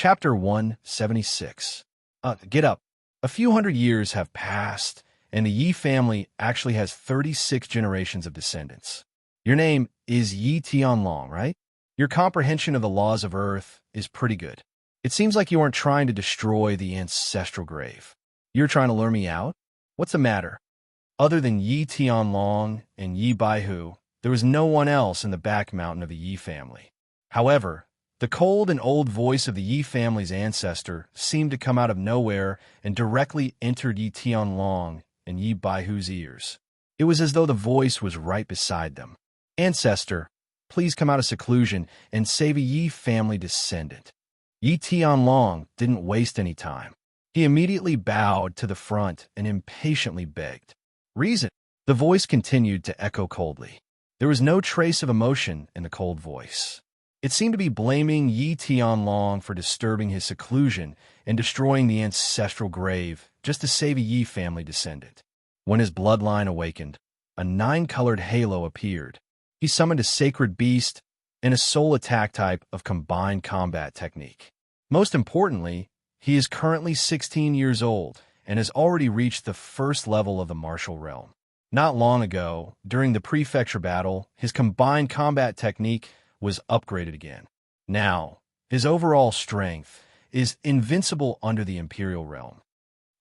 Chapter 176. Get up. A few hundred years have passed, and the Yi family actually has 36 generations of descendants. Your name is Yi Tianlong, right? Your comprehension of the laws of Earth is pretty good. It seems like you aren't trying to destroy the ancestral grave. You're trying to lure me out? What's the matter? Other than Yi Tianlong and Yi Baihu, there was no one else in the back mountain of the Yi family. However, the cold and old voice of the Yi family's ancestor seemed to come out of nowhere and directly entered Yi Tianlong and Yi Baihu's ears. It was as though the voice was right beside them. Ancestor, please come out of seclusion and save a Yi family descendant. Yi Tianlong didn't waste any time. He immediately bowed to the front and impatiently begged. Reason? The voice continued to echo coldly. There was no trace of emotion in the cold voice. It seemed to be blaming Yi Tianlong for disturbing his seclusion and destroying the ancestral grave just to save a Yi family descendant. When his bloodline awakened, a 9-colored halo appeared. He summoned a sacred beast and a soul attack type of combined combat technique. Most importantly, he is currently 16 years old and has already reached the first level of the martial realm. Not long ago, during the prefecture battle, his combined combat technique was upgraded again. Now, his overall strength is invincible under the Imperial realm.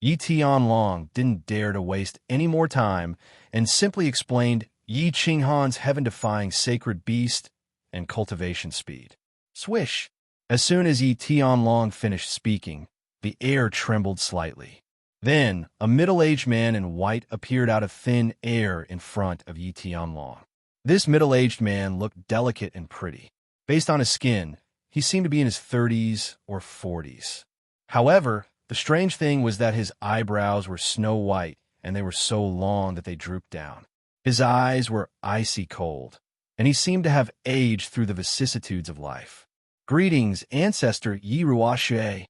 Yi Tianlong didn't dare to waste any more time and simply explained Yi Qinghan's heaven-defying sacred beast and cultivation speed. Swish! As soon as Yi Tianlong finished speaking, the air trembled slightly. Then, a middle-aged man in white appeared out of thin air in front of Yi Tianlong. This middle-aged man looked delicate and pretty. Based on his skin, he seemed to be in his 30s or 40s. However, the strange thing was that his eyebrows were snow white and they were so long that they drooped down. His eyes were icy cold, and he seemed to have aged through the vicissitudes of life. Greetings, Ancestor Yi Ruoxue.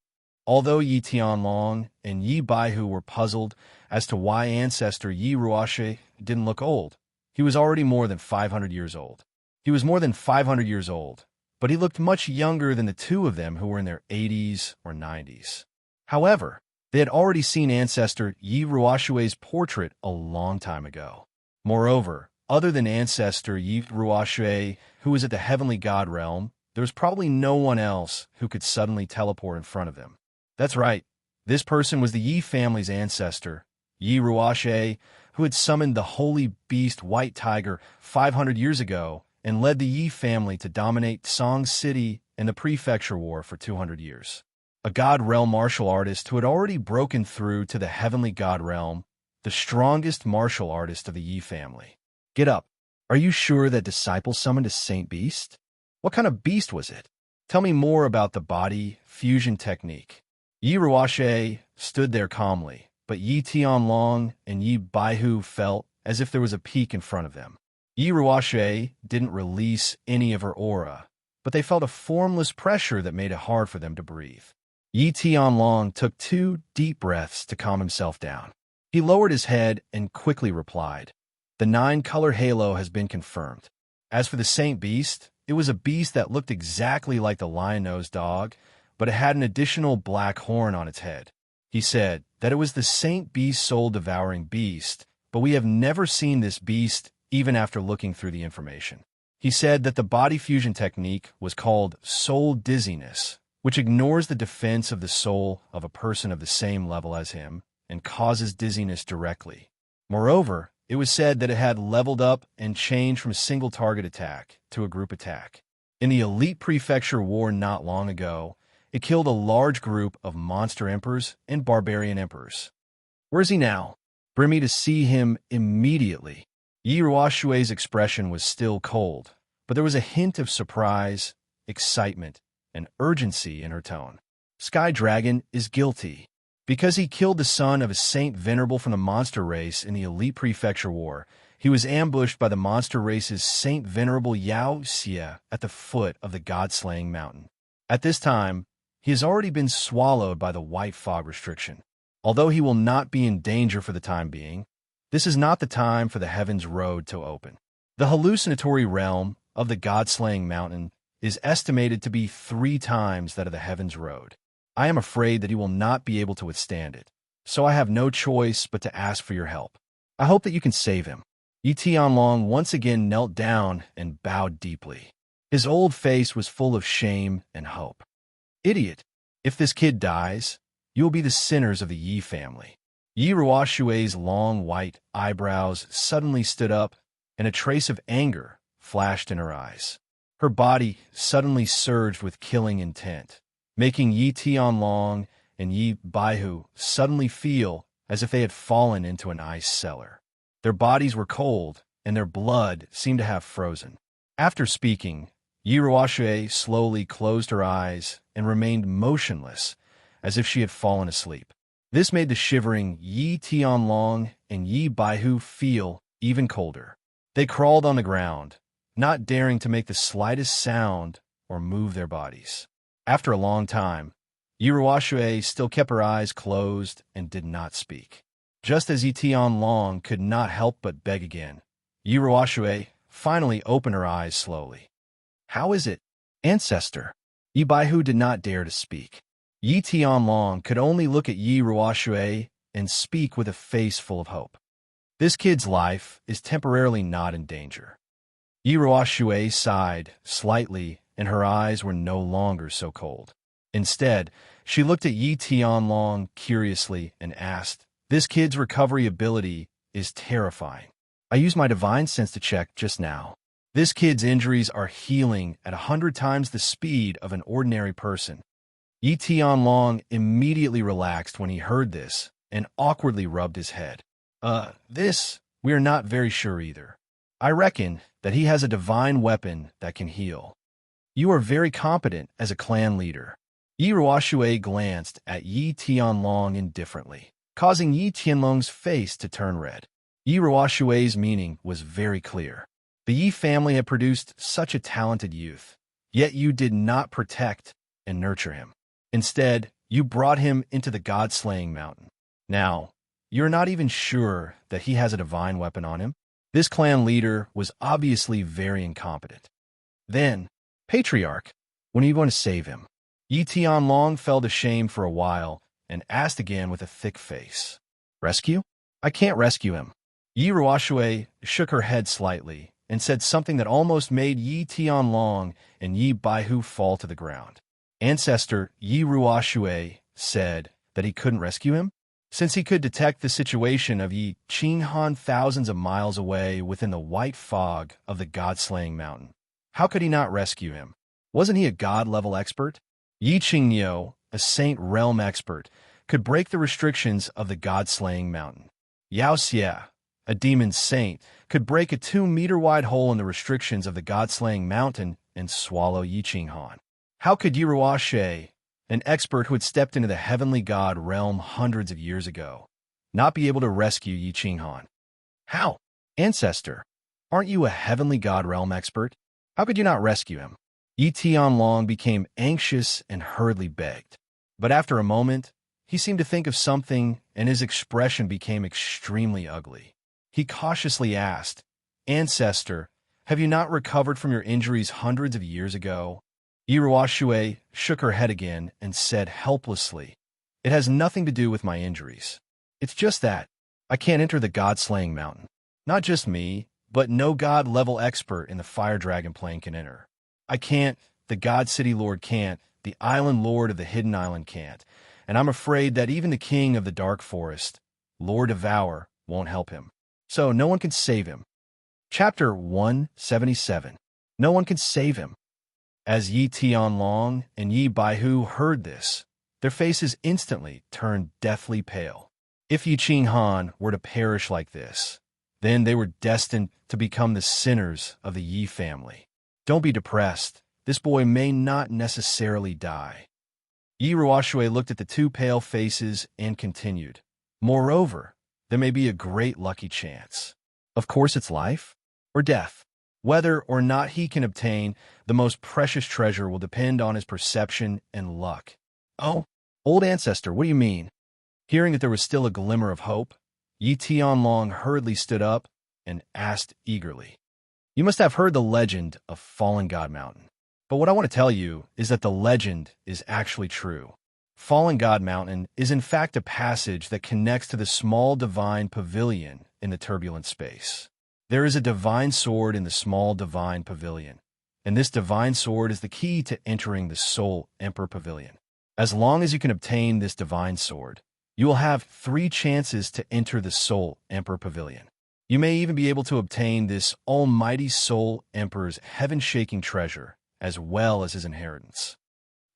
Although Yi Tianlong and Yi Baihu were puzzled as to why Ancestor Yi Ruoxue didn't look old, he was already more than 500 years old. He was more than 500 years old, but he looked much younger than the two of them who were in their 80s or 90s. However, they had already seen Ancestor Yi Ruoxue's portrait a long time ago. Moreover, other than Ancestor Yi Ruoxue, who was at the Heavenly God realm, there was probably no one else who could suddenly teleport in front of them. That's right, this person was the Yi family's ancestor, Yi Ruoxue, who had summoned the holy beast White Tiger 500 years ago and led the Yi family to dominate Song City in the Prefecture War for 200 years. A God Realm martial artist who had already broken through to the Heavenly God Realm, the strongest martial artist of the Yi family. Get up. Are you sure that disciple summoned a Saint Beast? What kind of beast was it? Tell me more about the body fusion technique. Yi Ruoxue stood there calmly, but Yi Tianlong and Yi Baihu felt as if there was a peak in front of them. Yi Ruoxue didn't release any of her aura, but they felt a formless pressure that made it hard for them to breathe. Yi Tianlong took 2 deep breaths to calm himself down. He lowered his head and quickly replied, "The 9-color halo has been confirmed. As for the Saint Beast, it was a beast that looked exactly like the lion-nosed dog, but it had an additional black horn on its head. He said that it was the Saint Beast soul-devouring beast, but we have never seen this beast even after looking through the information. He said that the body fusion technique was called soul dizziness, which ignores the defense of the soul of a person of the same level as him and causes dizziness directly. Moreover, it was said that it had leveled up and changed from a single target attack to a group attack. In the Elite Prefecture War not long ago, it killed a large group of monster emperors and barbarian emperors. Where is he now? Bring me to see him immediately." Yi Ruoxue's expression was still cold, but there was a hint of surprise, excitement, and urgency in her tone. Sky Dragon is guilty. Because he killed the son of a Saint Venerable from the monster race in the Elite Prefecture War, he was ambushed by the monster race's Saint Venerable Yao Xie at the foot of the God-slaying mountain. At this time, he has already been swallowed by the white fog restriction. Although he will not be in danger for the time being, this is not the time for the heavens road to open. The hallucinatory realm of the God-slaying mountain is estimated to be 3 times that of the Heaven's Road. I am afraid that he will not be able to withstand it, so I have no choice but to ask for your help. I hope that you can save him." Yi Tianlong once again knelt down and bowed deeply. His old face was full of shame and hope. "Idiot! If this kid dies, you will be the sinners of the Yi family." Yi Ruoshui's long white eyebrows suddenly stood up, and a trace of anger flashed in her eyes. Her body suddenly surged with killing intent, making Yi Tianlong and Yi Baihu suddenly feel as if they had fallen into an ice cellar. Their bodies were cold, and their blood seemed to have frozen. After speaking, Yi Ruoshui slowly closed her eyes and remained motionless, as if she had fallen asleep. This made the shivering Yi Tianlong and Yi Baihu feel even colder. They crawled on the ground, not daring to make the slightest sound or move their bodies. After a long time, Yi Ruoshui still kept her eyes closed and did not speak. Just as Yi Tianlong could not help but beg again, Yi Ruoshui finally opened her eyes slowly. "How is it, ancestor?" Yi Baihu did not dare to speak. Yi Tianlong could only look at Yi Ruoshui and speak with a face full of hope. "This kid's life is temporarily not in danger." Yi Ruoshui sighed slightly, and her eyes were no longer so cold. Instead, she looked at Yi Tianlong curiously and asked, "This kid's recovery ability is terrifying. I used my divine sense to check just now. This kid's injuries are healing at 100 times the speed of an ordinary person." Yi Tianlong immediately relaxed when he heard this and awkwardly rubbed his head. We are not very sure either. I reckon that he has a divine weapon that can heal. You are very competent as a clan leader." Yi Ruoshui glanced at Yi Tianlong indifferently, causing Yi Tianlong's face to turn red. Yi Ruoshui's meaning was very clear. The Yi family had produced such a talented youth, yet you did not protect and nurture him. Instead, you brought him into the god-slaying mountain. Now, you're not even sure that he has a divine weapon on him? This clan leader was obviously very incompetent. Then, Patriarch, when are you going to save him? Yi Tianlong fell to shame for a while and asked again with a thick face. "Rescue? I can't rescue him." Yi Ruoshui shook her head slightly and said something that almost made Yi Tianlong and Yi Baihu fall to the ground. Ancestor Yi Ruoshui said that he couldn't rescue him? Since he could detect the situation of Yi Qinghan thousands of miles away within the white fog of the god-slaying mountain, how could he not rescue him? Wasn't he a god-level expert? Yi Qingnyo, a saint realm expert, could break the restrictions of the god-slaying mountain. Yao Xie, a demon saint, could break a 2-meter-wide hole in the restrictions of the god-slaying mountain and swallow Yi Qinghan. How could Yi Ruoshui, an expert who had stepped into the heavenly god realm hundreds of years ago, not be able to rescue Yi Qinghan? How? Ancestor, aren't you a heavenly god realm expert? How could you not rescue him? Yi Tianlong became anxious and hurriedly begged. But after a moment, he seemed to think of something, and his expression became extremely ugly. He cautiously asked, "Ancestor, have you not recovered from your injuries hundreds of years ago?" Yi Ruoshui shook her head again and said helplessly, "It has nothing to do with my injuries. It's just that I can't enter the god-slaying mountain. Not just me, but no god-level expert in the fire dragon plane can enter. I can't, the God City Lord can't, the Island Lord of the Hidden Island can't, and I'm afraid that even the King of the Dark Forest, Lord Devour, won't help him. So no one can save him." Chapter 177. No one can save him. As Yi Tianlong and Yi Baihu heard this, their faces instantly turned deathly pale. If Yi Qinghan were to perish like this, then they were destined to become the sinners of the Yi family. Don't be depressed. This boy may not necessarily die. Yi Ruoshui looked at the two pale faces and continued. Moreover, there may be a great lucky chance. Of course, it's life or death. Whether or not he can obtain the most precious treasure will depend on his perception and luck. Oh, old ancestor, what do you mean? Hearing that there was still a glimmer of hope, Yi Tianlong hurriedly stood up and asked eagerly, "You must have heard the legend of Fallen God Mountain. But what I want to tell you is that the legend is actually true. Fallen God Mountain is in fact a passage that connects to the small divine pavilion in the turbulent space. There is a divine sword in the small divine pavilion, and this divine sword is the key to entering the Soul Emperor Pavilion. As long as you can obtain this divine sword, you will have 3 chances to enter the Soul Emperor Pavilion. You may even be able to obtain this almighty Soul Emperor's heaven-shaking treasure, as well as his inheritance.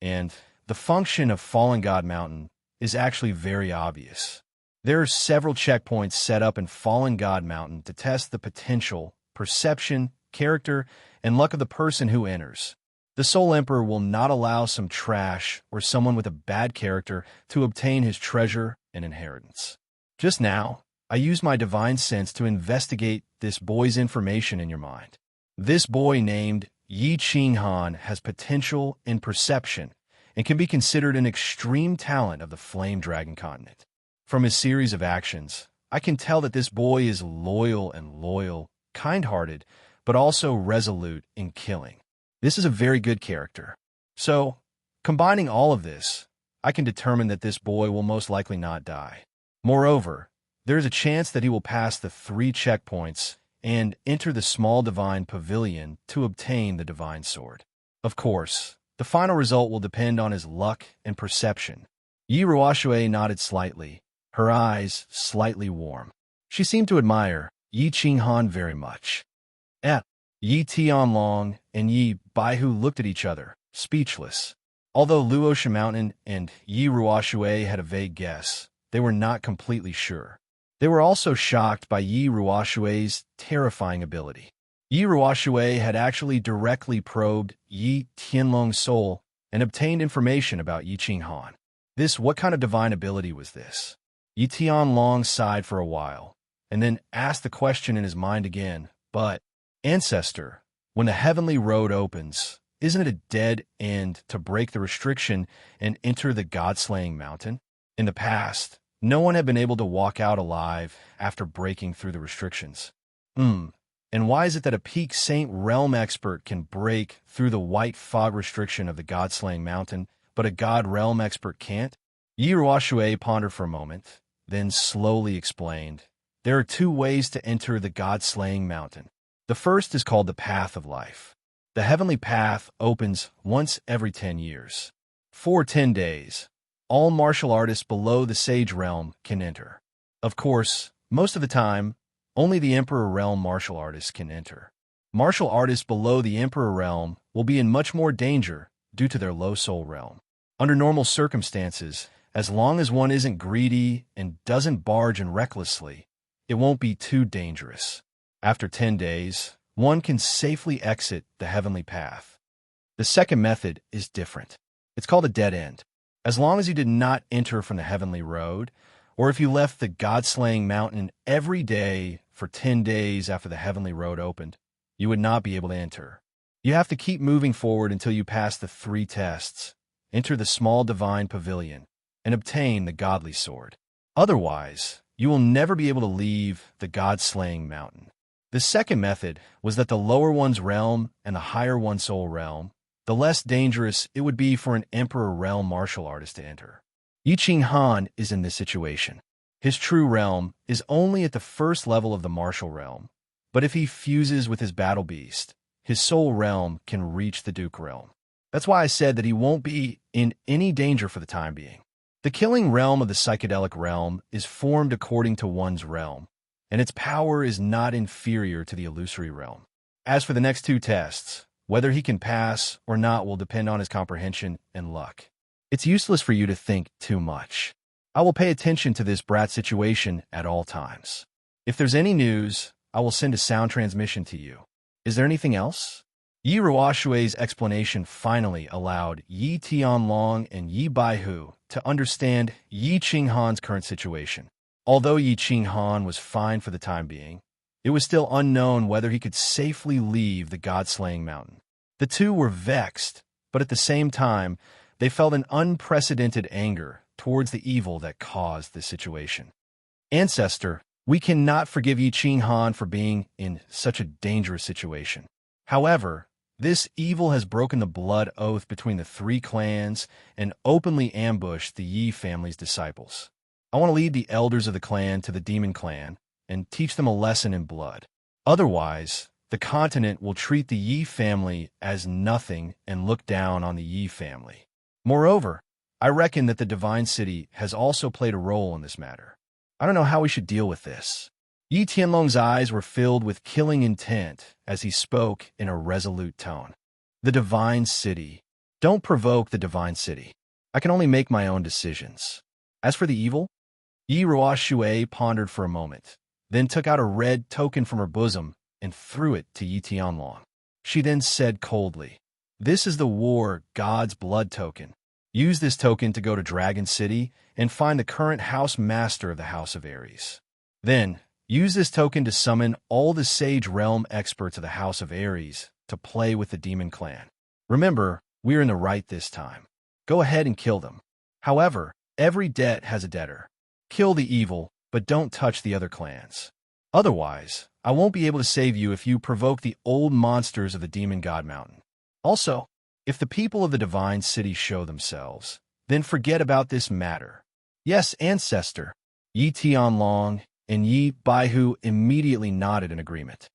And the function of Fallen God Mountain is actually very obvious. There are several checkpoints set up in Fallen God Mountain to test the potential, perception, character, and luck of the person who enters. The Soul Emperor will not allow some trash or someone with a bad character to obtain his treasure and inheritance. Just now, I used my divine sense to investigate this boy's information in your mind. This boy named Yi Qing Han has potential in perception and can be considered an extreme talent of the Flame Dragon continent. From his series of actions, I can tell that this boy is loyal, kind-hearted, but also resolute in killing. This is a very good character. So, combining all of this, I can determine that this boy will most likely not die. Moreover, there is a chance that he will pass the 3 checkpoints and enter the small divine pavilion to obtain the divine sword. Of course, the final result will depend on his luck and perception. Yi Ruoxue nodded slightly, her eyes slightly warm. She seemed to admire Yi Qinghan very much. Yi Tianlong and Yi Baihu looked at each other, speechless. Although Luoxia Mountain and Yi Ruoxue had a vague guess, they were not completely sure. They were also shocked by Yi Ruoxue's terrifying ability. Yi Ruoxue had actually directly probed Yi Tianlong's soul and obtained information about Yi Qinghan. What kind of divine ability was this? Yi Tianlong sighed for a while, and then asked the question in his mind again, but, Ancestor, when the heavenly road opens, isn't it a dead end to break the restriction and enter the God-slaying mountain? In the past, no one had been able to walk out alive after breaking through the restrictions. And why is it that a peak Saint Realm expert can break through the white fog restriction of the God-slaying mountain, but a God Realm expert can't? Yi Ruoxue pondered for a moment, then slowly explained, there are 2 ways to enter the God-slaying mountain. The first is called the Path of Life. The heavenly path opens once every 10 years. For 10 days, all martial artists below the Sage Realm can enter. Of course, most of the time, only the Emperor Realm martial artists can enter. Martial artists below the Emperor Realm will be in much more danger due to their low soul realm. Under normal circumstances, as long as one isn't greedy and doesn't barge in recklessly, it won't be too dangerous. After 10 days, one can safely exit the heavenly path. The second method is different. It's called a dead end. As long as you did not enter from the heavenly road, or if you left the God-slaying mountain every day for 10 days after the heavenly road opened, you would not be able to enter. You have to keep moving forward until you pass the 3 tests, enter the small divine pavilion, and obtain the godly sword. Otherwise, you will never be able to leave the God-slaying mountain. The second method was that the lower one's realm and the higher one's soul realm, the less dangerous it would be for an Emperor Realm martial artist to enter. Yi Qinghan is in this situation. His true realm is only at the first level of the martial realm, but if he fuses with his battle beast, his soul realm can reach the Duke realm. That's why I said that he won't be in any danger for the time being. The killing realm of the psychedelic realm is formed according to one's realm, and its power is not inferior to the illusory realm. As for the next 2 tests, whether he can pass or not will depend on his comprehension and luck. It's useless for you to think too much. I will pay attention to this brat situation at all times. If there's any news, I will send a sound transmission to you. Is there anything else? Yi Ruoxue's explanation finally allowed Yi Tianlong and Yi Baihu to understand Yi Qinghan's current situation. Although Yi Qinghan was fine for the time being, it was still unknown whether he could safely leave the God-slaying mountain. The 2 were vexed, but at the same time, they felt an unprecedented anger towards the evil that caused this situation. Ancestor, we cannot forgive Yi Qinghan for being in such a dangerous situation. However, This evil has broken the blood oath between the three clans and openly ambushed the Yi family's disciples. I want to lead the elders of the clan to the demon clan and teach them a lesson in blood. Otherwise, the continent will treat the Yi family as nothing and look down on the Yi family. Moreover, I reckon that the Divine City has also played a role in this matter. I don't know how we should deal with this. Yi Tianlong's eyes were filled with killing intent as he spoke in a resolute tone. The Divine City. Don't provoke the Divine City. I can only make my own decisions. As for the evil, Yi Ruoshui pondered for a moment, then took out a red token from her bosom and threw it to Yi Tianlong. She then said coldly, "This is the war god's blood token. Use this token to go to Dragon City and find the current house master of the House of Ares. Then, use this token to summon all the Sage Realm experts of the House of Ares to play with the Demon Clan. Remember, we're in the right this time. Go ahead and kill them. However, every debt has a debtor. Kill the evil, but don't touch the other clans. Otherwise, I won't be able to save you if you provoke the old monsters of the Demon God Mountain. Also, if the people of the Divine City show themselves, then forget about this matter." "Yes, ancestor." Yi Tianlong and Yi Baihu immediately nodded in agreement.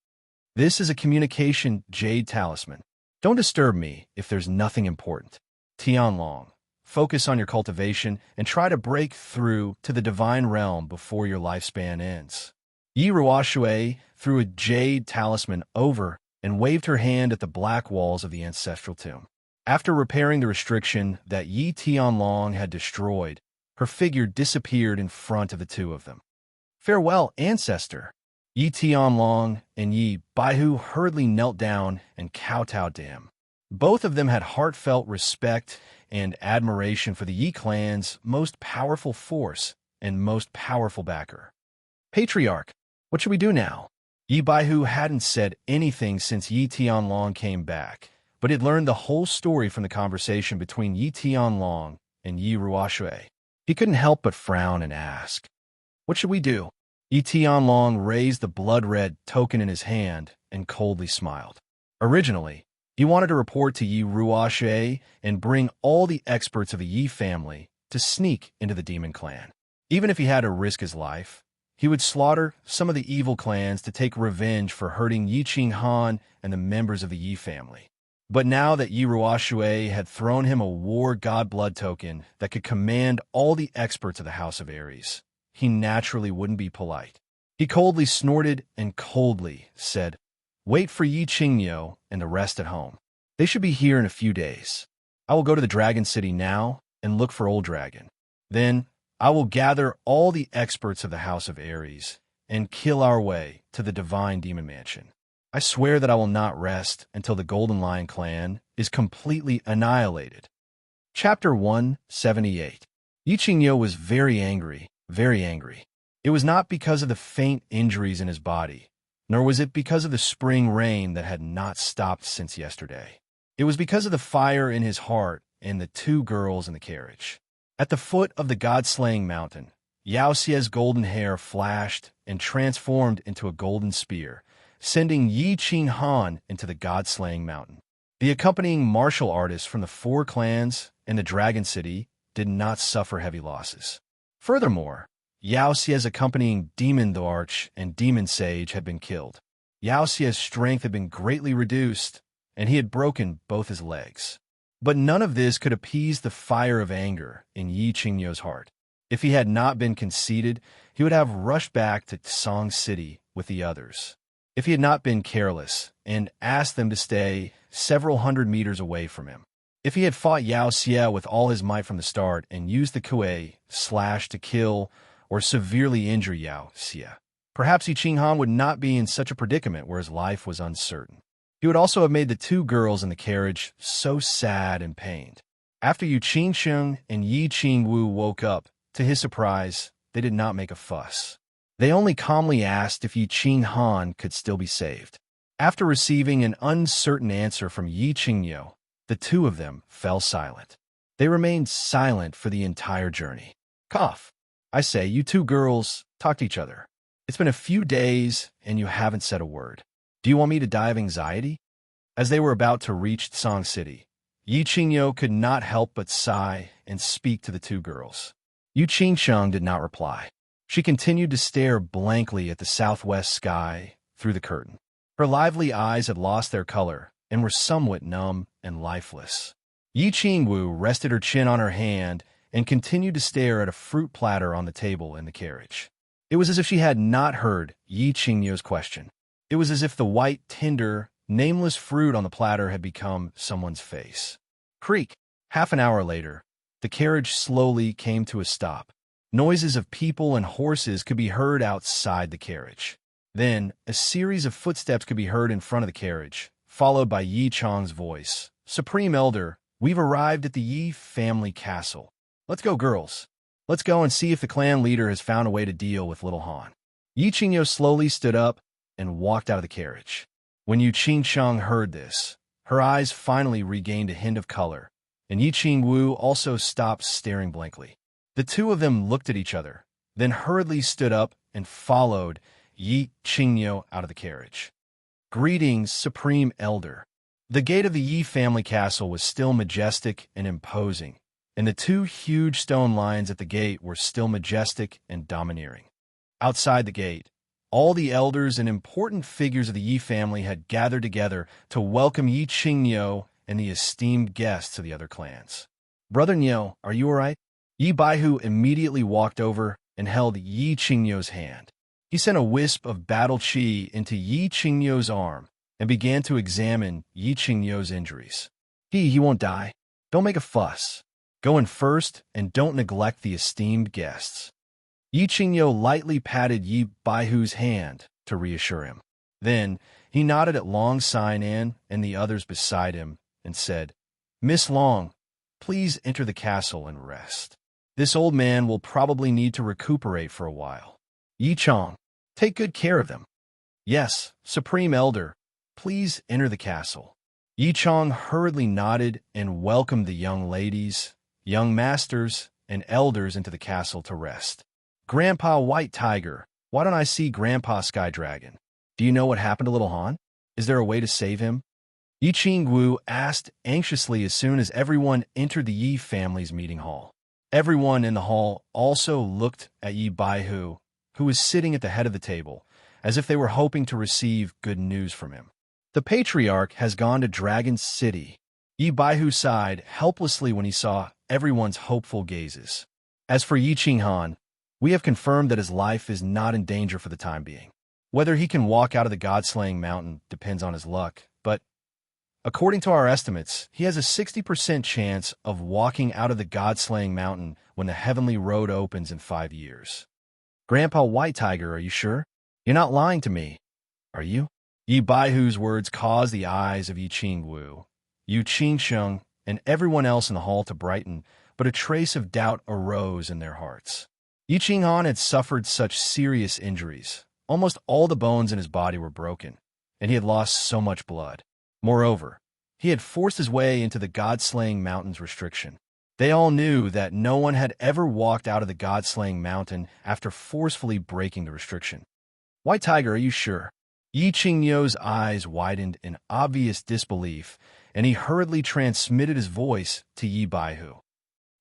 "This is a communication jade talisman. Don't disturb me if there's nothing important. Tianlong, focus on your cultivation and try to break through to the divine realm before your lifespan ends." Yi Ruoshui threw a jade talisman over and waved her hand at the black walls of the ancestral tomb. After repairing the restriction that Yi Tianlong had destroyed, her figure disappeared in front of the two of them. "Farewell, ancestor." Yi Tianlong and Yi Baihu hurriedly knelt down and kowtowed to him. Both of them had heartfelt respect and admiration for the Yi clan's most powerful force and most powerful backer. "Patriarch, what should we do now?" Yi Baihu hadn't said anything since Yi Tianlong came back, but had learned the whole story from the conversation between Yi Tianlong and Yi Ruoshui. He couldn't help but frown and ask, "What should we do?" Yi Tianlong raised the blood-red token in his hand and coldly smiled. Originally, he wanted to report to Yi Ruoshui and bring all the experts of the Yi family to sneak into the Demon Clan. Even if he had to risk his life, he would slaughter some of the evil clans to take revenge for hurting Yi Qinghan and the members of the Yi family. But now that Yi Ruoshui had thrown him a war god blood token that could command all the experts of the House of Ares, he naturally wouldn't be polite. He coldly snorted and coldly said, "Wait for Yi Qingyo and the rest at home. They should be here in a few days. I will go to the Dragon City now and look for Old Dragon. Then I will gather all the experts of the House of Ares and kill our way to the Divine Demon Mansion. I swear that I will not rest until the Golden Lion clan is completely annihilated." Chapter 178. Yi Qingyo was very angry, very angry. It was not because of the faint injuries in his body, nor was it because of the spring rain that had not stopped since yesterday. It was because of the fire in his heart and the two girls in the carriage. At the foot of the god-slaying mountain, Yao Xie's golden hair flashed and transformed into a golden spear, sending Yi Qinghan into the god-slaying mountain. The accompanying martial artists from the four clans and the Dragon City did not suffer heavy losses. Furthermore, Yao Xie's accompanying Demon Arch and Demon Sage had been killed. Yao Xie's strength had been greatly reduced, and he had broken both his legs. But none of this could appease the fire of anger in Yi Qingyo's heart. If he had not been conceited, he would have rushed back to Song City with the others. If he had not been careless and asked them to stay several hundred meters away from him. If he had fought Yao Xie with all his might from the start and used the kuei slash to kill or severely injure Yao Xie, perhaps Yi Qinghan would not be in such a predicament where his life was uncertain. He would also have made the two girls in the carriage so sad and pained. After Yu Qingsheng and Yi Qingwu woke up, to his surprise, they did not make a fuss. They only calmly asked if Yi Qinghan could still be saved. After receiving an uncertain answer from Yi Qingyo, the two of them fell silent. They remained silent for the entire journey. "Cough. I say, you two girls, talk to each other. It's been a few days, and you haven't said a word. Do you want me to die of anxiety?" As they were about to reach Song City, Yi Qingyo could not help but sigh and speak to the two girls. Yu Qingsheng did not reply. She continued to stare blankly at the southwest sky through the curtain. Her lively eyes had lost their color and were somewhat numb and lifeless. Yi Qingwu rested her chin on her hand and continued to stare at a fruit platter on the table in the carriage. It was as if she had not heard Yi Qingyo's question. It was as if the white, tender, nameless fruit on the platter had become someone's face. Creak! Half an hour later, the carriage slowly came to a stop. Noises of people and horses could be heard outside the carriage. Then, a series of footsteps could be heard in front of the carriage, followed by Yi Chang's voice. Supreme Elder, we've arrived at the Yi family castle. Let's go, girls. Let's go and see if the clan leader has found a way to deal with little Han. Yi Qingyo slowly stood up and walked out of the carriage. When Yu Qingsheng heard this, her eyes finally regained a hint of color, and Yi Qingwu also stopped staring blankly. The two of them looked at each other, then hurriedly stood up and followed Yi Qingyo out of the carriage. Greetings, Supreme Elder. The gate of the Yi family castle was still majestic and imposing, and the two huge stone lions at the gate were still majestic and domineering. Outside the gate, all the elders and important figures of the Yi family had gathered together to welcome Yi Qingyo and the esteemed guests of the other clans. Brother Nyo, are you all right? Yi Baihu immediately walked over and held Yi Qingyo's hand. He sent a wisp of battle qi into Yi Qingyo's arm and began to examine Yi Qingyo's injuries. He won't die. Don't make a fuss. Go in first and don't neglect the esteemed guests. Yi Qingyo lightly patted Yi Baihu's hand to reassure him. Then he nodded at Long Sinan and the others beside him and said, Miss Long, please enter the castle and rest. This old man will probably need to recuperate for a while. Yi Chang, take good care of them. Yes, Supreme Elder, please enter the castle. Yi Chang hurriedly nodded and welcomed the young ladies, young masters, and elders into the castle to rest. Grandpa White Tiger, why don't I see Grandpa Sky Dragon? Do you know what happened to little Han? Is there a way to save him? Yi Qingwu asked anxiously as soon as everyone entered the Yi family's meeting hall. Everyone in the hall also looked at Yi Baihu, who was sitting at the head of the table, as if they were hoping to receive good news from him. The patriarch has gone to Dragon City. Yi Baihu sighed helplessly when he saw everyone's hopeful gazes. As for Yi Qinghan, we have confirmed that his life is not in danger for the time being. Whether he can walk out of the God-slaying mountain depends on his luck, but according to our estimates, he has a 60% chance of walking out of the God-slaying mountain when the heavenly road opens in 5 years. Grandpa White Tiger, are you sure? You're not lying to me, are you? Yi Baihu's words caused the eyes of Yi Qingwu, Yu Qingsheng, and everyone else in the hall to brighten, but a trace of doubt arose in their hearts. Yi Qinghan had suffered such serious injuries. Almost all the bones in his body were broken, and he had lost so much blood. Moreover, he had forced his way into the God-slaying mountain's restriction. They all knew that no one had ever walked out of the God-slaying mountain after forcefully breaking the restriction. White Tiger, are you sure? Yi Qingyo's eyes widened in obvious disbelief, and he hurriedly transmitted his voice to Yi Baihu.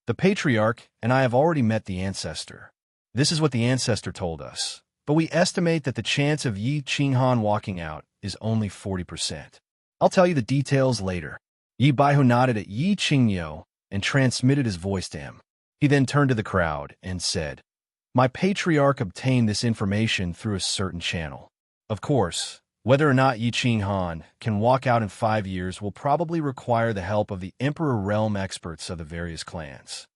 The patriarch and I have already met the ancestor. This is what the ancestor told us, but we estimate that the chance of Yi Qinghan walking out is only 40%. I'll tell you the details later. Yi Baihu nodded at Yi Qingyo and transmitted his voice to him. He then turned to the crowd and said, My patriarch obtained this information through a certain channel. Of course, whether or not Yi Qinghan can walk out in 5 years will probably require the help of the Emperor Realm experts of the various clans.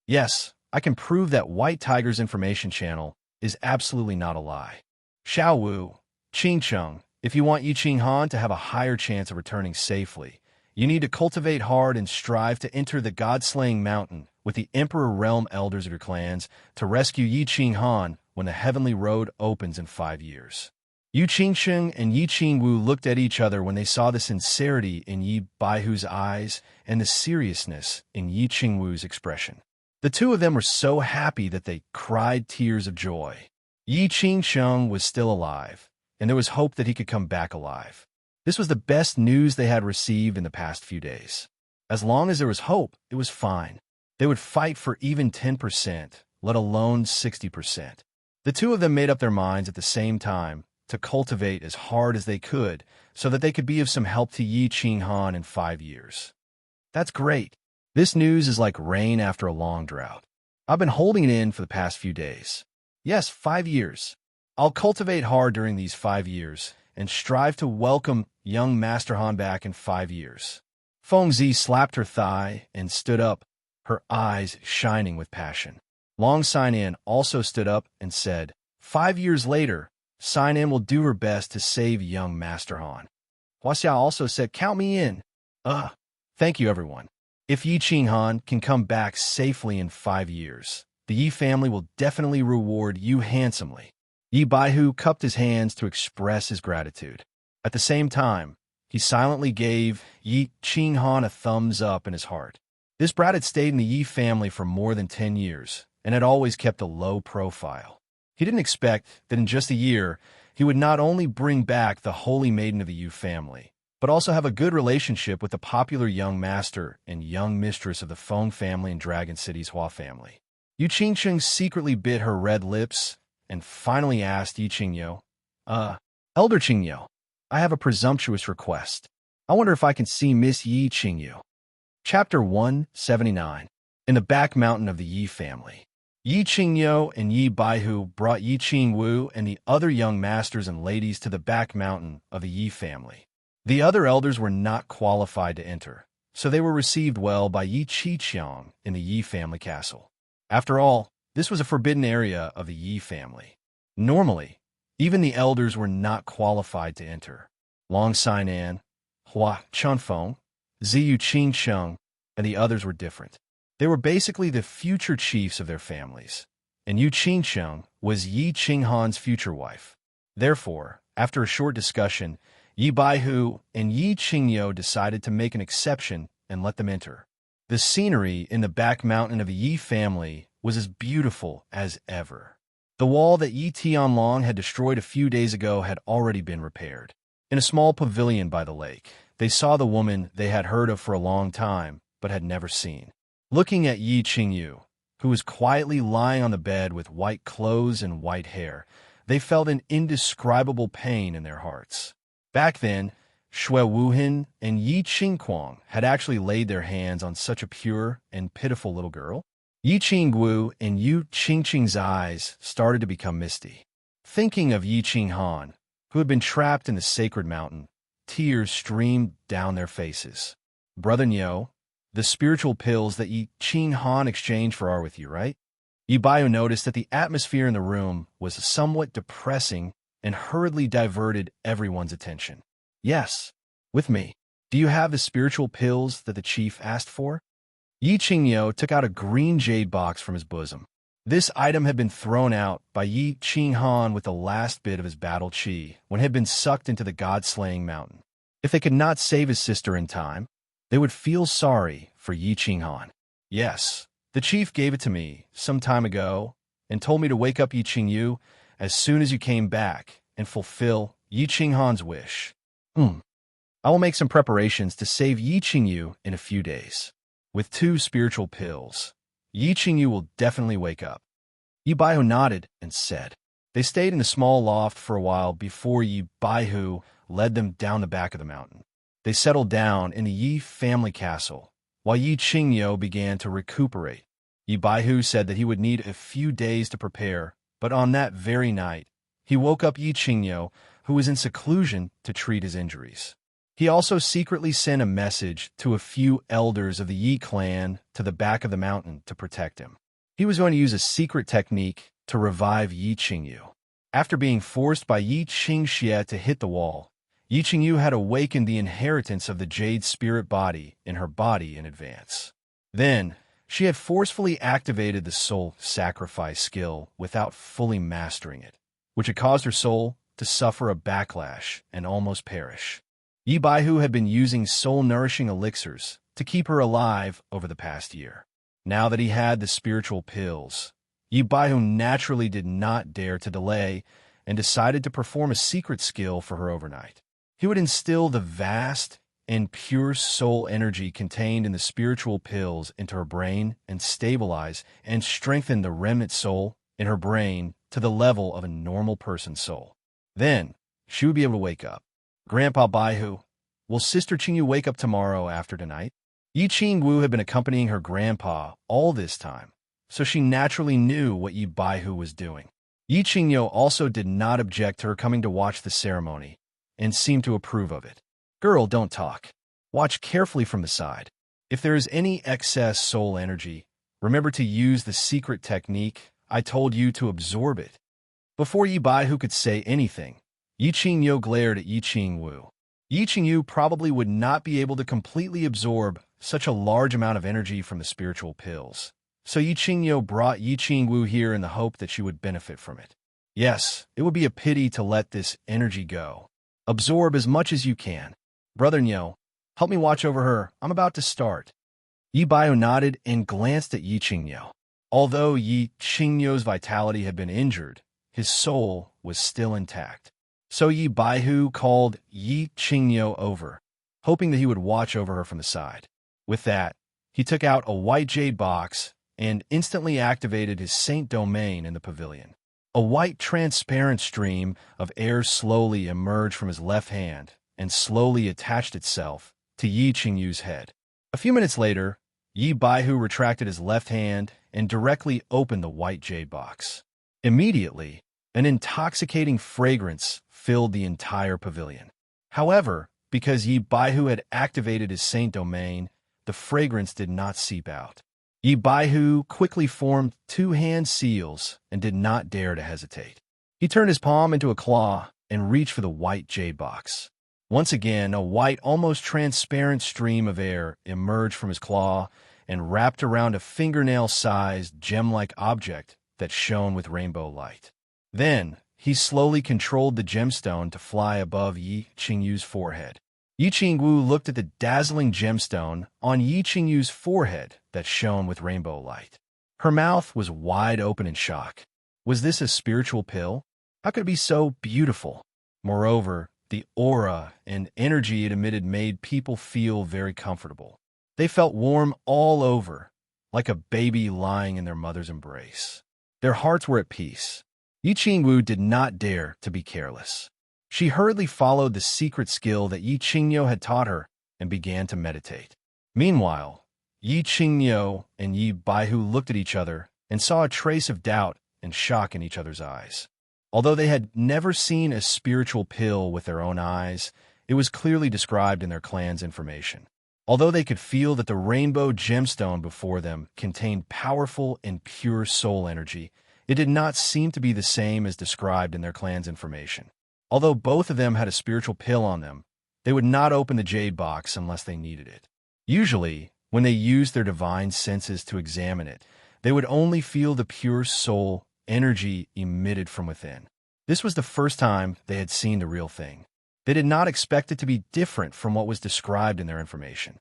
Yes, I can prove that White Tiger's information channel is absolutely not a lie. Xiao Wu, Qingcheng, if you want Yi Qinghan to have a higher chance of returning safely, you need to cultivate hard and strive to enter the God-slaying mountain with the Emperor Realm elders of your clans to rescue Yi Qinghan when the heavenly road opens in 5 years. Yu Qingsheng and Yi Qingwu looked at each other when they saw the sincerity in Yi Baihu's eyes and the seriousness in Yi Qingwu's expression. The two of them were so happy that they cried tears of joy. Yi Qingsheng was still alive, and there was hope that he could come back alive. This was the best news they had received in the past few days. As long as there was hope, it was fine. They would fight for even 10%, let alone 60%. The two of them made up their minds at the same time to cultivate as hard as they could so that they could be of some help to Yi Qinghan in 5 years. That's great. This news is like rain after a long drought. I've been holding it in for the past few days. Yes, 5 years. I'll cultivate hard during these 5 years and strive to welcome young Master Han back in 5 years. Feng Zi slapped her thigh and stood up, her eyes shining with passion. Long Sinan also stood up and said, 5 years later, Sinan will do her best to save young Master Han. Huaxia also said, count me in. Thank you, everyone. If Yi Qinghan can come back safely in 5 years, the Yi family will definitely reward you handsomely. Yi Baihu cupped his hands to express his gratitude. At the same time, he silently gave Yi Qinghan a thumbs up in his heart. This brat had stayed in the Yi family for more than 10 years and had always kept a low profile. He didn't expect that in just a year, he would not only bring back the holy maiden of the Yu family, but also have a good relationship with the popular young master and young mistress of the Feng family and Dragon City's Hua family. Yu Qingcheng secretly bit her red lips and finally asked Yi Qingyou, Elder Qingyou, I have a presumptuous request. I wonder if I can see Miss Yi Qingyou. Chapter 179. In the back mountain of the Yi family. Yi Qingyou and Yi Baihu brought Yi Qingwu and the other young masters and ladies to the back mountain of the Yi family. The other elders were not qualified to enter, so they were received well by Yi Qiqiang in the Yi family castle. After all, this was a forbidden area of the Yi family. Normally, even the elders were not qualified to enter. Long Sinan, Hua Chunfeng, Ziyu Qingcheng, and the others were different. They were basically the future chiefs of their families, and Yu Qingcheng was Yi Qinghan's future wife. Therefore, after a short discussion, Yi Baihu and Yi Qingyou decided to make an exception and let them enter. The scenery in the back mountain of the Yi family was as beautiful as ever. The wall that Yi Tianlong had destroyed a few days ago had already been repaired. In a small pavilion by the lake, they saw the woman they had heard of for a long time, but had never seen. Looking at Yi Qingyu, who was quietly lying on the bed with white clothes and white hair, they felt an indescribable pain in their hearts. Back then, Xue Wuhan and Yi Qingquang had actually laid their hands on such a pure and pitiful little girl. Yi Qinggu and Yu Qingqing's eyes started to become misty. Thinking of Yi Qinghan, who had been trapped in the sacred mountain, tears streamed down their faces. Brother Niu, the spiritual pills that Yi Qinghan exchanged for are with you, right? Yi Baihu noticed that the atmosphere in the room was somewhat depressing and hurriedly diverted everyone's attention. Yes, with me. Do you have the spiritual pills that the chief asked for? Yi Qingyou took out a green jade box from his bosom. This item had been thrown out by Yi Qinghan with the last bit of his battle chi when it had been sucked into the god-slaying mountain. If they could not save his sister in time, they would feel sorry for Yi Qinghan. Yes, the chief gave it to me some time ago and told me to wake up Yi Qingyu as soon as you came back and fulfill Yi Qinghan's wish. I will make some preparations to save Yi Qingyu in a few days. With 2 spiritual pills, Yi Qingyu will definitely wake up. Yi Baihu nodded and said. They stayed in a small loft for a while before Yi Baihu led them down the back of the mountain. They settled down in the Yi family castle, while Yi Qingyu began to recuperate. Yi Baihu said that he would need a few days to prepare, but on that very night, he woke up Yi Qingyu, who was in seclusion, to treat his injuries. He also secretly sent a message to a few elders of the Yi clan to the back of the mountain to protect him. He was going to use a secret technique to revive Yi Qingyu. After being forced by Yi Qingxie to hit the wall, Yi Qingyu had awakened the inheritance of the jade spirit body in her body in advance. Then, she had forcefully activated the soul sacrifice skill without fully mastering it, which had caused her soul to suffer a backlash and almost perish. Yi Baihu had been using soul-nourishing elixirs to keep her alive over the past year. Now that he had the spiritual pills, Yi Baihu naturally did not dare to delay and decided to perform a secret skill for her overnight. He would instill the vast and pure soul energy contained in the spiritual pills into her brain and stabilize and strengthen the remnant soul in her brain to the level of a normal person's soul. Then, she would be able to wake up. Grandpa Baihu, will Sister Qingyu wake up tomorrow after tonight? Yi Qingwu had been accompanying her grandpa all this time, so she naturally knew what Yi Baihu was doing. Yi Qingyo also did not object to her coming to watch the ceremony and seemed to approve of it. Girl, don't talk. Watch carefully from the side. If there is any excess soul energy, remember to use the secret technique I told you to absorb it. Before Yi Baihu could say anything, Yi Qingyo glared at Yi Qingwu. Yi Qingyu probably would not be able to completely absorb such a large amount of energy from the spiritual pills, so Yi Qingyo brought Yi Qingwu here in the hope that she would benefit from it. Yes, it would be a pity to let this energy go. Absorb as much as you can. Brother Nyo, help me watch over her. I'm about to start. Yi Baihu nodded and glanced at Yi Qingyo. Although Yi Qingyo's vitality had been injured, his soul was still intact. So Yi Baihu called Yi Qingyo over, hoping that he would watch over her from the side. With that, he took out a white jade box and instantly activated his saint domain in the pavilion. A white transparent stream of air slowly emerged from his left hand and slowly attached itself to Yi Qingyu's head. A few minutes later, Yi Baihu retracted his left hand and directly opened the white jade box. Immediately, an intoxicating fragrance filled the entire pavilion. However, because Yi Baihu had activated his saint domain, the fragrance did not seep out. Yi Baihu quickly formed 2 hand seals and did not dare to hesitate. He turned his palm into a claw and reached for the white jade box. Once again, a white, almost transparent stream of air emerged from his claw and wrapped around a fingernail-sized, gem-like object that shone with rainbow light. Then, he slowly controlled the gemstone to fly above Yi Qingyu's forehead. Yi Qingwu looked at the dazzling gemstone on Yi Qingyu's forehead that shone with rainbow light. Her mouth was wide open in shock. Was this a spiritual pill? How could it be so beautiful? Moreover, the aura and energy it emitted made people feel very comfortable. They felt warm all over, like a baby lying in their mother's embrace. Their hearts were at peace. Yi Qingwu did not dare to be careless. She hurriedly followed the secret skill that Yi Qingyo had taught her and began to meditate. Meanwhile, Yi Qingyo and Yi Baihu looked at each other and saw a trace of doubt and shock in each other's eyes. Although they had never seen a spiritual pill with their own eyes, it was clearly described in their clan's information. Although they could feel that the rainbow gemstone before them contained powerful and pure soul energy, it did not seem to be the same as described in their clan's information. Although both of them had a spiritual pill on them, they would not open the jade box unless they needed it. Usually, when they used their divine senses to examine it, they would only feel the pure soul energy emitted from within. This was the first time they had seen the real thing. They did not expect it to be different from what was described in their information.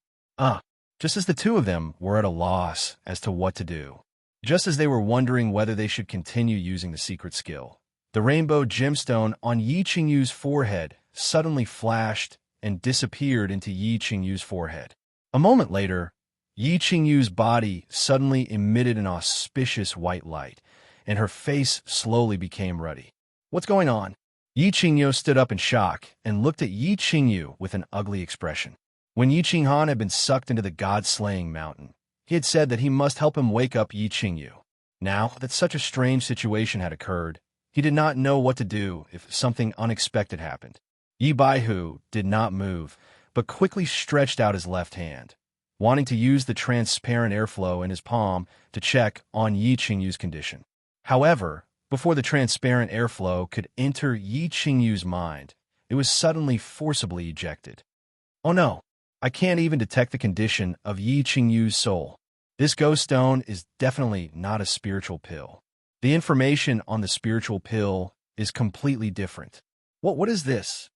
Just as the two of them were at a loss as to what to do, just as they were wondering whether they should continue using the secret skill, the rainbow gemstone on Yi Qingyu's forehead suddenly flashed and disappeared into Yi Qingyu's forehead. A moment later, Yi Qingyu's body suddenly emitted an auspicious white light, and her face slowly became ruddy. What's going on? Yi Qingyo stood up in shock and looked at Yi Qingyu with an ugly expression. When Yi Qinghan had been sucked into the god-slaying mountain, he had said that he must help him wake up Yi Qingyu. Now that such a strange situation had occurred, he did not know what to do if something unexpected happened. Yi Baihu did not move, but quickly stretched out his left hand, wanting to use the transparent airflow in his palm to check on Yi Qingyu's condition. However, before the transparent airflow could enter Yi Qingyu's mind, it was suddenly forcibly ejected. Oh no, I can't even detect the condition of Yi Qingyu's soul. This ghost stone is definitely not a spiritual pill. The information on the spiritual pill is completely different. What is this?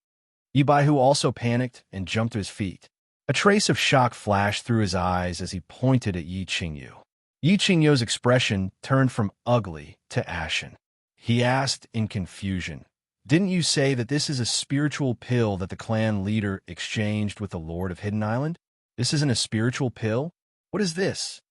Yi Baihu also panicked and jumped to his feet. A trace of shock flashed through his eyes as he pointed at Yi Qingyu. Yi Qingyu's expression turned from ugly to ashen. He asked in confusion, Didn't you say that this is a spiritual pill that the clan leader exchanged with the Lord of Hidden Island? This isn't a spiritual pill? What is this?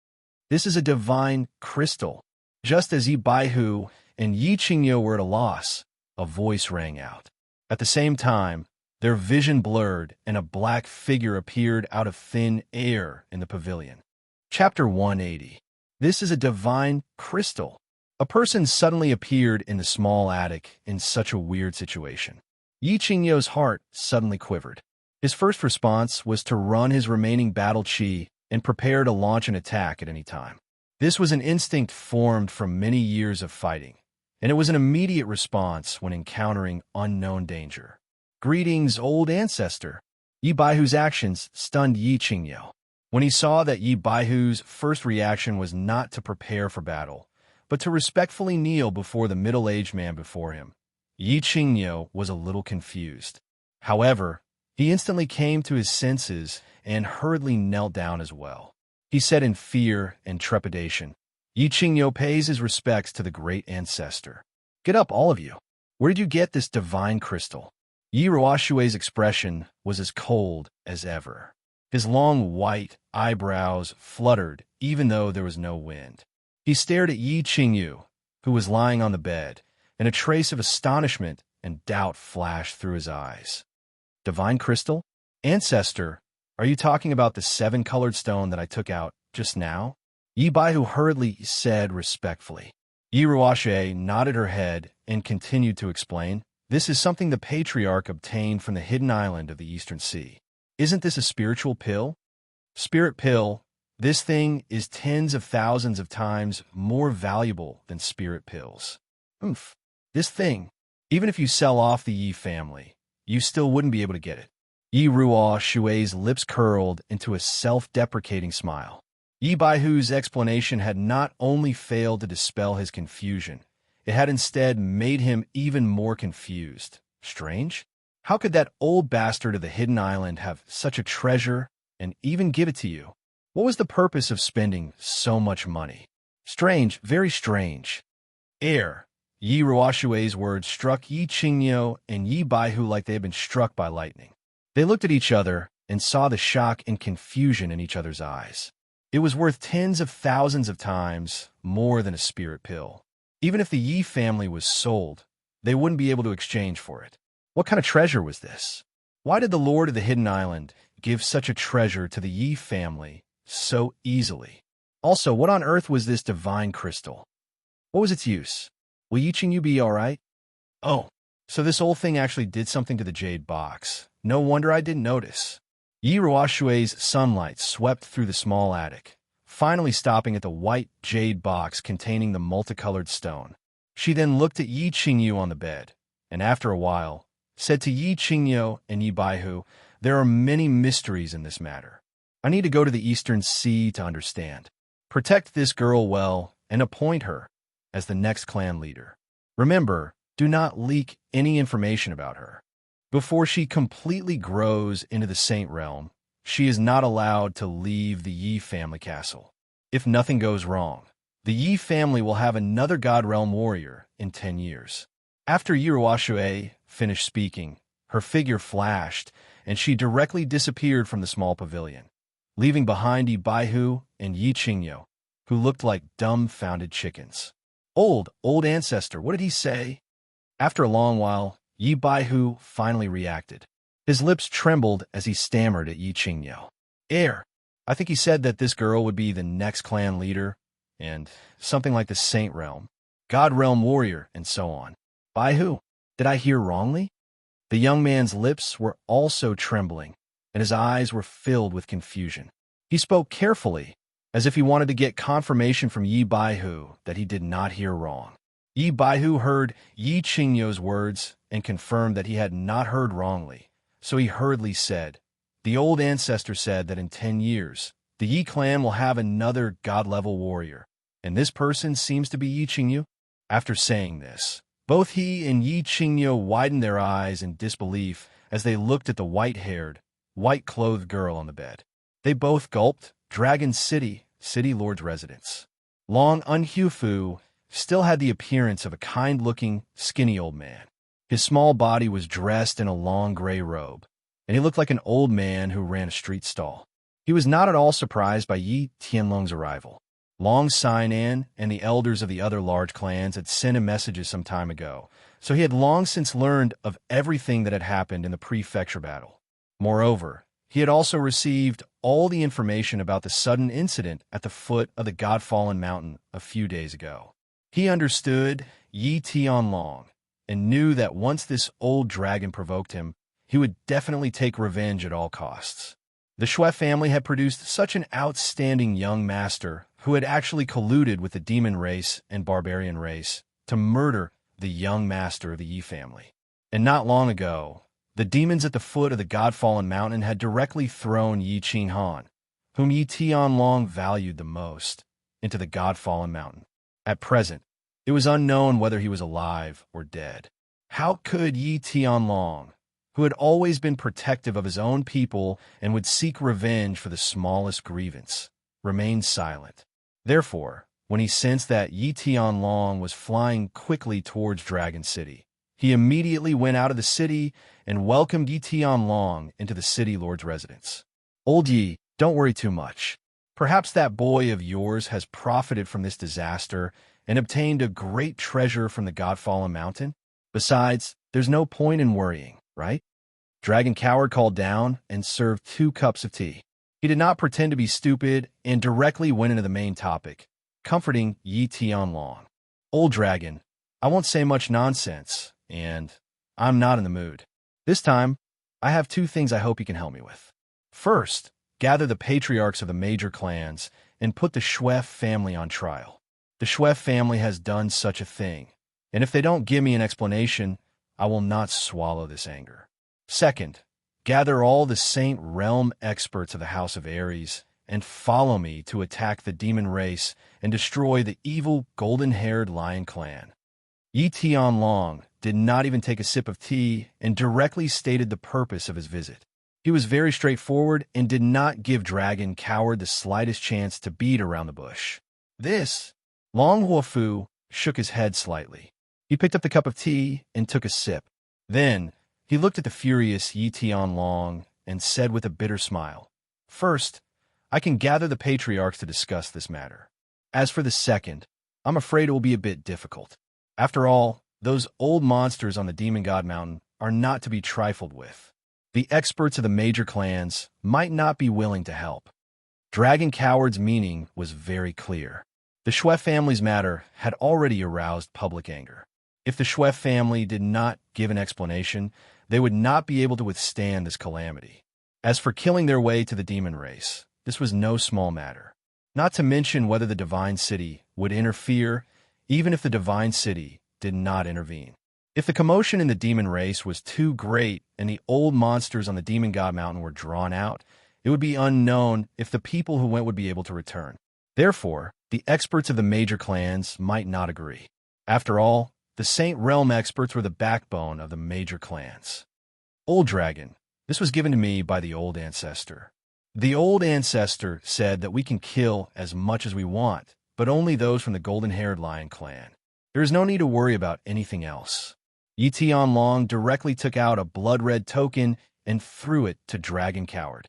This is a divine crystal. Just as Yi Baihu and Yi Qingyo were at a loss, a voice rang out. At the same time, their vision blurred and a black figure appeared out of thin air in the pavilion. Chapter 180. This is a divine crystal. A person suddenly appeared in the small attic in such a weird situation. Yi Qingyo's heart suddenly quivered. His first response was to run his remaining battle chi and prepare to launch an attack at any time. This was an instinct formed from many years of fighting, and it was an immediate response when encountering unknown danger. Greetings, old ancestor. Yi Baihu's actions stunned Yi Qingyo. When he saw that Yi Baihu's first reaction was not to prepare for battle, but to respectfully kneel before the middle-aged man before him, Yi Qingyo was a little confused. However, he instantly came to his senses and hurriedly knelt down as well. He said in fear and trepidation, Yi Qingyo pays his respects to the great ancestor. Get up, all of you. Where did you get this divine crystal? Yi Ruoshui's expression was as cold as ever. His long white eyebrows fluttered even though there was no wind. He stared at Yi Qingyu, who was lying on the bed, and a trace of astonishment and doubt flashed through his eyes. Divine crystal? Ancestor, are you talking about the 7-colored stone that I took out just now? Yi Baihu hurriedly said respectfully. Yi Ruoshui nodded her head and continued to explain, this is something the patriarch obtained from the hidden island of the Eastern Sea. Isn't this a spiritual pill? Spirit pill. This thing is tens of thousands of times more valuable than spirit pills. Oomph. This thing, even if you sell off the Yi family, you still wouldn't be able to get it. Yi Ruoshui's lips curled into a self-deprecating smile. Yi Baihu's explanation had not only failed to dispel his confusion, it had instead made him even more confused. Strange? How could that old bastard of the hidden island have such a treasure and even give it to you? What was the purpose of spending so much money? Strange, very strange. Air. Yi Ruoshui's words struck Yi Qingyo and Yi Baihu like they had been struck by lightning. They looked at each other and saw the shock and confusion in each other's eyes. It was worth tens of thousands of times more than a spirit pill. Even if the Yi family was sold, they wouldn't be able to exchange for it. What kind of treasure was this? Why did the Lord of the Hidden Island give such a treasure to the Yi family so easily? Also, what on earth was this divine crystal? What was its use? Will Yi Qingyu be all right? Oh, so this old thing actually did something to the jade box. No wonder I didn't notice. Yi Ruoshui's sunlight swept through the small attic, finally stopping at the white jade box containing the multicolored stone. She then looked at Yi Qingyu on the bed, and after a while, said to Yi Qingyo and Yi Baihu, there are many mysteries in this matter. I need to go to the Eastern Sea to understand. Protect this girl well and appoint her as the next clan leader. Remember, do not leak any information about her. Before she completely grows into the Saint Realm, she is not allowed to leave the Yi family castle. If nothing goes wrong, the Yi family will have another God Realm warrior in 10 years. After Yi Ruoshui finished speaking, her figure flashed, and she directly disappeared from the small pavilion, leaving behind Yi Baihu and Yi Qingyo, who looked like dumbfounded chickens. Old ancestor, what did he say? After a long while, Yi Baihu finally reacted. His lips trembled as he stammered at Yi Qingyo. I think he said that this girl would be the next clan leader, and something like the Saint Realm, God Realm warrior, and so on. Baihu, did I hear wrongly? The young man's lips were also trembling, and his eyes were filled with confusion. He spoke carefully, as if he wanted to get confirmation from Yi Baihu that he did not hear wrong. Yi Baihu heard Yi Qingyo's words and confirmed that he had not heard wrongly, so he hurriedly said, the old ancestor said that in 10 years, the Yi clan will have another god-level warrior, and this person seems to be Yi Qingyu. After saying this, both he and Yi Qingyo widened their eyes in disbelief as they looked at the white-haired, white-clothed girl on the bed. They both gulped. Dragon City, City Lord's residence. Long Unhufu still had the appearance of a kind-looking, skinny old man. His small body was dressed in a long gray robe, and he looked like an old man who ran a street stall. He was not at all surprised by Yi Tianlong's arrival. Long Sinan and the elders of the other large clans had sent him messages some time ago, so he had long since learned of everything that had happened in the prefecture battle. Moreover, he had also received all the information about the sudden incident at the foot of the God-fallen mountain a few days ago. He understood Yi Tianlong and knew that once this old dragon provoked him, he would definitely take revenge at all costs. The Shui family had produced such an outstanding young master who had actually colluded with the demon race and barbarian race to murder the young master of the Yi family. And not long ago, the demons at the foot of the God-fallen mountain had directly thrown Yi Qinghan, whom Yi Tianlong valued the most, into the God-fallen mountain. At present, it was unknown whether he was alive or dead. How could Yi Tianlong, who had always been protective of his own people and would seek revenge for the smallest grievance, remain silent? Therefore, when he sensed that Yi Tianlong was flying quickly towards Dragon City, he immediately went out of the city and welcomed Yi Tianlong into the city lord's residence. Old Yi, don't worry too much. Perhaps that boy of yours has profited from this disaster and obtained a great treasure from the God-fallen mountain. Besides, there's no point in worrying, right? Dragon Coward called down and served 2 cups of tea. He did not pretend to be stupid and directly went into the main topic, comforting Yi Tianlong. Old dragon, I won't say much nonsense, and I'm not in the mood. This time, I have 2 things I hope you can help me with. First, gather the patriarchs of the major clans and put the Shui family on trial. The Shui family has done such a thing, and if they don't give me an explanation, I will not swallow this anger. Second, gather all the Saint Realm experts of the House of Ares and follow me to attack the demon race and destroy the evil golden-haired lion clan. Yi Tianlong did not even take a sip of tea and directly stated the purpose of his visit. He was very straightforward and did not give Dragon Coward the slightest chance to beat around the bush. This, Long Huofu shook his head slightly. He picked up the cup of tea and took a sip. Then, he looked at the furious Yi Tianlong and said with a bitter smile, "First, I can gather the patriarchs to discuss this matter. As for the second, I'm afraid it will be a bit difficult. After all, those old monsters on the Demon God Mountain are not to be trifled with. The experts of the major clans might not be willing to help." Dragon Coward's meaning was very clear. The Shui family's matter had already aroused public anger. If the Shui family did not give an explanation, they would not be able to withstand this calamity. As for killing their way to the demon race, this was no small matter. Not to mention whether the Divine City would interfere, even if the Divine City did not intervene. If the commotion in the demon race was too great and the old monsters on the Demon God Mountain were drawn out, it would be unknown if the people who went would be able to return. Therefore, the experts of the major clans might not agree. After all, the Saint Realm experts were the backbone of the major clans. Old Dragon, this was given to me by the old ancestor. The old ancestor said that we can kill as much as we want, but only those from the golden-haired lion clan. There is no need to worry about anything else. Yi Tianlong directly took out a blood-red token and threw it to Dragon Coward.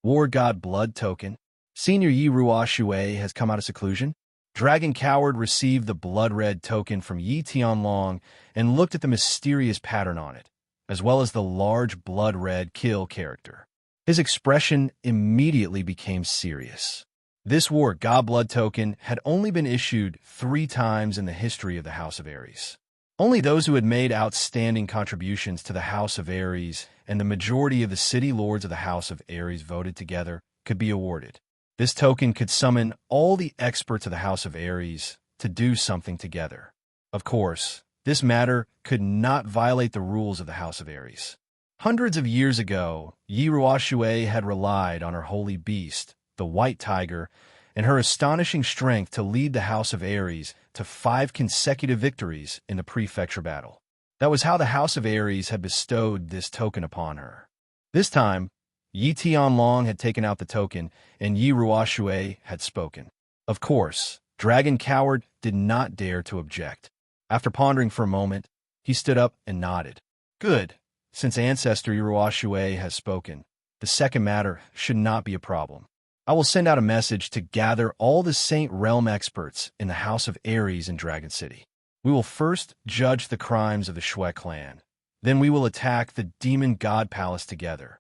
War God blood token. Senior Yi Ruoshui has come out of seclusion. Dragon Coward received the blood-red token from Yi Tianlong and looked at the mysterious pattern on it, as well as the large blood-red kill character. His expression immediately became serious. This War God blood token had only been issued 3 times in the history of the House of Ares. Only those who had made outstanding contributions to the House of Ares and the majority of the city lords of the House of Ares voted together could be awarded. This token could summon all the experts of the House of Ares to do something together. Of course, this matter could not violate the rules of the House of Ares. Hundreds of years ago, Yi Ruoshui had relied on her holy beast, the white tiger, and her astonishing strength to lead the House of Ares to 5 consecutive victories in the prefecture battle. That was how the House of Ares had bestowed this token upon her. This time, Yi Tianlong had taken out the token, and Yi Ruoshui had spoken. Of course, Dragon Coward did not dare to object. After pondering for a moment, He stood up and nodded. Good. Since Ancestor Iruashue has spoken, the second matter should not be a problem. I will send out a message to gather all the Saint Realm experts in the House of Ares in Dragon City. We will first judge the crimes of the Shui clan. Then we will attack the Demon God Palace together.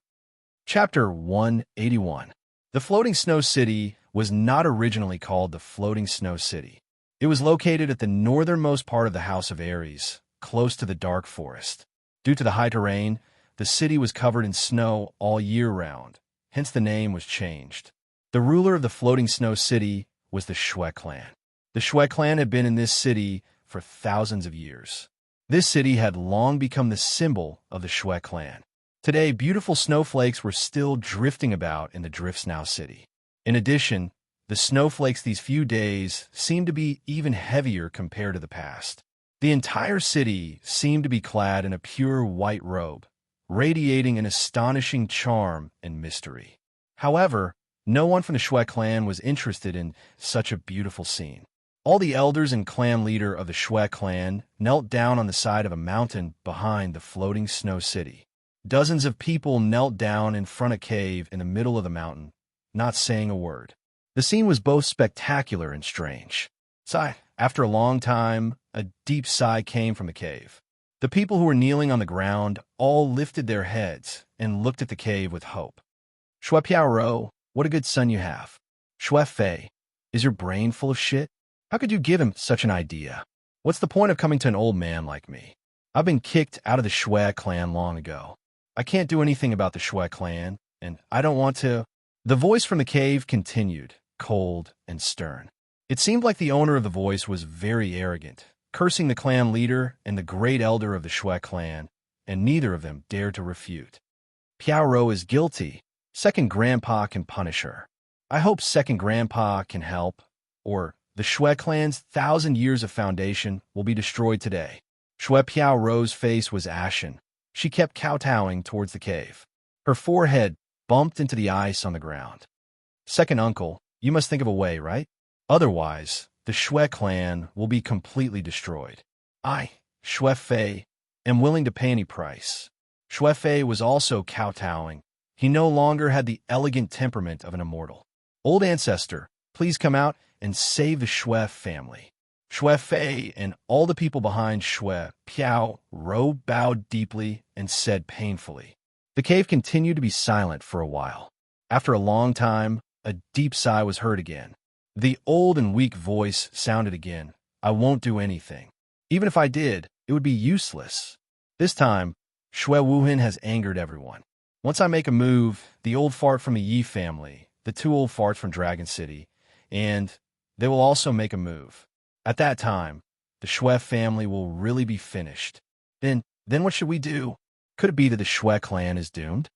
Chapter 181. The Floating Snow City was not originally called the Floating Snow City. It was located at the northernmost part of the House of Ares, close to the Dark Forest. Due to the high terrain, the city was covered in snow all year round, hence the name was changed. The ruler of the Floating Snow City was the Shui clan. The Shui clan had been in this city for thousands of years. This city had long become the symbol of the Shui clan. Today, beautiful snowflakes were still drifting about in the Driftsnow city. In addition, the snowflakes these few days seemed to be even heavier compared to the past. The entire city seemed to be clad in a pure white robe, radiating an astonishing charm and mystery. However, no one from the Shui clan was interested in such a beautiful scene. All the elders and clan leader of the Shui clan knelt down on the side of a mountain behind the Floating Snow City. Dozens of people knelt down in front of a cave in the middle of the mountain, not saying a word. The scene was both spectacular and strange. After a long time, a deep sigh came from the cave. The people who were kneeling on the ground all lifted their heads and looked at the cave with hope. Shui Piao, what a good son you have. Shui Fei, is your brain full of shit? How could you give him such an idea? What's the point of coming to an old man like me? I've been kicked out of the Shui clan long ago. I can't do anything about the Shui clan, and I don't want to. The voice from the cave continued, cold and stern. It seemed like the owner of the voice was very arrogant, cursing the clan leader and the great elder of the Shui clan, and neither of them dared to refute. Piao is guilty. Second Grandpa can punish her. I hope Second Grandpa can help, or the Shui clan's 1,000 years of foundation will be destroyed today. Shui Piao's face was ashen. She kept kowtowing towards the cave. Her forehead bumped into the ice on the ground. Second uncle, you must think of a way, right? Otherwise, the Shui clan will be completely destroyed. I, Shui Fei, am willing to pay any price. Shui Fei was also kowtowing. He no longer had the elegant temperament of an immortal. Old ancestor, please come out and save the Shui family. Shui Fei and all the people behind Shui Piao bowed deeply and said painfully. The cave continued to be silent for a while. After a long time, a deep sigh was heard again. The old and weak voice sounded again. I won't do anything. Even if I did, it would be useless. This time, Shui Wuhan has angered everyone. Once I make a move, the old fart from the Yi family, the two old farts from Dragon City, and they will also make a move. At that time, the Shui family will really be finished. Then what should we do? Could it be that the Shui clan is doomed?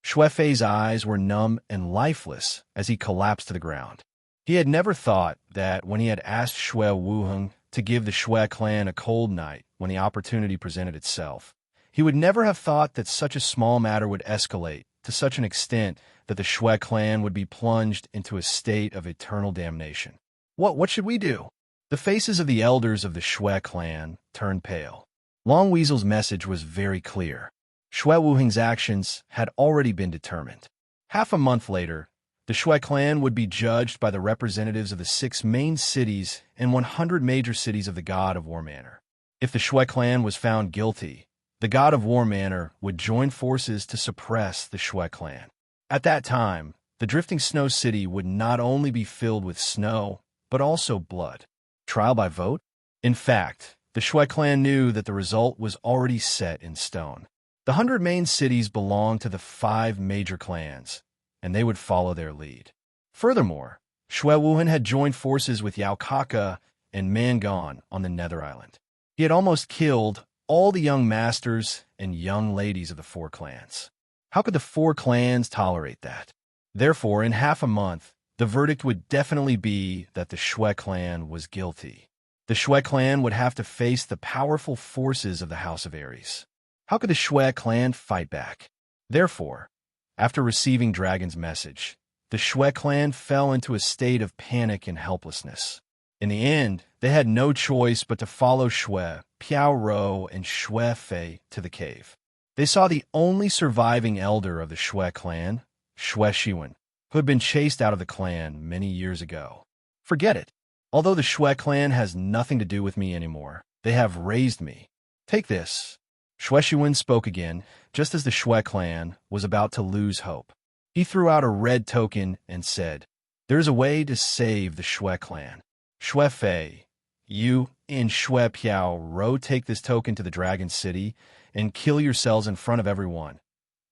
Shui Fei's eyes were numb and lifeless as he collapsed to the ground. He had never thought that when he had asked Shui Wuheng to give the Shui clan a cold night when the opportunity presented itself, he would never have thought that such a small matter would escalate to such an extent that the Shui clan would be plunged into a state of eternal damnation. What should we do? The faces of the elders of the Shui clan turned pale. Long Weasel's message was very clear. Shui Wuheng's actions had already been determined. Half a month later, the Shui clan would be judged by the representatives of the 6 main cities and 100 major cities of the God of War Manor. If the Shui clan was found guilty, the God of War Manor would join forces to suppress the Shui clan. At that time, the Drifting Snow City would not only be filled with snow, but also blood. Trial by vote? In fact, the Shui clan knew that the result was already set in stone. The 100 main cities belonged to the 5 major clans, and they would follow their lead. Furthermore, Shui Wuhan had joined forces with Yao Kaka and Mangon on the Nether Island. He had almost killed all the young masters and young ladies of the 4 clans. How could the 4 clans tolerate that? Therefore, in half a month, the verdict would definitely be that the Shui clan was guilty. The Shui clan would have to face the powerful forces of the House of Ares. How could the Shui clan fight back? Therefore, after receiving Dragon's message, the Shui clan fell into a state of panic and helplessness. In the end, they had no choice but to follow Shui, Piao Ro, and Shui Fei to the cave. They saw the only surviving elder of the Shui clan, Shui Shiwen, who had been chased out of the clan many years ago. Forget it. Although the Shui clan has nothing to do with me anymore, they have raised me. Take this. Shui Shiwen spoke again, just as the Shui clan was about to lose hope. He threw out a red token and said, "There's a way to save the Shui clan. Shui Fei, you and Shui Piao Ro take this token to the Dragon City and kill yourselves in front of everyone."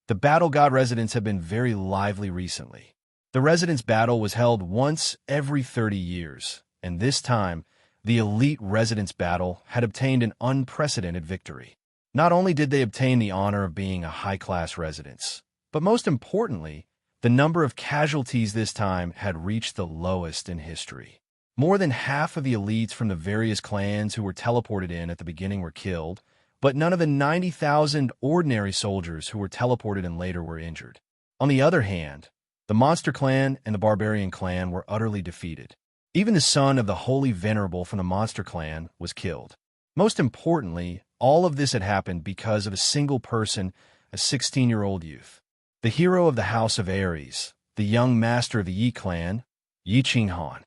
The Battle God residents have been very lively recently. The residents' battle was held once every 30 years, and this time, the elite residents' battle had obtained an unprecedented victory. Not only did they obtain the honor of being a high-class residence, but most importantly, the number of casualties this time had reached the lowest in history. More than half of the elites from the various clans who were teleported in at the beginning were killed, but none of the 90,000 ordinary soldiers who were teleported in later were injured. On the other hand, the Monster Clan and the Barbarian Clan were utterly defeated. Even the son of the Holy Venerable from the Monster Clan was killed. Most importantly, all of this had happened because of a single person, a 16-year-old youth. The hero of the House of Ares, the young master of the Yi clan, Yi Qinghan.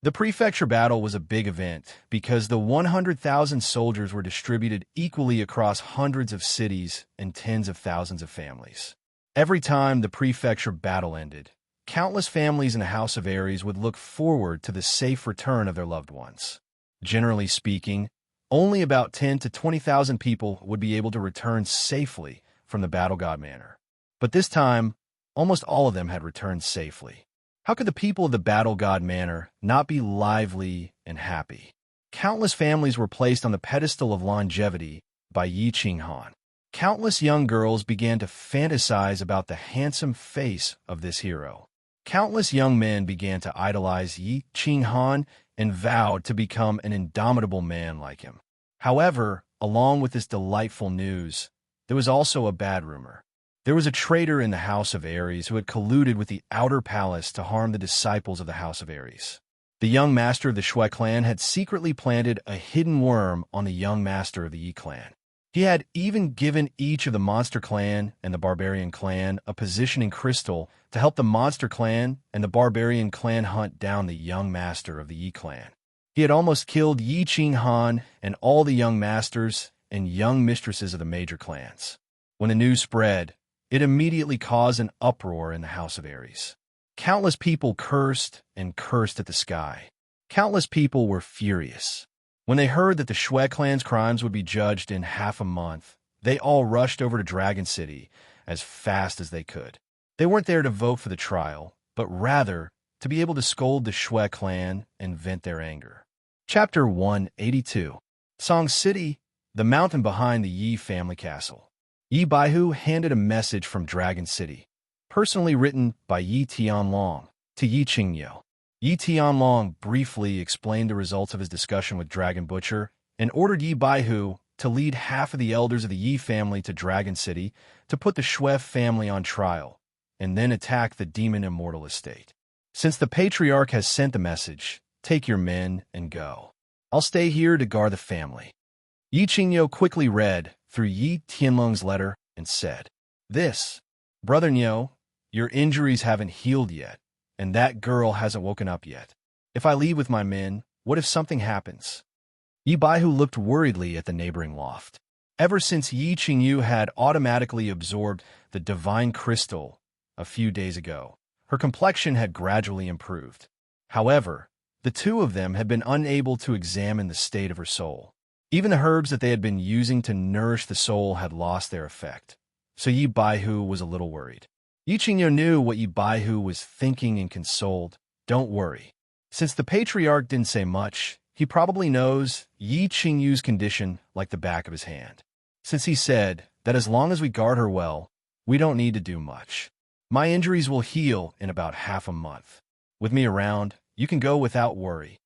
The prefecture battle was a big event because the 100,000 soldiers were distributed equally across hundreds of cities and tens of thousands of families. Every time the prefecture battle ended, countless families in the House of Ares would look forward to the safe return of their loved ones. Generally speaking, only about 10 to 20,000 people would be able to return safely from the Battle God Manor. But this time, almost all of them had returned safely. How could the people of the Battle God Manor not be lively and happy? Countless families were placed on the pedestal of longevity by Yi Qinghan. Countless young girls began to fantasize about the handsome face of this hero. Countless young men began to idolize Yi Qinghan and vowed to become an indomitable man like him. However, along with this delightful news, there was also a bad rumor. There was a traitor in the House of Ares who had colluded with the Outer Palace to harm the disciples of the House of Ares. The young master of the Shui clan had secretly planted a hidden worm on the young master of the Yi clan. He had even given each of the Monster Clan and the Barbarian Clan a position in Crystal to help the Monster Clan and the Barbarian Clan hunt down the young master of the Yi clan. He had almost killed Yi Qinghan and all the young masters and young mistresses of the major clans. When the news spread, it immediately caused an uproar in the House of Ares. Countless people cursed and cursed at the sky. Countless people were furious. When they heard that the Shui clan's crimes would be judged in half a month, they all rushed over to Dragon City as fast as they could. They weren't there to vote for the trial, but rather to be able to scold the Shui clan and vent their anger. Chapter 182. Song City, the mountain behind the Yi family castle. Yi Baihu handed a message from Dragon City, personally written by Yi Tianlong, to Yi Qingyu. Yi Tianlong briefly explained the results of his discussion with Dragon Butcher and ordered Yi Baihu to lead half of the elders of the Yi family to Dragon City to put the Shui family on trial, and then attack the Demon Immortal estate. Since the Patriarch has sent the message, take your men and go. I'll stay here to guard the family. Yi Qingyu quickly read through Yi Tianlong's letter and said, "This, Brother Niu, your injuries haven't healed yet, and that girl hasn't woken up yet. If I leave with my men, what if something happens?" Yi Baihu looked worriedly at the neighboring loft. Ever since Yi Qingyu had automatically absorbed the divine crystal a few days ago, her complexion had gradually improved. However, the two of them had been unable to examine the state of her soul. Even the herbs that they had been using to nourish the soul had lost their effect, so Yi Baihu was a little worried. Yi Qingyu knew what Yi Baihu was thinking and consoled. Don't worry. Since the Patriarch didn't say much, he probably knows Yi Qingyu's condition like the back of his hand. Since he said that as long as we guard her well, we don't need to do much. My injuries will heal in about half a month. With me around, you can go without worry.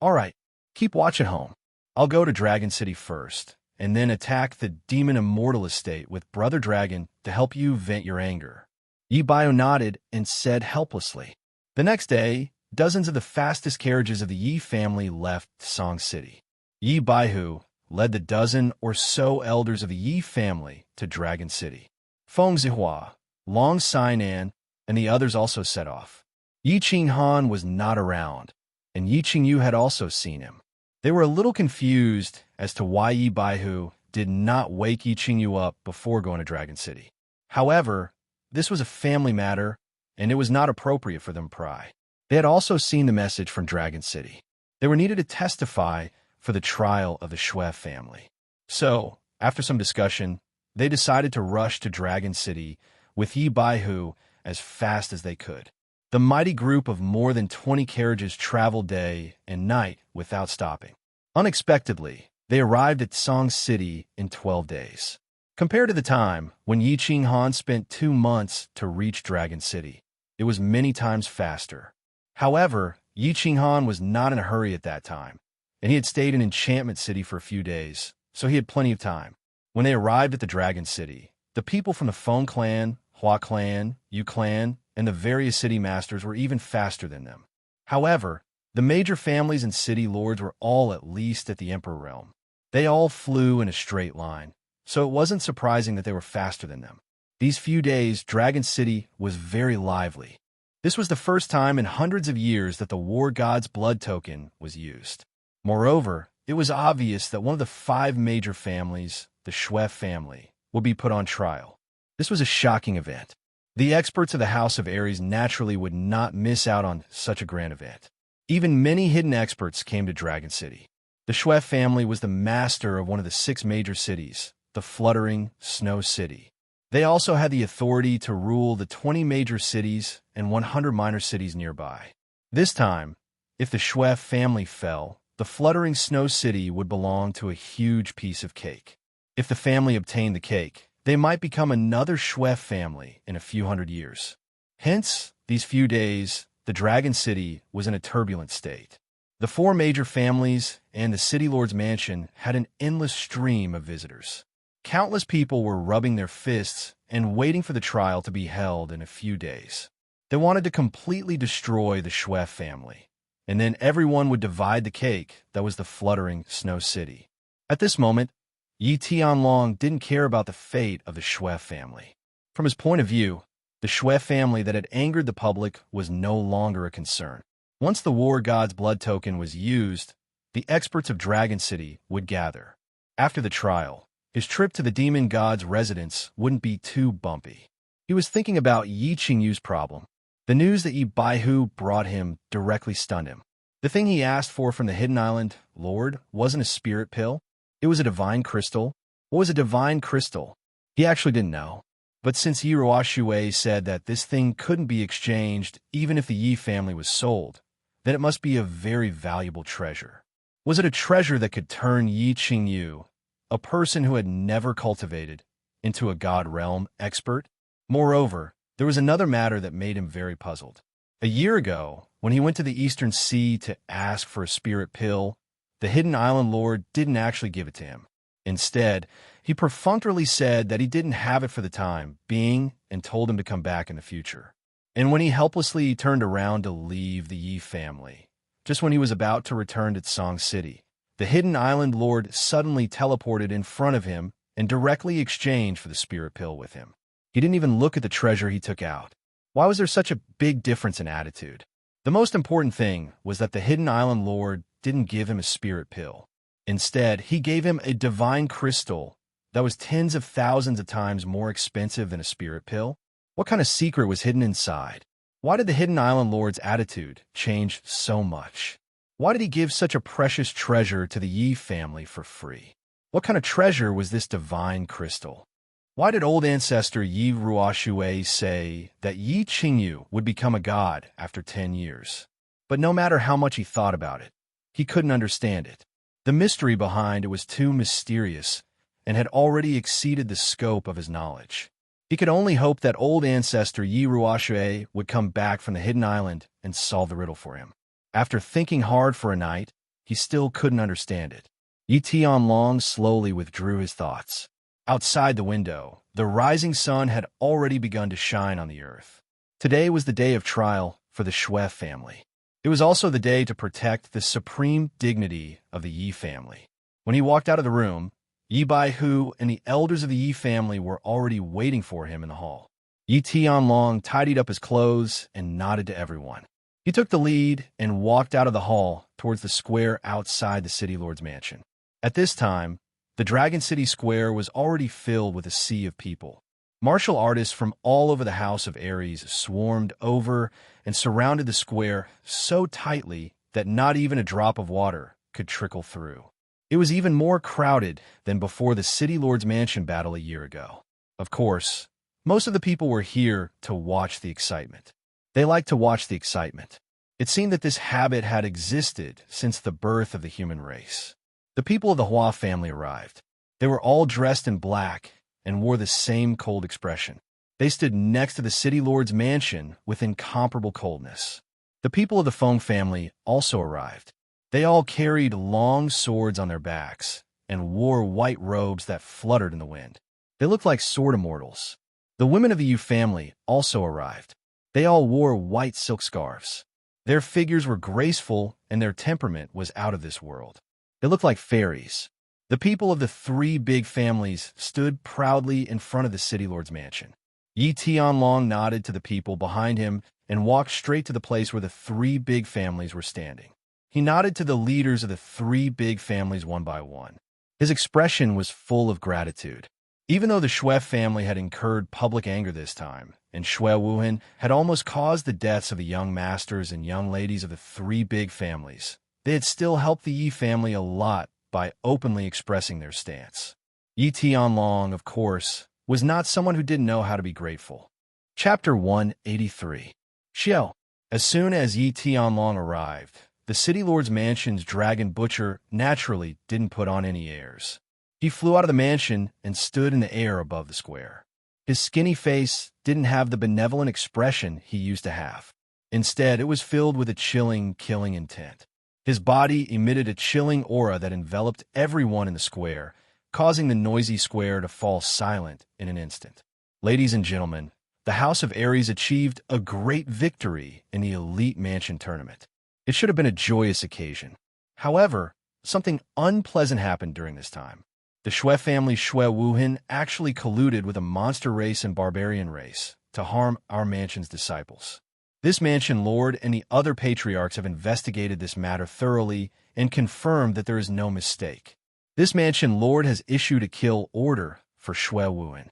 All right, keep watch at home. I'll go to Dragon City first, and then attack the Demon Immortal estate with Brother Dragon to help you vent your anger. Yi Baihu nodded and said helplessly. The next day, dozens of the fastest carriages of the Yi family left Song City. Yi Baihu led the dozen or so elders of the Yi family to Dragon City. Feng Zihua, Long Sainan, and the others also set off. Yi Qinghan was not around, and Yi Qingyu had also seen him. They were a little confused as to why Yi Baihu did not wake Yi Qingyu up before going to Dragon City. However, this was a family matter, and it was not appropriate for them to pry. They had also seen the message from Dragon City. They were needed to testify for the trial of the Shui family. So, after some discussion, they decided to rush to Dragon City with Yi Baihu as fast as they could. The mighty group of more than 20 carriages traveled day and night without stopping. Unexpectedly, they arrived at Song City in 12 days. Compared to the time when Yi Qinghan spent 2 months to reach Dragon City, it was many times faster. However, Yi Qinghan was not in a hurry at that time, and he had stayed in Enchantment City for a few days, so he had plenty of time. When they arrived at the Dragon City, the people from the Feng clan, Hua clan, Yu clan, and the various city masters were even faster than them. However, the major families and city lords were all at least at the Emperor realm. They all flew in a straight line, so it wasn't surprising that they were faster than them. These few days, Dragon City was very lively. This was the first time in hundreds of years that the war god's blood token was used. Moreover, it was obvious that one of the 5 major families, the Shui family, would be put on trial. This was a shocking event. The experts of the House of Aries naturally would not miss out on such a grand event. Even many hidden experts came to Dragon City. The Shui family was the master of one of the 6 major cities, the Fluttering Snow City. They also had the authority to rule the 20 major cities and 100 minor cities nearby. This time, if the Shui family fell, the Fluttering Snow City would belong to a huge piece of cake. If the family obtained the cake, they might become another Shui family in a few hundred years. Hence, these few days, the Dragon City was in a turbulent state. The 4 major families and the City Lord's mansion had an endless stream of visitors. Countless people were rubbing their fists and waiting for the trial to be held in a few days. They wanted to completely destroy the Shui family, and then everyone would divide the cake that was the Fluttering Snow City. At this moment, Yi Tianlong didn't care about the fate of the Shui family. From his point of view, the Shui family that had angered the public was no longer a concern. Once the war god's blood token was used, the experts of Dragon City would gather. After the trial, his trip to the demon god's residence wouldn't be too bumpy. He was thinking about Yi Qingyu's problem. The news that Yi Baihu brought him directly stunned him. The thing he asked for from the Hidden Island Lord wasn't a spirit pill. It was a divine crystal. What was a divine crystal? He actually didn't know. But since Yi Ruoshui said that this thing couldn't be exchanged even if the Yi family was sold, then it must be a very valuable treasure. Was it a treasure that could turn Yi Qingyu, a person who had never cultivated, into a god realm expert? Moreover, there was another matter that made him very puzzled. A year ago, when he went to the Eastern Sea to ask for a spirit pill, the Hidden Island Lord didn't actually give it to him. Instead, he perfunctorily said that he didn't have it for the time being and told him to come back in the future. And when he helplessly turned around to leave the Yi family, just when he was about to return to Song City, the Hidden Island Lord suddenly teleported in front of him and directly exchanged for the spirit pill with him. He didn't even look at the treasure he took out. Why was there such a big difference in attitude? The most important thing was that the Hidden Island Lord didn't give him a spirit pill. Instead, he gave him a divine crystal that was tens of thousands of times more expensive than a spirit pill. What kind of secret was hidden inside? Why did the Hidden Island Lord's attitude change so much? Why did he give such a precious treasure to the Yi family for free? What kind of treasure was this divine crystal? Why did old ancestor Yi Ruoshui say that Yi Qingyu would become a god after 10 years? But no matter how much he thought about it, he couldn't understand it. The mystery behind it was too mysterious and had already exceeded the scope of his knowledge. He could only hope that old ancestor Yi Ruoshui would come back from the Hidden Island and solve the riddle for him. After thinking hard for a night, he still couldn't understand it. Yi Tianlong slowly withdrew his thoughts. Outside the window, the rising sun had already begun to shine on the earth. Today was the day of trial for the Shui family. It was also the day to protect the supreme dignity of the Yi family. When he walked out of the room, Yi Baihu and the elders of the Yi family were already waiting for him in the hall. Yi Tianlong tidied up his clothes and nodded to everyone. He took the lead and walked out of the hall towards the square outside the city lord's mansion. At this time, the Dragon City Square was already filled with a sea of people. Martial artists from all over the House of Ares swarmed over and surrounded the square so tightly that not even a drop of water could trickle through. It was even more crowded than before the City Lord's Mansion battle a year ago. Of course, most of the people were here to watch the excitement. They liked to watch the excitement. It seemed that this habit had existed since the birth of the human race. The people of the Hua family arrived. They were all dressed in black and wore the same cold expression. They stood next to the City Lord's mansion with incomparable coldness. The people of the Feng family also arrived. They all carried long swords on their backs and wore white robes that fluttered in the wind. They looked like sword immortals. The women of the Yu family also arrived. They all wore white silk scarves. Their figures were graceful and their temperament was out of this world. They looked like fairies. The people of the three big families stood proudly in front of the City Lord's mansion. Yi Tianlong nodded to the people behind him and walked straight to the place where the three big families were standing. He nodded to the leaders of the three big families one by one. His expression was full of gratitude. Even though the Xue family had incurred public anger this time, and Xue Wuhan had almost caused the deaths of the young masters and young ladies of the three big families, they had still helped the Yi family a lot by openly expressing their stance. Yi Tianlong, of course, was not someone who didn't know how to be grateful. Chapter 183. Xiao. As soon as Yi Tianlong arrived, the City Lord's mansion's dragon butcher naturally didn't put on any airs. He flew out of the mansion and stood in the air above the square. His skinny face didn't have the benevolent expression he used to have. Instead, it was filled with a chilling, killing intent. His body emitted a chilling aura that enveloped everyone in the square, causing the noisy square to fall silent in an instant. Ladies and gentlemen, the House of Ares achieved a great victory in the Elite Mansion Tournament. It should have been a joyous occasion. However, something unpleasant happened during this time. The Xue family's Xue Wuhan actually colluded with a monster race and barbarian race to harm our mansion's disciples. This mansion lord and the other patriarchs have investigated this matter thoroughly and confirmed that there is no mistake. This mansion lord has issued a kill order for Xue Wuhan.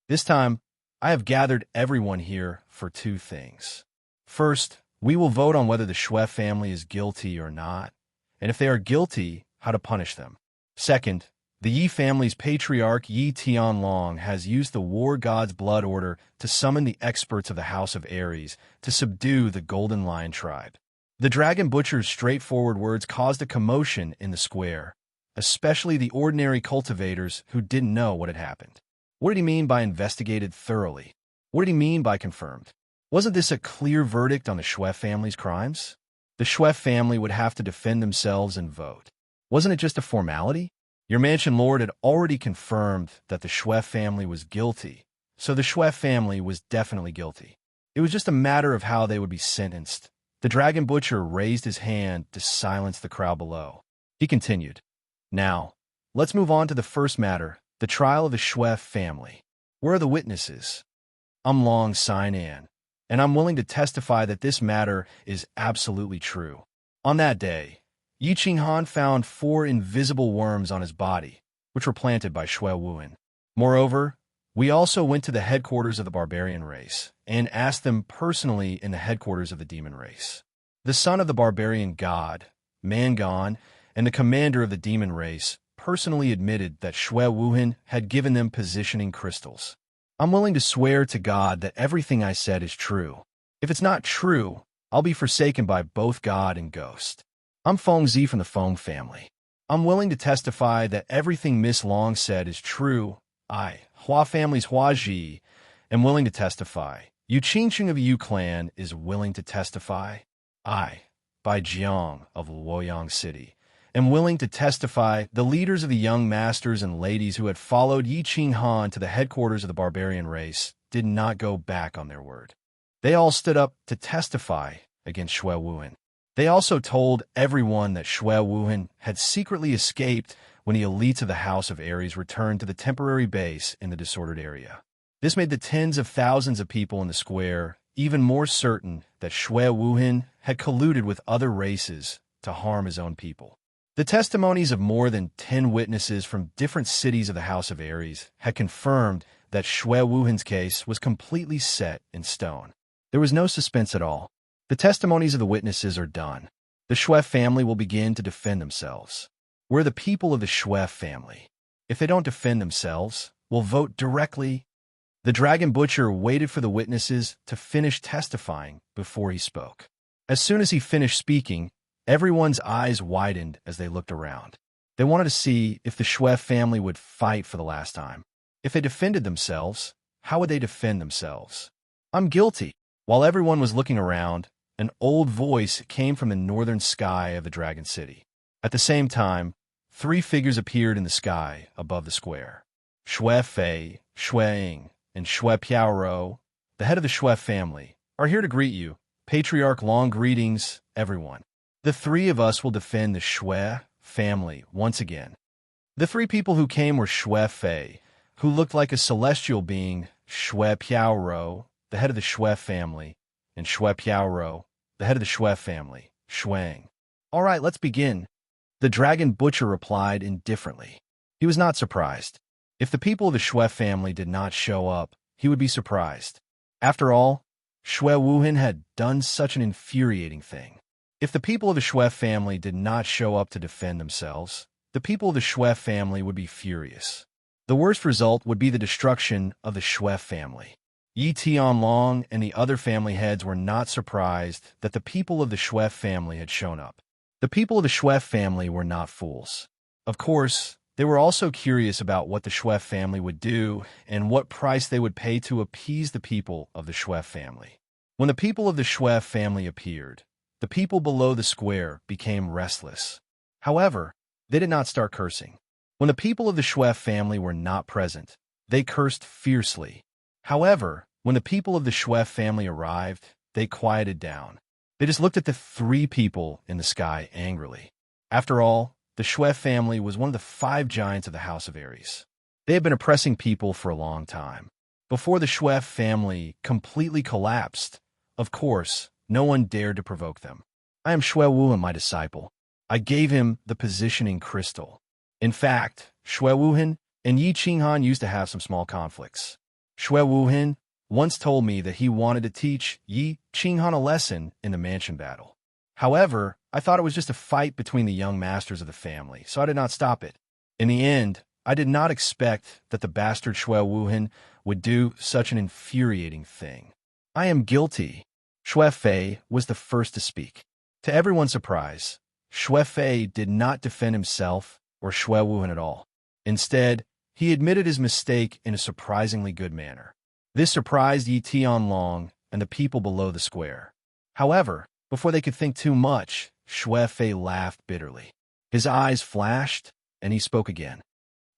This time, I have gathered everyone here for two things. First, we will vote on whether the Xue family is guilty or not, and if they are guilty, how to punish them. Second, the Yi family's patriarch Yi Tianlong has used the war god's blood order to summon the experts of the House of Ares to subdue the Golden Lion tribe. The dragon butcher's straightforward words caused a commotion in the square, especially the ordinary cultivators who didn't know what had happened. What did he mean by investigated thoroughly? What did he mean by confirmed? Wasn't this a clear verdict on the Xue family's crimes? The Xue family would have to defend themselves and vote. Wasn't it just a formality? Your mansion lord had already confirmed that the Xue family was guilty, so the Xue family was definitely guilty. It was just a matter of how they would be sentenced. The dragon butcher raised his hand to silence the crowd below. He continued, "Now, let's move on to the first matter, the trial of the Xue family. Where are the witnesses? I'm Long Sainan, and I'm willing to testify that this matter is absolutely true. On that day, Yi Qinghan found 4 invisible worms on his body, which were planted by Xue Wuhan. Moreover, we also went to the headquarters of the barbarian race and asked them personally in the headquarters of the demon race. The son of the barbarian god, Mangon, and the commander of the demon race personally admitted that Xue Wuhan had given them positioning crystals. I'm willing to swear to God that everything I said is true. If it's not true, I'll be forsaken by both God and ghost. I'm Feng Zi from the Feng family. I'm willing to testify that everything Miss Long said is true. I, Hua family's Hua Ji, am willing to testify. Yu Qingqing of the Yu clan is willing to testify. I, Bai Jiang of Luoyang City, am willing to testify. The leaders of the young masters and ladies who had followed Yi Qinghan to the headquarters of the barbarian race did not go back on their word. They all stood up to testify against Xue Wuhan. They also told everyone that Shui Wuhan had secretly escaped when the elites of the House of Aries returned to the temporary base in the disordered area. This made the tens of thousands of people in the square even more certain that Shui Wuhan had colluded with other races to harm his own people. The testimonies of more than 10 witnesses from different cities of the House of Aries had confirmed that Shui Wuhan's case was completely set in stone. There was no suspense at all. The testimonies of the witnesses are done. The Shui family will begin to defend themselves. We're the people of the Shui family. If they don't defend themselves, we'll vote directly. The Dragon Butcher waited for the witnesses to finish testifying before he spoke. As soon as he finished speaking, everyone's eyes widened as they looked around. They wanted to see if the Shui family would fight for the last time. If they defended themselves, how would they defend themselves? I'm guilty. While everyone was looking around, an old voice came from the northern sky of the Dragon City. At the same time, 3 figures appeared in the sky above the square. Shui Fei, Shui Ying, and Shui Piaoro, the head of the Shui family, are here to greet you. Patriarch, long greetings, everyone. The 3 of us will defend the Shui family once again. The 3 people who came were Shui Fei, who looked like a celestial being, Shui Piaoro, the head of the Shui family, and Shui Piaoro, the head of the Shui family, Shuang. All right, let's begin. The Dragon Butcher replied indifferently. He was not surprised. If the people of the Shui family did not show up, he would be surprised. After all, Shui Wuhan had done such an infuriating thing. If the people of the Shui family did not show up to defend themselves, the people of the Shui family would be furious. The worst result would be the destruction of the Shui family. Yi Tianlong and the other family heads were not surprised that the people of the Shui family had shown up. The people of the Shui family were not fools. Of course, they were also curious about what the Shui family would do and what price they would pay to appease the people of the Shui family. When the people of the Shui family appeared, the people below the square became restless. However, they did not start cursing. When the people of the Shui family were not present, they cursed fiercely. However, when the people of the Shui family arrived, they quieted down. They just looked at the 3 people in the sky angrily. After all, the Shui family was one of the 5 giants of the House of Aries. They had been oppressing people for a long time. Before the Shui family completely collapsed, of course, no one dared to provoke them. I am Shui Wuhan, my disciple. I gave him the positioning crystal. In fact, Shui Wuhan and Yi Qinghan used to have some small conflicts. Shui Wuhan once told me that he wanted to teach Yi Qinghan a lesson in the mansion battle. However, I thought it was just a fight between the young masters of the family, so I did not stop it. In the end, I did not expect that the bastard Shui Wuhan would do such an infuriating thing. I am guilty. Shui Fei was the first to speak. To everyone's surprise, Shui Fei did not defend himself or Shui Wuhan at all. Instead, he admitted his mistake in a surprisingly good manner. This surprised Yi Tianlong and the people below the square. However, before they could think too much, Shui Fei laughed bitterly. His eyes flashed, and he spoke again.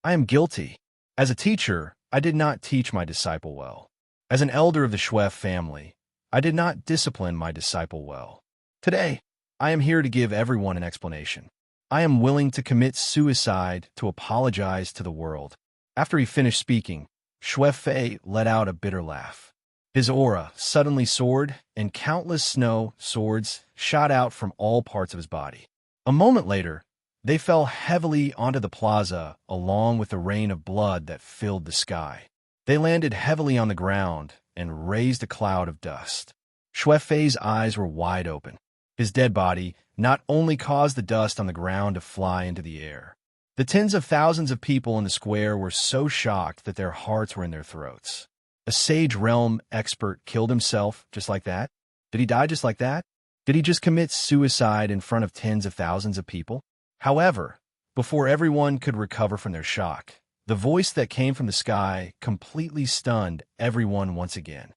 I am guilty. As a teacher, I did not teach my disciple well. As an elder of the Shui family, I did not discipline my disciple well. Today, I am here to give everyone an explanation. I am willing to commit suicide to apologize to the world. After he finished speaking, Shui Fei let out a bitter laugh. His aura suddenly soared, and countless snow swords shot out from all parts of his body. A moment later, they fell heavily onto the plaza along with the rain of blood that filled the sky. They landed heavily on the ground and raised a cloud of dust. Shui Fei's eyes were wide open. His dead body not only caused the dust on the ground to fly into the air. The tens of thousands of people in the square were so shocked that their hearts were in their throats. A Sage Realm expert killed himself just like that? Did he die just like that? Did he just commit suicide in front of tens of thousands of people? However, before everyone could recover from their shock, the voice that came from the sky completely stunned everyone once again.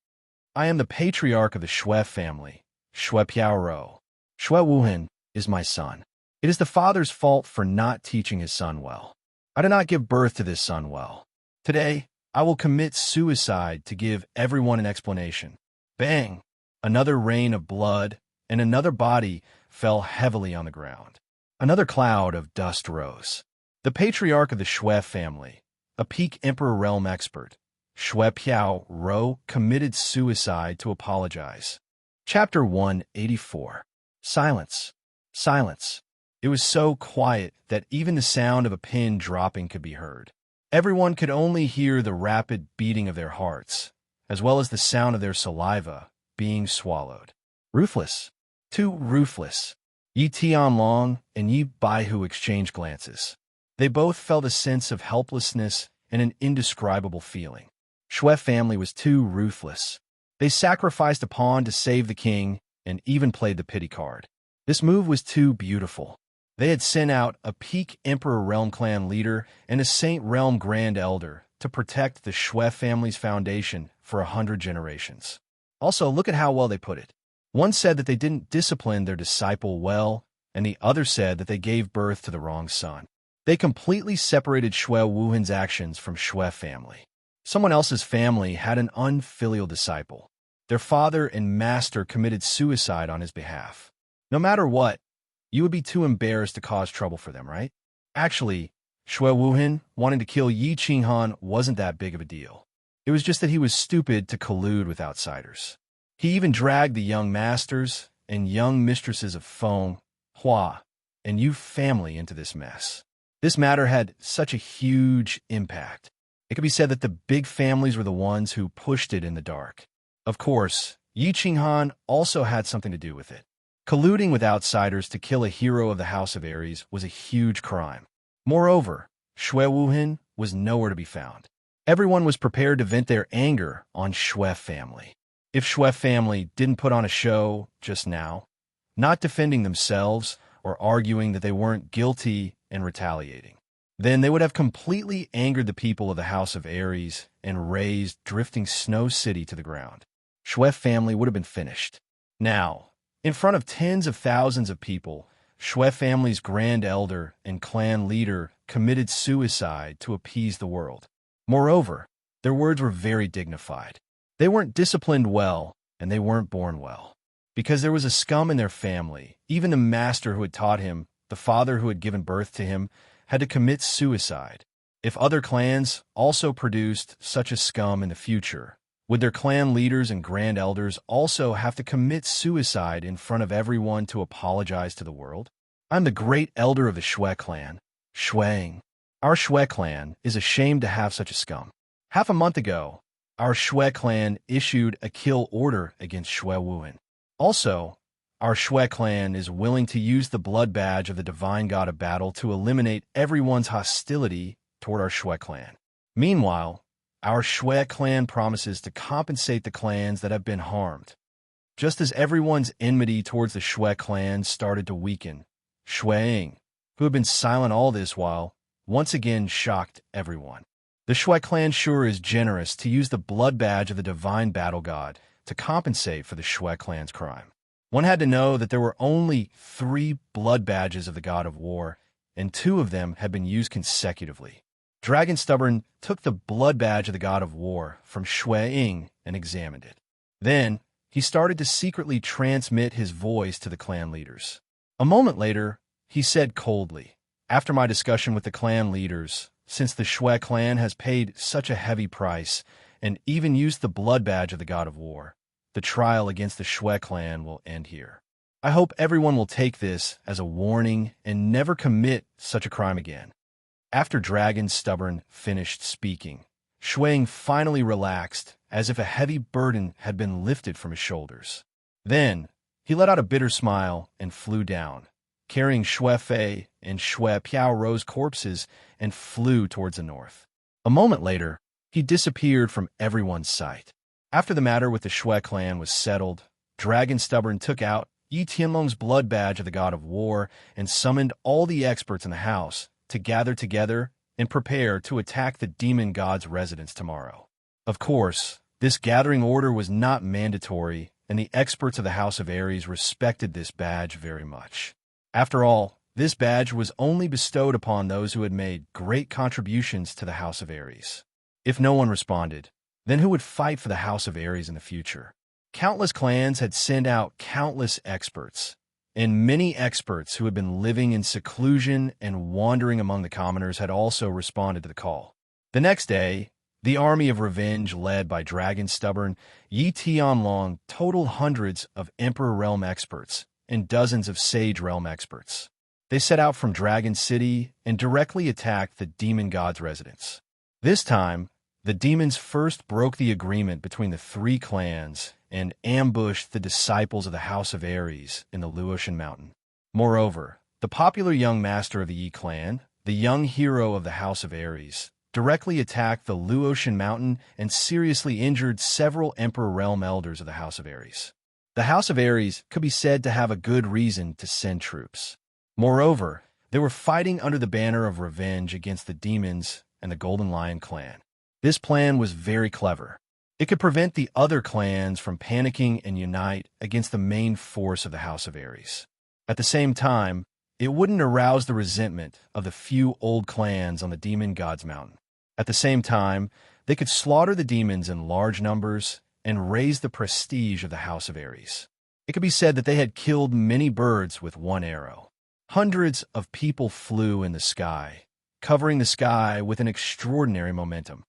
I am the patriarch of the Shui family, Shui Piaoro. Shui Wuhan is my son. It is the father's fault for not teaching his son well. I did not give birth to this son well. Today, I will commit suicide to give everyone an explanation. Bang! Another rain of blood and another body fell heavily on the ground. Another cloud of dust rose. The patriarch of the Shui family, a peak Emperor realm expert, Shui Piao Ro, committed suicide to apologize. Chapter 184. Silence. Silence. It was so quiet that even the sound of a pin dropping could be heard. Everyone could only hear the rapid beating of their hearts, as well as the sound of their saliva being swallowed. Ruthless. Too ruthless. Yi Tianlong and Yi Baihu exchanged glances. They both felt a sense of helplessness and an indescribable feeling. Shui family was too ruthless. They sacrificed a pawn to save the king and even played the pity card. This move was too beautiful. They had sent out a peak Emperor Realm clan leader and a Saint Realm Grand Elder to protect the Shui family's foundation for 100 generations. Also, look at how well they put it. One said that they didn't discipline their disciple well, and the other said that they gave birth to the wrong son. They completely separated Shui Wuhan's actions from Shui family. Someone else's family had an unfilial disciple. Their father and master committed suicide on his behalf. No matter what, you would be too embarrassed to cause trouble for them, right? Actually, Shui Wuhan wanting to kill Yi Qinghan wasn't that big of a deal. It was just that he was stupid to collude with outsiders. He even dragged the young masters and young mistresses of Feng, Hua, and Yu family into this mess. This matter had such a huge impact. It could be said that the big families were the ones who pushed it in the dark. Of course, Yi Qinghan also had something to do with it. Colluding with outsiders to kill a hero of the House of Aries was a huge crime. Moreover, Shui Wuhan was nowhere to be found. Everyone was prepared to vent their anger on Shui family. If Shui family didn't put on a show just now, not defending themselves or arguing that they weren't guilty and retaliating, then they would have completely angered the people of the House of Aries and razed drifting Snow City to the ground. Shui family would have been finished. Now, in front of tens of thousands of people, Shui family's grand elder and clan leader committed suicide to appease the world. Moreover, their words were very dignified. They weren't disciplined well, and they weren't born well. Because there was a scum in their family, even the master who had taught him, the father who had given birth to him, had to commit suicide. If other clans also produced such a scum in the future, would their clan leaders and grand elders also have to commit suicide in front of everyone to apologize to the world? I'm the great elder of the Shui clan, Shuang. Our Shui clan is ashamed to have such a scum. Half a month ago, our Shui clan issued a kill order against Shui Wuhan. Also, our Shui clan is willing to use the blood badge of the divine god of battle to eliminate everyone's hostility toward our Shui clan. Meanwhile, our Shui clan promises to compensate the clans that have been harmed. Just as everyone's enmity towards the Shui clan started to weaken, Shuang, who had been silent all this while, once again shocked everyone. The Shui clan sure is generous to use the blood badge of the divine battle god to compensate for the Shui clan's crime. One had to know that there were only 3 blood badges of the god of war, and 2 of them had been used consecutively. Dragon Stubborn took the blood badge of the god of war from Shui Ying and examined it. Then, he started to secretly transmit his voice to the clan leaders. A moment later, he said coldly, "After my discussion with the clan leaders, since the Shui clan has paid such a heavy price and even used the blood badge of the god of war, the trial against the Shui clan will end here. I hope everyone will take this as a warning and never commit such a crime again." After Dragon Stubborn finished speaking, Shuang finally relaxed, as if a heavy burden had been lifted from his shoulders. Then, he let out a bitter smile and flew down, carrying Shui Fei and Shui Piao Ro's corpses, and flew towards the north. A moment later, he disappeared from everyone's sight. After the matter with the Shui clan was settled, Dragon Stubborn took out Yi Tianlong's blood badge of the god of war and summoned all the experts in the house to gather together and prepare to attack the demon god's residence tomorrow. Of course, this gathering order was not mandatory, and the experts of the House of Aries respected this badge very much. After all, this badge was only bestowed upon those who had made great contributions to the House of Aries. If no one responded, then who would fight for the House of Aries in the future? Countless clans had sent out countless experts, and many experts who had been living in seclusion and wandering among the commoners had also responded to the call. The next day, the army of revenge led by Dragon Stubborn Yi Tianlong totaled hundreds of Emperor Realm experts and dozens of Sage Realm experts. They set out from Dragon City and directly attacked the demon god's residence. This time, the demons first broke the agreement between the three clans and ambushed the disciples of the House of Ares in the Luotian Mountain. Moreover, the popular young master of the Yi clan, the young hero of the House of Ares, directly attacked the Luotian Mountain and seriously injured several Emperor Realm elders of the House of Ares. The House of Ares could be said to have a good reason to send troops. Moreover, they were fighting under the banner of revenge against the demons and the Golden Lion clan. This plan was very clever. It could prevent the other clans from panicking and unite against the main force of the House of Ares. At the same time, it wouldn't arouse the resentment of the few old clans on the Demon God's Mountain. At the same time, they could slaughter the demons in large numbers and raise the prestige of the House of Ares. It could be said that they had killed many birds with one arrow. Hundreds of people flew in the sky, covering the sky with an extraordinary momentum.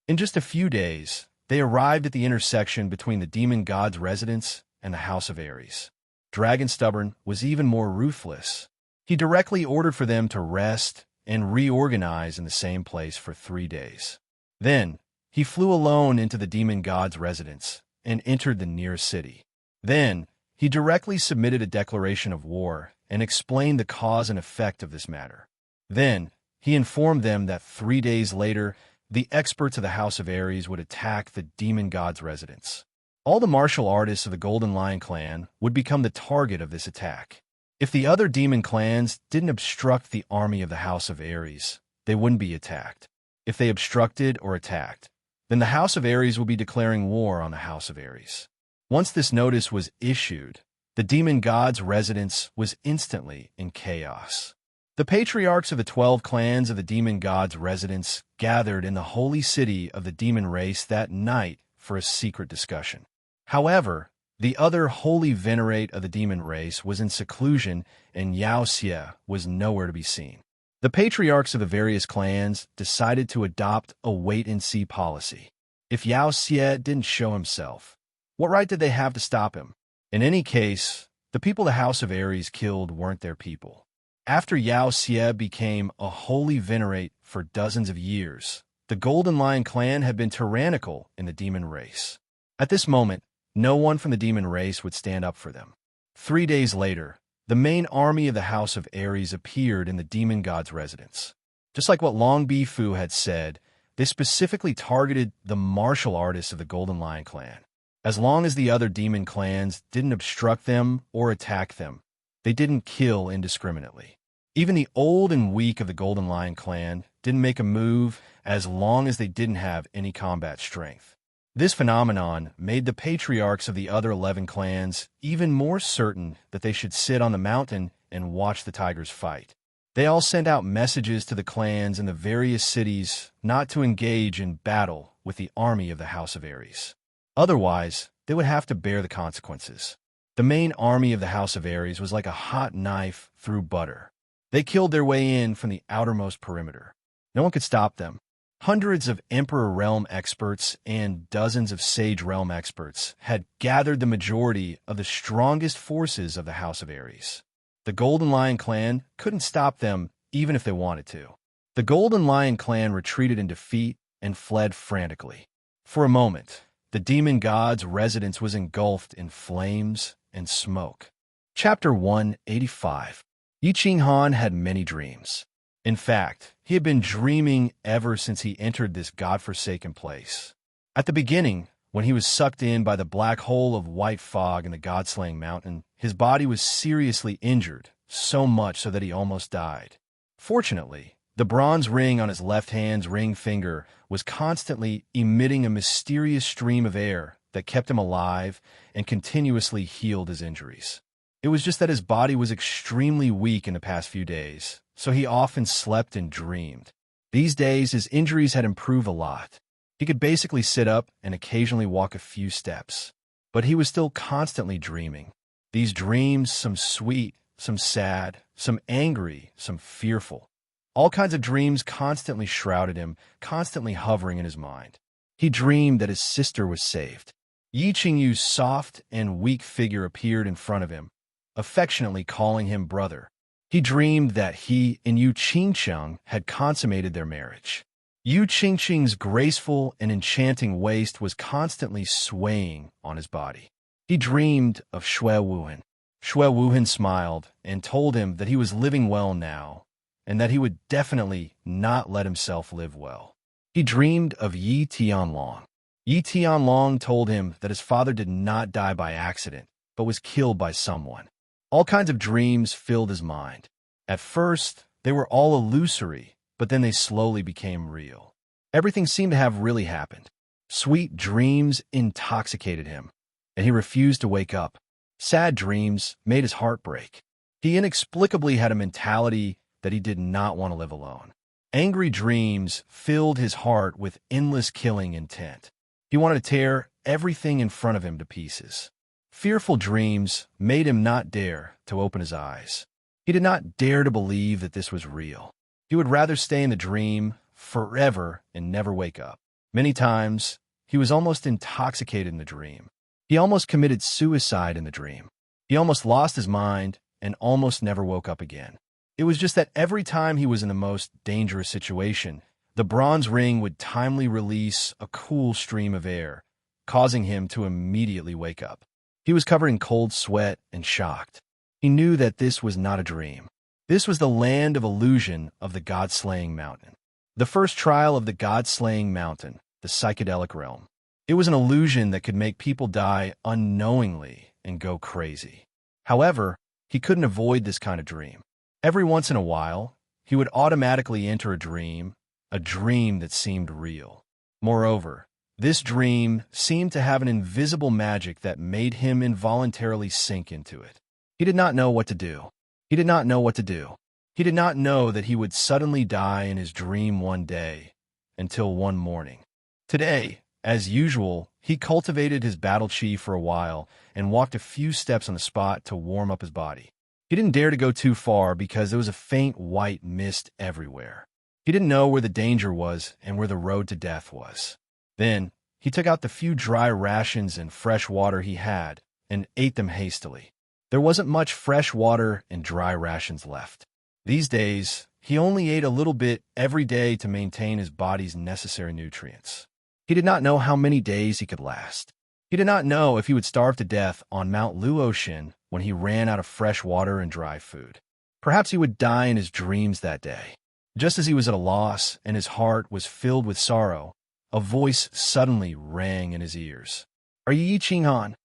In just a few days, they arrived at the intersection between the demon god's residence and the House of Ares. Dragon Stubborn was even more ruthless. He directly ordered for them to rest and reorganize in the same place for 3 days. Then, he flew alone into the demon god's residence and entered the nearest city. Then, he directly submitted a declaration of war and explained the cause and effect of this matter. Then, he informed them that 3 days later, the experts of the House of Ares would attack the demon god's residence. All the martial artists of the Golden Lion clan would become the target of this attack. If the other demon clans didn't obstruct the army of the House of Ares, they wouldn't be attacked. If they obstructed or attacked, then the House of Ares would be declaring war on the House of Ares. Once this notice was issued, the demon god's residence was instantly in chaos. The patriarchs of the 12 clans of the demon god's residence gathered in the holy city of the demon race that night for a secret discussion. However, the other holy venerate of the demon race was in seclusion, and Yao Xie was nowhere to be seen. The patriarchs of the various clans decided to adopt a wait-and-see policy. If Yao Xie didn't show himself, what right did they have to stop him? In any case, the people the House of Ares killed weren't their people. After Yao Xie became a holy venerate for dozens of years, the Golden Lion clan had been tyrannical in the demon race. At this moment, no one from the demon race would stand up for them. 3 days later, the main army of the House of Ares appeared in the demon god's residence. Just like what Long Bifu had said, they specifically targeted the martial artists of the Golden Lion clan. As long as the other demon clans didn't obstruct them or attack them, they didn't kill indiscriminately. Even the old and weak of the Golden Lion clan didn't make a move as long as they didn't have any combat strength. This phenomenon made the patriarchs of the other 11 clans even more certain that they should sit on the mountain and watch the tigers fight. They all sent out messages to the clans in the various cities not to engage in battle with the army of the House of Ares. Otherwise, they would have to bear the consequences. The main army of the House of Ares was like a hot knife through butter. They killed their way in from the outermost perimeter. No one could stop them. Hundreds of Emperor Realm experts and dozens of Sage Realm experts had gathered the majority of the strongest forces of the House of Ares. The Golden Lion clan couldn't stop them even if they wanted to. The Golden Lion clan retreated in defeat and fled frantically. For a moment, the demon god's residence was engulfed in flames and smoke. Chapter 185. Yi Qinghan had many dreams. In fact, he had been dreaming ever since he entered this godforsaken place. At the beginning, when he was sucked in by the black hole of white fog in the God-slaying mountain, his body was seriously injured, so much so that he almost died. Fortunately, the bronze ring on his left hand's ring finger was constantly emitting a mysterious stream of air that kept him alive and continuously healed his injuries. It was just that his body was extremely weak in the past few days, so he often slept and dreamed. These days, his injuries had improved a lot. He could basically sit up and occasionally walk a few steps. But he was still constantly dreaming. These dreams, some sweet some sad, some angry, some fearful. All kinds of dreams constantly shrouded him, constantly hovering in his mind. He dreamed that his sister was saved. Yi Qingyu's soft and weak figure appeared in front of him, affectionately calling him brother. He dreamed that he and Yu Qingqiang had consummated their marriage. Yu Qingqiang's graceful and enchanting waist was constantly swaying on his body. He dreamed of Shui Wuhan. Shui Wuhan smiled and told him that he was living well now, and that he would definitely not let himself live well. He dreamed of Yi Tianlong. Yi Tianlong told him that his father did not die by accident, but was killed by someone. All kinds of dreams filled his mind. At first, they were all illusory, but then they slowly became real. Everything seemed to have really happened. Sweet dreams intoxicated him, and he refused to wake up. Sad dreams made his heart break. He inexplicably had a mentality that he did not want to live alone. Angry dreams filled his heart with endless killing intent. He wanted to tear everything in front of him to pieces. Fearful dreams made him not dare to open his eyes. He did not dare to believe that this was real. He would rather stay in the dream forever and never wake up. Many times, he was almost intoxicated in the dream. He almost committed suicide in the dream. He almost lost his mind and almost never woke up again. It was just that every time he was in the most dangerous situation, the bronze ring would timely release a cool stream of air, causing him to immediately wake up. He was covered in cold sweat and shocked. He knew that this was not a dream. This was the land of illusion of the God-slaying mountain. The first trial of the God-slaying mountain, the psychedelic realm. It was an illusion that could make people die unknowingly and go crazy. However, he couldn't avoid this kind of dream. Every once in a while, he would automatically enter a dream that seemed real. Moreover, this dream seemed to have an invisible magic that made him involuntarily sink into it. He did not know what to do. He did not know what to do. He did not know that he would suddenly die in his dream one day, until one morning. Today, as usual, he cultivated his battle chi for a while and walked a few steps on the spot to warm up his body. He didn't dare to go too far because there was a faint white mist everywhere. He didn't know where the danger was and where the road to death was. Then, he took out the few dry rations and fresh water he had and ate them hastily. There wasn't much fresh water and dry rations left. These days, he only ate a little bit every day to maintain his body's necessary nutrients. He did not know how many days he could last. He did not know if he would starve to death on Mount Luoshin when he ran out of fresh water and dry food. Perhaps he would die in his dreams that day. Just as he was at a loss and his heart was filled with sorrow, a voice suddenly rang in his ears. "Are you Yi Qinghan?"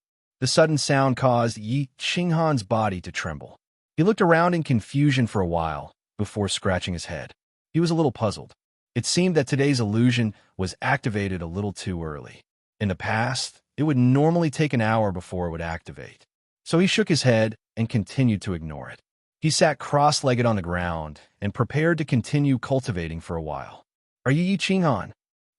The sudden sound caused Yi Qinghan's body to tremble. He looked around in confusion for a while before scratching his head. He was a little puzzled. It seemed that today's illusion was activated a little too early. In the past, it would normally take an hour before it would activate. So he shook his head and continued to ignore it. He sat cross-legged on the ground and prepared to continue cultivating for a while. "Are you Yi Qinghan?"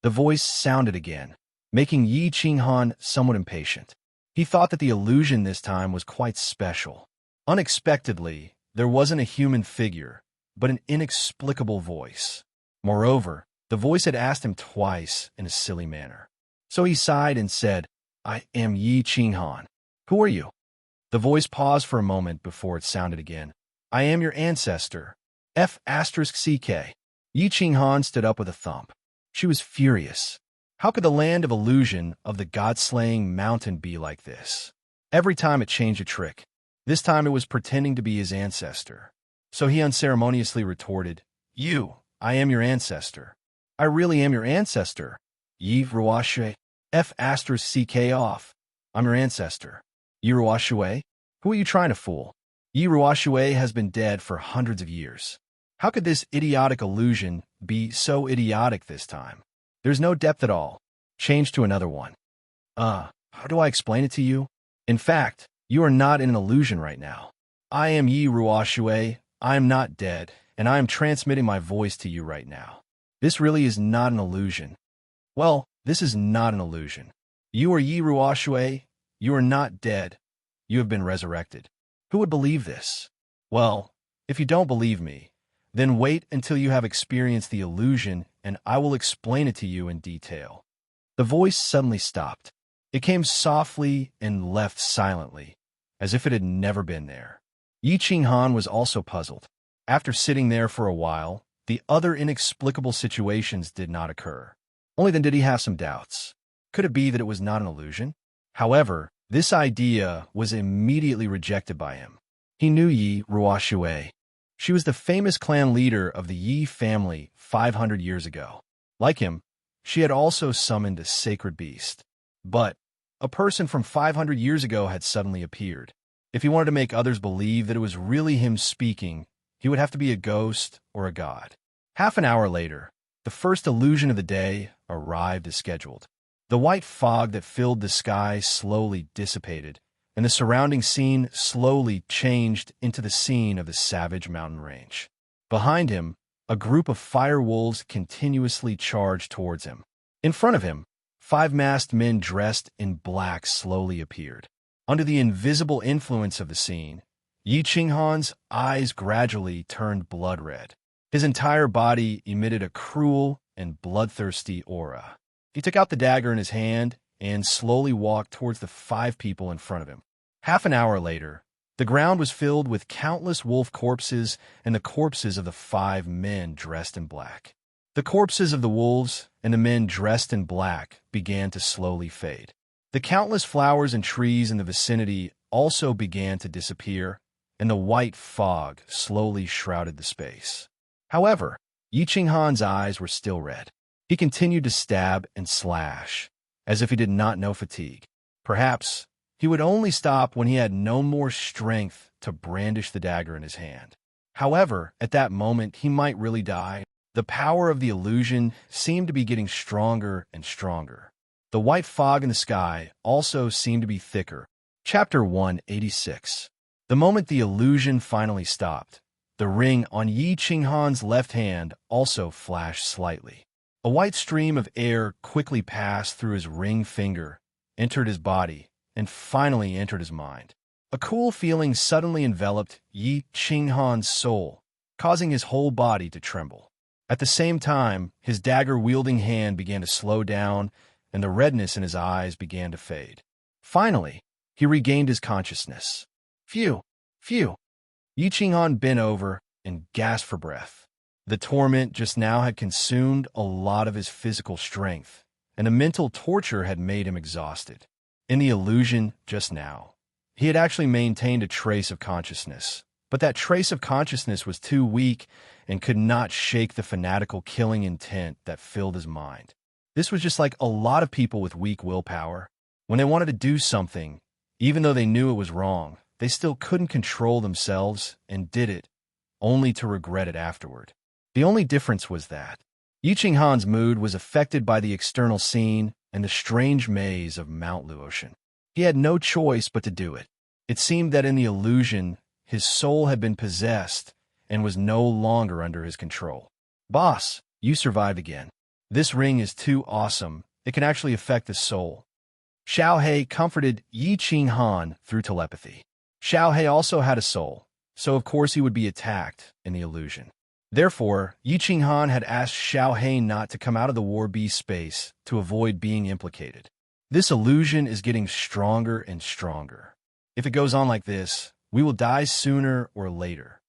The voice sounded again, making Yi Qinghan somewhat impatient. He thought that the illusion this time was quite special. Unexpectedly, there wasn't a human figure, but an inexplicable voice. Moreover, the voice had asked him twice in a silly manner. So he sighed and said, "I am Yi Qinghan. Who are you?" The voice paused for a moment before it sounded again. "I am your ancestor, F***CK. Yi Qinghan stood up with a thump. She was furious. How could the land of illusion of the God-slaying mountain be like this? Every time it changed a trick. This time it was pretending to be his ancestor. So he unceremoniously retorted, I am your ancestor. I really am your ancestor. Yi Ruashui, F***CK off. I'm your ancestor. Yi Ruashui? Who are you trying to fool? Yi Ruashui has been dead for hundreds of years. How could this idiotic illusion be so idiotic this time? There's no depth at all. Change to another one. How do I explain it to you? In fact, you are not in an illusion right now. I am Yi Ruashui. I am not dead, and I am transmitting my voice to you right now. This really is not an illusion. Well, this is not an illusion. You are Yi Ruashui. You are not dead. You have been resurrected. Who would believe this? Well, if you don't believe me, then wait until you have experienced the illusion and I will explain it to you in detail. The voice suddenly stopped. It came softly and left silently, as if it had never been there. Yi Qinghan was also puzzled. After sitting there for a while, the other inexplicable situations did not occur. Only then did he have some doubts. Could it be that it was not an illusion? However, this idea was immediately rejected by him. He knew Yi Ruoshui. She was the famous clan leader of the Yi family 500 years ago. Like him, she had also summoned a sacred beast. But a person from 500 years ago had suddenly appeared. If he wanted to make others believe that it was really him speaking, he would have to be a ghost or a god. Half an hour later, the first illusion of the day arrived as scheduled. The white fog that filled the sky slowly dissipated, and the surrounding scene slowly changed into the scene of the savage mountain range. Behind him, a group of fire wolves continuously charged towards him. In front of him, 5 masked men dressed in black slowly appeared. Under the invisible influence of the scene, Yi Qinghan's eyes gradually turned blood red. His entire body emitted a cruel and bloodthirsty aura. He took out the dagger in his hand and slowly walked towards the 5 people in front of him. Half an hour later, the ground was filled with countless wolf corpses and the corpses of the 5 men dressed in black. The corpses of the wolves and the men dressed in black began to slowly fade. The countless flowers and trees in the vicinity also began to disappear, and the white fog slowly shrouded the space. However, Yi Qinghan's eyes were still red. He continued to stab and slash, as if he did not know fatigue. Perhaps he would only stop when he had no more strength to brandish the dagger in his hand. However, at that moment, he might really die. The power of the illusion seemed to be getting stronger and stronger. The white fog in the sky also seemed to be thicker. Chapter 186. The moment the illusion finally stopped, the ring on Yi Qinghan's left hand also flashed slightly. A white stream of air quickly passed through his ring finger, entered his body, and finally entered his mind. A cool feeling suddenly enveloped Yi Qinghan's soul, causing his whole body to tremble. At the same time, his dagger-wielding hand began to slow down, and the redness in his eyes began to fade. Finally, he regained his consciousness. Phew! Phew! Yi Qinghan bent over and gasped for breath. The torment just now had consumed a lot of his physical strength, and the mental torture had made him exhausted. In the illusion just now, he had actually maintained a trace of consciousness, but that trace of consciousness was too weak and could not shake the fanatical killing intent that filled his mind. This was just like a lot of people with weak willpower. When they wanted to do something, even though they knew it was wrong, they still couldn't control themselves and did it, only to regret it afterward. The only difference was that Yi Qinghan's mood was affected by the external scene and the strange maze of Mount Luotian. He had no choice but to do it. It seemed that in the illusion, his soul had been possessed and was no longer under his control. Boss, you survived again. This ring is too awesome. It can actually affect the soul. Xiao He comforted Yi Qinghan through telepathy. Xiao He also had a soul, so of course he would be attacked in the illusion. Therefore, Yi Qinghan had asked Xiao He not to come out of the War Beast space to avoid being implicated. This illusion is getting stronger and stronger. If it goes on like this, we will die sooner or later.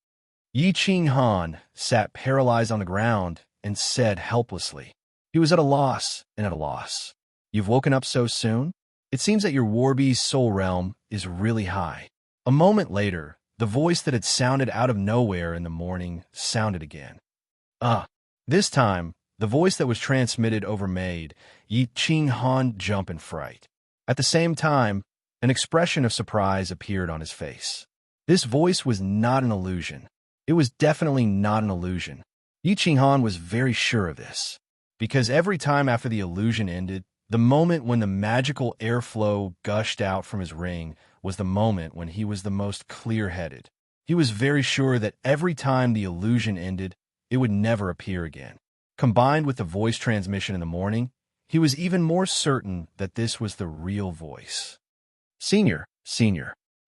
Yi Qinghan sat paralyzed on the ground and said helplessly. He was at a loss and at a loss. You've woken up so soon? It seems that your Warbeast soul realm is really high. A moment later, the voice that had sounded out of nowhere in the morning sounded again. This time, the voice that was transmitted over made Yi Qinghan jump in fright. At the same time, an expression of surprise appeared on his face. This voice was not an illusion. It was definitely not an illusion. Yi Qinghan was very sure of this, because every time after the illusion ended, the moment when the magical airflow gushed out from his ring was the moment when he was the most clear-headed. He was very sure that every time the illusion ended, it would never appear again. Combined with the voice transmission in the morning, he was even more certain that this was the real voice. Senior,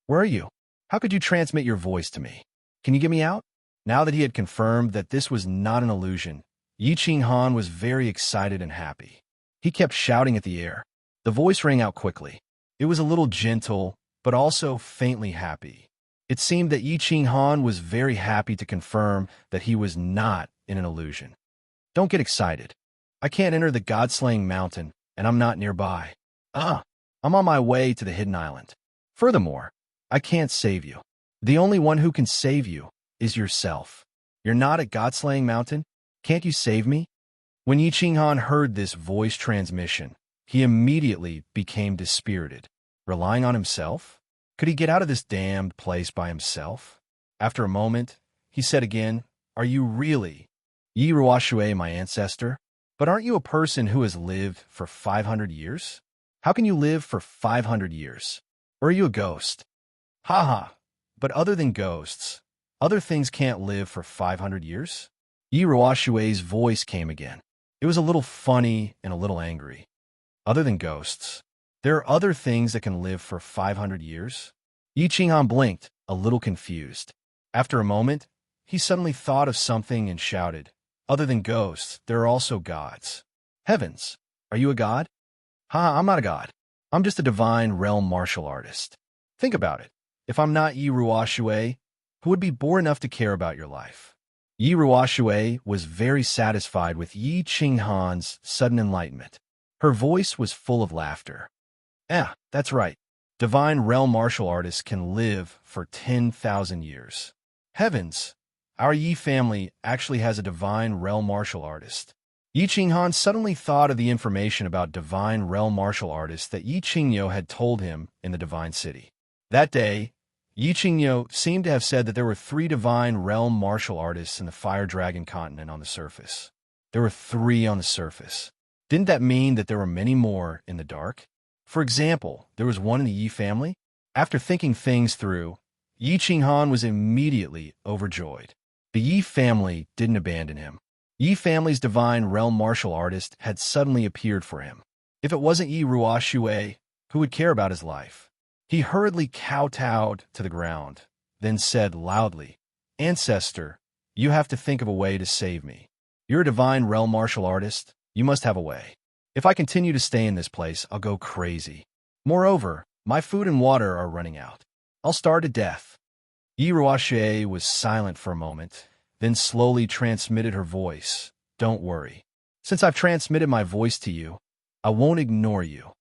where are you? How could you transmit your voice to me? Can you get me out? Now that he had confirmed that this was not an illusion, Yi Qinghan was very excited and happy. He kept shouting at the air. The voice rang out quickly. It was a little gentle, but also faintly happy. It seemed that Yi Qinghan was very happy to confirm that he was not in an illusion. Don't get excited. I can't enter the God-slaying mountain, and I'm not nearby. I'm on my way to the hidden island. Furthermore, I can't save you. The only one who can save you is yourself. You're not at God-slaying mountain? Can't you save me? When Yi Qinghan heard this voice transmission, he immediately became dispirited. Relying on himself? Could he get out of this damned place by himself? After a moment, he said again, Are you really Yi Ruoxue, my ancestor? But aren't you a person who has lived for 500 years? How can you live for 500 years? Or are you a ghost? Ha! But other than ghosts, other things can't live for 500 years? Yi Ruoxue's voice came again. It was a little funny and a little angry. Other than ghosts, there are other things that can live for 500 years? Yi Qinghan blinked, a little confused. After a moment, he suddenly thought of something and shouted, Other than ghosts, there are also gods. Heavens, are you a god? I'm not a god. I'm just a divine realm martial artist. Think about it. If I'm not Yi Ruoxue, who would be bored enough to care about your life? Yi Ruoxue was very satisfied with Yi Qinghan's sudden enlightenment. Her voice was full of laughter. That's right. Divine realm martial artists can live for 10,000 years. Heavens, our Yi family actually has a divine realm martial artist. Yi Qinghan suddenly thought of the information about divine realm martial artists that Yi Qingyo had told him in the Divine City. That day, Yi Qingyo seemed to have said that there were 3 divine realm martial artists in the Fire Dragon continent on the surface. There were 3 on the surface. Didn't that mean that there were many more in the dark? For example, there was one in the Yi family? After thinking things through, Yi Qinghan was immediately overjoyed. The Yi family didn't abandon him. Yi family's divine realm martial artist had suddenly appeared for him. If it wasn't Yi Ruoxue, who would care about his life? He hurriedly kowtowed to the ground, then said loudly, Ancestor, you have to think of a way to save me. You're a divine realm martial artist. You must have a way. If I continue to stay in this place, I'll go crazy. Moreover, my food and water are running out. I'll starve to death. Yi Ruoxue was silent for a moment, then slowly transmitted her voice. Don't worry. Since I've transmitted my voice to you, I won't ignore you.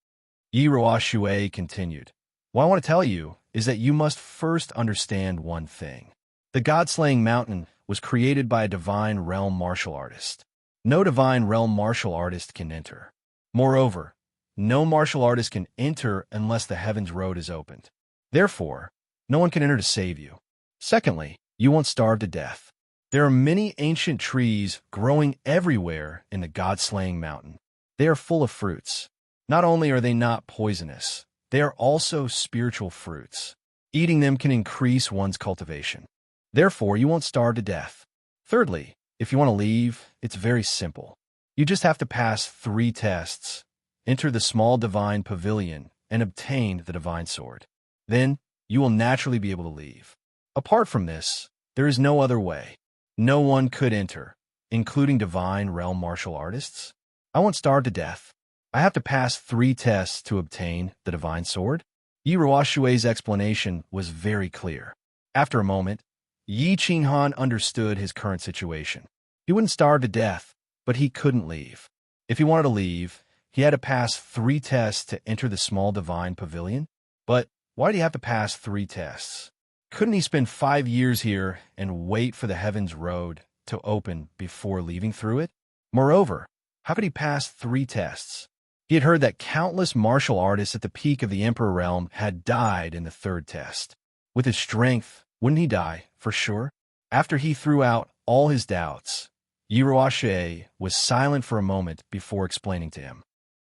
Yi Ruoxue continued. What I want to tell you is that you must first understand one thing. The God-slaying mountain was created by a divine realm martial artist. No divine realm martial artist can enter. Moreover, no martial artist can enter unless the heavens road is opened. Therefore, no one can enter to save you. Secondly, you won't starve to death. There are many ancient trees growing everywhere in the God-slaying mountain. They are full of fruits. Not only are they not poisonous, they are also spiritual fruits. Eating them can increase one's cultivation. Therefore, you won't starve to death. Thirdly, if you want to leave, it's very simple. You just have to pass 3 tests, enter the small divine pavilion, and obtain the divine sword. Then, you will naturally be able to leave. Apart from this, there is no other way. No one could enter, including divine realm martial artists. I won't starve to death. I have to pass 3 tests to obtain the divine sword. Yi Ruoxue's explanation was very clear. After a moment, Yi Qinghan understood his current situation. He wouldn't starve to death, but he couldn't leave. If he wanted to leave, he had to pass 3 tests to enter the small divine pavilion. But why did he have to pass 3 tests? Couldn't he spend 5 years here and wait for the heavens road to open before leaving through it? Moreover, how could he pass 3 tests? He had heard that countless martial artists at the peak of the Emperor realm had died in the 3rd test. With his strength, wouldn't he die, for sure? After he threw out all his doubts, Yi Ruoxue was silent for a moment before explaining to him.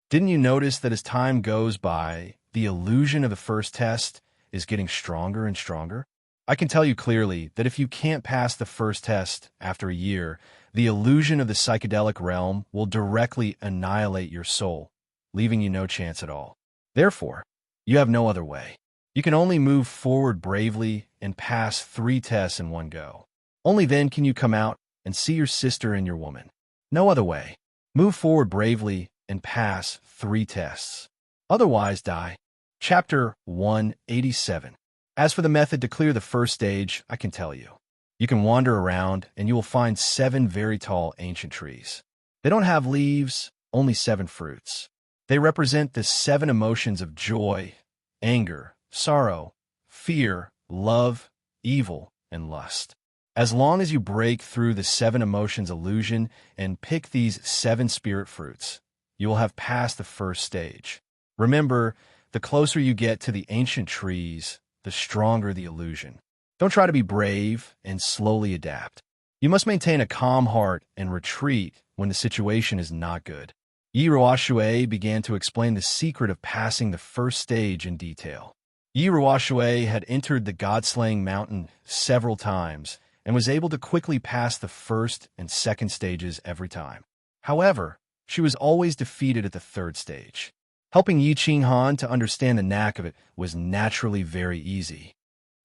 Didn't you notice that as time goes by, the illusion of the first test is getting stronger and stronger? I can tell you clearly that if you can't pass the first test after a year, the illusion of the psychedelic realm will directly annihilate your soul, leaving you no chance at all. Therefore, you have no other way. You can only move forward bravely and pass 3 tests in one go. Only then can you come out and see your sister and your woman. No other way. Move forward bravely and pass 3 tests. Otherwise die. Chapter 187. As for the method to clear the first stage, I can tell you. You can wander around and you will find 7 very tall ancient trees. They don't have leaves, only 7 fruits. They represent the 7 emotions of joy, anger, sorrow, fear, love, evil, and lust. As long as you break through the 7 emotions illusion and pick these 7 spirit fruits, you will have passed the first stage. Remember, the closer you get to the ancient trees, the stronger the illusion. Don't try to be brave and slowly adapt. You must maintain a calm heart and retreat when the situation is not good. Yi Ruoxue began to explain the secret of passing the first stage in detail. Yi Ruoxue had entered the God-slaying mountain several times and was able to quickly pass the first and second stages every time. However, she was always defeated at the 3rd stage. Helping Yi Qinghan to understand the knack of it was naturally very easy.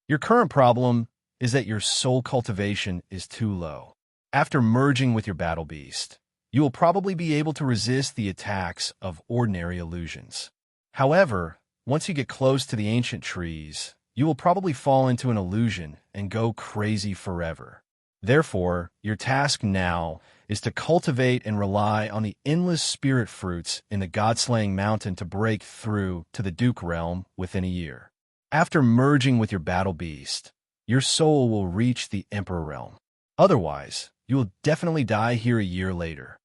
Your current problem is that your soul cultivation is too low. After merging with your battle beast, you will probably be able to resist the attacks of ordinary illusions. However, once you get close to the ancient trees, you will probably fall into an illusion and go crazy forever. Therefore, your task now is to cultivate and rely on the endless spirit fruits in the God-slaying mountain to break through to the Duke realm within a year. After merging with your battle beast, your soul will reach the Emperor realm. Otherwise, you will definitely die here a year later.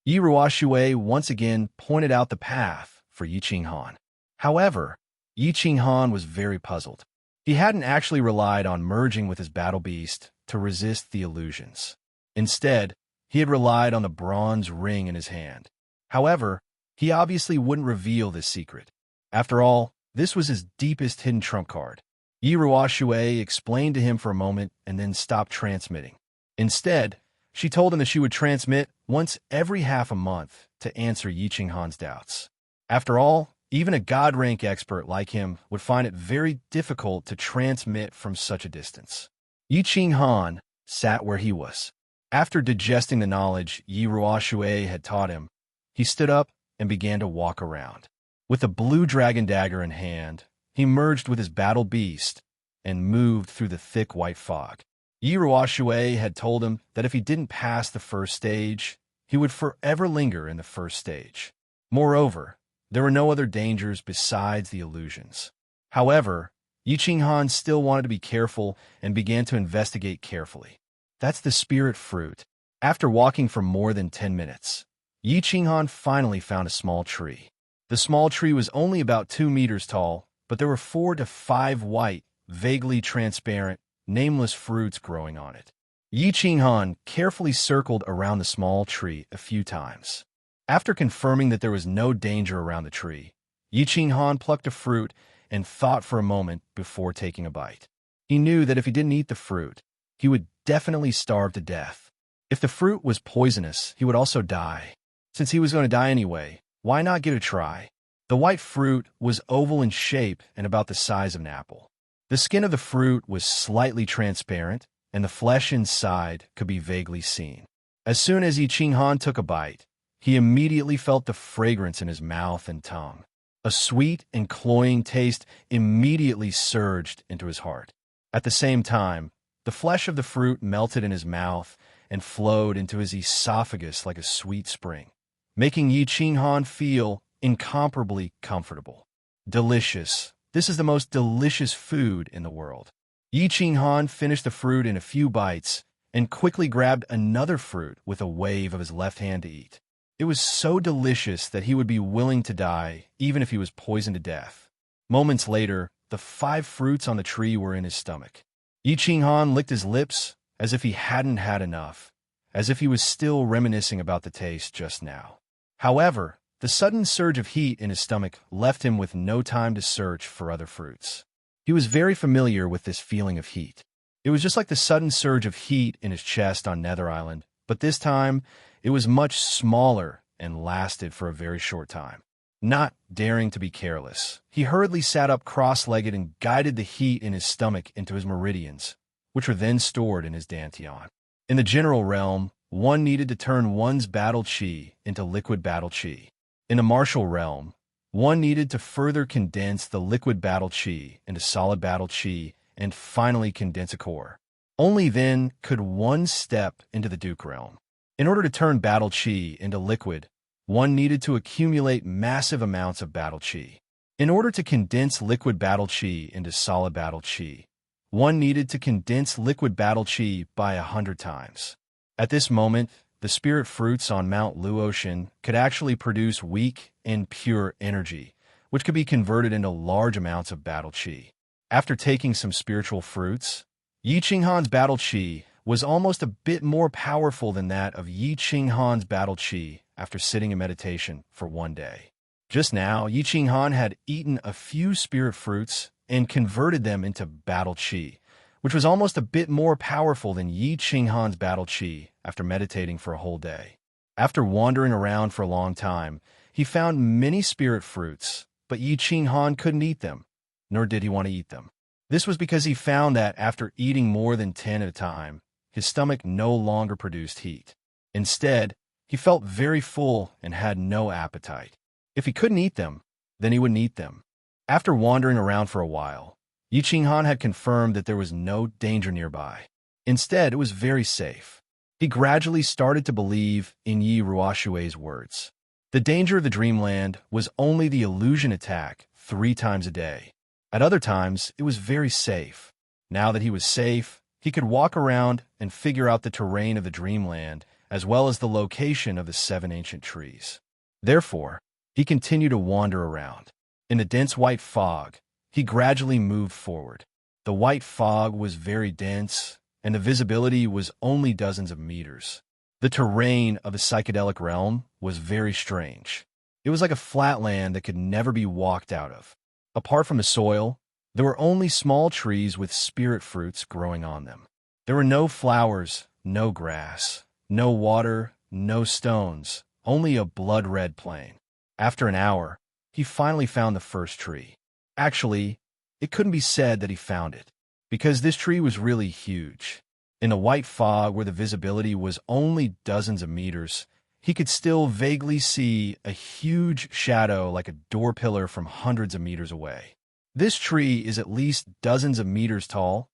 Yi Ruoxue once again pointed out the path for Yi Qinghan. However, Yi Qinghan was very puzzled. He hadn't actually relied on merging with his battle beast to resist the illusions. Instead, he had relied on the bronze ring in his hand. However, he obviously wouldn't reveal this secret. After all, this was his deepest hidden trump card. Yi Ruoxue explained to him for a moment and then stopped transmitting. Instead, she told him that she would transmit once every half a month to answer Yi Qinghan's doubts. After all, even a God-rank expert like him would find it very difficult to transmit from such a distance. Yi Qinghan sat where he was. After digesting the knowledge Yi Ruoxue had taught him, he stood up and began to walk around. With a blue dragon dagger in hand, he merged with his battle beast and moved through the thick white fog. Yi Ruoxue had told him that if he didn't pass the first stage, he would forever linger in the first stage. Moreover, there were no other dangers besides the illusions. However, Yi Qinghan still wanted to be careful and began to investigate carefully. That's the spirit fruit. After walking for more than 10 minutes, Yi Qinghan finally found a small tree. The small tree was only about 2 meters tall, but there were 4 to 5 white, vaguely transparent, nameless fruits growing on it. Yi Qinghan carefully circled around the small tree a few times. After confirming that there was no danger around the tree, Yi Qinghan plucked a fruit and thought for a moment before taking a bite. He knew that if he didn't eat the fruit, he would definitely starve to death. If the fruit was poisonous, he would also die. Since he was going to die anyway, why not give it a try? The white fruit was oval in shape and about the size of an apple. The skin of the fruit was slightly transparent, and the flesh inside could be vaguely seen. As soon as Yi Qinghan took a bite, he immediately felt the fragrance in his mouth and tongue. A sweet and cloying taste immediately surged into his heart. At the same time, the flesh of the fruit melted in his mouth and flowed into his esophagus like a sweet spring, making Yi Qinghan feel incomparably comfortable. Delicious. This is the most delicious food in the world. Yi Qinghan finished the fruit in a few bites and quickly grabbed another fruit with a wave of his left hand to eat. It was so delicious that he would be willing to die even if he was poisoned to death. Moments later, the 5 fruits on the tree were in his stomach. Yi Qinghan licked his lips as if he hadn't had enough, as if he was still reminiscing about the taste just now. However, the sudden surge of heat in his stomach left him with no time to search for other fruits. He was very familiar with this feeling of heat. It was just like the sudden surge of heat in his chest on Nether Island, but this time, it was much smaller and lasted for a very short time. Not daring to be careless, he hurriedly sat up cross-legged and guided the heat in his stomach into his meridians, which were then stored in his dantian. In the general realm, one needed to turn one's battle chi into liquid battle chi. In the martial realm, one needed to further condense the liquid battle chi into solid battle chi and finally condense a core. Only then could one step into the Duke realm. In order to turn battle chi into liquid, one needed to accumulate massive amounts of battle chi. In order to condense liquid battle chi into solid battle chi, one needed to condense liquid battle chi by 100 times. At this moment, the spirit fruits on Mount Luotian could actually produce weak and pure energy, which could be converted into large amounts of battle chi. After taking some spiritual fruits, Yi Qinghan's battle chi was almost a bit more powerful than that of Yi Qinghan's battle chi after sitting in meditation for one day. Just now, Yi Qinghan had eaten a few spirit fruits and converted them into battle chi, which was almost a bit more powerful than Yi Qinghan's battle chi after meditating for a whole day. After wandering around for a long time, he found many spirit fruits, but Yi Qinghan couldn't eat them, nor did he want to eat them. This was because he found that after eating more than 10 at a time, his stomach no longer produced heat. Instead, he felt very full and had no appetite. If he couldn't eat them, then he wouldn't eat them. After wandering around for a while, Yi Qinghan had confirmed that there was no danger nearby. Instead, it was very safe. He gradually started to believe in Yi Ruoshui's words. The danger of the dreamland was only the illusion attack 3 times a day. At other times, it was very safe. Now that he was safe, he could walk around and figure out the terrain of the dreamland, as well as the location of the 7 ancient trees. Therefore, he continued to wander around. In the dense white fog, he gradually moved forward. The white fog was very dense, and the visibility was only dozens of meters. The terrain of the psychedelic realm was very strange. It was like a flat land that could never be walked out of. Apart from the soil, there were only small trees with spirit fruits growing on them. There were no flowers, no grass, no water, no stones, only a blood-red plain. After an hour, he finally found the first tree. Actually, it couldn't be said that he found it, because this tree was really huge. In the white fog where the visibility was only dozens of meters, he could still vaguely see a huge shadow like a door pillar from hundreds of meters away. This tree is at least dozens of meters tall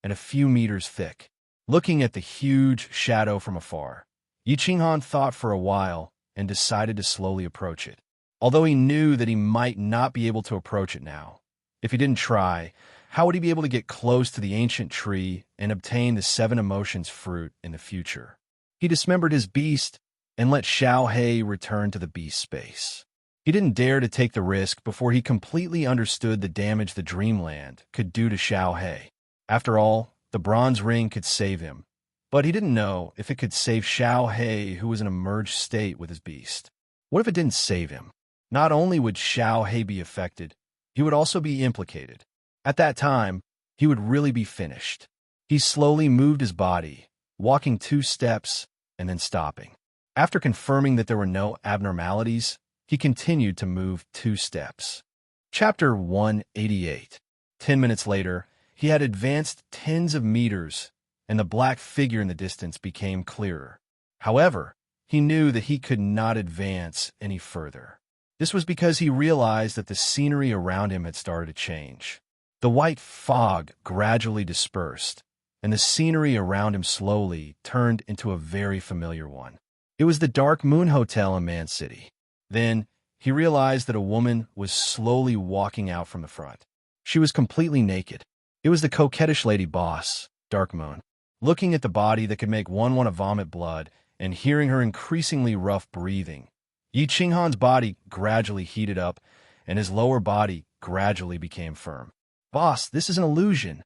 and a few meters thick. Looking at the huge shadow from afar, Yi Qinghan thought for a while and decided to slowly approach it. Although he knew that he might not be able to approach it now. If he didn't try, how would he be able to get close to the ancient tree and obtain the 7 emotions fruit in the future? He dismembered his beast and let Xiao He return to the beast space. He didn't dare to take the risk before he completely understood the damage the dreamland could do to Xiao He. After all, the bronze ring could save him, but he didn't know if it could save Xiao He, who was in a merged state with his beast. What if it didn't save him? Not only would Xiao He be affected, he would also be implicated. At that time, he would really be finished. He slowly moved his body, walking 2 steps and then stopping. After confirming that there were no abnormalities, he continued to move 2 steps. Chapter 188. 10 minutes later, he had advanced tens of meters, and the black figure in the distance became clearer. However, he knew that he could not advance any further. This was because he realized that the scenery around him had started to change. The white fog gradually dispersed, and the scenery around him slowly turned into a very familiar one. It was the Dark Moon Hotel in Man City. Then, he realized that a woman was slowly walking out from the front. She was completely naked. It was the coquettish lady boss, Dark Moon. Looking at the body that could make one want to vomit blood and hearing her increasingly rough breathing, Yi Qinghan's body gradually heated up, and his lower body gradually became firm. "Boss, this is an illusion."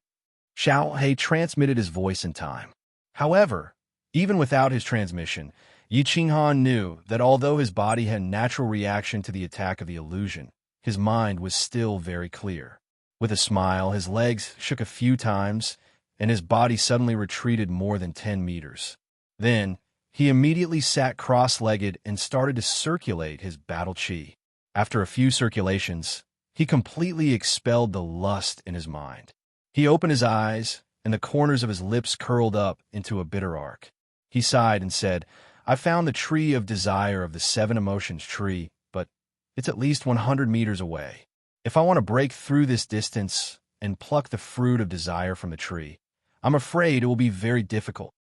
Xiao He transmitted his voice in time. However, even without his transmission, Yi Qinghan knew that although his body had a natural reaction to the attack of the illusion, his mind was still very clear. With a smile, his legs shook a few times, and his body suddenly retreated more than 10 meters. Then, he immediately sat cross-legged and started to circulate his battle chi. After a few circulations, he completely expelled the lust in his mind. He opened his eyes, and the corners of his lips curled up into a bitter arc. He sighed and said, "I found the tree of desire of the seven emotions tree, but it's at least 100 meters away. If I want to break through this distance and pluck the fruit of desire from the tree, I'm afraid it will be very difficult."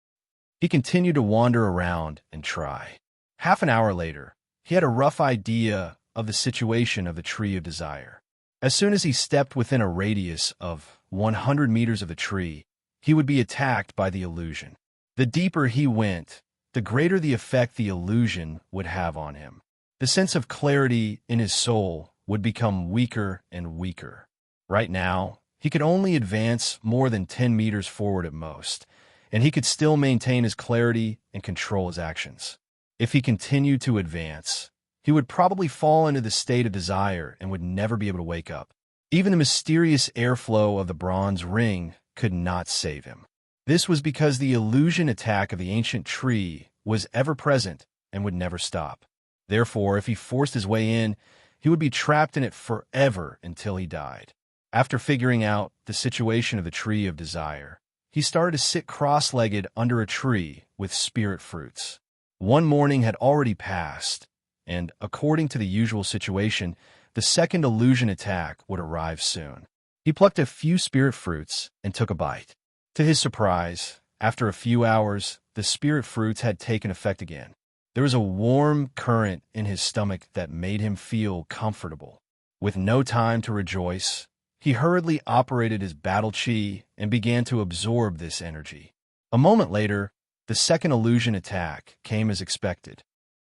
He continued to wander around and try. Half an hour later, he had a rough idea of the situation of the tree of desire. As soon as he stepped within a radius of 100 meters of the tree, he would be attacked by the illusion. The deeper he went, the greater the effect the illusion would have on him. The sense of clarity in his soul would become weaker and weaker. Right now, he could only advance more than 10 meters forward at most, and he could still maintain his clarity and control his actions. If he continued to advance, he would probably fall into the state of desire and would never be able to wake up. Even the mysterious airflow of the bronze ring could not save him. This was because the illusion attack of the ancient tree was ever present and would never stop. Therefore, if he forced his way in, he would be trapped in it forever until he died. After figuring out the situation of the tree of desire, he started to sit cross-legged under a tree with spirit fruits. One morning had already passed, and according to the usual situation, the second illusion attack would arrive soon. He plucked a few spirit fruits and took a bite. To his surprise, after a few hours, the spirit fruits had taken effect again. There was a warm current in his stomach that made him feel comfortable. With no time to rejoice, he hurriedly operated his battle chi and began to absorb this energy. A moment later, the second illusion attack came as expected.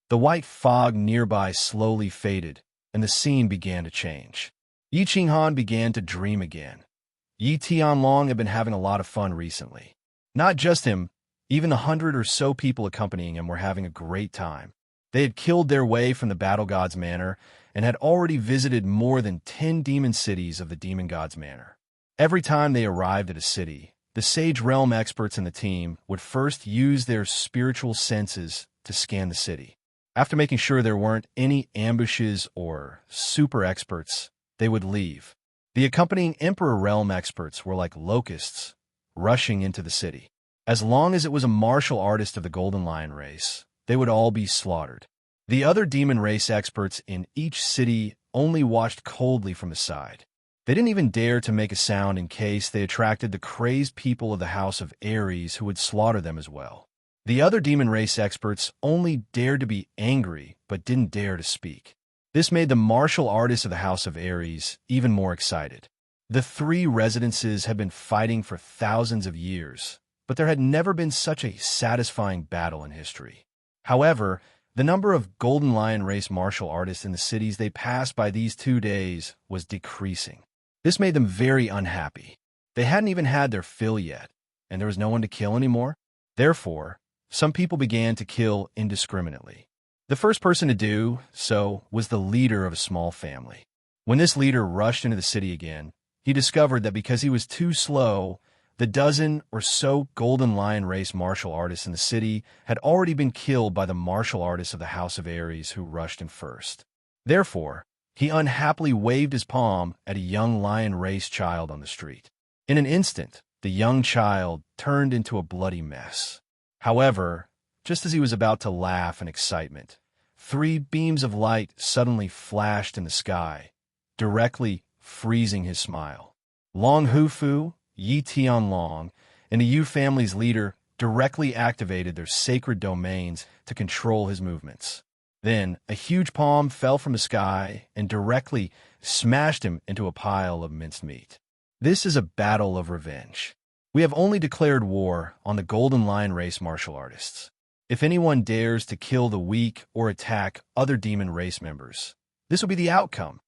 The white fog nearby slowly faded, and the scene began to change. Yi Qinghan began to dream again. Yi Tianlong had been having a lot of fun recently. Not just him, even the 100 or so people accompanying him were having a great time. They had killed their way from the battle god's manor and had already visited more than 10 demon cities of the demon god's manor. Every time they arrived at a city, the Sage Realm experts in the team would first use their spiritual senses to scan the city. After making sure there weren't any ambushes or super experts, they would leave. The accompanying Emperor Realm experts were like locusts, rushing into the city. As long as it was a martial artist of the Golden Lion race, they would all be slaughtered. The other demon race experts in each city only watched coldly from the side. They didn't even dare to make a sound in case they attracted the crazed people of the House of Ares who would slaughter them as well. The other demon race experts only dared to be angry but didn't dare to speak. This made the martial artists of the House of Ares even more excited. The three residences had been fighting for thousands of years, but there had never been such a satisfying battle in history. However, the number of Golden Lion race martial artists in the cities they passed by these 2 days was decreasing. This made them very unhappy. They hadn't even had their fill yet, and there was no one to kill anymore. Therefore, some people began to kill indiscriminately. The first person to do so was the leader of a small family. When this leader rushed into the city again, he discovered that because he was too slow, the dozen or so Golden Lion race martial artists in the city had already been killed by the martial artists of the House of Ares who rushed in first. Therefore, he unhappily waved his palm at a young lion race child on the street. In an instant, the young child turned into a bloody mess. However, just as he was about to laugh in excitement, 3 beams of light suddenly flashed in the sky, directly freezing his smile. Long Hufu, Yi Tianlong, and the Yu family's leader directly activated their sacred domains to control his movements. Then, a huge palm fell from the sky and directly smashed him into a pile of minced meat. This is a battle of revenge. We have only declared war on the Golden Lion race martial artists. If anyone dares to kill the weak or attack other demon race members, this will be the outcome.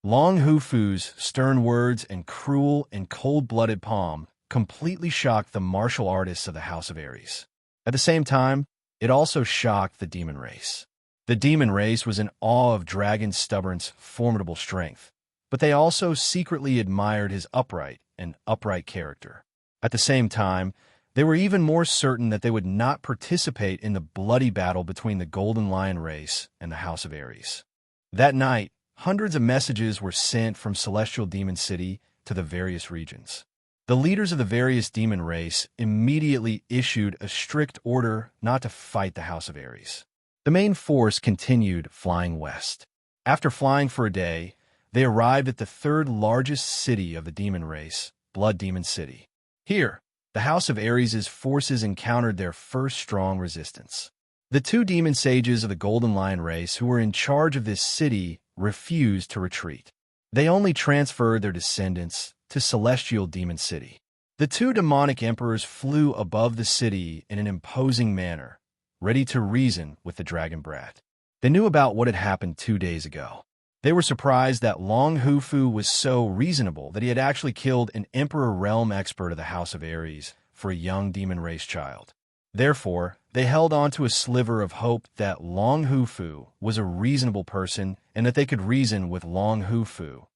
Long Hufu's stern words and cruel and cold-blooded palm completely shocked the martial artists of the House of Ares. At the same time, it also shocked the demon race. The demon race was in awe of Dragon Stubborn's formidable strength, but they also secretly admired his upright character. At the same time, they were even more certain that they would not participate in the bloody battle between the Golden Lion race and the House of Ares. That night, hundreds of messages were sent from Celestial Demon City to the various regions. The leaders of the various demon race immediately issued a strict order not to fight the House of Ares. The main force continued flying west. After flying for a day, they arrived at the third largest city of the demon race, Blood Demon City. Here, the House of Ares' forces encountered their first strong resistance. The two demon sages of the Golden Lion race who were in charge of this city refused to retreat. They only transferred their descendants to Celestial Demon City. The two demonic emperors flew above the city in an imposing manner, ready to reason with the dragon brat. They knew about what had happened 2 days ago. They were surprised that Long Hufu was so reasonable that he had actually killed an Emperor Realm expert of the House of Ares for a young demon race child. Therefore, they held on to a sliver of hope that Long Hufu was a reasonable person and that they could reason with Long Hufu.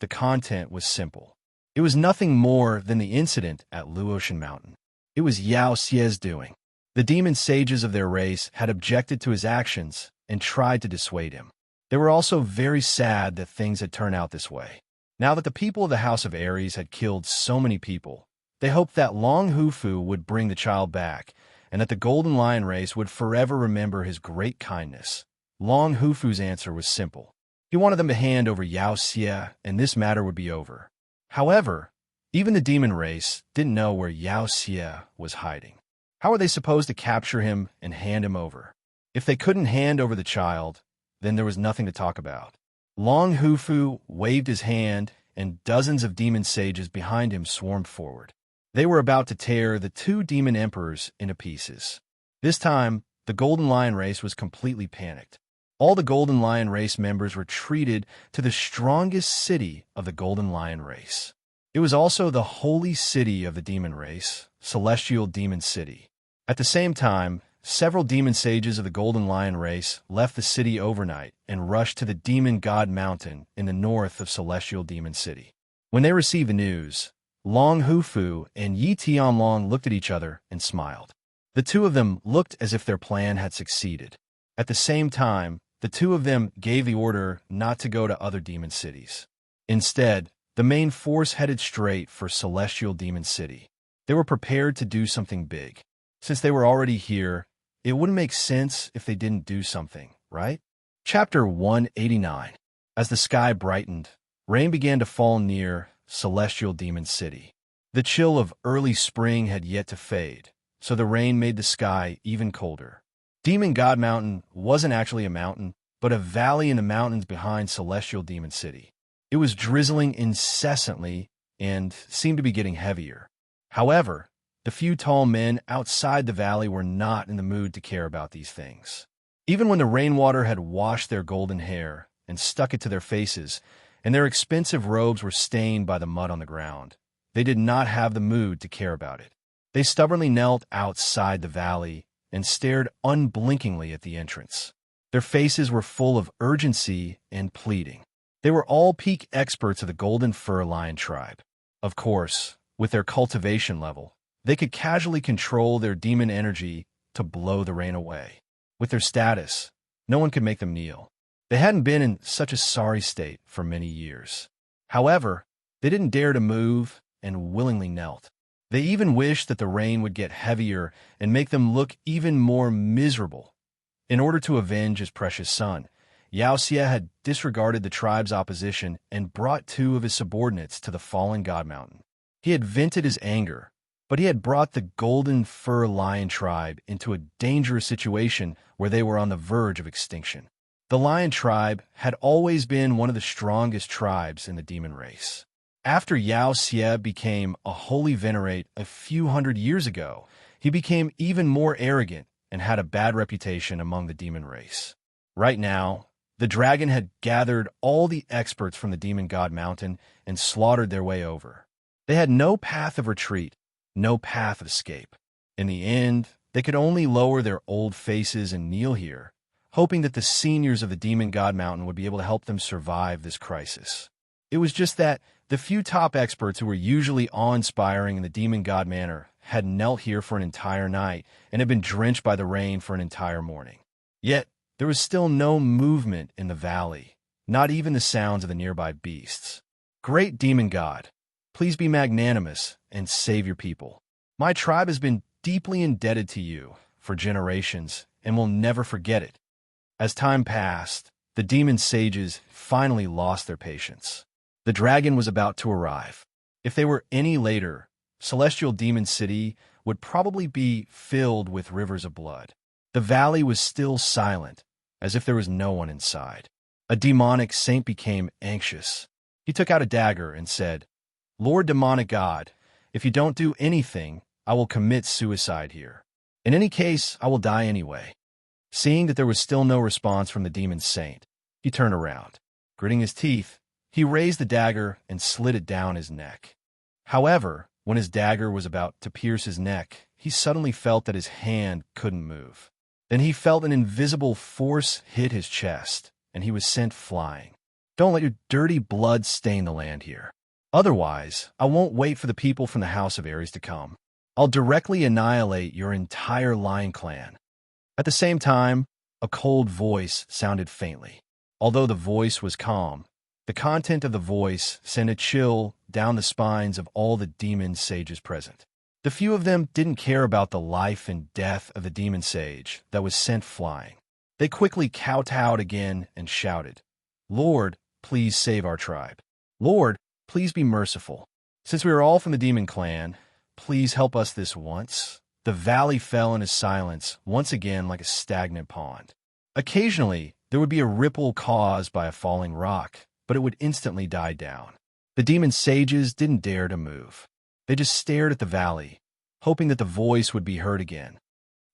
The content was simple. It was nothing more than the incident at Luotian Mountain. It was Yao Xie's doing. The demon sages of their race had objected to his actions and tried to dissuade him. They were also very sad that things had turned out this way. Now that the people of the House of Ares had killed so many people, they hoped that Long Hufu would bring the child back and that the Golden Lion race would forever remember his great kindness. Long Hufu's answer was simple. He wanted them to hand over Yao Xie, and this matter would be over. However, even the demon race didn't know where Yao Xie was hiding. How were they supposed to capture him and hand him over? If they couldn't hand over the child, then there was nothing to talk about. Long Hufu waved his hand, and dozens of demon sages behind him swarmed forward. They were about to tear the two demon emperors into pieces. This time, the Golden Lion race was completely panicked. All the Golden Lion race members retreated to the strongest city of the Golden Lion race. It was also the holy city of the demon race, Celestial Demon City. At the same time, several demon sages of the Golden Lion race left the city overnight and rushed to the Demon God Mountain in the north of Celestial Demon City. When they received the news, Long Hufu and Yi Tianlong looked at each other and smiled. The two of them looked as if their plan had succeeded. At the same time, the two of them gave the order not to go to other demon cities. Instead, the main force headed straight for Celestial Demon City. They were prepared to do something big. Since they were already here, it wouldn't make sense if they didn't do something, right? Chapter 189. As the sky brightened, rain began to fall near Celestial Demon City. The chill of early spring had yet to fade, so the rain made the sky even colder. Demon God Mountain wasn't actually a mountain, but a valley in the mountains behind Celestial Demon City. It was drizzling incessantly and seemed to be getting heavier. However, the few tall men outside the valley were not in the mood to care about these things. Even when the rainwater had washed their golden hair and stuck it to their faces, and their expensive robes were stained by the mud on the ground, they did not have the mood to care about it. They stubbornly knelt outside the valley and stared unblinkingly at the entrance. Their faces were full of urgency and pleading. They were all peak experts of the Golden Fur Lion tribe. Of course, with their cultivation level, they could casually control their demon energy to blow the rain away. With their status, no one could make them kneel. They hadn't been in such a sorry state for many years. However, they didn't dare to move and willingly knelt. They even wished that the rain would get heavier and make them look even more miserable. In order to avenge his precious son, Yao Xie had disregarded the tribe's opposition and brought two of his subordinates to the fallen God Mountain. He had vented his anger, but he had brought the Golden Fur Lion tribe into a dangerous situation where they were on the verge of extinction. The Lion tribe had always been one of the strongest tribes in the demon race. After Yao Xie became a holy venerate a few hundred years ago, he became even more arrogant and had a bad reputation among the demon race. Right now, the dragon had gathered all the experts from the Demon God Mountain and slaughtered their way over. They had no path of retreat, no path of escape. In the end, they could only lower their old faces and kneel here, hoping that the seniors of the Demon God Mountain would be able to help them survive this crisis. It was just that the few top experts who were usually awe-inspiring in the Demon God Manor had knelt here for an entire night and had been drenched by the rain for an entire morning. Yet, there was still no movement in the valley, not even the sounds of the nearby beasts. Great demon god, please be magnanimous and save your people. My tribe has been deeply indebted to you for generations and will never forget it. As time passed, the demon sages finally lost their patience. The dragon was about to arrive. If they were any later, Celestial Demon City would probably be filled with rivers of blood. The valley was still silent, as if there was no one inside. A demonic saint became anxious. He took out a dagger and said, "Lord demonic god, if you don't do anything, I will commit suicide here. In any case, I will die anyway." Seeing that there was still no response from the demon saint, he turned around. Gritting his teeth, he raised the dagger and slid it down his neck. However, when his dagger was about to pierce his neck, he suddenly felt that his hand couldn't move. Then he felt an invisible force hit his chest, and he was sent flying. "Don't let your dirty blood stain the land here. Otherwise, I won't wait for the people from the House of Ares to come. I'll directly annihilate your entire lion clan." At the same time, a cold voice sounded faintly. Although the voice was calm, the content of the voice sent a chill down the spines of all the demon sages present. The few of them didn't care about the life and death of the demon sage that was sent flying. They quickly kowtowed again and shouted, "Lord, please save our tribe. Lord, please be merciful. Since we are all from the demon clan, please help us this once." The valley fell into silence once again like a stagnant pond. Occasionally, there would be a ripple caused by a falling rock, but it would instantly die down. The demon sages didn't dare to move. They just stared at the valley, hoping that the voice would be heard again.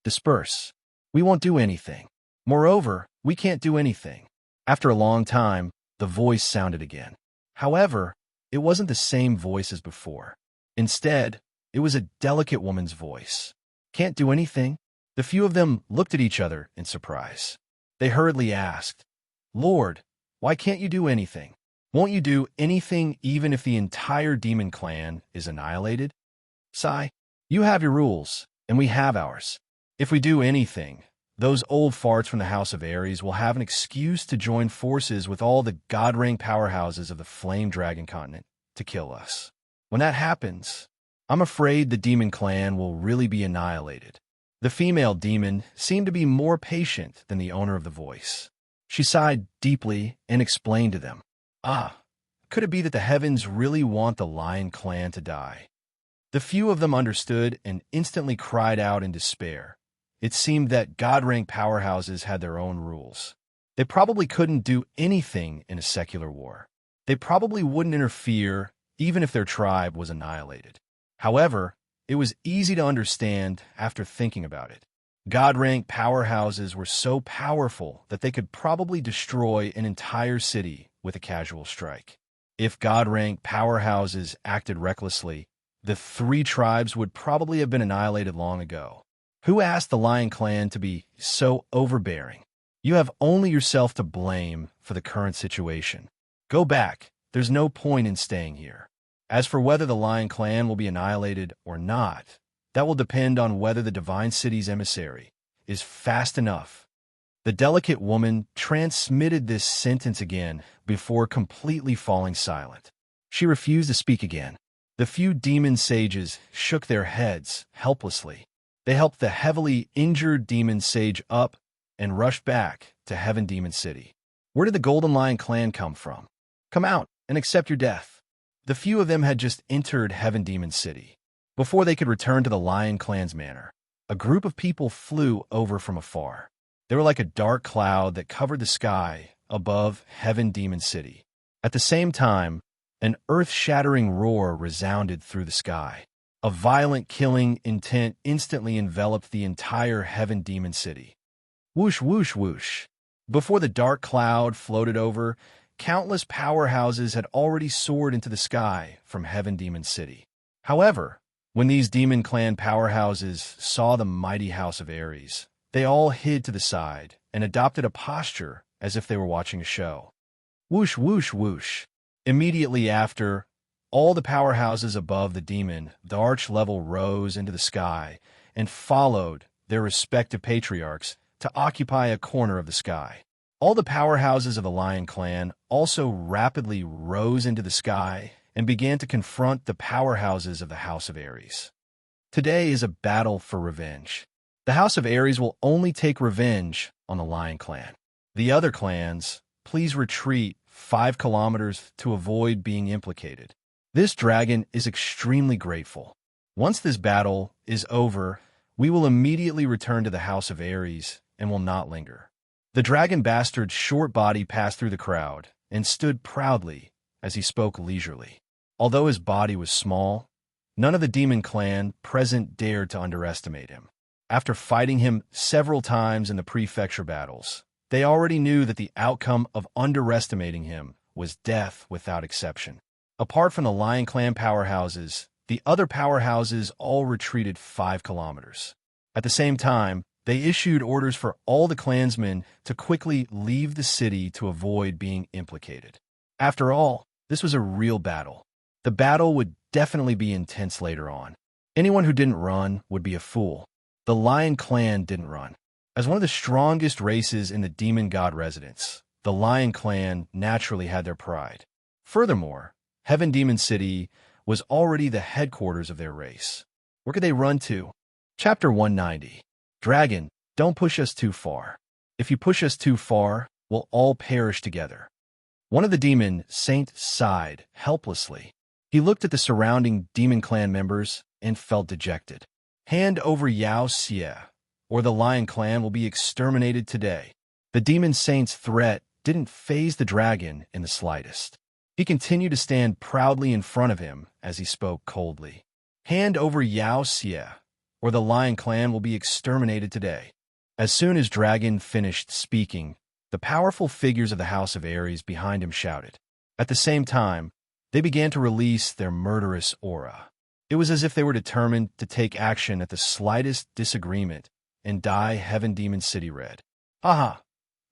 "Disperse. We won't do anything. Moreover, we can't do anything." After a long time, the voice sounded again. However, it wasn't the same voice as before. Instead, it was a delicate woman's voice. "Can't do anything?" The few of them looked at each other in surprise. They hurriedly asked, "Lord, why can't you do anything? Won't you do anything even if the entire demon clan is annihilated?" "Sigh, you have your rules, and we have ours. If we do anything, those old farts from the House of Ares will have an excuse to join forces with all the god-rank powerhouses of the Flame Dragon continent to kill us. When that happens, I'm afraid the demon clan will really be annihilated." The female demon seemed to be more patient than the owner of the voice. She sighed deeply and explained to them, Could it be that the heavens really want the lion clan to die?" The few of them understood and instantly cried out in despair. It seemed that god-rank powerhouses had their own rules. They probably couldn't do anything in a secular war. They probably wouldn't interfere even if their tribe was annihilated. However, it was easy to understand after thinking about it. God-rank powerhouses were so powerful that they could probably destroy an entire city with a casual strike. If God-rank powerhouses acted recklessly, the three tribes would probably have been annihilated long ago. Who asked the Lion Clan to be so overbearing? You have only yourself to blame for the current situation. Go back. There's no point in staying here. As for whether the Lion Clan will be annihilated or not, that will depend on whether the Divine City's emissary is fast enough. The delicate woman transmitted this sentence again before completely falling silent. She refused to speak again. The few demon sages shook their heads helplessly. They helped the heavily injured demon sage up and rushed back to Heaven Demon City. Where did the Golden Lion Clan come from? Come out and accept your death. The few of them had just entered Heaven Demon City. Before they could return to the Lion Clan's manor, a group of people flew over from afar. They were like a dark cloud that covered the sky above Heaven Demon City. At the same time, an earth-shattering roar resounded through the sky. A violent killing intent instantly enveloped the entire Heaven Demon City. Whoosh, whoosh, whoosh. Before the dark cloud floated over, countless powerhouses had already soared into the sky from Heaven Demon City. However, when these Demon Clan powerhouses saw the mighty House of Ares, they all hid to the side and adopted a posture as if they were watching a show. Whoosh, whoosh, whoosh. Immediately after, all the powerhouses above the arch level rose into the sky and followed their respective patriarchs to occupy a corner of the sky. All the powerhouses of the Lion Clan also rapidly rose into the sky and began to confront the powerhouses of the House of Ares. Today is a battle for revenge. The House of Ares will only take revenge on the Lion Clan. The other clans, please retreat 5 kilometers to avoid being implicated. This dragon is extremely grateful. Once this battle is over, we will immediately return to the House of Ares and will not linger. The dragon bastard's short body passed through the crowd and stood proudly as he spoke leisurely. Although his body was small, none of the demon clan present dared to underestimate him. After fighting him several times in the prefecture battles, they already knew that the outcome of underestimating him was death without exception. Apart from the Lion Clan powerhouses, the other powerhouses all retreated 5 kilometers. At the same time, they issued orders for all the clansmen to quickly leave the city to avoid being implicated. After all, this was a real battle. The battle would definitely be intense later on. Anyone who didn't run would be a fool. The Lion Clan didn't run. As one of the strongest races in the demon god residence, the Lion Clan naturally had their pride. Furthermore, Heaven Demon City was already the headquarters of their race. Where could they run to? Chapter 190. Dragon, don't push us too far. If you push us too far, we'll all perish together. One of the demon saints sighed helplessly. He looked at the surrounding demon clan members and felt dejected. Hand over Yao Xie, or the Lion Clan will be exterminated today. The demon saint's threat didn't faze the dragon in the slightest. He continued to stand proudly in front of him as he spoke coldly. Hand over Yao Xie, or the Lion Clan will be exterminated today. As soon as Dragon finished speaking, the powerful figures of the House of Ares behind him shouted. At the same time, they began to release their murderous aura. It was as if they were determined to take action at the slightest disagreement and dye Heaven Demon City red. Haha,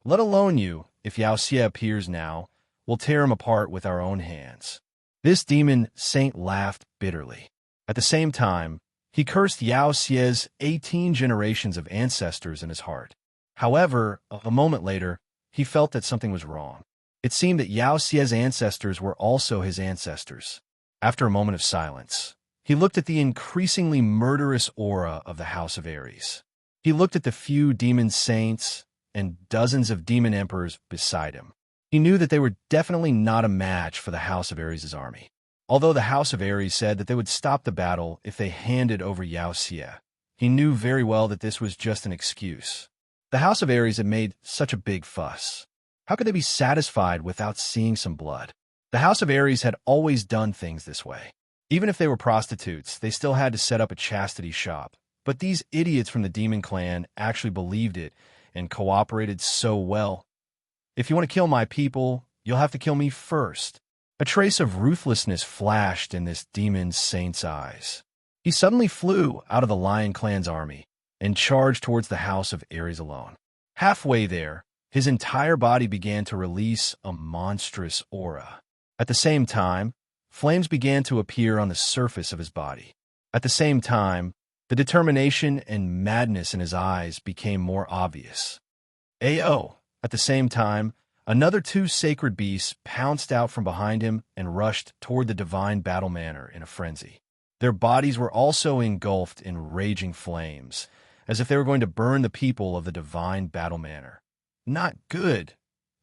let alone you, if Yao Xie appears now, we'll tear him apart with our own hands. This demon saint laughed bitterly. At the same time, he cursed Yao Xie's 18 generations of ancestors in his heart. However, a moment later, he felt that something was wrong. It seemed that Yao Xie's ancestors were also his ancestors. After a moment of silence, he looked at the increasingly murderous aura of the House of Ares. He looked at the few demon saints and dozens of demon emperors beside him. He knew that they were definitely not a match for the House of Ares' army. Although the House of Ares said that they would stop the battle if they handed over Yao Xie, he knew very well that this was just an excuse. The House of Ares had made such a big fuss. How could they be satisfied without seeing some blood? The House of Ares had always done things this way. Even if they were prostitutes, they still had to set up a chastity shop. But these idiots from the Demon Clan actually believed it and cooperated so well. If you want to kill my people, you'll have to kill me first. A trace of ruthlessness flashed in this demon saint's eyes. He suddenly flew out of the Lion Clan's army and charged towards the House of Ares alone. Halfway there, his entire body began to release a monstrous aura. At the same time, flames began to appear on the surface of his body. At the same time, the determination and madness in his eyes became more obvious. Ayo! At the same time, another 2 sacred beasts pounced out from behind him and rushed toward the divine battle manor in a frenzy. Their bodies were also engulfed in raging flames, as if they were going to burn the people of the divine battle manor. Not good.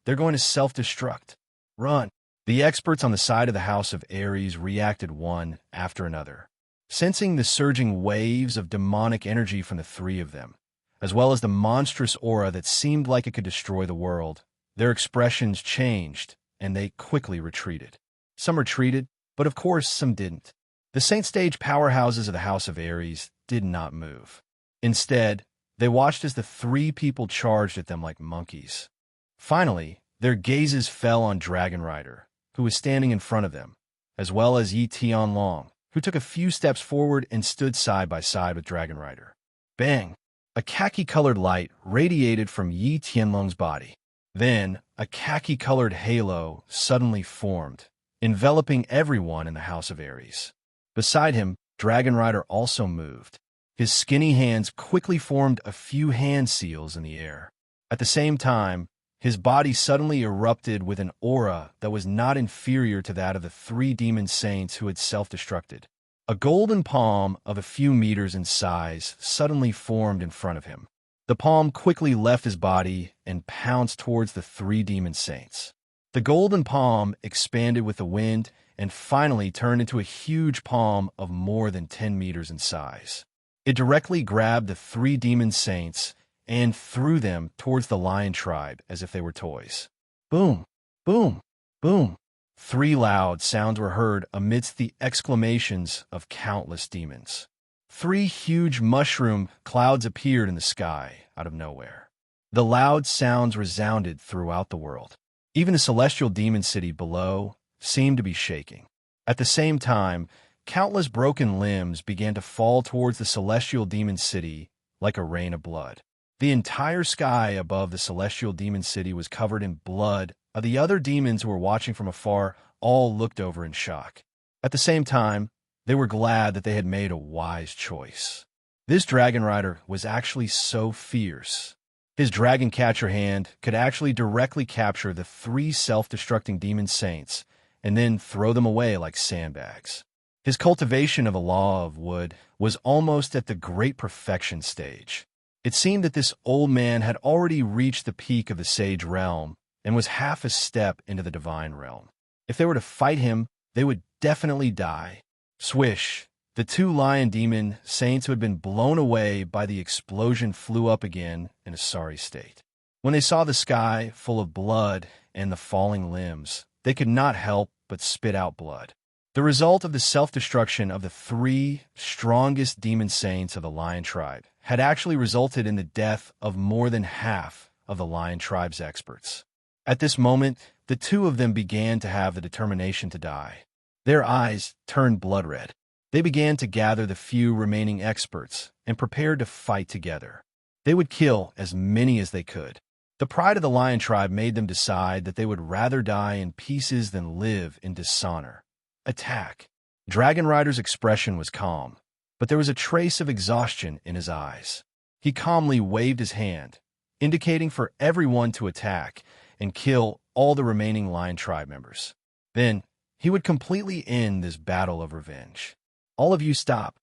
They're going to self-destruct. Run. The experts on the side of the House of Ares reacted one after another, sensing the surging waves of demonic energy from the 3 of them, as well as the monstrous aura that seemed like it could destroy the world. Their expressions changed, and they quickly retreated. Some retreated, but of course some didn't. The Saint Stage powerhouses of the House of Ares did not move. Instead, they watched as the 3 people charged at them like monkeys. Finally, their gazes fell on Dragon Rider, who was standing in front of them, as well as Yi Tianlong, who took a few steps forward and stood side by side with Dragon Rider. Bang! A khaki-colored light radiated from Yi Tianlong's body. Then, a khaki-colored halo suddenly formed, enveloping everyone in the House of Ares. Beside him, Dragon Rider also moved. His skinny hands quickly formed a few hand seals in the air. At the same time, His body suddenly erupted with an aura that was not inferior to that of the three demon saints who had self-destructed. A golden palm of a few meters in size suddenly formed in front of him. The palm quickly left his body and pounced towards the three demon saints. The golden palm expanded with the wind and finally turned into a huge palm of more than 10 meters in size. It directly grabbed the three demon saints and threw them towards the lion tribe as if they were toys. Boom! Boom! Boom! Three loud sounds were heard amidst the exclamations of countless demons. Three huge mushroom clouds appeared in the sky out of nowhere. The loud sounds resounded throughout the world. Even the celestial demon city below seemed to be shaking. At the same time, countless broken limbs began to fall towards the celestial demon city like a rain of blood. The entire sky above the celestial demon city was covered in blood. The other demons who were watching from afar all looked over in shock. At the same time, they were glad that they had made a wise choice. This dragon rider was actually so fierce. His dragon catcher hand could actually directly capture the three self-destructing demon saints and then throw them away like sandbags. His cultivation of a law of wood was almost at the great perfection stage. It seemed that this old man had already reached the peak of the sage realm and was half a step into the divine realm. If they were to fight him, they would definitely die. Swish! The two lion demon saints who had been blown away by the explosion flew up again in a sorry state. When they saw the sky full of blood and the falling limbs, they could not help but spit out blood. The result of the self-destruction of the three strongest demon saints of the lion tribe had actually resulted in the death of more than half of the lion tribe's experts. At this moment, the two of them began to have the determination to die. Their eyes turned blood red. They began to gather the few remaining experts and prepared to fight together. They would kill as many as they could. The pride of the lion tribe made them decide that they would rather die in pieces than live in dishonor. Attack! Dragon Rider's expression was calm, but there was a trace of exhaustion in his eyes. He calmly waved his hand, indicating for everyone to attack and kill all the remaining lion tribe members. Then, he would completely end this battle of revenge. All of you stop.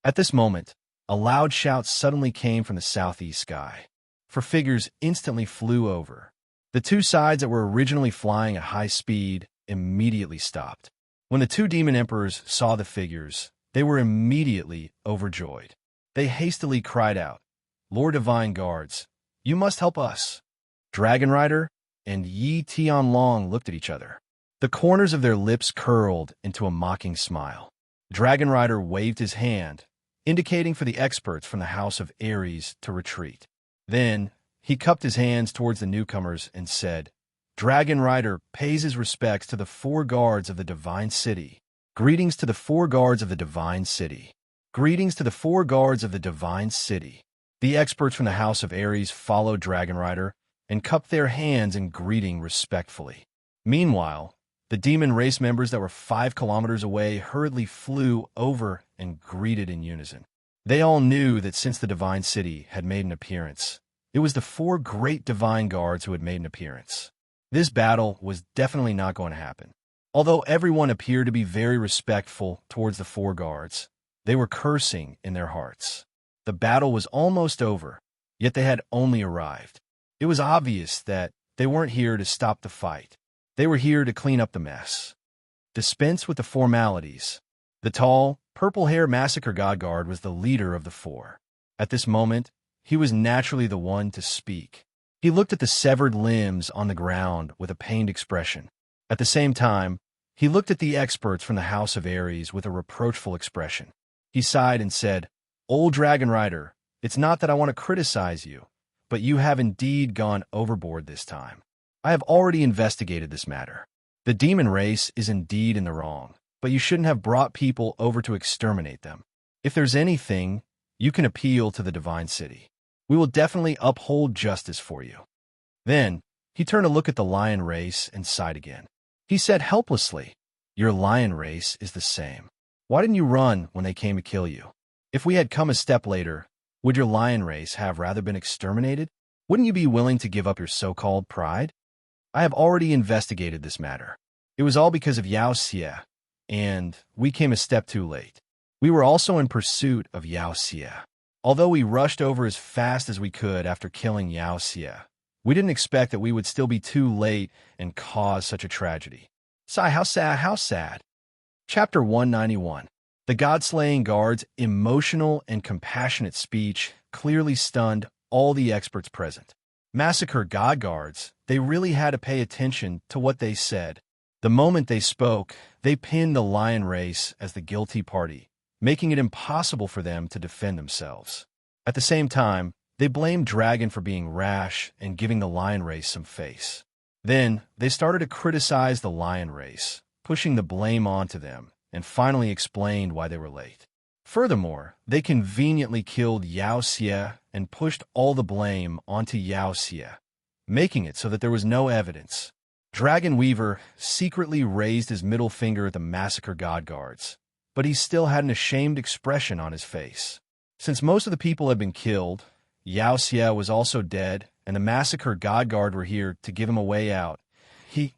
At this moment, a loud shout suddenly came from the southeast sky. Four figures instantly flew over. The two sides that were originally flying at high speed immediately stopped. When the two demon emperors saw the figures, they were immediately overjoyed. They hastily cried out, "Lord Divine Guards, you must help us." Dragon Rider and Yi Tianlong looked at each other. The corners of their lips curled into a mocking smile. Dragon Rider waved his hand, indicating for the experts from the House of Ares to retreat. Then, he cupped his hands towards the newcomers and said, "Dragon Rider pays his respects to the four guards of the Divine City. Greetings to the four guards of the Divine City. Greetings to the four guards of the Divine City." The experts from the House of Ares followed Dragon Rider and cupped their hands in greeting respectfully. Meanwhile, the demon race members that were 5 kilometers away hurriedly flew over and greeted in unison. They all knew that since the Divine City had made an appearance, it was the four great divine guards who had made an appearance. This battle was definitely not going to happen. Although everyone appeared to be very respectful towards the four guards, they were cursing in their hearts. The battle was almost over, yet they had only arrived. It was obvious that they weren't here to stop the fight. They were here to clean up the mess. Dispense with the formalities. The tall, purple-haired massacre god guard was the leader of the four. At this moment, he was naturally the one to speak. He looked at the severed limbs on the ground with a pained expression. At the same time, he looked at the experts from the House of Ares with a reproachful expression. He sighed and said, "Old Dragon Rider, it's not that I want to criticize you, but you have indeed gone overboard this time. I have already investigated this matter. The demon race is indeed in the wrong, but you shouldn't have brought people over to exterminate them. If there's anything, you can appeal to the Divine City. We will definitely uphold justice for you." Then, he turned to look at the lion race and sighed again. He said helplessly, "Your lion race is the same. Why didn't you run when they came to kill you? If we had come a step later, would your lion race have rather been exterminated? Wouldn't you be willing to give up your so-called pride? I have already investigated this matter. It was all because of Yao Xie, and we came a step too late. We were also in pursuit of Yao Xie. Although we rushed over as fast as we could after killing Yao Xie, we didn't expect that we would still be too late and cause such a tragedy. Sigh, how sad, how sad. Chapter 191. The God-slaying guard's emotional and compassionate speech clearly stunned all the experts present. Massacre God guards, they really had to pay attention to what they said. The moment they spoke, they pinned the lion race as the guilty party, making it impossible for them to defend themselves. At the same time, they blamed Dragon for being rash and giving the lion race some face. Then, they started to criticize the lion race, pushing the blame onto them, and finally explained why they were late. Furthermore, they conveniently killed Yao Xie and pushed all the blame onto Yao Xie, making it so that there was no evidence. Dragon Weaver secretly raised his middle finger at the Massacre God guards, but he still had an ashamed expression on his face. Since most of the people had been killed, Yao Xie was also dead, and the Massacre God guard were here to give him a way out. He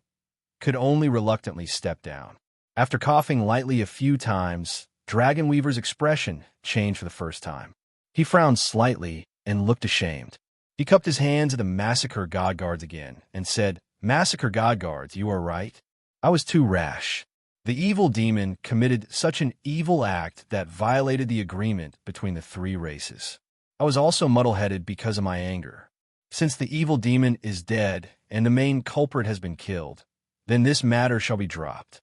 could only reluctantly step down. After coughing lightly a few times, Dragon Weaver's expression changed for the first time. He frowned slightly and looked ashamed. He cupped his hands at the Massacre God guards again and said, "Massacre God guards, you are right. I was too rash. The evil demon committed such an evil act that violated the agreement between the three races. I was also muddle-headed because of my anger. Since the evil demon is dead and the main culprit has been killed, then this matter shall be dropped."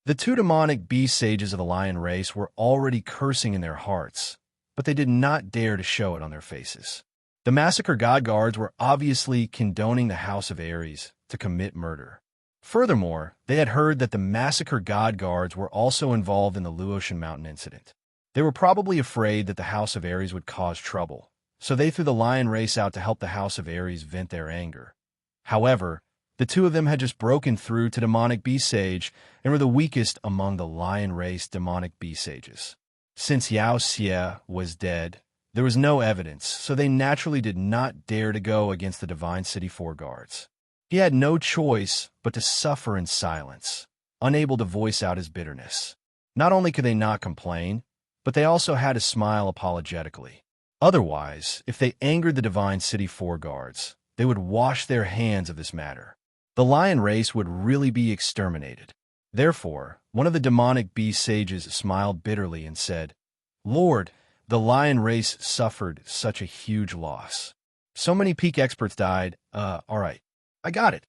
The two demonic beast sages of the lion race were already cursing in their hearts, but they did not dare to show it on their faces. The Massacre God guards were obviously condoning the House of Ares to commit murder. Furthermore, they had heard that the Massacre God guards were also involved in the Luotian Mountain incident. They were probably afraid that the House of Ares would cause trouble, so they threw the lion race out to help the House of Ares vent their anger. However, the two of them had just broken through to demonic beast sage and were the weakest among the lion race demonic beast sages. Since Yao Xie was dead, there was no evidence, so they naturally did not dare to go against the Divine City Four guards. He had no choice but to suffer in silence, unable to voice out his bitterness. Not only could they not complain, but they also had to smile apologetically. Otherwise, if they angered the Divine City Four guards, they would wash their hands of this matter. The lion race would really be exterminated. Therefore, one of the demonic beast sages smiled bitterly and said, "Lord, the lion race suffered such a huge loss. So many peak experts died. All right, I got it."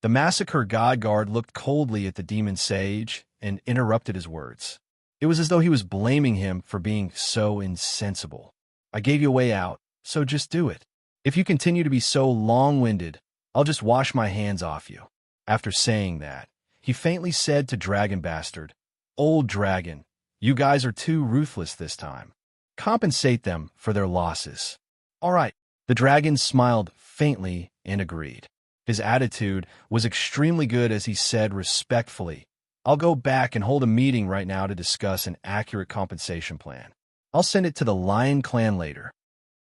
The Massacre God guard looked coldly at the demon sage and interrupted his words. It was as though he was blaming him for being so insensible. "I gave you a way out, so just do it. If you continue to be so long-winded, I'll just wash my hands off you." After saying that, he faintly said to Dragon Bastard, "Old Dragon, you guys are too ruthless this time. Compensate them for their losses." "All right." The dragon smiled faintly and agreed. His attitude was extremely good as he said respectfully, "I'll go back and hold a meeting right now to discuss an accurate compensation plan. I'll send it to the Lion Clan later."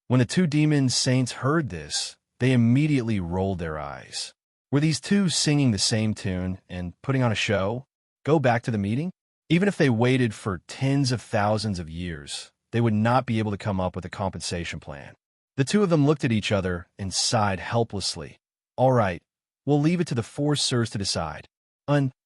When the two demon saints heard this, they immediately rolled their eyes. Were these two singing the same tune and putting on a show? Go back to the meeting? Even if they waited for tens of thousands of years, they would not be able to come up with a compensation plan. The two of them looked at each other and sighed helplessly. "All right, we'll leave it to the four sirs to decide.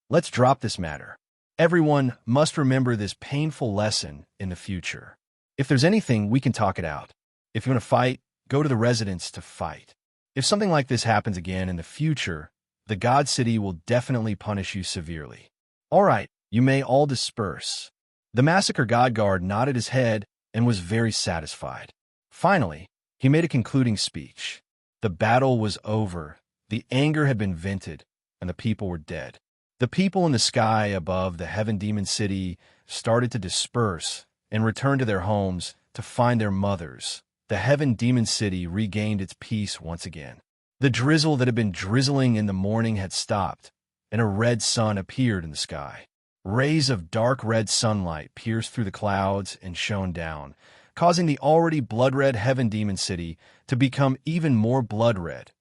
Let's drop this matter. Everyone must remember this painful lesson in the future. If there's anything, we can talk it out. If you want to fight, go to the residence to fight. If something like this happens again in the future, the God City will definitely punish you severely. All right, you may all disperse." The Massacre God guard nodded his head and was very satisfied. Finally, he made a concluding speech. The battle was over, the anger had been vented, and the people were dead. The people in the sky above the Heaven Demon City started to disperse and return to their homes to find their mothers. The Heaven Demon City regained its peace once again. The drizzle that had been drizzling in the morning had stopped, and a red sun appeared in the sky. Rays of dark red sunlight pierced through the clouds and shone down, causing the already blood-red Heaven Demon City to become even more blood-red.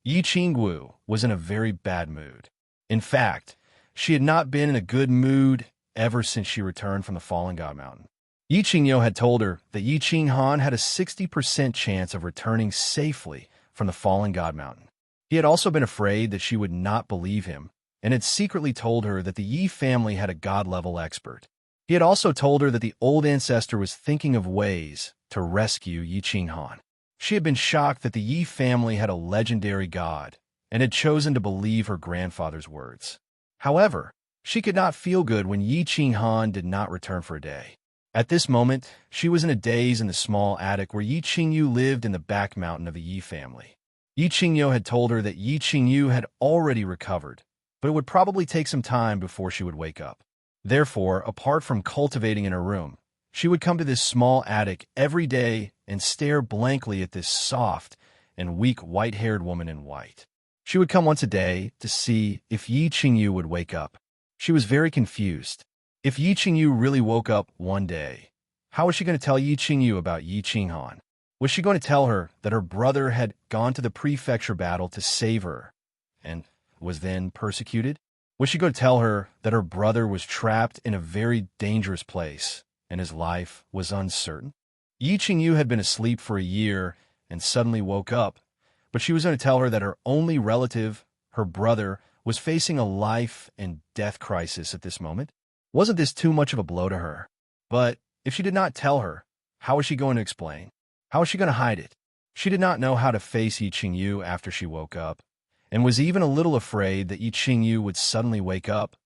Yi Qingwu was in a very bad mood. In fact, she had not been in a good mood ever since she returned from the Fallen God Mountain. Yi Qingyu had told her that Yi Qinghan had a 60% chance of returning safely from the Fallen God Mountain. He had also been afraid that she would not believe him, and had secretly told her that the Yi family had a god-level expert. He had also told her that the old ancestor was thinking of ways to rescue Yi Qinghan. She had been shocked that the Yi family had a legendary god, and had chosen to believe her grandfather's words. However, she could not feel good when Yi Qinghan did not return for a day. At this moment, she was in a daze in the small attic where Yi Qingyu lived in the back mountain of the Yi family. Yi Qingyu had told her that Yi Qingyu had already recovered, but it would probably take some time before she would wake up. Therefore, apart from cultivating in her room, she would come to this small attic every day and stare blankly at this soft and weak white-haired woman in white. She would come once a day to see if Yi Qingyu would wake up. She was very confused. If Yi Qingyu really woke up one day, how was she going to tell Yi Qingyu about Yi Qinghan? Was she going to tell her that her brother had gone to the prefecture battle to save her and was then persecuted? Was she going to tell her that her brother was trapped in a very dangerous place and his life was uncertain? Yi Qingyu had been asleep for a year and suddenly woke up, but she was going to tell her that her only relative, her brother, was facing a life and death crisis at this moment. Wasn't this too much of a blow to her? But if she did not tell her, how was she going to explain? How was she going to hide it? She did not know how to face Yi Qingyu after she woke up, and was even a little afraid that Yi Qingyu would suddenly wake up.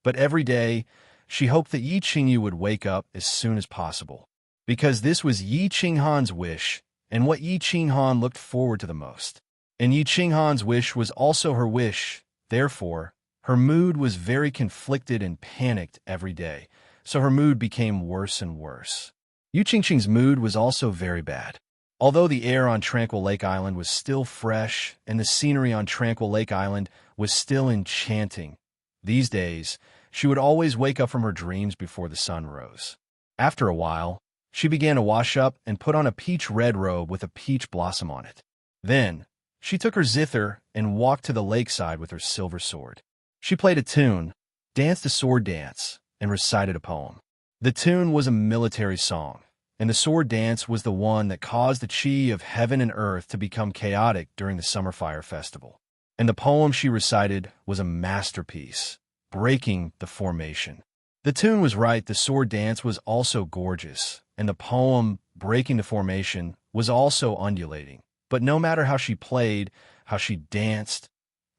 But every day, she hoped that Yi Qingyu would wake up as soon as possible, because this was Yi Qinghan's wish and what Yi Qinghan looked forward to the most. And Yi Qinghan's wish was also her wish. Therefore, her mood was very conflicted and panicked every day, so her mood became worse and worse. Yu Qingqing's mood was also very bad. Although the air on Tranquil Lake Island was still fresh and the scenery on Tranquil Lake Island was still enchanting, these days, she would always wake up from her dreams before the sun rose. After a while, she began to wash up and put on a peach red robe with a peach blossom on it. Then, she took her zither and walked to the lakeside with her silver sword. She played a tune, danced a sword dance, and recited a poem. The tune was a military song, and the sword dance was the one that caused the chi of heaven and earth to become chaotic during the Summer Fire Festival. And the poem she recited was a masterpiece, breaking the formation. The tune was right, the sword dance was also gorgeous, and the poem, breaking the formation, was also undulating. But no matter how she played, how she danced,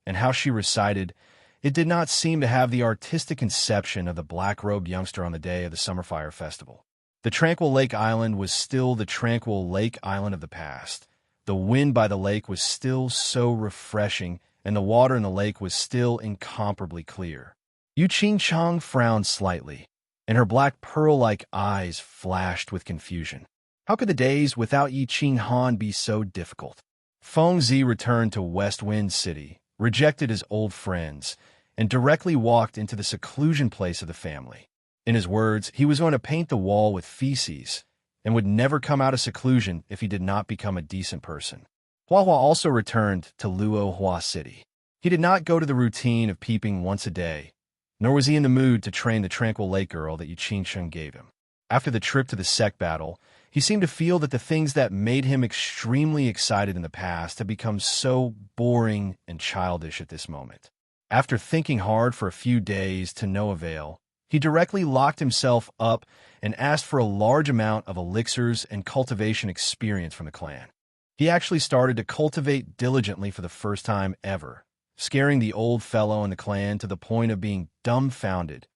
and how she recited, it did not seem to have the artistic conception of the black-robed youngster on the day of the Summer Fire Festival. The Tranquil Lake Island was still the tranquil lake island of the past. The wind by the lake was still so refreshing, and the water in the lake was still incomparably clear. Yu Qingchang frowned slightly, and her black pearl-like eyes flashed with confusion. How could the days without Yi Qinghan be so difficult? Feng Zi returned to West Wind City, rejected his old friends, and directly walked into the seclusion place of the family. In his words, he was going to paint the wall with feces and would never come out of seclusion if he did not become a decent person. Hua Hua also returned to Luo Hua City. He did not go to the routine of peeping once a day, nor was he in the mood to train the Tranquil Lake girl that Yu Qingsheng gave him. After the trip to the sect battle, he seemed to feel that the things that made him extremely excited in the past had become so boring and childish at this moment. After thinking hard for a few days to no avail, he directly locked himself up and asked for a large amount of elixirs and cultivation experience from the clan. He actually started to cultivate diligently for the first time ever, scaring the old fellow in the clan to the point of being dumbfounded.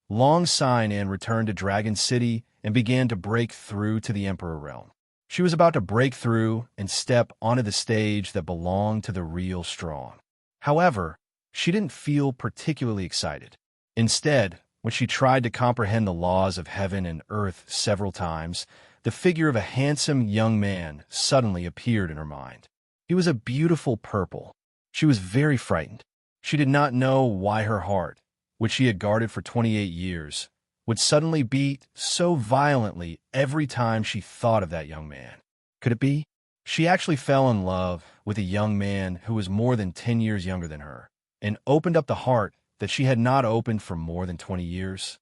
Long Sinan returned to Dragon City and began to break through to the Emperor realm. She was about to break through and step onto the stage that belonged to the real strong. However, she didn't feel particularly excited. Instead, when she tried to comprehend the laws of heaven and earth several times, the figure of a handsome young man suddenly appeared in her mind. He was a beautiful purple. She was very frightened. She did not know why her heart, which she had guarded for 28 years, would suddenly beat so violently every time she thought of that young man. Could it be? She actually fell in love with a young man who was more than 10 years younger than her, and opened up the heart that she had not opened for more than 20 years.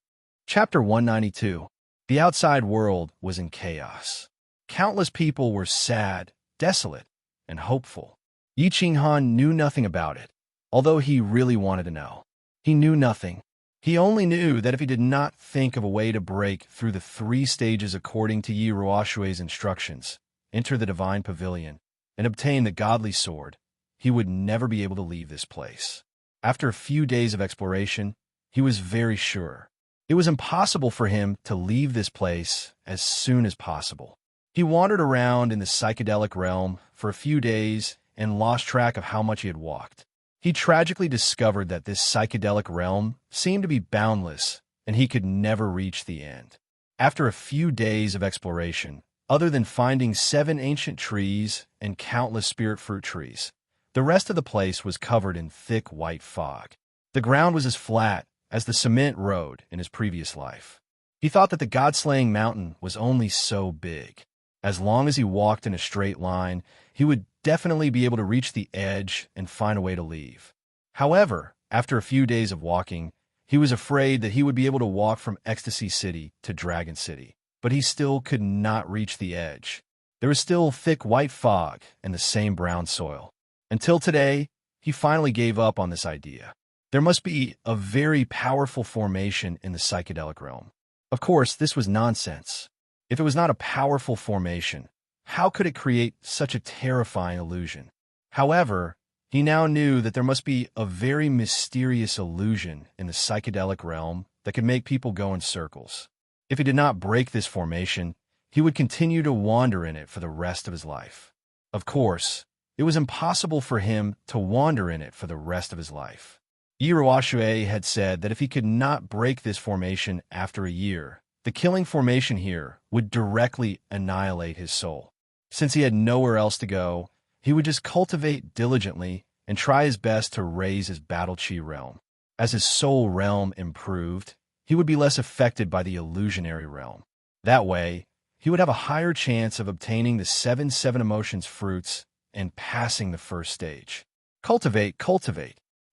Chapter 192. The outside world was in chaos. Countless people were sad, desolate, and hopeful. Yi Qinghan knew nothing about it, although he really wanted to know. He knew nothing. He only knew that if he did not think of a way to break through the 3 stages according to Yi Ruoshui's instructions, enter the divine pavilion, and obtain the godly sword, he would never be able to leave this place. After a few days of exploration, he was very sure. It was impossible for him to leave this place as soon as possible. He wandered around in the psychedelic realm for a few days and lost track of how much he had walked. He tragically discovered that this psychedelic realm seemed to be boundless, and he could never reach the end. After a few days of exploration, other than finding 7 ancient trees and countless spirit fruit trees, the rest of the place was covered in thick white fog. The ground was as flat as the cement road in his previous life. He thought that the god-slaying mountain was only so big. As long as he walked in a straight line, he would definitely be able to reach the edge and find a way to leave. However, after a few days of walking, he was afraid that he would be able to walk from Ecstasy City to Dragon City, but he still could not reach the edge. There was still thick white fog and the same brown soil. Until today, he finally gave up on this idea. There must be a very powerful formation in the psychedelic realm. Of course, this was nonsense. If it was not a powerful formation, how could it create such a terrifying illusion? However, he now knew that there must be a very mysterious illusion in the psychedelic realm that could make people go in circles. If he did not break this formation, he would continue to wander in it for the rest of his life. Of course, it was impossible for him to wander in it for the rest of his life. Yi Ruoshue had said that if he could not break this formation after a year, the killing formation here would directly annihilate his soul. Since he had nowhere else to go, he would just cultivate diligently and try his best to raise his battle chi realm. As his soul realm improved, he would be less affected by the illusionary realm. That way, he would have a higher chance of obtaining the 7 emotions fruits and passing the first stage. Cultivate.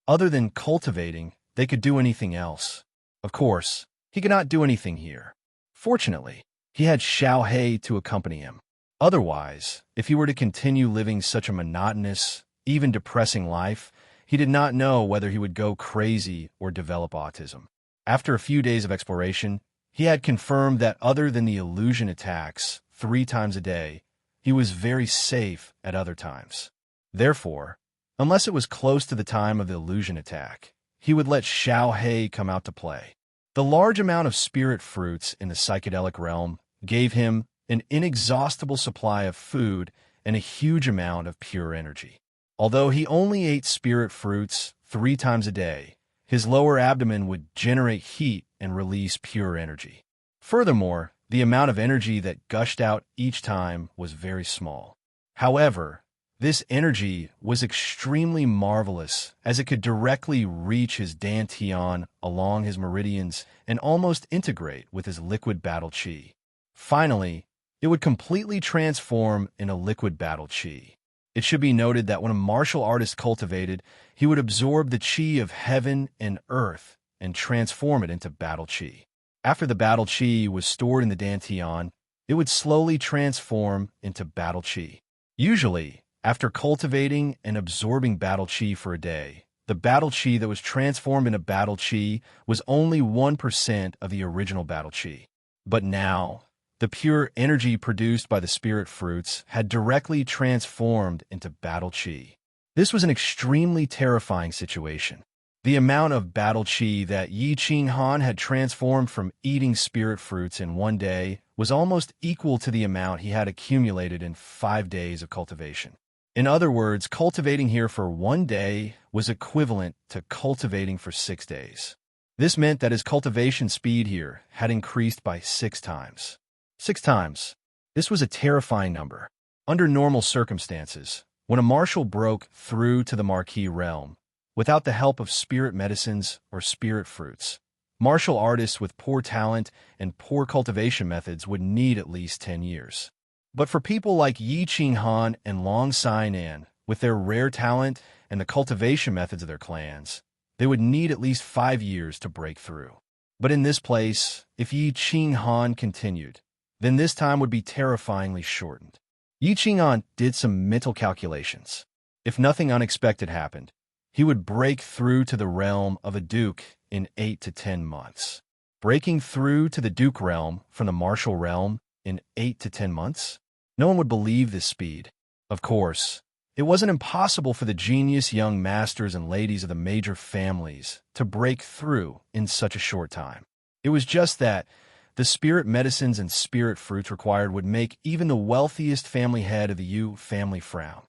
Other than cultivating, they could do anything else. Of course, he could not do anything here. Fortunately, he had Xiao to accompany him. Otherwise, if he were to continue living such a monotonous, even depressing life, he did not know whether he would go crazy or develop autism. After a few days of exploration, he had confirmed that other than the illusion attacks 3 times a day, he was very safe at other times. Therefore, unless it was close to the time of the illusion attack, he would let Xiao come out to play. The large amount of spirit fruits in the psychedelic realm gave him an inexhaustible supply of food and a huge amount of pure energy. Although he only ate spirit fruits 3 times a day, his lower abdomen would generate heat and release pure energy. Furthermore, the amount of energy that gushed out each time was very small. However, this energy was extremely marvelous, as it could directly reach his dantian along his meridians and almost integrate with his liquid battle chi. Finally, it would completely transform in a liquid battle chi. It should be noted that when a martial artist cultivated, he would absorb the chi of heaven and earth and transform it into battle chi. After the battle chi was stored in the dantian, it would slowly transform into battle chi. Usually, after cultivating and absorbing battle chi for a day, the battle chi that was transformed into battle chi was only 1% of the original battle chi. But now, the pure energy produced by the spirit fruits had directly transformed into battle chi. This was an extremely terrifying situation. The amount of battle chi that Yi Qinghan had transformed from eating spirit fruits in 1 day was almost equal to the amount he had accumulated in 5 days of cultivation. In other words, cultivating here for 1 day was equivalent to cultivating for 6 days. This meant that his cultivation speed here had increased by 6 times. 6 times. This was a terrifying number. Under normal circumstances, when a marshal broke through to the Marquis realm, without the help of spirit medicines or spirit fruits, Martial artists with poor talent and poor cultivation methods would need at least 10 years. But for people like Yi Qinghan and Long Sainan, with their rare talent and the cultivation methods of their clans, they would need at least 5 years to break through. But in this place, if Yi Qinghan continued, then this time would be terrifyingly shortened. Yi Qinghan did some mental calculations. If nothing unexpected happened, he would break through to the realm of a duke in 8 to 10 months. Breaking through to the duke realm from the martial realm in 8 to 10 months? No one would believe this speed. Of course, it wasn't impossible for the genius young masters and ladies of the major families to break through in such a short time. It was just that the spirit medicines and spirit fruits required would make even the wealthiest family head of the Yu family frown.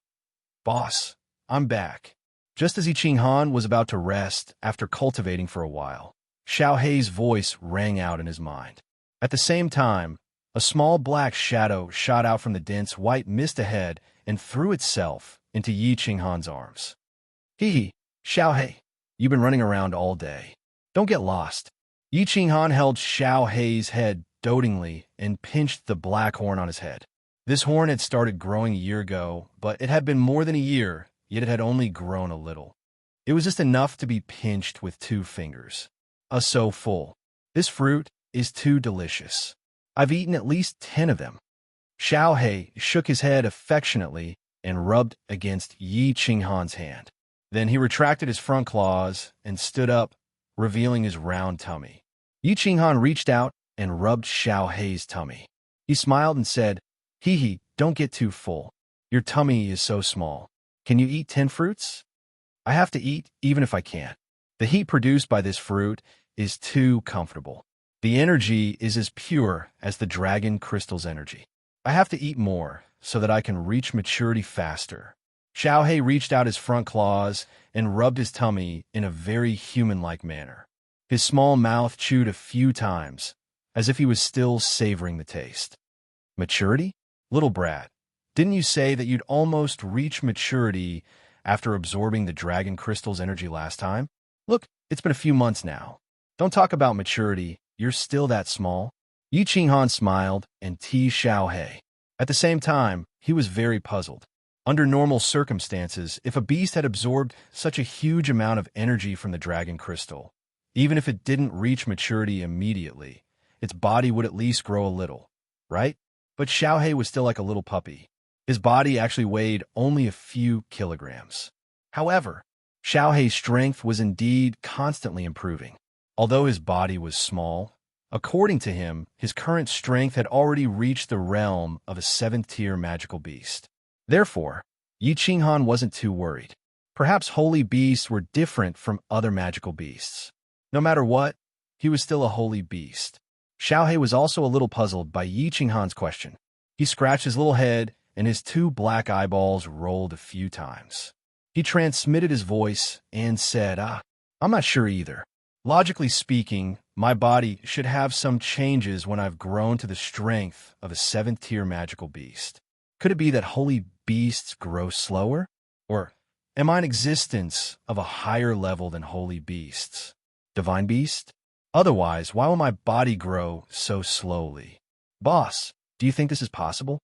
Boss, I'm back. Just as Yi Qinghan was about to rest after cultivating for a while, Xiao Hei's voice rang out in his mind. At the same time, a small black shadow shot out from the dense white mist ahead and threw itself into Yi Qinghan's arms. Hee, Xiao Hei, you've been running around all day. Don't get lost. Yi Qinghan held Xiao Hei's head dotingly and pinched the black horn on his head. This horn had started growing a year ago, but it had been more than a year, yet it had only grown a little. It was just enough to be pinched with 2 fingers. So full. This fruit is too delicious. I've eaten at least 10 of them. Xiao Hei shook his head affectionately and rubbed against Yi Qinghan's hand. Then he retracted his front claws and stood up, revealing his round tummy. Yi Qinghan reached out and rubbed Xiao Hei's tummy. He smiled and said, Hee, don't get too full. Your tummy is so small. Can you eat 10 fruits? I have to eat even if I can't. The heat produced by this fruit is too comfortable. The energy is as pure as the dragon crystal's energy. I have to eat more so that I can reach maturity faster. Xiao Hei reached out his front claws and rubbed his tummy in a very human-like manner. His small mouth chewed a few times, as if he was still savoring the taste. Maturity? Little brat, didn't you say that you'd almost reach maturity after absorbing the dragon crystal's energy last time? Look, it's been a few months now. Don't talk about maturity. You're still that small. Yi Qinghan smiled and teased Xiao Hei. At the same time, he was very puzzled. Under normal circumstances, if a beast had absorbed such a huge amount of energy from the dragon crystal, even if it didn't reach maturity immediately, its body would at least grow a little, right? But Xiao Hei was still like a little puppy. His body actually weighed only a few kilograms. However, Xiao Hei's strength was indeed constantly improving. Although his body was small, according to him, his current strength had already reached the realm of a 7th-tier magical beast. Therefore, Yi Qinghan wasn't too worried. Perhaps holy beasts were different from other magical beasts. No matter what, he was still a holy beast. Xiao Hei was also a little puzzled by Yi Qinghan's question. He scratched his little head, and his 2 black eyeballs rolled a few times. He transmitted his voice and said, I'm not sure either. Logically speaking, my body should have some changes when I've grown to the strength of a 7th-tier magical beast. Could it be that holy beasts grow slower? Or am I an existence of a higher level than holy beasts? Divine beast? Otherwise, why will my body grow so slowly? Boss, do you think this is possible?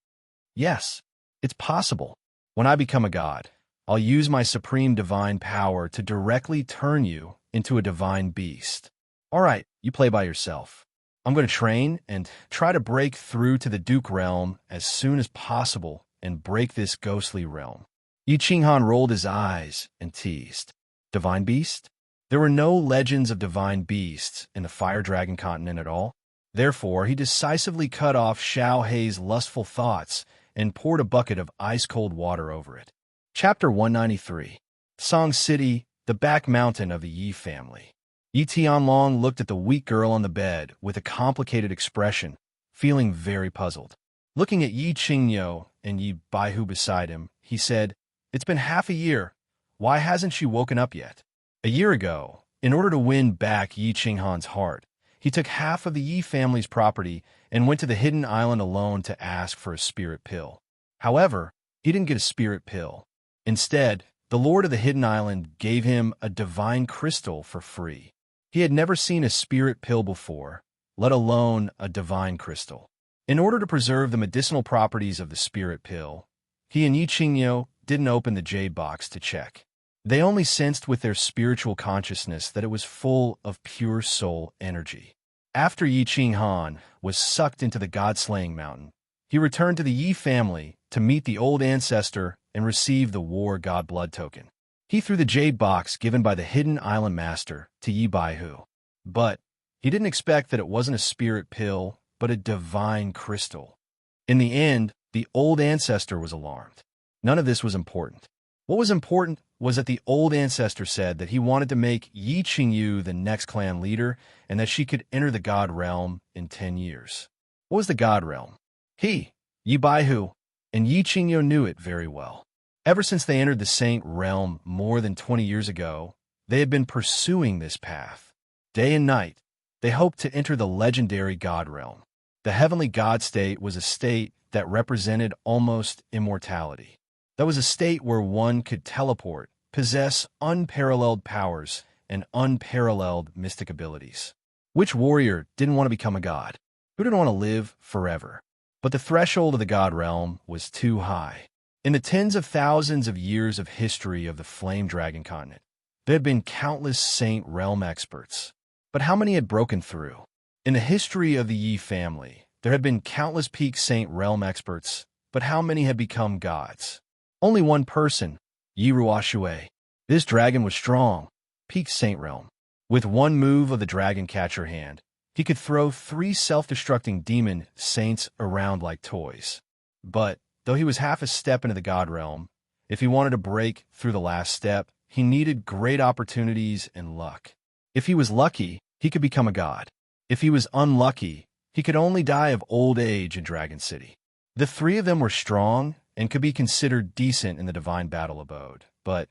Yes, it's possible. When I become a god, I'll use my supreme divine power to directly turn you into a divine beast. All right, you play by yourself. I'm going to train and try to break through to the Duke realm as soon as possible and break this ghostly realm. Yi Qinghan rolled his eyes and teased. Divine beast? There were no legends of divine beasts in the Fire Dragon continent at all. Therefore, he decisively cut off Xiao Hei's lustful thoughts and poured a bucket of ice-cold water over it. Chapter 193. Song City, the back mountain of the Yi family. Yi Tianlong looked at the weak girl on the bed with a complicated expression, feeling very puzzled. Looking at Yi Qingyo and Yi Baihu beside him, he said, It's been half a year. Why hasn't she woken up yet? A year ago, in order to win back Yi Qinghan's heart, he took half of the Yi family's property and went to the hidden island alone to ask for a spirit pill. However, he didn't get a spirit pill. Instead, the Lord of the Hidden Island gave him a divine crystal for free. He had never seen a spirit pill before, let alone a divine crystal. In order to preserve the medicinal properties of the spirit pill, he and Yi Qingyo didn't open the jade box to check. They only sensed with their spiritual consciousness that it was full of pure soul energy. After Yi Qinghan was sucked into the god-slaying mountain, he returned to the Yi family to meet the old ancestor and receive the war god blood token. He threw the jade box given by the hidden island master to Yi Baihu. But he didn't expect that it wasn't a spirit pill, but a divine crystal. In the end, the old ancestor was alarmed. None of this was important. What was important was that the old ancestor said that he wanted to make Yi Qingyu the next clan leader and that she could enter the god realm in 10 years. What was the god realm? He, Yi Baihu, and Yi Qingyu knew it very well. Ever since they entered the saint realm more than 20 years ago, they had been pursuing this path. Day and night, they hoped to enter the legendary god realm. The heavenly god state was a state that represented almost immortality. That was a state where one could teleport, possess unparalleled powers, and unparalleled mystic abilities. Which warrior didn't want to become a god? Who didn't want to live forever? But the threshold of the god realm was too high. In the tens of thousands of years of history of the Flame Dragon continent, there had been countless saint realm experts. But how many had broken through? In the history of the Yi family, there had been countless peak saint realm experts, but how many had become gods? Only one person, Yi Ruoxue. This dragon was strong, peak saint realm. With one move of the dragon catcher hand, he could throw 3 self-destructing demon saints around like toys. But though he was half a step into the god realm, if he wanted to break through the last step, he needed great opportunities and luck. If he was lucky, he could become a god. If he was unlucky, he could only die of old age in Dragon City. The 3 of them were strong and could be considered decent in the divine battle abode, but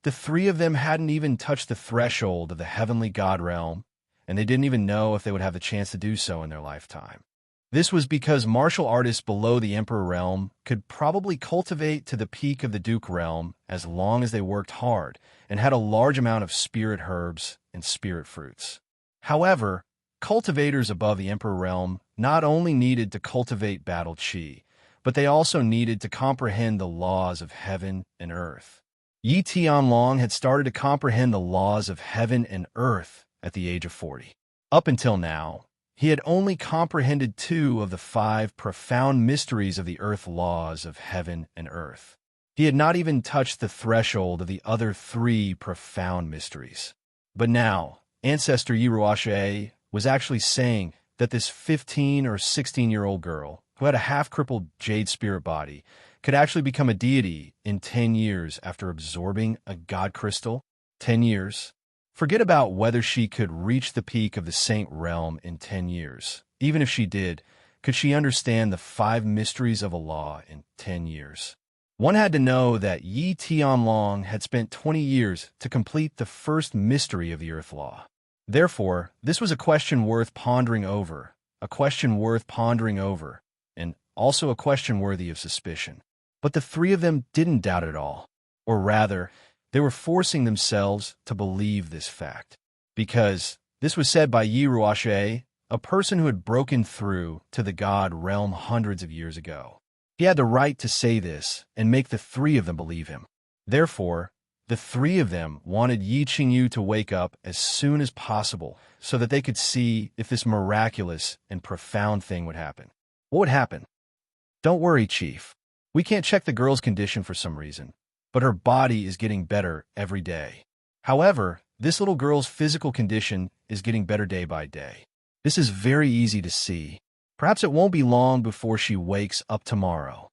the 3 of them hadn't even touched the threshold of the heavenly god realm, and they didn't even know if they would have the chance to do so in their lifetime. This was because martial artists below the Emperor realm could probably cultivate to the peak of the Duke realm as long as they worked hard and had a large amount of spirit herbs and spirit fruits. However, cultivators above the Emperor realm not only needed to cultivate battle chi, but they also needed to comprehend the laws of heaven and earth. Yi Tianlong had started to comprehend the laws of heaven and earth at the age of 40. Up until now, he had only comprehended 2 of the 5 profound mysteries of the earth laws of heaven and earth. He had not even touched the threshold of the other 3 profound mysteries. But now, Ancestor Yi Ruoxue was actually saying that this 15 or 16-year-old girl who had a half-crippled jade spirit body could actually become a deity in 10 years after absorbing a god crystal. 10 years. Forget about whether she could reach the peak of the saint realm in 10 years. Even if she did, could she understand the 5 mysteries of a law in 10 years? One had to know that Yi Tianlong had spent 20 years to complete the first mystery of the earth law. Therefore, this was a question worth pondering over, and also a question worthy of suspicion. But the 3 of them didn't doubt it at all, or rather, they were forcing themselves to believe this fact, because this was said by Yi Ruoxue, a person who had broken through to the god realm hundreds of years ago. He had the right to say this and make the 3 of them believe him. Therefore, the 3 of them wanted Yi Qingyu to wake up as soon as possible so that they could see if this miraculous and profound thing would happen. What would happen? Don't worry, Chief. We can't check the girl's condition for some reason, but her body is getting better every day. However, this little girl's physical condition is getting better day by day. This is very easy to see. Perhaps it won't be long before she wakes up tomorrow.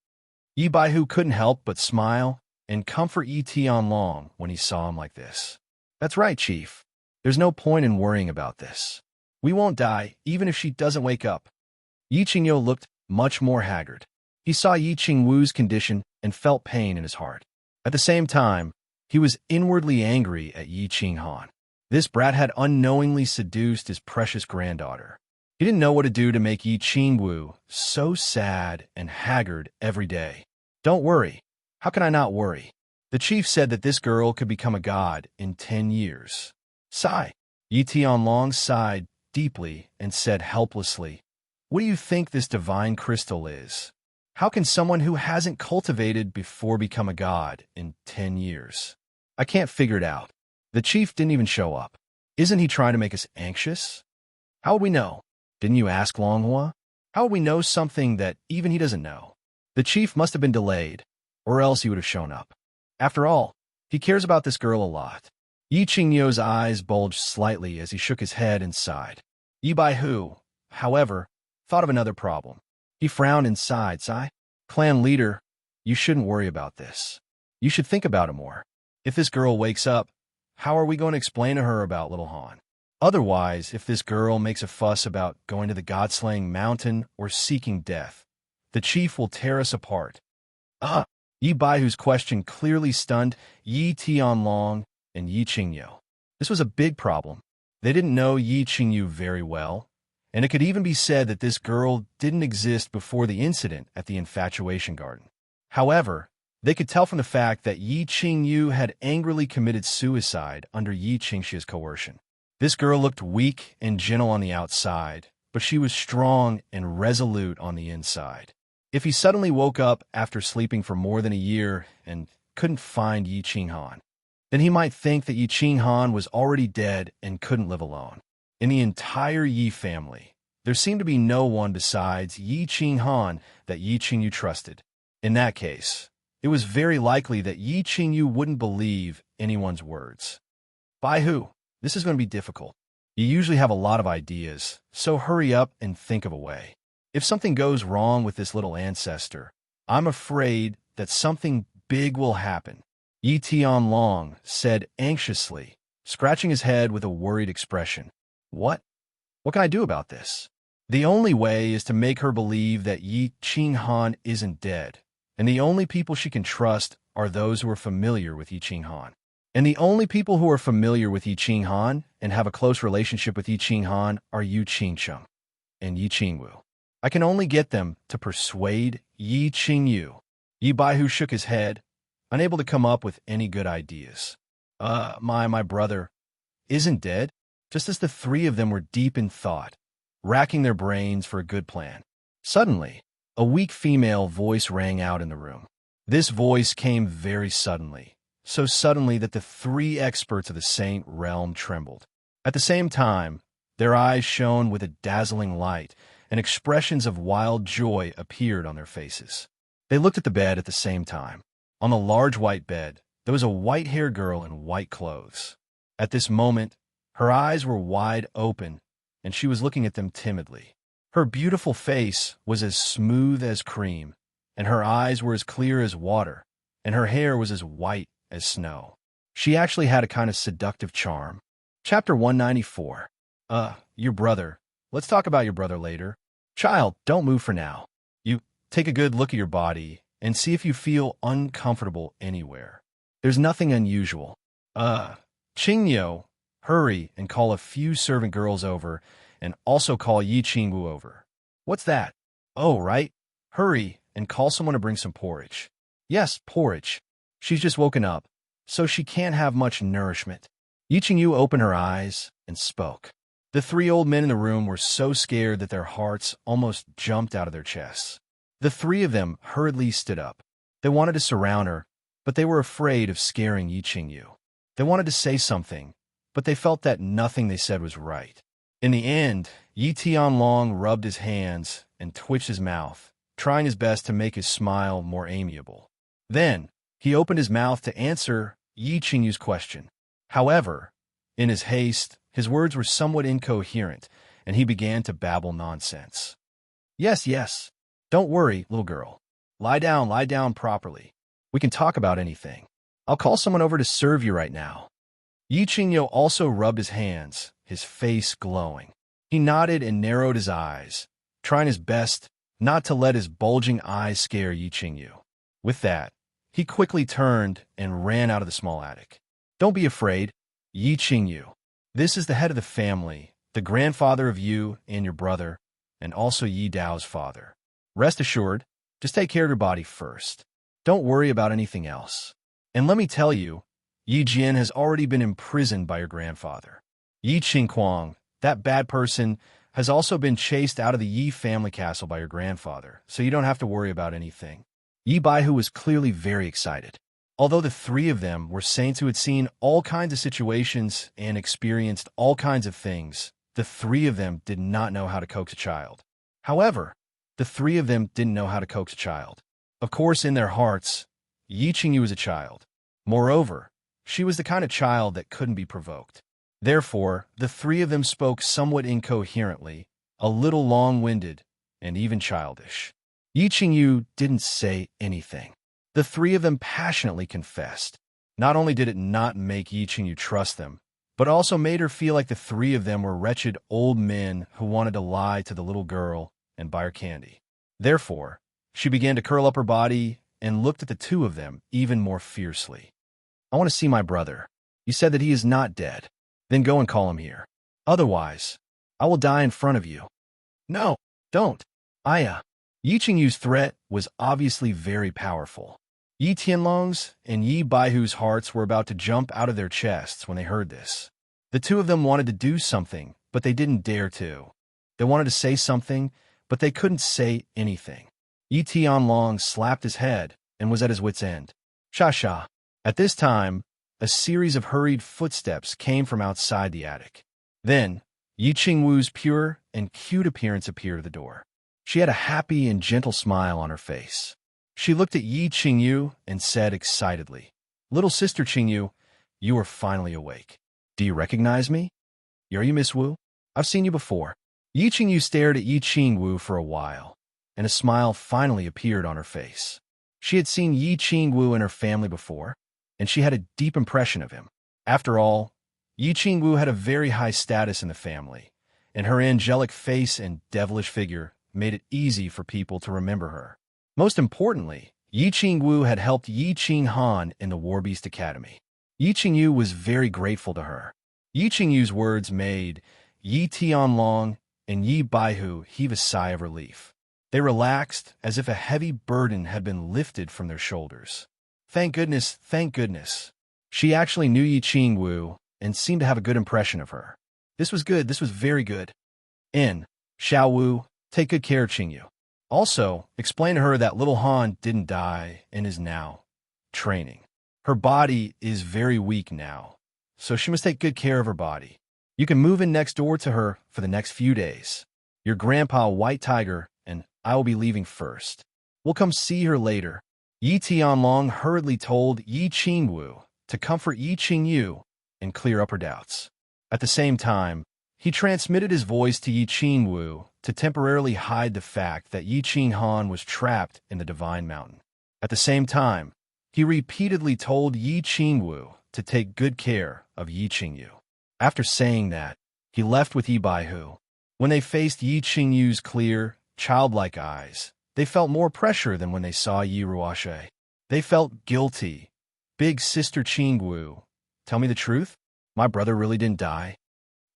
Yi Baihu couldn't help but smile and comfort Yi Tianlong when he saw him like this. That's right, Chief. There's no point in worrying about this. We won't die, even if she doesn't wake up. Yi Qingyu looked much more haggard. He saw Yi Qingwu's condition and felt pain in his heart. At the same time, he was inwardly angry at Yi Qinghan. This brat had unknowingly seduced his precious granddaughter. He didn't know what to do to make Yi Qingwu so sad and haggard every day. Don't worry. How can I not worry? The chief said that this girl could become a god in 10 years. Sigh. Yi Tianlong sighed deeply and said helplessly, "What do you think this divine crystal is? How can someone who hasn't cultivated before become a god in 10 years? I can't figure it out. The chief didn't even show up. Isn't he trying to make us anxious? How would we know? Didn't you ask Longhua? How would we know something that even he doesn't know? The chief must have been delayed, or else he would have shown up. After all, he cares about this girl a lot." Yi Qingyo's eyes bulged slightly as he shook his head and sighed. Yi Baihu, however, thought of another problem. He frowned and sighed. "Clan leader, you shouldn't worry about this. You should think about it more. If this girl wakes up, how are we going to explain to her about Little Han? Otherwise, if this girl makes a fuss about going to the god-slaying mountain or seeking death, the chief will tear us apart." Yi Baihu's question clearly stunned Yi Tianlong and Yi Qingyo. This was a big problem. They didn't know Yi Qingyu very well, and it could even be said that this girl didn't exist before the incident at the infatuation garden. However, they could tell from the fact that Yi Qingyu had angrily committed suicide under Yi Qingxia's coercion. This girl looked weak and gentle on the outside, but she was strong and resolute on the inside. If he suddenly woke up after sleeping for more than a year and couldn't find Yi Qinghan, then he might think that Yi Qinghan was already dead and couldn't live alone. In the entire Yi family, there seemed to be no one besides Yi Qinghan that Yi Qingyu trusted. In that case, it was very likely that Yi Qingyu wouldn't believe anyone's words. "Baihu, this is going to be difficult. You usually have a lot of ideas, so hurry up and think of a way. If something goes wrong with this little ancestor, I'm afraid that something big will happen," Yi Tianlong said anxiously, scratching his head with a worried expression. What can I do about this? The only way is to make her believe that Yi Qinghan isn't dead, and the only people she can trust are those who are familiar with Yi Qinghan. And the only people who are familiar with Yi Qinghan and have a close relationship with Yi Qinghan are Yu Qingcheng and Yi Qingwu. I can only get them to persuade Yi Qingyu. Yi Baihu shook his head, unable to come up with any good ideas. My brother isn't dead," just as the three of them were deep in thought, racking their brains for a good plan. Suddenly, a weak female voice rang out in the room. This voice came very suddenly, so suddenly that the three experts of the Saint realm trembled. At the same time, their eyes shone with a dazzling light, and expressions of wild joy appeared on their faces. They looked at the bed at the same time. On the large white bed, there was a white-haired girl in white clothes. At this moment, her eyes were wide open, and she was looking at them timidly. Her beautiful face was as smooth as cream, and her eyes were as clear as water, and her hair was as white as snow. She actually had a kind of seductive charm. Chapter 194. Your brother. Let's talk about your brother later. Child, don't move for now. You take a good look at your body and see if you feel uncomfortable anywhere. There's nothing unusual. Qingyo, hurry and call a few servant girls over, and also call Yi Qingwu over. What's that? Oh, right. Hurry and call someone to bring some porridge. Yes, porridge. She's just woken up, so she can't have much nourishment. Yi Qingyu opened her eyes and spoke. The three old men in the room were so scared that their hearts almost jumped out of their chests. The three of them hurriedly stood up. They wanted to surround her, but they were afraid of scaring Yi Qingyu. They wanted to say something, but they felt that nothing they said was right. In the end, Yi Tianlong rubbed his hands and twitched his mouth, trying his best to make his smile more amiable. Then, he opened his mouth to answer Yi Qingyu's question. However, in his haste, his words were somewhat incoherent, and he began to babble nonsense. Yes. Don't worry, little girl. Lie down properly. We can talk about anything. I'll call someone over to serve you right now. Yi Qingyo also rubbed his hands, his face glowing. He nodded and narrowed his eyes, trying his best not to let his bulging eyes scare Yi Qingyu. With that, he quickly turned and ran out of the small attic. Don't be afraid, Yi Qingyu. This is the head of the family, the grandfather of you and your brother, and also Yi Dao's father. Rest assured, just take care of your body first. Don't worry about anything else. And let me tell you, Yi Jian has already been imprisoned by your grandfather. Yi Qingquang, that bad person, has also been chased out of the Yi family castle by your grandfather, so you don't have to worry about anything. Yi Baihu was clearly very excited. Although the three of them were saints who had seen all kinds of situations and experienced all kinds of things, the three of them did not know how to coax a child. However, the three of them didn't know how to coax a child. Of course, in their hearts, Yi Qingyu was a child. Moreover, she was the kind of child that couldn't be provoked. Therefore, the three of them spoke somewhat incoherently, a little long-winded, and even childish. Yi Qingyu didn't say anything. The three of them passionately confessed. Not only did it not make Yi Qingyu trust them, but also made her feel like the three of them were wretched old men who wanted to lie to the little girl and buy her candy. Therefore, she began to curl up her body and looked at the two of them even more fiercely. I want to see my brother. You said that he is not dead. Then go and call him here. Otherwise, I will die in front of you. No, don't. Aya. Yi Qingyu's threat was obviously very powerful. Yi Tianlong's and Yi Baihu's hearts were about to jump out of their chests when they heard this. The two of them wanted to do something, but they didn't dare to. They wanted to say something, but they couldn't say anything. Yi Tianlong slapped his head and was at his wit's end. Sha. At this time, a series of hurried footsteps came from outside the attic. Then, Yi Qingwu's pure and cute appearance appeared at the door. She had a happy and gentle smile on her face. She looked at Yi Qingyu and said excitedly, "Little sister Qingyu, you are finally awake. Do you recognize me? Are you Miss Wu? I've seen you before." Yi Qingyu stared at Yi Qingwu for a while, and a smile finally appeared on her face. She had seen Yi Qingwu and her family before, and she had a deep impression of him. After all, Yi Qingwu had a very high status in the family, and her angelic face and devilish figure made it easy for people to remember her. Most importantly, Yi Qingwu had helped Yi Qinghan in the War Beast Academy. Yi Qingyu was very grateful to her. Yi Qingyu's words made Yi Tianlong and Yi Baihu heave a sigh of relief. They relaxed as if a heavy burden had been lifted from their shoulders. Thank goodness, thank goodness. She actually knew Yi Qingwu and seemed to have a good impression of her. This was good, this was very good. Xiao Wu, take good care of Qingyu. Also, explain to her that little Han didn't die and is now training. Her body is very weak now, so she must take good care of her body. You can move in next door to her for the next few days. Your grandpa, White Tiger, and I will be leaving first. We'll come see her later. Yi Tianlong hurriedly told Yi Qingwu to comfort Yi Qingyu and clear up her doubts. At the same time, he transmitted his voice to Yi Qingwu to temporarily hide the fact that Yi Qinghan was trapped in the Divine Mountain. At the same time, he repeatedly told Yi Qingwu to take good care of Yi Qingyu. After saying that, he left with Yi Baihu. When they faced Yi Qingyu's clear, childlike eyes, they felt more pressure than when they saw Yi Ruoshe. They felt guilty. Big sister Qingwu, tell me the truth? My brother really didn't die?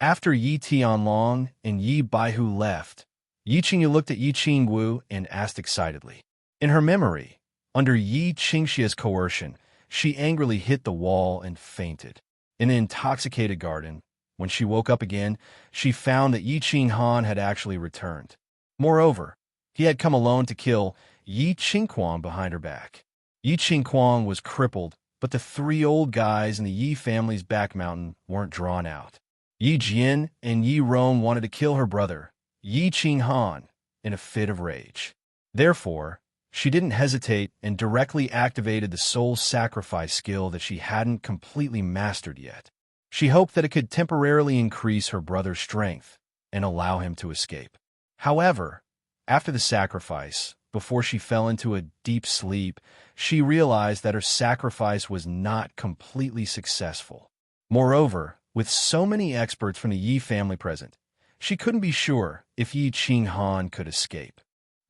After Yi Tianlong and Yi Baihu left, Yi Qingyu looked at Yi Qingwu and asked excitedly. In her memory, under Yi Qingxia's coercion, she angrily hit the wall and fainted. In an intoxicated garden, when she woke up again, she found that Yi Qinghan had actually returned. Moreover, he had come alone to kill Yi Qingquang behind her back. Yi Qingquang was crippled, but the three old guys in the Yi family's back mountain weren't drawn out. Yi Jian and Yi Rong wanted to kill her brother, Yi Qinghan, in a fit of rage. Therefore, she didn't hesitate and directly activated the soul sacrifice skill that she hadn't completely mastered yet. She hoped that it could temporarily increase her brother's strength and allow him to escape. However, after the sacrifice, before she fell into a deep sleep, she realized that her sacrifice was not completely successful. Moreover, with so many experts from the Yi family present, she couldn't be sure if Yi Qinghan could escape.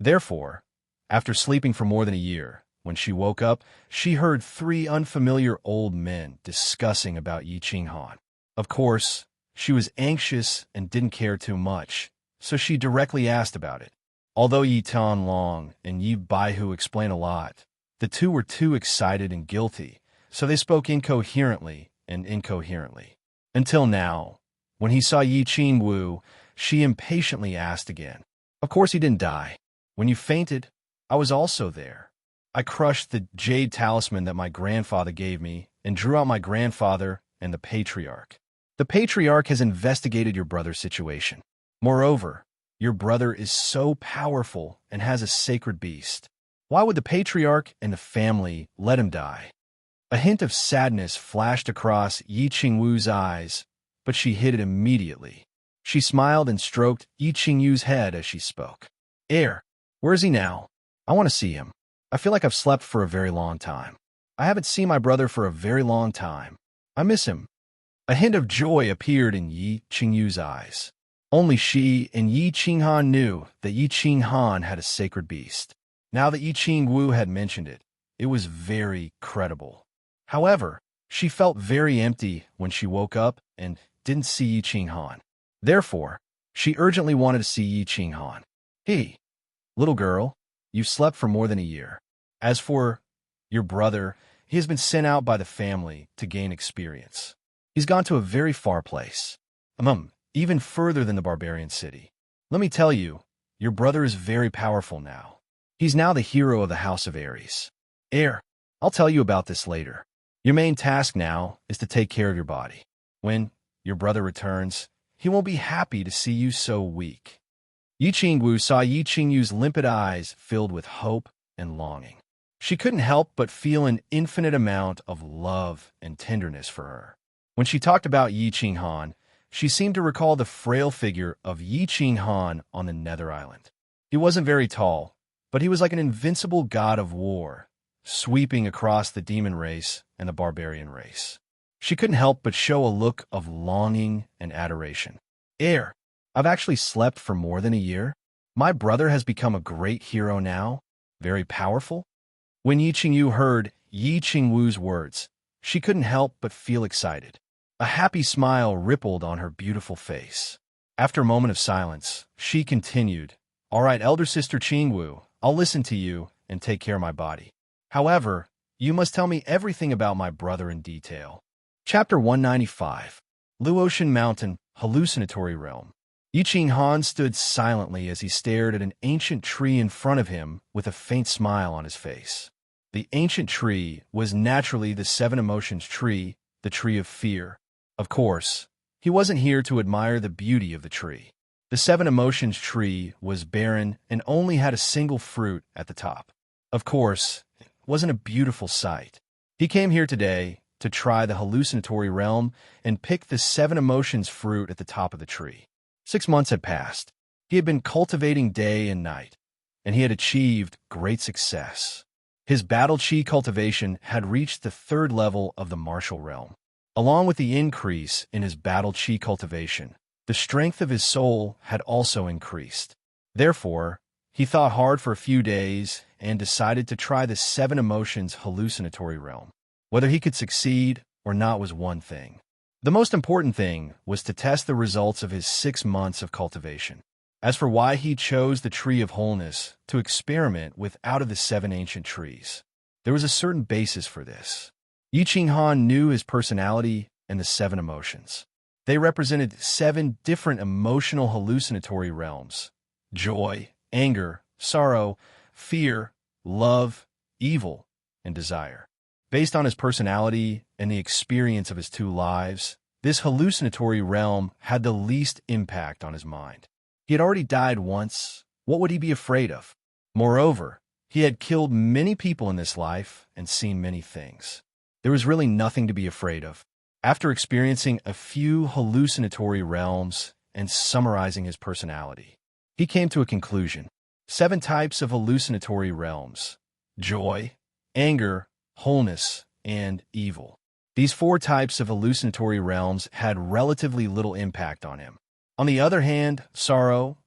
Therefore, after sleeping for more than a year, when she woke up, she heard three unfamiliar old men discussing about Yi Qinghan. Of course, she was anxious and didn't care too much, so she directly asked about it. Although Yi Tianlong and Yi Baihu explained a lot, the two were too excited and guilty, so they spoke incoherently and incoherently. Until now, When he saw Yi Qingwu, she impatiently asked again. Of course he didn't die. When you fainted, I was also there. I crushed the jade talisman that my grandfather gave me and drew out my grandfather and the patriarch. The patriarch has investigated your brother's situation. Moreover, your brother is so powerful and has a sacred beast. Why would the patriarch and the family let him die? A hint of sadness flashed across Yi Qingwu's eyes, but she hid it immediately. She smiled and stroked Yi Qingyu's head as she spoke. Where is he now? I want to see him. I feel like I've slept for a very long time. I haven't seen my brother for a very long time. I miss him. A hint of joy appeared in Yi Qingyu's eyes. Only she and Yi Qinghan knew that Yi Qinghan had a sacred beast. Now that Yi Qingwu had mentioned it, it was very credible. However, she felt very empty when she woke up and didn't see Yi Qinghan. Therefore, she urgently wanted to see Yi Qinghan. Hey, little girl, you've slept for more than a year. As for your brother, he has been sent out by the family to gain experience. He's gone to a very far place. Even further than the barbarian city. Let me tell you, your brother is very powerful now. He's now the hero of the House of Ares. I'll tell you about this later. Your main task now is to take care of your body. When your brother returns, he won't be happy to see you so weak. Yi Qingwu saw Yi Qingyu's limpid eyes filled with hope and longing. She couldn't help but feel an infinite amount of love and tenderness for her. When she talked about Yi Qinghan, she seemed to recall the frail figure of Yi Qinghan on the Nether Island. He wasn't very tall, but he was like an invincible god of war, sweeping across the demon race and the barbarian race. She couldn't help but show a look of longing and adoration. I've actually slept for more than a year. My brother has become a great hero now, very powerful. When Yi Qingyu heard Yi Qingwu's words, she couldn't help but feel excited. A happy smile rippled on her beautiful face. After a moment of silence, she continued, All right, elder sister Qingwu, I'll listen to you and take care of my body. However, you must tell me everything about my brother in detail. Chapter 195, Luotian Mountain, Hallucinatory Realm. Yi Qinghan stood silently as he stared at an ancient tree in front of him with a faint smile on his face. The ancient tree was naturally the seven emotions tree, the tree of fear. Of course, he wasn't here to admire the beauty of the tree. The seven emotions tree was barren and only had a single fruit at the top. Of course, it wasn't a beautiful sight. He came here today to try the hallucinatory realm and pick the seven emotions fruit at the top of the tree. 6 months had passed. He had been cultivating day and night, and he had achieved great success. His battle chi cultivation had reached the 3rd level of the martial realm. Along with the increase in his battle chi cultivation, the strength of his soul had also increased. Therefore, he thought hard for a few days and decided to try the 7 emotions hallucinatory realm. Whether he could succeed or not was one thing. The most important thing was to test the results of his 6 months of cultivation. As for why he chose the Tree of Wholeness to experiment with out of the 7 ancient trees, there was a certain basis for this. Yi Qinghan knew his personality and the 7 emotions. They represented 7 different emotional hallucinatory realms: joy, anger, sorrow, fear, love, evil, and desire. Based on his personality and the experience of his 2 lives, this hallucinatory realm had the least impact on his mind. He had already died once. What would he be afraid of? Moreover, he had killed many people in this life and seen many things. There was really nothing to be afraid of. After experiencing a few hallucinatory realms and summarizing his personality, he came to a conclusion. 7 types of hallucinatory realms: joy, anger, wholeness, and evil. These 4 types of hallucinatory realms had relatively little impact on him. On the other hand, sorrow,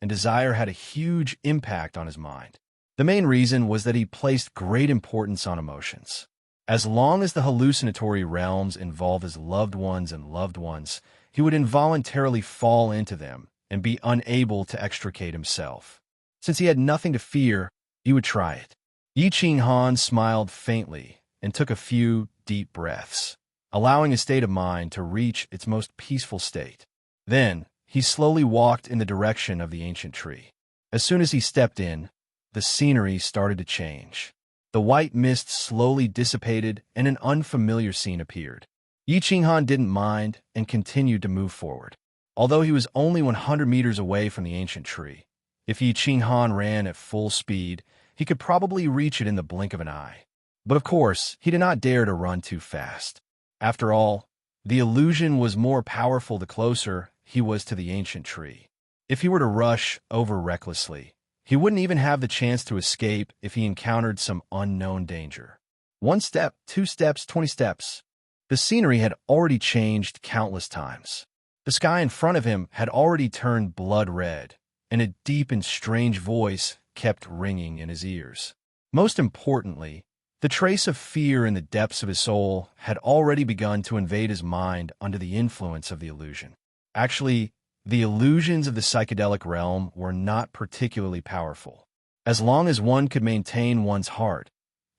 and desire had a huge impact on his mind. The main reason was that he placed great importance on emotions. As long as the hallucinatory realms involved his loved ones, he would involuntarily fall into them and be unable to extricate himself. Since he had nothing to fear, he would try it. Yi Qinghan smiled faintly and took a few deep breaths. allowing his state of mind to reach its most peaceful state. Then, he slowly walked in the direction of the ancient tree. As soon as he stepped in, the scenery started to change. The white mist slowly dissipated and an unfamiliar scene appeared. Yi Qinghan didn't mind and continued to move forward. Although he was only 100 meters away from the ancient tree, if Yi Qinghan ran at full speed, he could probably reach it in the blink of an eye. But of course, he did not dare to run too fast. After all, the illusion was more powerful the closer he was to the ancient tree. If he were to rush over recklessly, he wouldn't even have the chance to escape if he encountered some unknown danger. 1 step, 2 steps, 20 steps. The scenery had already changed countless times. The sky in front of him had already turned blood red, and a deep and strange voice kept ringing in his ears. Most importantly, the trace of fear in the depths of his soul had already begun to invade his mind under the influence of the illusion. Actually, the illusions of the psychedelic realm were not particularly powerful. As long as one could maintain one's heart,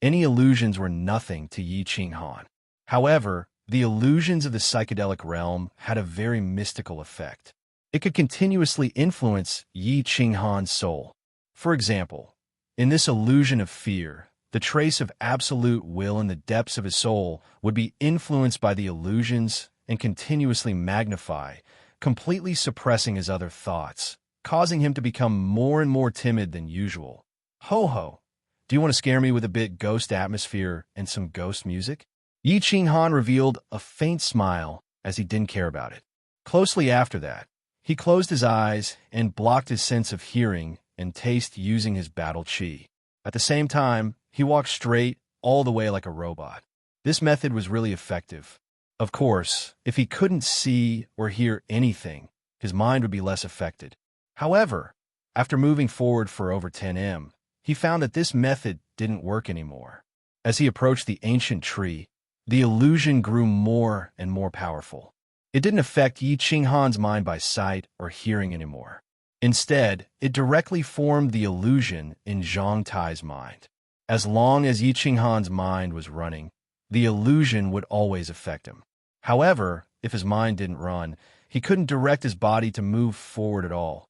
any illusions were nothing to Yi Qinghan. However, the illusions of the psychedelic realm had a very mystical effect. It could continuously influence Yi Qinghan's soul. For example, in this illusion of fear, the trace of absolute will in the depths of his soul would be influenced by the illusions and continuously magnify, completely suppressing his other thoughts, causing him to become more and more timid than usual. Ho ho! Do you want to scare me with a bit ghost atmosphere and some ghost music? Yi Qinghan revealed a faint smile as he didn't care about it. Closely after that, he closed his eyes and blocked his sense of hearing and taste using his battle qi. At the same time, he walked straight all the way like a robot. This method was really effective. Of course, if he couldn't see or hear anything, his mind would be less affected. However, after moving forward for over 10 m, he found that this method didn't work anymore. As he approached the ancient tree, the illusion grew more and more powerful. It didn't affect Yi Qinghan's mind by sight or hearing anymore. Instead, it directly formed the illusion in Zhang Tai's mind. As long as Yi Qinghan's mind was running, the illusion would always affect him. However, if his mind didn't run, he couldn't direct his body to move forward at all.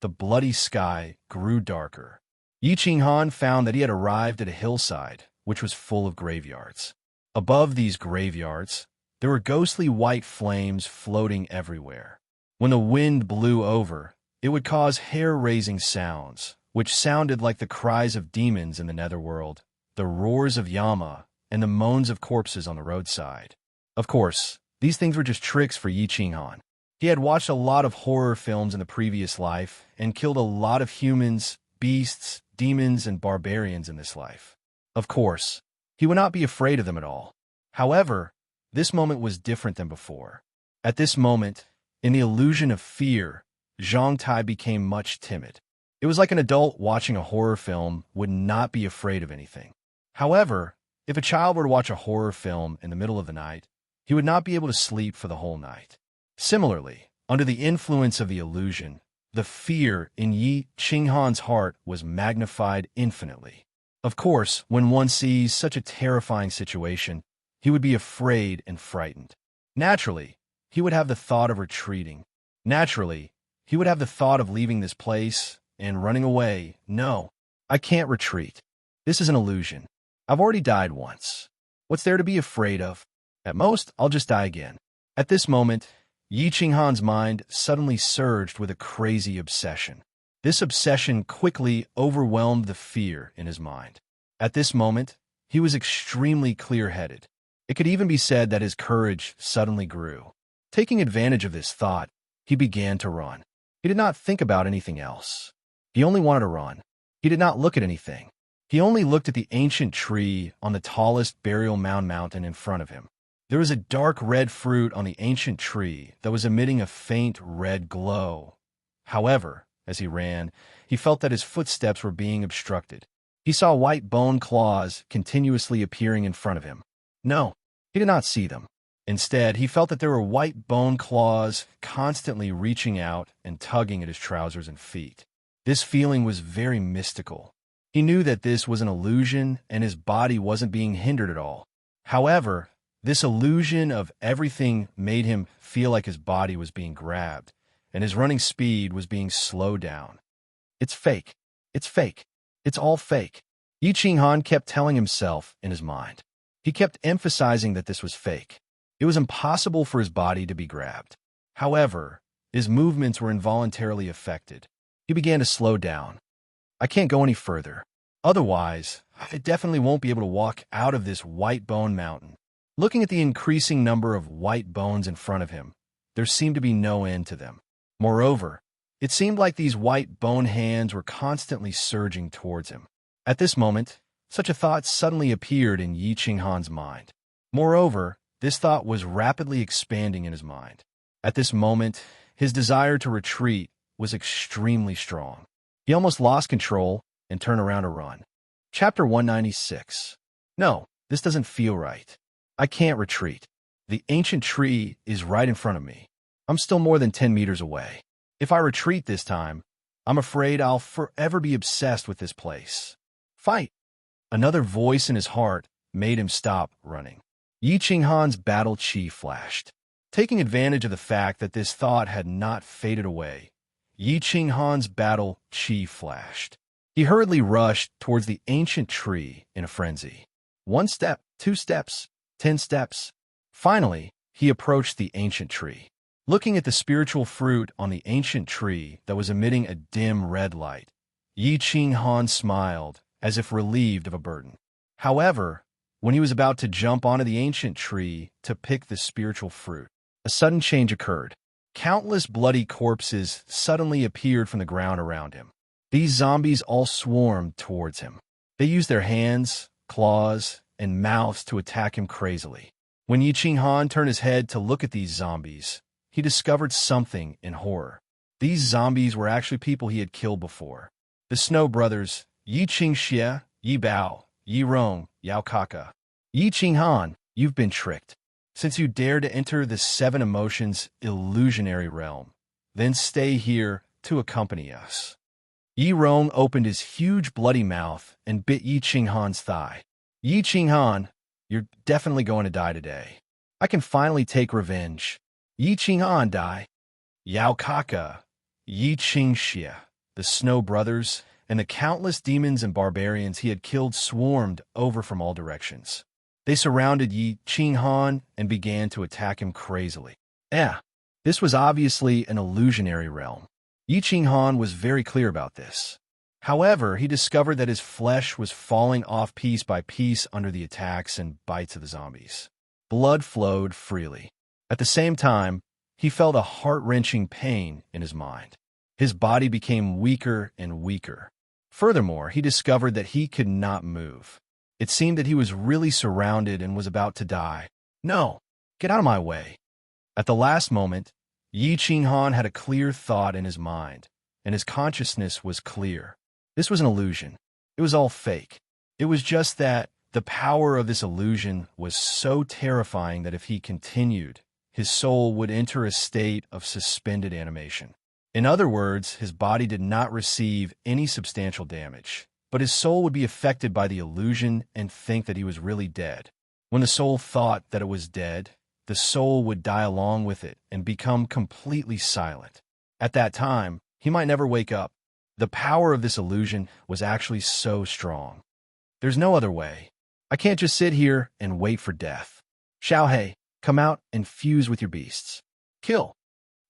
The bloody sky grew darker. Yi Qinghan found that he had arrived at a hillside, which was full of graveyards. Above these graveyards, there were ghostly white flames floating everywhere. When the wind blew over, it would cause hair-raising sounds, which sounded like the cries of demons in the netherworld, the roars of Yama, and the moans of corpses on the roadside. Of course, these things were just tricks for Yi Qinghan. He had watched a lot of horror films in the previous life and killed a lot of humans, beasts, demons, and barbarians in this life. Of course, he would not be afraid of them at all. However, this moment was different than before. At this moment, in the illusion of fear, Zhang Tai became much timid. It was like an adult watching a horror film would not be afraid of anything. However, if a child were to watch a horror film in the middle of the night, he would not be able to sleep for the whole night. Similarly, under the influence of the illusion, the fear in Yi Qinghan's heart was magnified infinitely. Of course, when one sees such a terrifying situation, he would be afraid and frightened. Naturally, he would have the thought of retreating. Naturally, he would have the thought of leaving this place and running away. No, I can't retreat. This is an illusion. I've already died once. What's there to be afraid of? At most, I'll just die again. At this moment, Yi Qinghan's mind suddenly surged with a crazy obsession. This obsession quickly overwhelmed the fear in his mind. At this moment, he was extremely clear-headed. It could even be said that his courage suddenly grew. Taking advantage of this thought, he began to run. He did not think about anything else. He only wanted to run. He did not look at anything. He only looked at the ancient tree on the tallest burial mound mountain in front of him. There was a dark red fruit on the ancient tree that was emitting a faint red glow. However, as he ran, he felt that his footsteps were being obstructed. He saw white bone claws continuously appearing in front of him. No, he did not see them. Instead, he felt that there were white bone claws constantly reaching out and tugging at his trousers and feet. This feeling was very mystical. He knew that this was an illusion and his body wasn't being hindered at all. However, This illusion of everything made him feel like his body was being grabbed, and his running speed was being slowed down. It's fake. It's fake. It's all fake. Yi Qinghan kept telling himself in his mind. He kept emphasizing that this was fake. It was impossible for his body to be grabbed. However, his movements were involuntarily affected. He began to slow down. I can't go any further. Otherwise, I definitely won't be able to walk out of this white bone mountain. Looking at the increasing number of white bones in front of him, there seemed to be no end to them. Moreover, it seemed like these white bone hands were constantly surging towards him. At this moment, such a thought suddenly appeared in Yi Qinghan's mind. Moreover, this thought was rapidly expanding in his mind. At this moment, his desire to retreat was extremely strong. He almost lost control and turned around to run. Chapter 196. No, this doesn't feel right. I can't retreat. The ancient tree is right in front of me. I'm still more than 10 meters away. If I retreat this time, I'm afraid I'll forever be obsessed with this place. Fight! Another voice in his heart made him stop running. Yi Qinghan's battle chi flashed. Taking advantage of the fact that this thought had not faded away, Yi Qinghan's battle chi flashed. He hurriedly rushed towards the ancient tree in a frenzy. 1 step, 2 steps, 10 steps. Finally, he approached the ancient tree. Looking at the spiritual fruit on the ancient tree that was emitting a dim red light, Yi Qinghan smiled, as if relieved of a burden. However, when he was about to jump onto the ancient tree to pick the spiritual fruit, a sudden change occurred. Countless bloody corpses suddenly appeared from the ground around him. These zombies all swarmed towards him. They used their hands, claws, and mouths to attack him crazily. When Yi Qinghan turned his head to look at these zombies, he discovered something in horror. These zombies were actually people he had killed before. The Snow Brothers, Yi Qingxie, Yi Bao, Yi Rong, Yao Kaka. Yi Qinghan, you've been tricked. Since you dare to enter the 7 emotions illusionary realm, then stay here to accompany us. Yi Rong opened his huge bloody mouth and bit Yi Qinghan's thigh. Yi Qinghan, you're definitely going to die today. I can finally take revenge. Yi Qinghan die. Yao Kaka, Yi Qingxie, the Snow Brothers, and the countless demons and barbarians he had killed swarmed over from all directions. They surrounded Yi Qinghan and began to attack him crazily. This was obviously an illusionary realm. Yi Qinghan was very clear about this. However, he discovered that his flesh was falling off piece by piece under the attacks and bites of the zombies. Blood flowed freely. At the same time, he felt a heart-wrenching pain in his mind. His body became weaker and weaker. Furthermore, he discovered that he could not move. It seemed that he was really surrounded and was about to die. No, get out of my way. At the last moment, Yi Qinghan had a clear thought in his mind, and his consciousness was clear. This was an illusion. It was all fake. It was just that the power of this illusion was so terrifying that if he continued, his soul would enter a state of suspended animation. In other words, his body did not receive any substantial damage, but his soul would be affected by the illusion and think that he was really dead. When the soul thought that it was dead, the soul would die along with it and become completely silent. At that time, he might never wake up. The power of this illusion was actually so strong. There's no other way. I can't just sit here and wait for death. Xiaohei, come out and fuse with your beasts. Kill.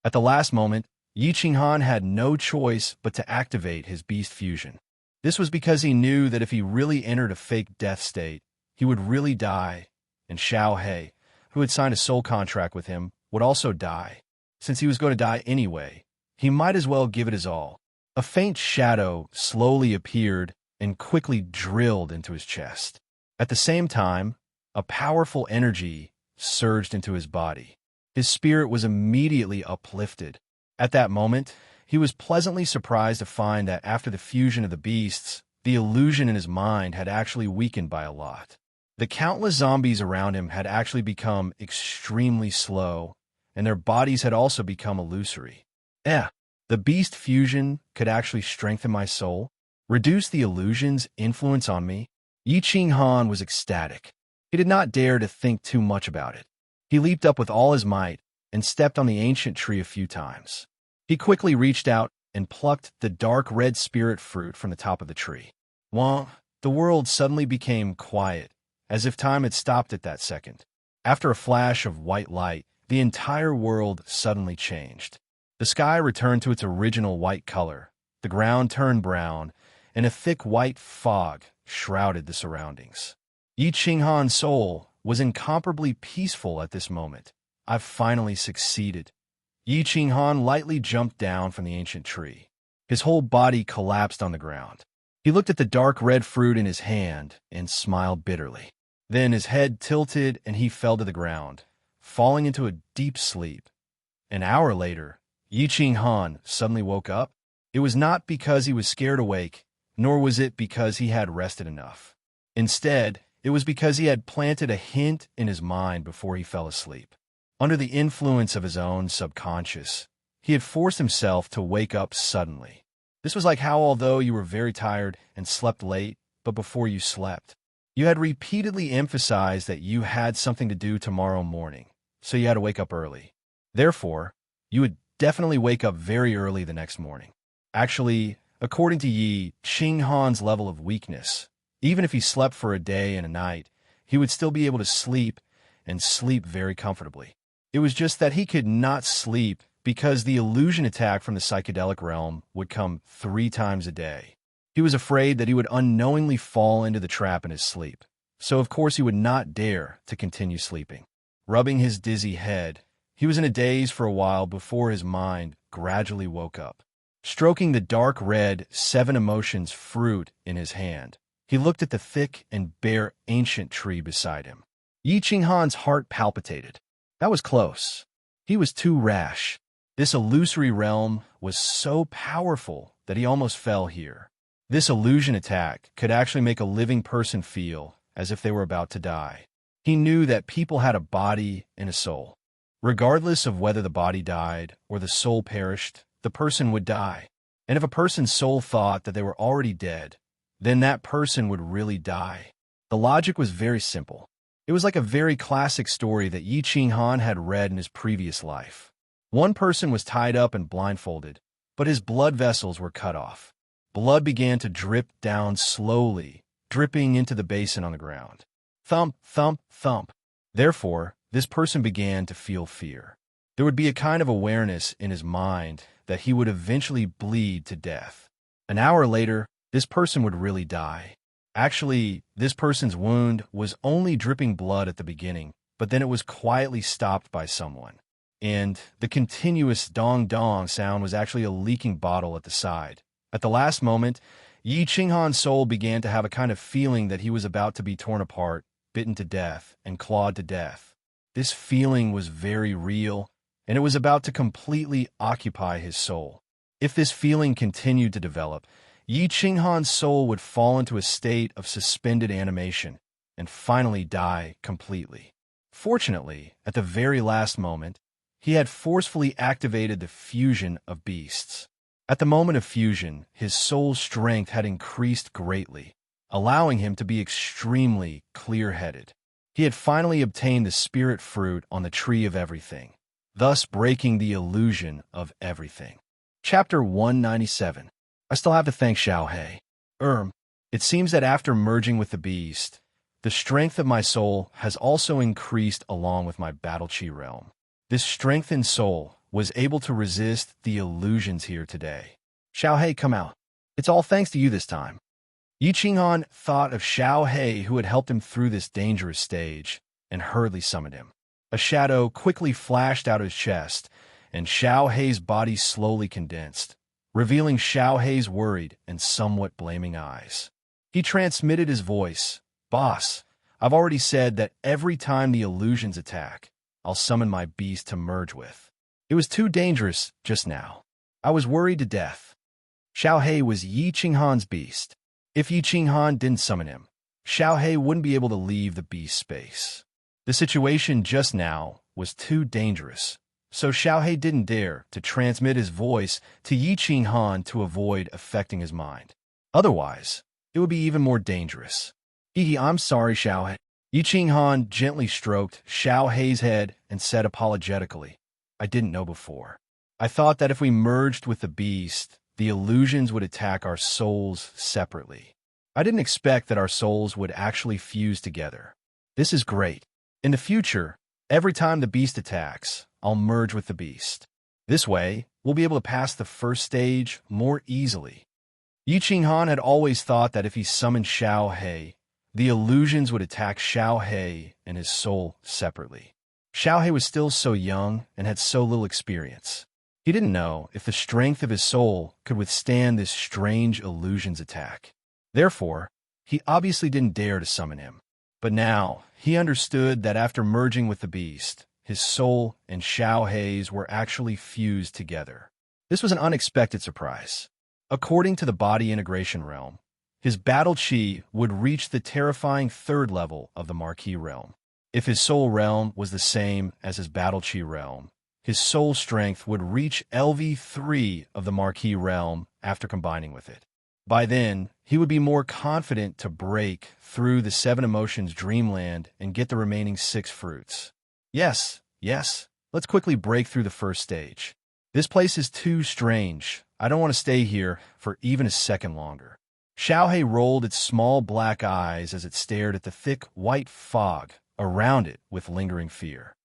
At the last moment, Yi Qinghan had no choice but to activate his beast fusion. This was because he knew that if he really entered a fake death state, he would really die, and Xiaohei, who had signed a soul contract with him, would also die. Since he was going to die anyway, he might as well give it his all. A faint shadow slowly appeared and quickly drilled into his chest. At the same time, a powerful energy surged into his body. His spirit was immediately uplifted. At that moment, he was pleasantly surprised to find that after the fusion of the beasts, the illusion in his mind had actually weakened by a lot. The countless zombies around him had actually become extremely slow, and their bodies had also become illusory. The beast fusion could actually strengthen my soul, reduce the illusion's influence on me. Yi Qinghan was ecstatic. He did not dare to think too much about it. He leaped up with all his might and stepped on the ancient tree a few times. He quickly reached out and plucked the dark red spirit fruit from the top of the tree. Wah! The world suddenly became quiet, as if time had stopped at that second. After a flash of white light, the entire world suddenly changed. The sky returned to its original white color, the ground turned brown, and a thick white fog shrouded the surroundings. Yi Qinghan's soul was incomparably peaceful at this moment. I've finally succeeded. Yi Qinghan lightly jumped down from the ancient tree. His whole body collapsed on the ground. He looked at the dark red fruit in his hand and smiled bitterly. Then his head tilted and he fell to the ground, falling into a deep sleep. An hour later, Yi Qinghan suddenly woke up. It was not because he was scared awake, nor was it because he had rested enough. Instead, it was because he had planted a hint in his mind before he fell asleep. Under the influence of his own subconscious, he had forced himself to wake up suddenly. This was like how, although you were very tired and slept late, but before you slept, you had repeatedly emphasized that you had something to do tomorrow morning, so you had to wake up early. Therefore, you would definitely wake up very early the next morning. Actually, according to Yi Qinghan's level of weakness, even if he slept for a day and a night, he would still be able to sleep, and sleep very comfortably. It was just that he could not sleep because the illusion attack from the psychedelic realm would come 3 times a day. He was afraid that he would unknowingly fall into the trap in his sleep, so of course he would not dare to continue sleeping. Rubbing his dizzy head, he was in a daze for a while before his mind gradually woke up. Stroking the dark red 7 emotions fruit in his hand, he looked at the thick and bare ancient tree beside him. Yi Qinghan's heart palpitated. That was close. He was too rash. This illusory realm was so powerful that he almost fell here. This illusion attack could actually make a living person feel as if they were about to die. He knew that people had a body and a soul. Regardless of whether the body died or the soul perished, the person would die. And if a person's soul thought that they were already dead, then that person would really die. The logic was very simple. It was like a very classic story that Yi Qinghan had read in his previous life. One person was tied up and blindfolded, but his blood vessels were cut off. Blood began to drip down slowly, dripping into the basin on the ground. Thump, thump, thump. Therefore, this person began to feel fear. There would be a kind of awareness in his mind that he would eventually bleed to death. An hour later, this person would really die. Actually, this person's wound was only dripping blood at the beginning, but then it was quietly stopped by someone. And the continuous dong-dong sound was actually a leaking bottle at the side. At the last moment, Yi Qinghan's soul began to have a kind of feeling that he was about to be torn apart, bitten to death, and clawed to death. This feeling was very real, and it was about to completely occupy his soul. If this feeling continued to develop, Yi Qinghan's soul would fall into a state of suspended animation and finally die completely. Fortunately, at the very last moment, he had forcefully activated the fusion of beasts. At the moment of fusion, his soul's strength had increased greatly, allowing him to be extremely clear-headed. He had finally obtained the spirit fruit on the tree of everything, thus breaking the illusion of everything. Chapter 197. I still have to thank Xiaohe. It seems that after merging with the beast, the strength of my soul has also increased along with my battle chi realm. This strengthened soul was able to resist the illusions here today. Xiaohe, come out. It's all thanks to you this time. Yi Qinghan thought of Xiaohe, who had helped him through this dangerous stage, and hurriedly summoned him. A shadow quickly flashed out of his chest, and Xiaohe's body slowly condensed, revealing Xiaohe's worried and somewhat blaming eyes. He transmitted his voice. Boss, I've already said that every time the illusions attack, I'll summon my beast to merge with. It was too dangerous just now. I was worried to death. Xiaohe was Yi Qinghan's beast. If Yi Qinghan didn't summon him, Xiaohe wouldn't be able to leave the beast space. The situation just now was too dangerous, so Xiaohe didn't dare to transmit his voice to Yi Qinghan to avoid affecting his mind. Otherwise, it would be even more dangerous. I'm sorry, Xiaohe. Yi Qinghan gently stroked Xiao Hei's head and said apologetically, I didn't know before. I thought that if we merged with the beast, the illusions would attack our souls separately. I didn't expect that our souls would actually fuse together. This is great. In the future, every time the beast attacks, I'll merge with the beast. This way, we'll be able to pass the first stage more easily. Yi Qinghan had always thought that if he summoned Xiao Hei, the illusions would attack Xiao Hei and his soul separately. Xiao Hei was still so young and had so little experience. He didn't know if the strength of his soul could withstand this strange illusions attack. Therefore, he obviously didn't dare to summon him. But now, he understood that after merging with the beast, his soul and Xiao Hei's were actually fused together. This was an unexpected surprise. According to the body integration realm, his battle chi would reach the terrifying third level of the Marquis realm. If his soul realm was the same as his battle chi realm, his soul strength would reach LV3 of the Marquis realm after combining with it. By then, he would be more confident to break through the seven emotions dreamland and get the remaining 6 fruits. Yes, let's quickly break through the first stage. This place is too strange. I don't want to stay here for even a second longer. Xiao Hei rolled its small black eyes as it stared at the thick white fog around it with lingering fear.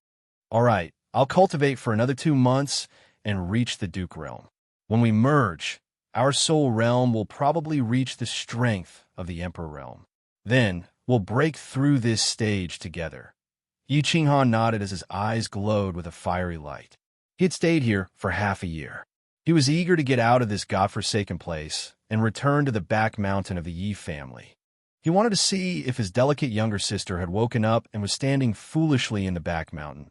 All right, I'll cultivate for another 2 months and reach the Duke realm. When we merge, our soul realm will probably reach the strength of the Emperor realm. Then, we'll break through this stage together. Yi Qinghan nodded as his eyes glowed with a fiery light. He had stayed here for half a year. He was eager to get out of this godforsaken place and return to the back mountain of the Yi family. He wanted to see if his delicate younger sister had woken up and was standing foolishly in the back mountain,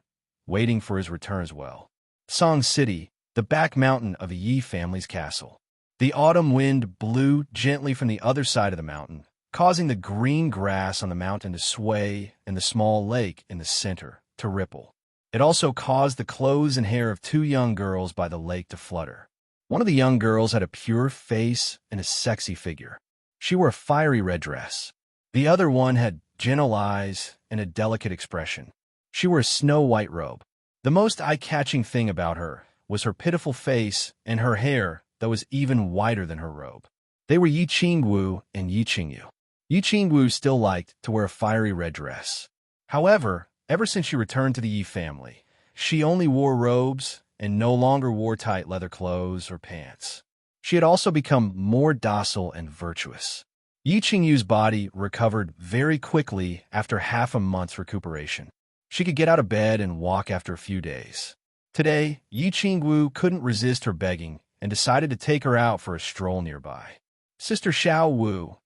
waiting for his return as well. Song City, the back mountain of the Yi family's castle. The autumn wind blew gently from the other side of the mountain, causing the green grass on the mountain to sway and the small lake in the center to ripple. It also caused the clothes and hair of 2 young girls by the lake to flutter. One of the young girls had a pure face and a sexy figure. She wore a fiery red dress. The other one had gentle eyes and a delicate expression. She wore a snow-white robe. The most eye-catching thing about her was her pitiful face and her hair that was even whiter than her robe. They were Yi Qingwu and Yi Qingyu. Yi Qingwu still liked to wear a fiery red dress. However, ever since she returned to the Yi family, she only wore robes and no longer wore tight leather clothes or pants. She had also become more docile and virtuous. Yi Qingyu's body recovered very quickly after half a month's recuperation. She could get out of bed and walk after a few days. Today, Yi Qingwu couldn't resist her begging and decided to take her out for a stroll nearby. Sister Xiao Wu,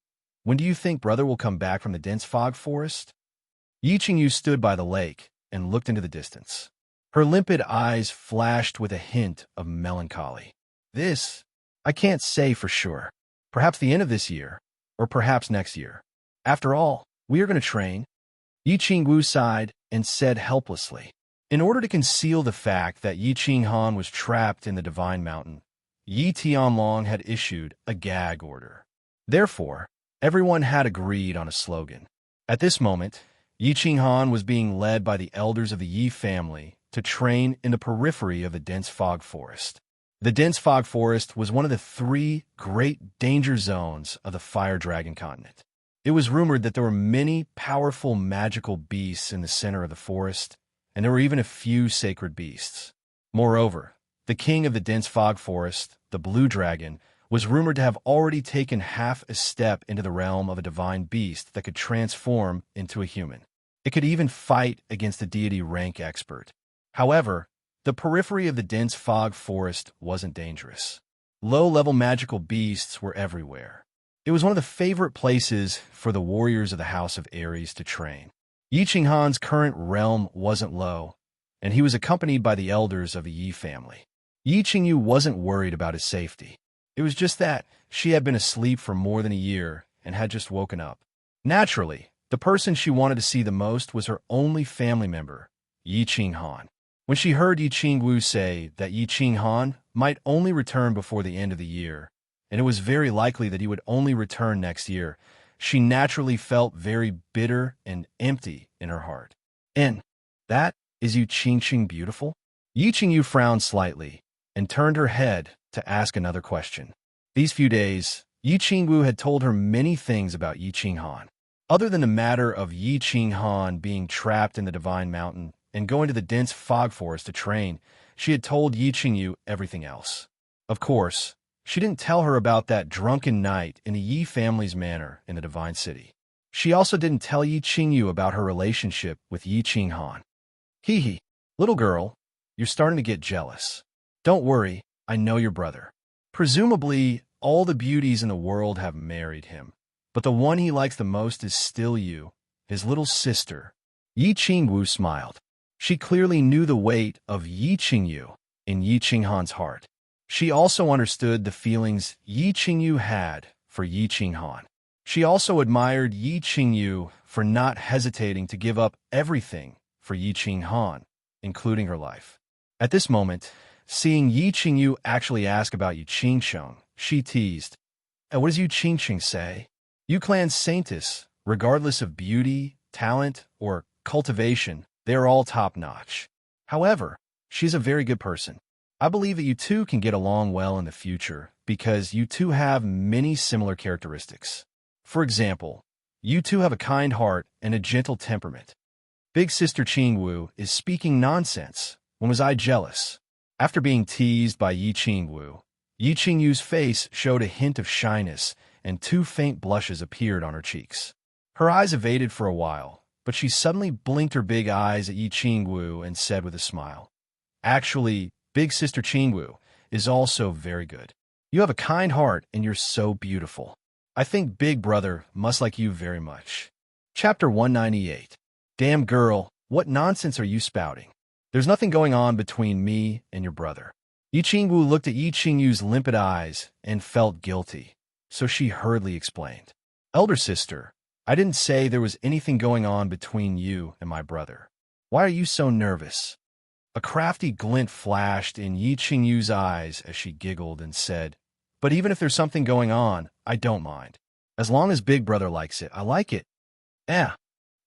when do you think brother will come back from the dense fog forest? Yi Qingyu stood by the lake and looked into the distance. Her limpid eyes flashed with a hint of melancholy. I can't say for sure. Perhaps the end of this year, or perhaps next year. After all, we are going to train. Yi Qingwu sighed and said helplessly. In order to conceal the fact that Yi Qinghan was trapped in the Divine Mountain, Yi Tianlong had issued a gag order. Therefore, everyone had agreed on a slogan. At this moment, Yi Qinghan was being led by the elders of the Yi family to train in the periphery of the dense fog forest. The dense fog forest was one of the 3 great danger zones of the Fire Dragon continent. It was rumored that there were many powerful magical beasts in the center of the forest, and there were even a few sacred beasts. Moreover, the king of the dense fog forest, the Blue Dragon, was rumored to have already taken half a step into the realm of a divine beast that could transform into a human. It could even fight against a deity rank expert. However, the periphery of the dense fog forest wasn't dangerous. Low-level magical beasts were everywhere. It was one of the favorite places for the warriors of the House of Ares to train. Yi Qinghan's current realm wasn't low, and he was accompanied by the elders of the Yi family. Yi Qingyu wasn't worried about his safety. It was just that she had been asleep for more than a year and had just woken up. Naturally, the person she wanted to see the most was her only family member, Yi Qinghan. When she heard Yi Qingwu say that Yi Qinghan might only return before the end of the year, and it was very likely that he would only return next year, she naturally felt very bitter and empty in her heart. And that is Yu Qingqing beautiful? Yi Qingyu frowned slightly and turned her head to ask another question. These few days, Yi Qingwu had told her many things about Yi Qinghan. Other than the matter of Yi Qinghan being trapped in the Divine Mountain and going to the dense fog forest to train, she had told Yi Qingyu everything else. Of course, she didn't tell her about that drunken night in the Yi family's manor in the Divine City. She also didn't tell Yi Qingyu about her relationship with Yi Qinghan. Hee, little girl, you're starting to get jealous. Don't worry, I know your brother. Presumably, all the beauties in the world have married him, but the one he likes the most is still you, his little sister. Yi Qingwu smiled. She clearly knew the weight of Yi Qingyu in Yi Qinghan's heart. She also understood the feelings Yi Qingyu had for Yi Qinghan. She also admired Yi Qingyu for not hesitating to give up everything for Yi Qinghan, including her life. At this moment, seeing Yi Qingyu actually ask about Yu Qingsheng, she teased, "What does Yu Qingsheng say? Yu Clan's saintess, regardless of beauty, talent, or cultivation, they are all top-notch. However, she's a very good person. I believe that you two can get along well in the future because you two have many similar characteristics. For example, you two have a kind heart and a gentle temperament. Big sister Qingwu is speaking nonsense. When was I jealous?" After being teased by Yi Qingwu, Yi Qingyu's face showed a hint of shyness and 2 faint blushes appeared on her cheeks. Her eyes evaded for a while, but she suddenly blinked her big eyes at Yi Qingwu and said with a smile, "Actually, big sister Qingwu is also very good. You have a kind heart and you're so beautiful. I think big brother must like you very much." Chapter 198. Damn girl, what nonsense are you spouting? There's nothing going on between me and your brother. Yi Qingwu looked at Yi Qingyu's limpid eyes and felt guilty, so she hurriedly explained. "Elder sister, I didn't say there was anything going on between you and my brother. Why are you so nervous?" A crafty glint flashed in Yi Qingyu's eyes as she giggled and said, "But even if there's something going on, I don't mind. As long as big brother likes it, I like it."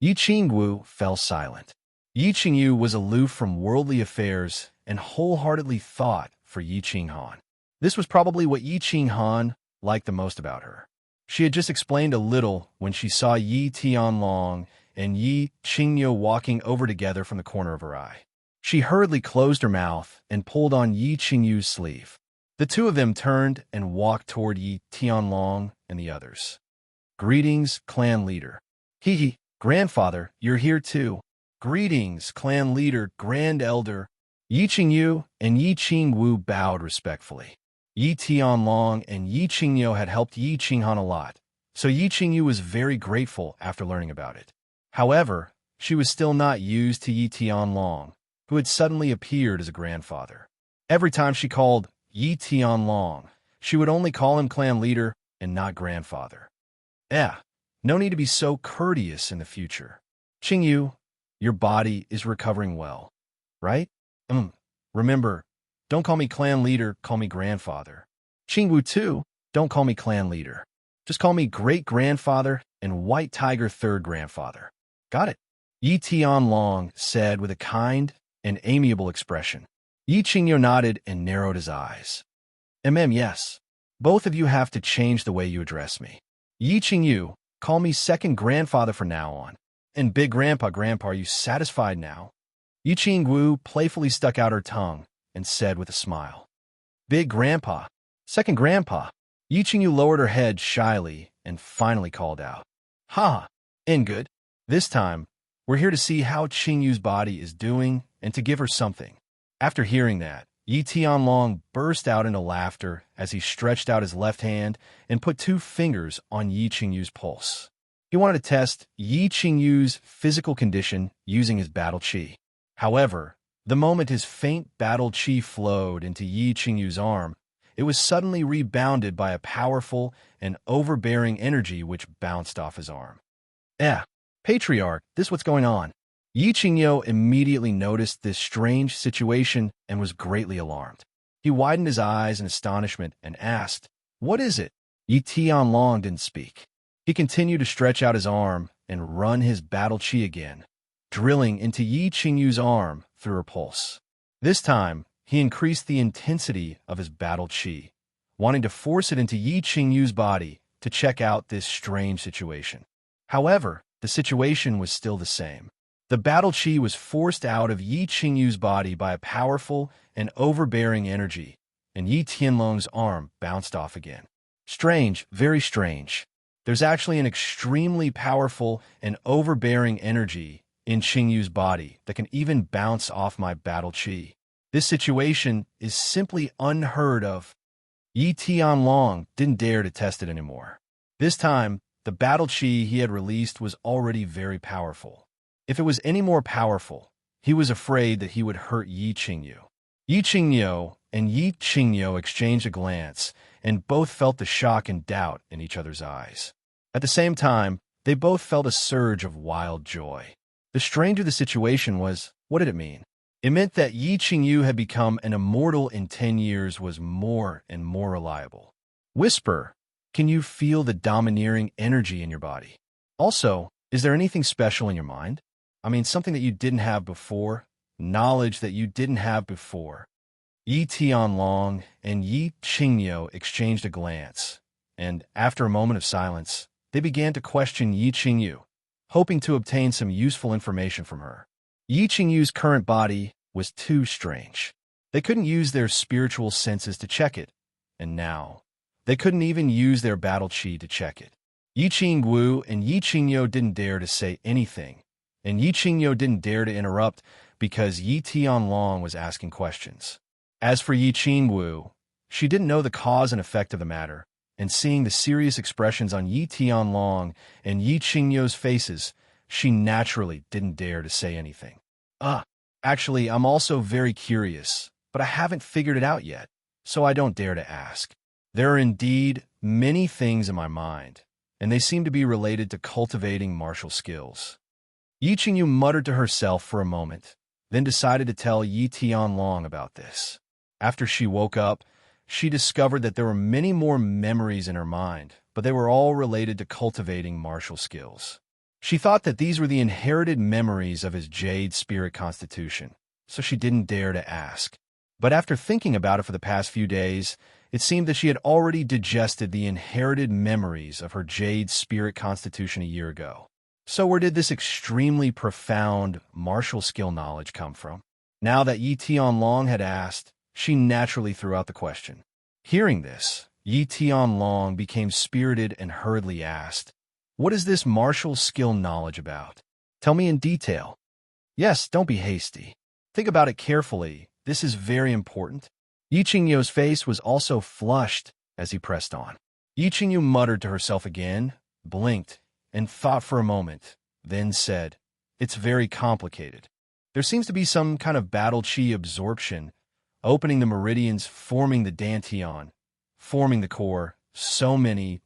Yi Qingwu fell silent. Yi Qingyu was aloof from worldly affairs and wholeheartedly thought for Yi Qinghan. This was probably what Yi Qinghan liked the most about her. She had just explained a little when she saw Yi Tianlong and Yi Qingyu walking over together from the corner of her eye. She hurriedly closed her mouth and pulled on Yi Qingyu's sleeve. The two of them turned and walked toward Yi Tianlong and the others. "Greetings, clan leader." "Hee, grandfather, you're here too." "Greetings, clan leader, grand elder." Yi Qingyu and Yi Qingwu bowed respectfully. Yi Tianlong and Yi Qingyu had helped Yi Qinghan a lot, so Yi Qingyu was very grateful after learning about it. However, she was still not used to Yi Tianlong, who had suddenly appeared as a grandfather. Every time she called Yi Tianlong, she would only call him clan leader and not grandfather. No need to be so courteous in the future. Qingyu, your body is recovering well, right? Remember, don't call me clan leader, call me grandfather. Qingwu too, don't call me clan leader. Just call me great-grandfather and white tiger third grandfather. Got it? Yi Tianlong said with a kind and amiable expression. Yi Qingyu nodded and narrowed his eyes. Yes. Both of you have to change the way you address me. Yi Qingyu, call me second grandfather from now on. And big grandpa, are you satisfied now? Yi Qingwu playfully stuck out her tongue and said with a smile. Big grandpa, second grandpa. Yi Qingyu lowered her head shyly and finally called out. In good. This time, we're here to see how Qingyu's body is doing and to give her something. After hearing that, Yi Tianlong burst out into laughter as he stretched out his left hand and put 2 fingers on Yi Qingyu's pulse. He wanted to test Yi Qingyu's physical condition using his battle qi. However, the moment his faint battle qi flowed into Yi Qingyu's arm, it was suddenly rebounded by a powerful and overbearing energy which bounced off his arm. Patriarch, this what's going on. Yi Qingyu immediately noticed this strange situation and was greatly alarmed. He widened his eyes in astonishment and asked, "What is it?" Yi Tianlong didn't speak. He continued to stretch out his arm and run his battle chi again, drilling into Yi Qingyu's arm through her pulse. This time, he increased the intensity of his battle chi, wanting to force it into Yi Qingyu's body to check out this strange situation. However, the situation was still the same. The battle chi was forced out of Yi Qingyu's body by a powerful and overbearing energy, and Yi Tianlong's arm bounced off again. Strange, very strange. There's actually an extremely powerful and overbearing energy in Qingyu's body that can even bounce off my battle chi. This situation is simply unheard of. Yi Tianlong didn't dare to test it anymore. This time, the battle chi he had released was already very powerful. If it was any more powerful, he was afraid that he would hurt Yi Qingyu. Yi Qingyu and Yi Qingyu exchanged a glance, and both felt the shock and doubt in each other's eyes. At the same time, they both felt a surge of wild joy. The stranger the situation was, what did it mean? It meant that Yi Qingyu had become an immortal in 10 years was more and more reliable. Whisper, can you feel the domineering energy in your body? Also, is there anything special in your mind? I mean, something that you didn't have before? Knowledge that you didn't have before? Yi Tianlong and Yi Qingyu exchanged a glance, and after a moment of silence, they began to question Yi Qingyu, hoping to obtain some useful information from her. Yi Qingyu's current body was too strange. They couldn't use their spiritual senses to check it, and now, they couldn't even use their battle chi to check it. Yi Qingyu and Yi Qingyu didn't dare to say anything, and Yi Qingyu didn't dare to interrupt because Yi Tianlong was asking questions. As for Yi Qingyu, she didn't know the cause and effect of the matter, and seeing the serious expressions on Yi Tianlong and Yi Qingyu's faces, she naturally didn't dare to say anything. Actually, I'm also very curious, but I haven't figured it out yet, so I don't dare to ask. There are indeed many things in my mind, and they seem to be related to cultivating martial skills. Yi Qingyu muttered to herself for a moment, then decided to tell Yi Tianlong about this. After she woke up, she discovered that there were many more memories in her mind, but they were all related to cultivating martial skills. She thought that these were the inherited memories of his jade spirit constitution, so she didn't dare to ask. But after thinking about it for the past few days, it seemed that she had already digested the inherited memories of her jade spirit constitution a year ago. So where did this extremely profound martial skill knowledge come from? Now that Yi Tianlong had asked, she naturally threw out the question. Hearing this, Yi Tianlong became spirited and hurriedly asked, what is this martial skill knowledge about? Tell me in detail. Yes, don't be hasty. Think about it carefully. This is very important. Yi Qingyu's face was also flushed as he pressed on. Yi Qingyu muttered to herself again, blinked, and thought for a moment, then said, it's very complicated. There seems to be some kind of battle chi absorption, opening the meridians, forming the dantian, forming the core, so many.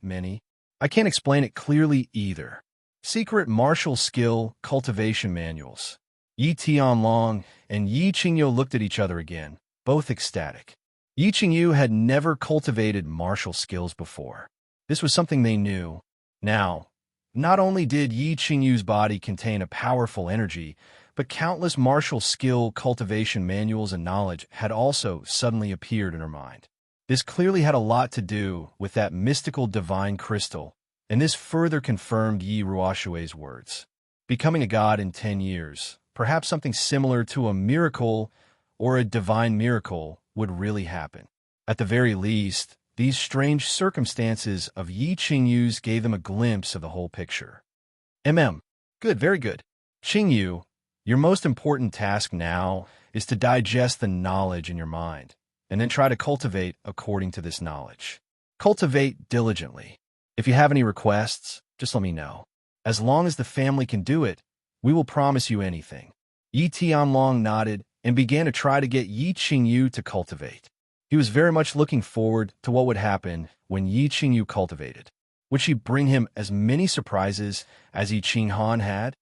I can't explain it clearly either. Secret martial skill cultivation manuals. Yi Tianlong and Yi Qingyu looked at each other again, both ecstatic. Yi Qingyu had never cultivated martial skills before. This was something they knew. Now, not only did Yi Qingyu's body contain a powerful energy, but countless martial skill cultivation manuals and knowledge had also suddenly appeared in her mind. This clearly had a lot to do with that mystical divine crystal, and this further confirmed Yi Ruoshui's words. Becoming a god in 10 years, perhaps something similar to a miracle or a divine miracle would really happen. At the very least, these strange circumstances of Yi Qingyu's gave them a glimpse of the whole picture. Good, very good. Qingyu, your most important task now is to digest the knowledge in your mind, and then try to cultivate according to this knowledge. Cultivate diligently. If you have any requests, just let me know. As long as the family can do it, we will promise you anything. Yi Tianlong nodded and began to try to get Yi Qingyu to cultivate. He was very much looking forward to what would happen when Yi Qingyu cultivated. Would she bring him as many surprises as Yi Qinghan had?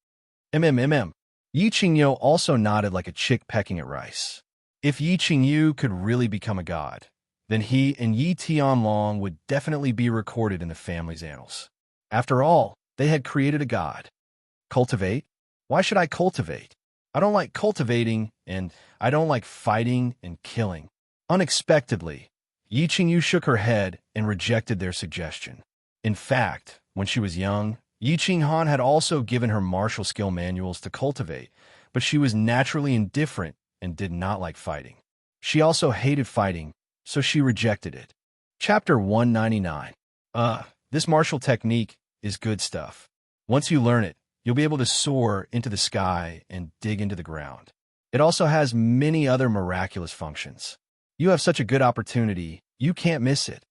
Yi Qingyu also nodded like a chick pecking at rice. If Yi Qingyu could really become a god, then he and Yi Tianlong would definitely be recorded in the family's annals. After all, they had created a god. Cultivate? Why should I cultivate? I don't like cultivating, and I don't like fighting and killing. Unexpectedly, Yi Qingyu shook her head and rejected their suggestion. In fact, when she was young, Yi Qinghan had also given her martial skill manuals to cultivate, but she was naturally indifferent and did not like fighting. She also hated fighting, so she rejected it. Chapter 199. This martial technique is good stuff. Once you learn it, you'll be able to soar into the sky and dig into the ground. It also has many other miraculous functions. You have such a good opportunity, you can't miss it.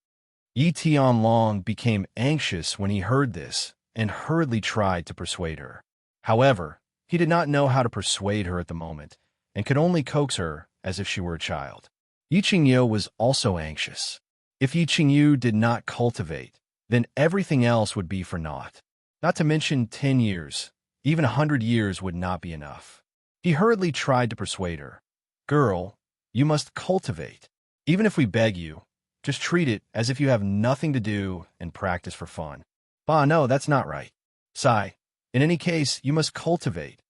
Yi Tianlong became anxious when he heard this and hurriedly tried to persuade her. However, he did not know how to persuade her at the moment and could only coax her as if she were a child. Yi Qingyu was also anxious. If Yi Qingyu did not cultivate, then everything else would be for naught. Not to mention 10 years, even 100 years would not be enough. He hurriedly tried to persuade her. Girl, you must cultivate. Even if we beg you, just treat it as if you have nothing to do and practice for fun. Bah, no, that's not right. Sigh. In any case, you must cultivate.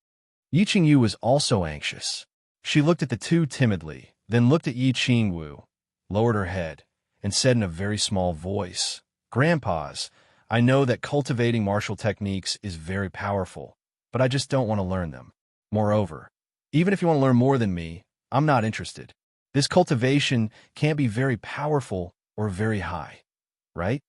Yi Qingyu was also anxious. She looked at the two timidly, then looked at Yi Qingwu, lowered her head, and said in a very small voice, Grandpas, I know that cultivating martial techniques is very powerful, but I just don't want to learn them. Moreover, even if you want to learn more than me, I'm not interested. This cultivation can't be very powerful or very high, right?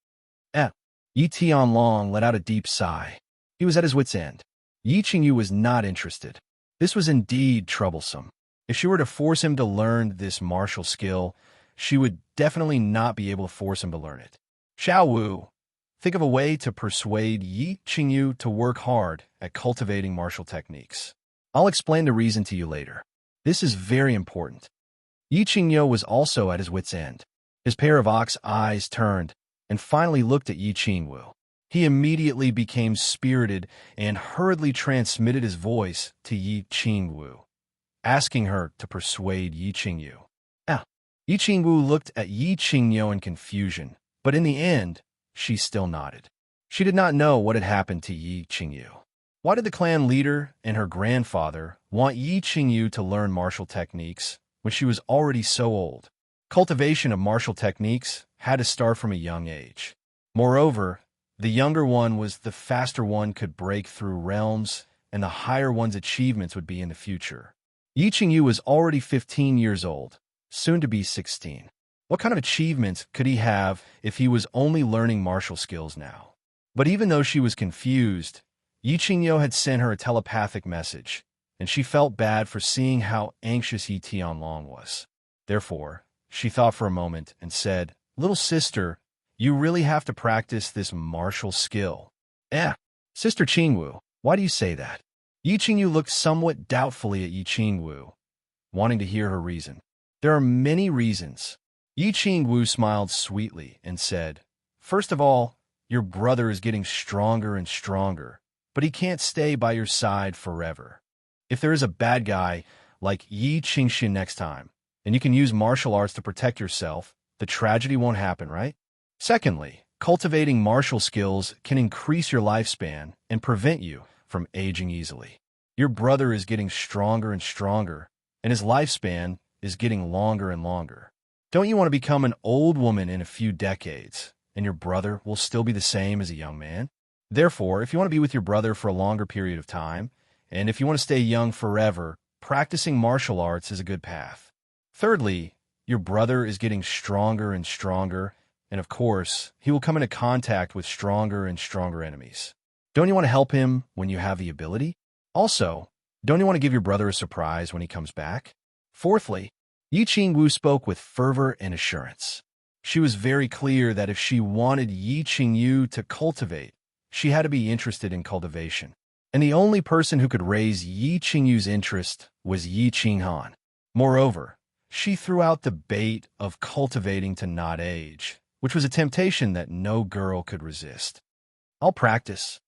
Yi Tianlong let out a deep sigh. He was at his wit's end. Yi Qingyu was not interested. This was indeed troublesome. If she were to force him to learn this martial skill, she would definitely not be able to force him to learn it. Xiao Wu, think of a way to persuade Yi Qingyu to work hard at cultivating martial techniques. I'll explain the reason to you later. This is very important. Yi Qingyu was also at his wit's end. His pair of ox eyes turned and finally looked at Yi Qingwu. He immediately became spirited and hurriedly transmitted his voice to Yi Qingwu, asking her to persuade Yi Qingyu. Yi Qingwu looked at Yi Qingyu in confusion, but in the end, she still nodded. She did not know what had happened to Yi Qingyu. Why did the clan leader and her grandfather want Yi Qingyu to learn martial techniques when she was already so old? Cultivation of martial techniques had to start from a young age. Moreover, the younger one was the faster one could break through realms, and the higher one's achievements would be in the future. Yi Qingyu was already 15 years old, soon to be 16. What kind of achievements could he have if he was only learning martial skills now? But even though she was confused, Yi Qingyu had sent her a telepathic message, and she felt bad for seeing how anxious Yi Tianlong was. Therefore, she thought for a moment and said, Little sister, you really have to practice this martial skill. Sister Qingwu, why do you say that? Yi Qingyu looked somewhat doubtfully at Yi Qingwu, wanting to hear her reason. There are many reasons. Yi Qingwu smiled sweetly and said, First of all, your brother is getting stronger and stronger, but he can't stay by your side forever. If there is a bad guy like Yi Qingxin next time, and you can use martial arts to protect yourself, the tragedy won't happen, right? Secondly, cultivating martial skills can increase your lifespan and prevent you from aging easily. Your brother is getting stronger and stronger, and his lifespan is getting longer and longer. Don't you want to become an old woman in a few decades, and your brother will still be the same as a young man? Therefore, if you want to be with your brother for a longer period of time, and if you want to stay young forever, practicing martial arts is a good path. Thirdly, your brother is getting stronger and stronger, and of course, he will come into contact with stronger and stronger enemies. Don't you want to help him when you have the ability? Also, don't you want to give your brother a surprise when he comes back? Fourthly, Yi Qingwu spoke with fervor and assurance. She was very clear that if she wanted Yi Qingyu to cultivate, she had to be interested in cultivation. And the only person who could raise Yi Qingyu's interest was Yi Qinghan. Moreover, she threw out the bait of cultivating to not age, which was a temptation that no girl could resist. I'll practice.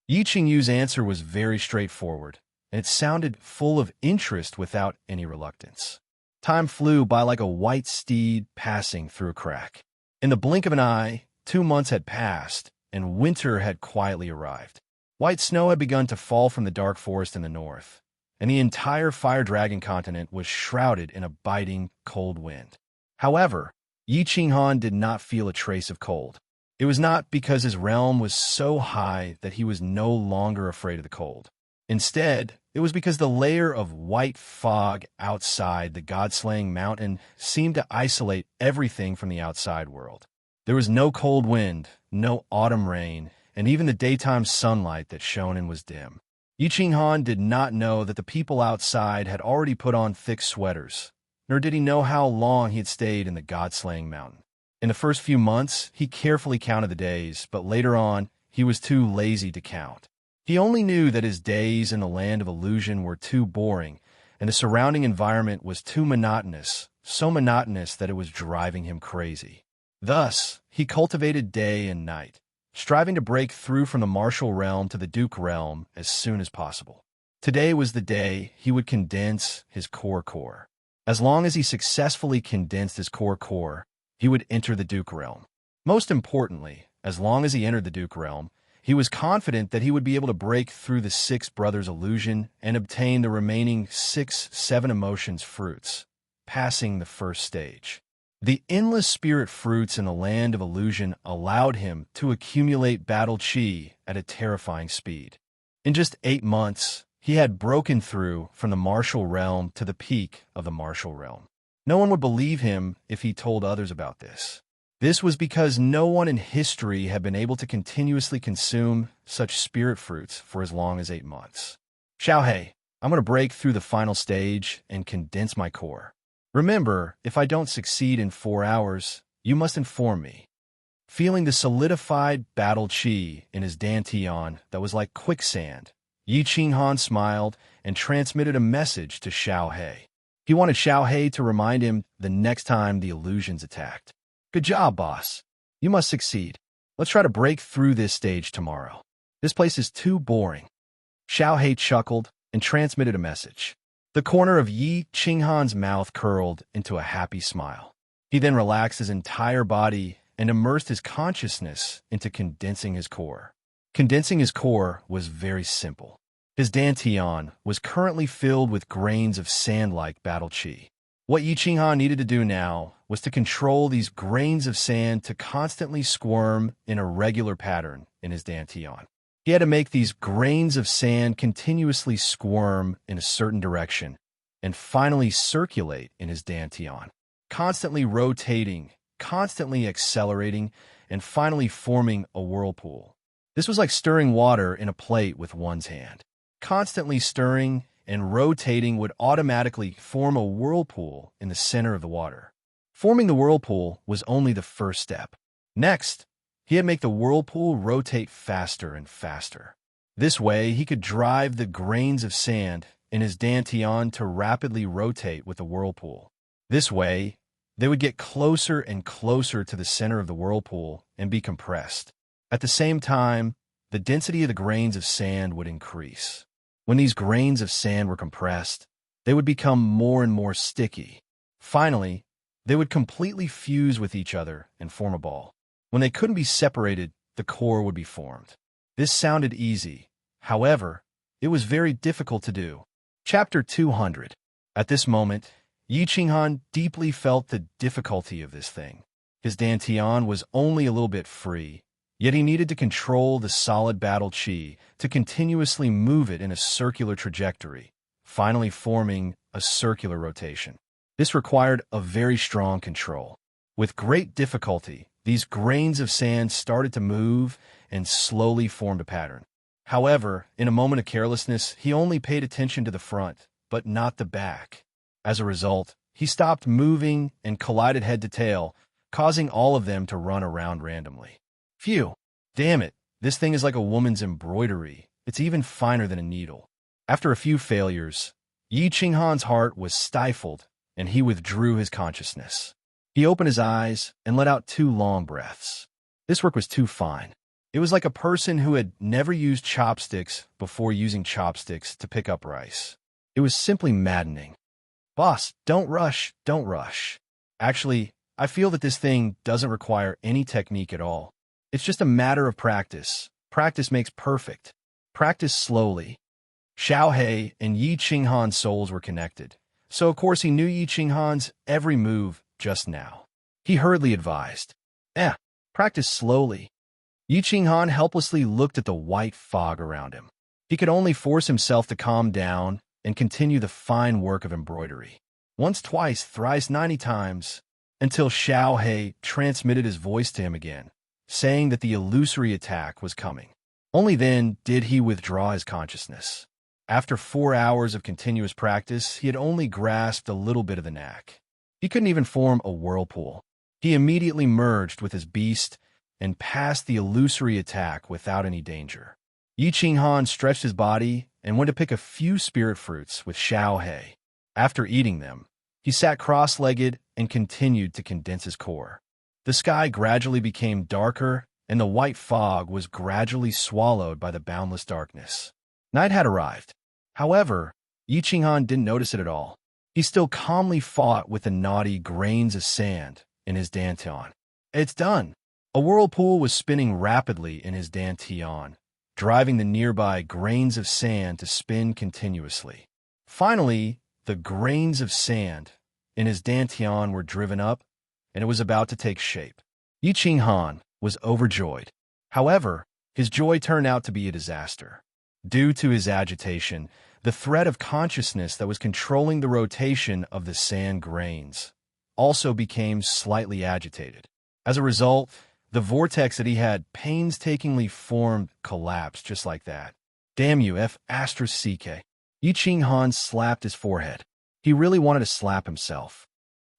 Yi Qingyu's answer was very straightforward, and it sounded full of interest without any reluctance. Time flew by like a white steed passing through a crack. In the blink of an eye, 2 months had passed, and winter had quietly arrived. White snow had begun to fall from the dark forest in the north, and the entire Fire Dragon continent was shrouded in a biting, cold wind. However, Yi Qinghan did not feel a trace of cold. It was not because his realm was so high that he was no longer afraid of the cold. Instead, it was because the layer of white fog outside the god-slaying mountain seemed to isolate everything from the outside world. There was no cold wind, no autumn rain, and even the daytime sunlight that shone in was dim. Yi Qinghan did not know that the people outside had already put on thick sweaters, nor did he know how long he had stayed in the god-slaying mountain. In the first few months, he carefully counted the days, but later on, he was too lazy to count. He only knew that his days in the land of illusion were too boring, and the surrounding environment was too monotonous, so monotonous that it was driving him crazy. Thus, he cultivated day and night, striving to break through from the martial realm to the duke realm as soon as possible. Today was the day he would condense his core. As long as he successfully condensed his core, he would enter the duke realm. Most importantly, as long as he entered the duke realm, he was confident that he would be able to break through the six brothers' illusion and obtain the remaining 7 emotions fruits, passing the first stage. The endless spirit fruits in the land of illusion allowed him to accumulate battle chi at a terrifying speed. In just 8 months, he had broken through from the martial realm to the peak of the martial realm. No one would believe him if he told others about this. This was because no one in history had been able to continuously consume such spirit fruits for as long as 8 months. Xiaohei, I'm going to break through the final stage and condense my core. Remember, if I don't succeed in 4 hours, you must inform me. Feeling the solidified battle chi in his dantian that was like quicksand, Yi Qinghan smiled and transmitted a message to Xiaohei. He wanted Xiaohei to remind him the next time the illusions attacked. Good job, boss. You must succeed. Let's try to break through this stage tomorrow. This place is too boring. Xiaohei chuckled and transmitted a message. The corner of Yi Qinghan's mouth curled into a happy smile. He then relaxed his entire body and immersed his consciousness into condensing his core. Condensing his core was very simple. His dantian was currently filled with grains of sand-like battle chi. What Yi Qinghan needed to do now was to control these grains of sand to constantly squirm in a regular pattern in his dantian. He had to make these grains of sand continuously squirm in a certain direction and finally circulate in his dantian, constantly rotating, constantly accelerating, and finally forming a whirlpool. This was like stirring water in a plate with one's hand. Constantly stirring and rotating would automatically form a whirlpool in the center of the water. Forming the whirlpool was only the first step. Next, he had to make the whirlpool rotate faster and faster. This way, he could drive the grains of sand in his dantian to rapidly rotate with the whirlpool. This way, they would get closer and closer to the center of the whirlpool and be compressed. At the same time, the density of the grains of sand would increase. When these grains of sand were compressed, they would become more and more sticky. Finally, they would completely fuse with each other and form a ball. When they couldn't be separated, the core would be formed. This sounded easy. However, it was very difficult to do. Chapter 200. At this moment, Yi Qinghan deeply felt the difficulty of this thing. His dantian was only a little bit free, yet he needed to control the solid battle chi to continuously move it in a circular trajectory, finally forming a circular rotation. This required a very strong control. With great difficulty, these grains of sand started to move and slowly formed a pattern. However, in a moment of carelessness, he only paid attention to the front, but not the back. As a result, he stopped moving and collided head to tail, causing all of them to run around randomly. Phew! Damn it, this thing is like a woman's embroidery. It's even finer than a needle. After a few failures, Yi Qinghan's heart was stifled, and he withdrew his consciousness. He opened his eyes and let out 2 long breaths. This work was too fine. It was like a person who had never used chopsticks before using chopsticks to pick up rice. It was simply maddening. Boss, don't rush, don't rush. Actually, I feel that this thing doesn't require any technique at all. It's just a matter of practice. Practice makes perfect. Practice slowly. Xiao He and Yi Qinghan's souls were connected, so of course he knew Yi Qinghan's every move just now. He hurriedly advised, practice slowly. Yi Qinghan helplessly looked at the white fog around him. He could only force himself to calm down and continue the fine work of embroidery. Once, twice, thrice, 90 times, until Xiao He transmitted his voice to him again, saying that the illusory attack was coming. Only then did he withdraw his consciousness. After 4 hours of continuous practice, he had only grasped a little bit of the knack. He couldn't even form a whirlpool. He immediately merged with his beast and passed the illusory attack without any danger. Yi Qinghan stretched his body and went to pick a few spirit fruits with Xiao He. After eating them, he sat cross-legged and continued to condense his core. The sky gradually became darker, and the white fog was gradually swallowed by the boundless darkness. Night had arrived. However, Yi Qinghan didn't notice it at all. He still calmly fought with the naughty grains of sand in his dantian. It's done. A whirlpool was spinning rapidly in his dantian, driving the nearby grains of sand to spin continuously. Finally, the grains of sand in his dantian were driven up, and it was about to take shape. Yi Qinghan was overjoyed. However, his joy turned out to be a disaster. Due to his agitation, the thread of consciousness that was controlling the rotation of the sand grains also became slightly agitated. As a result, the vortex that he had painstakingly formed collapsed just like that. Damn you, F***CK. Yi Qinghan slapped his forehead. He really wanted to slap himself.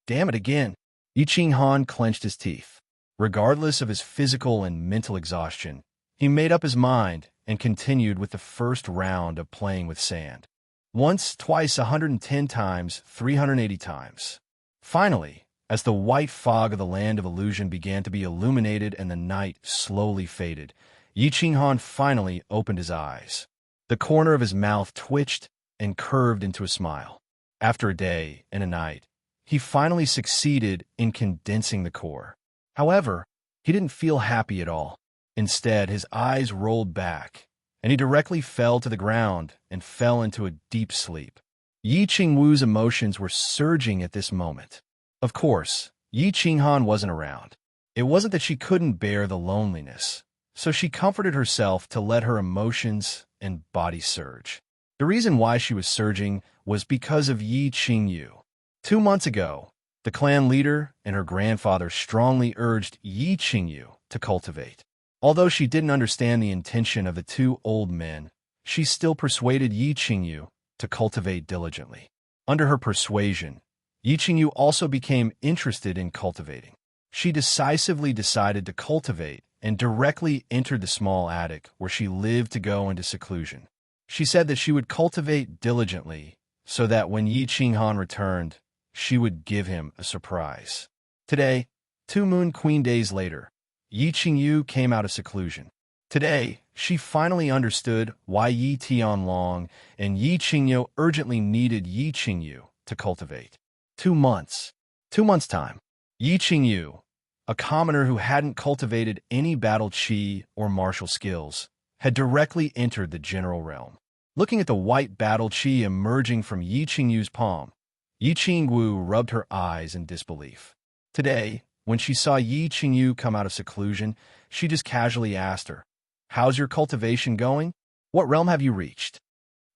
Damn it again. Yi Qinghan clenched his teeth. Regardless of his physical and mental exhaustion, he made up his mind and continued with the first round of playing with sand. Once, twice, 110 times, 380 times. Finally, as the white fog of the land of illusion began to be illuminated and the night slowly faded, Yi Qinghan finally opened his eyes. The corner of his mouth twitched and curved into a smile. After a day and a night, he finally succeeded in condensing the core. However, he didn't feel happy at all. Instead, his eyes rolled back, and he directly fell to the ground and fell into a deep sleep. Yi Qingwu's emotions were surging at this moment. Of course, Yi Qinghan wasn't around. It wasn't that she couldn't bear the loneliness, so she comforted herself to let her emotions and body surge. The reason why she was surging was because of Yi Qingyu. 2 months ago, the clan leader and her grandfather strongly urged Yi Qingyu to cultivate. Although she didn't understand the intention of the two old men, she still persuaded Yi Qingyu to cultivate diligently. Under her persuasion, Yi Qingyu also became interested in cultivating. She decisively decided to cultivate and directly entered the small attic where she lived to go into seclusion. She said that she would cultivate diligently so that when Yi Qinghan returned, she would give him a surprise. Today, 2 Moon Queen days later, Yi Qingyu came out of seclusion. Today, she finally understood why Yi Tianlong and Yi Qingyu urgently needed Yi Qingyu to cultivate. 2 months. 2 months' time. Yi Qingyu, a commoner who hadn't cultivated any battle chi or martial skills, had directly entered the general realm. Looking at the white battle chi emerging from Yi Qingyu's palm, Yi Qingwu rubbed her eyes in disbelief. Today, when she saw Yi Qingyu come out of seclusion, she just casually asked her, "How's your cultivation going? What realm have you reached?"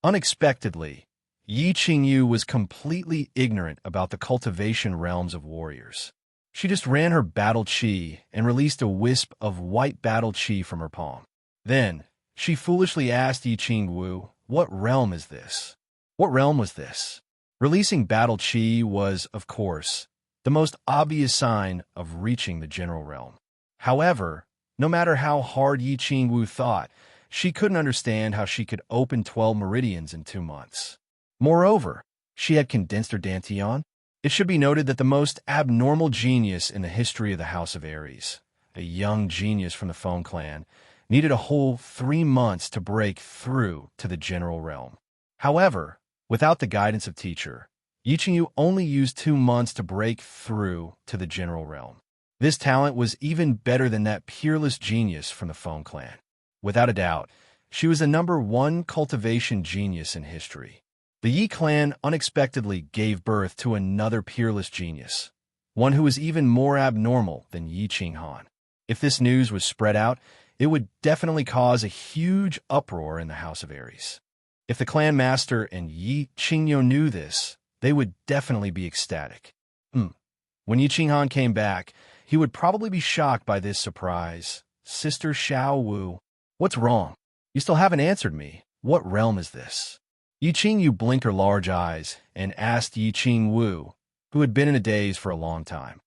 Unexpectedly, Yi Qingyu was completely ignorant about the cultivation realms of warriors. She just ran her battle chi and released a wisp of white battle chi from her palm. Then, she foolishly asked Yi Qingwu, "What realm is this?" What realm was this? Releasing battle chi was, of course, the most obvious sign of reaching the general realm. However, no matter how hard Yi Qingwu thought, she couldn't understand how she could open 12 meridians in 2 months. Moreover, she had condensed her dantian. It should be noted that the most abnormal genius in the history of the House of Aries, a young genius from the Phone clan, needed a whole 3 months to break through to the general realm. However, without the guidance of teacher, Yi Qingyu only used 2 months to break through to the general realm. This talent was even better than that peerless genius from the Phone Clan. Without a doubt, she was the #1 cultivation genius in history. The Yi clan unexpectedly gave birth to another peerless genius, one who was even more abnormal than Yi Qinghan. If this news was spread out, it would definitely cause a huge uproar in the House of Aries. If the clan master and Yi Qingyo knew this, they would definitely be ecstatic. When Yi Qinghan came back, he would probably be shocked by this surprise. Sister Xiao Wu, what's wrong? You still haven't answered me. What realm is this? Yi Qingyu blinked her large eyes and asked Yi Qingwu, who had been in a daze for a long time.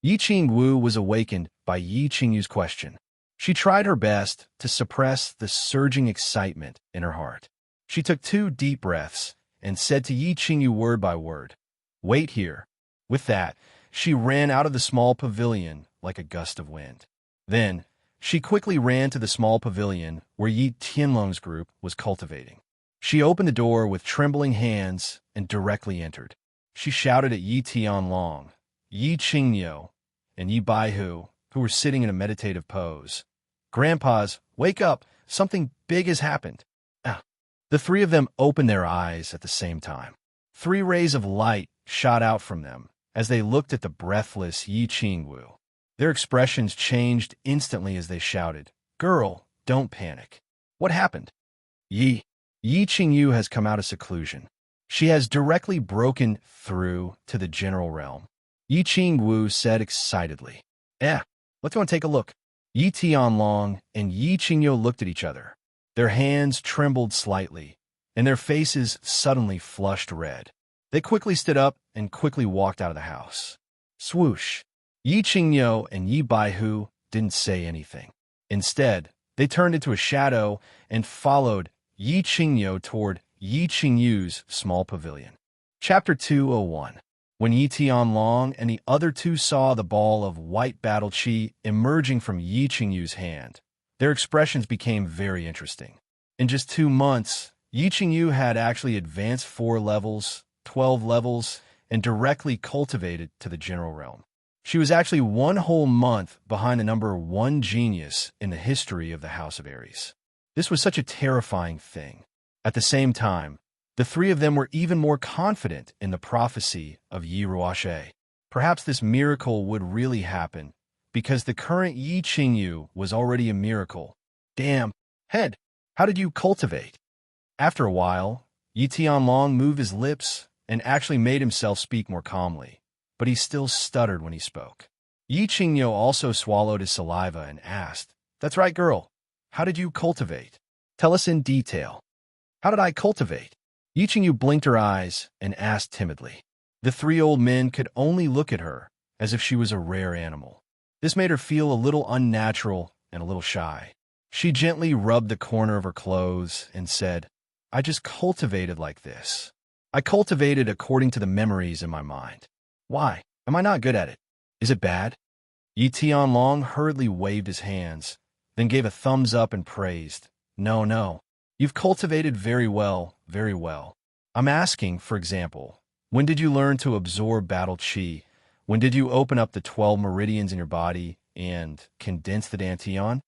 Yi Qingwu was awakened by Yi Qingyu's question. She tried her best to suppress the surging excitement in her heart. She took 2 deep breaths and said to Yi Qingyu word by word, "Wait here." With that, she ran out of the small pavilion like a gust of wind. Then, she quickly ran to the small pavilion where Yi Tianlong's group was cultivating. She opened the door with trembling hands and directly entered. She shouted at Yi Tianlong, Yi Qingyo, and Yi Baihu, who were sitting in a meditative pose. "Grandpas, wake up! Something big has happened." The 3 of them opened their eyes at the same time. 3 rays of light shot out from them as they looked at the breathless Yi Qingwu. Their expressions changed instantly as they shouted, "Girl, don't panic. What happened?" Yi Qingyu has come out of seclusion. She has directly broken through to the general realm. Yi Qingwu said excitedly. Let's go and take a look." Yi Tianlong and Yi Qingyo looked at each other. Their hands trembled slightly, and their faces suddenly flushed red. They quickly stood up and quickly walked out of the house. Swoosh! Yi Qingyo and Yi Baihu didn't say anything. Instead, they turned into a shadow and followed Yi Qingyo toward Yi Qingyu's small pavilion. Chapter 201. When Yi Tianlong and the other 2 saw the ball of white battle chi emerging from Yi Qingyu's hand, their expressions became very interesting. In just 2 months, Yi Qingyu had actually advanced 4 levels, 12 levels, and directly cultivated to the general realm. She was actually 1 whole month behind the #1 genius in the history of the House of Aries. This was such a terrifying thing. At the same time, the 3 of them were even more confident in the prophecy of Yi Ruoxie. Perhaps this miracle would really happen, because the current Yi Qingyu was already a miracle. Damn, head, how did you cultivate? After a while, Yi Tianlong moved his lips and actually made himself speak more calmly, but he still stuttered when he spoke. Yi Qingyo also swallowed his saliva and asked, "That's right, girl. How did you cultivate? Tell us in detail." "How did I cultivate?" Yi Qingyu blinked her eyes and asked timidly. The 3 old men could only look at her as if she was a rare animal. This made her feel a little unnatural and a little shy. She gently rubbed the corner of her clothes and said, "I just cultivated like this. I cultivated according to the memories in my mind. Why? Am I not good at it? Is it bad?" Yi Tianlong hurriedly waved his hands, then gave a thumbs up and praised. No. You've cultivated very well, very well. I'm asking, for example, when did you learn to absorb battle chi? When did you open up the 12 meridians in your body and condense the dantian?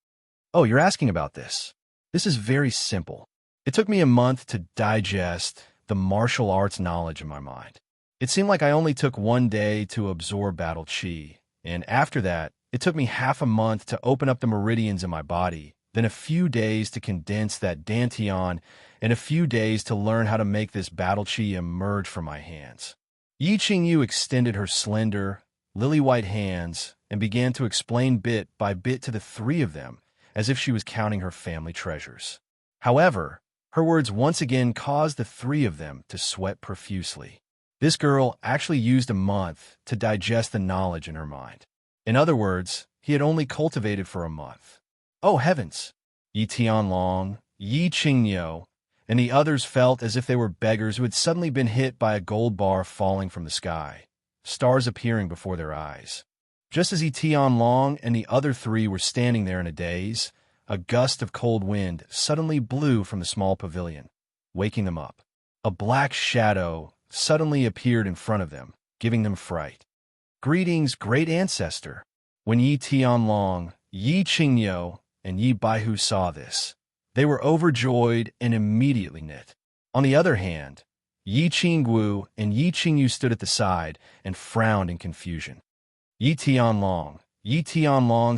Oh, you're asking about this. This is very simple. It took me a month to digest the martial arts knowledge in my mind. It seemed like I only took 1 day to absorb battle chi, and after that, it took me half a month to open up the meridians in my body, then a few days to condense that dantian, and a few days to learn how to make this battle chi emerge from my hands. Yi Qingyu extended her slender, lily-white hands and began to explain bit by bit to the 3 of them, as if she was counting her family treasures. However, her words once again caused the 3 of them to sweat profusely. This girl actually used a month to digest the knowledge in her mind. In other words, he had only cultivated for a month. Oh heavens! Yi Tianlong, Yi Qingyo, and the others felt as if they were beggars who had suddenly been hit by a gold bar falling from the sky, stars appearing before their eyes. Just as Yi Tianlong and the other 3 were standing there in a daze, a gust of cold wind suddenly blew from the small pavilion, waking them up. A black shadow suddenly appeared in front of them, giving them fright. Greetings, great ancestor. When Yi Tianlong, Yi Qingyo, and Yi Baihu saw this, they were overjoyed and immediately knit. On the other hand, Yi Qinggu and Yi Qingyu stood at the side and frowned in confusion. Yi Tianlong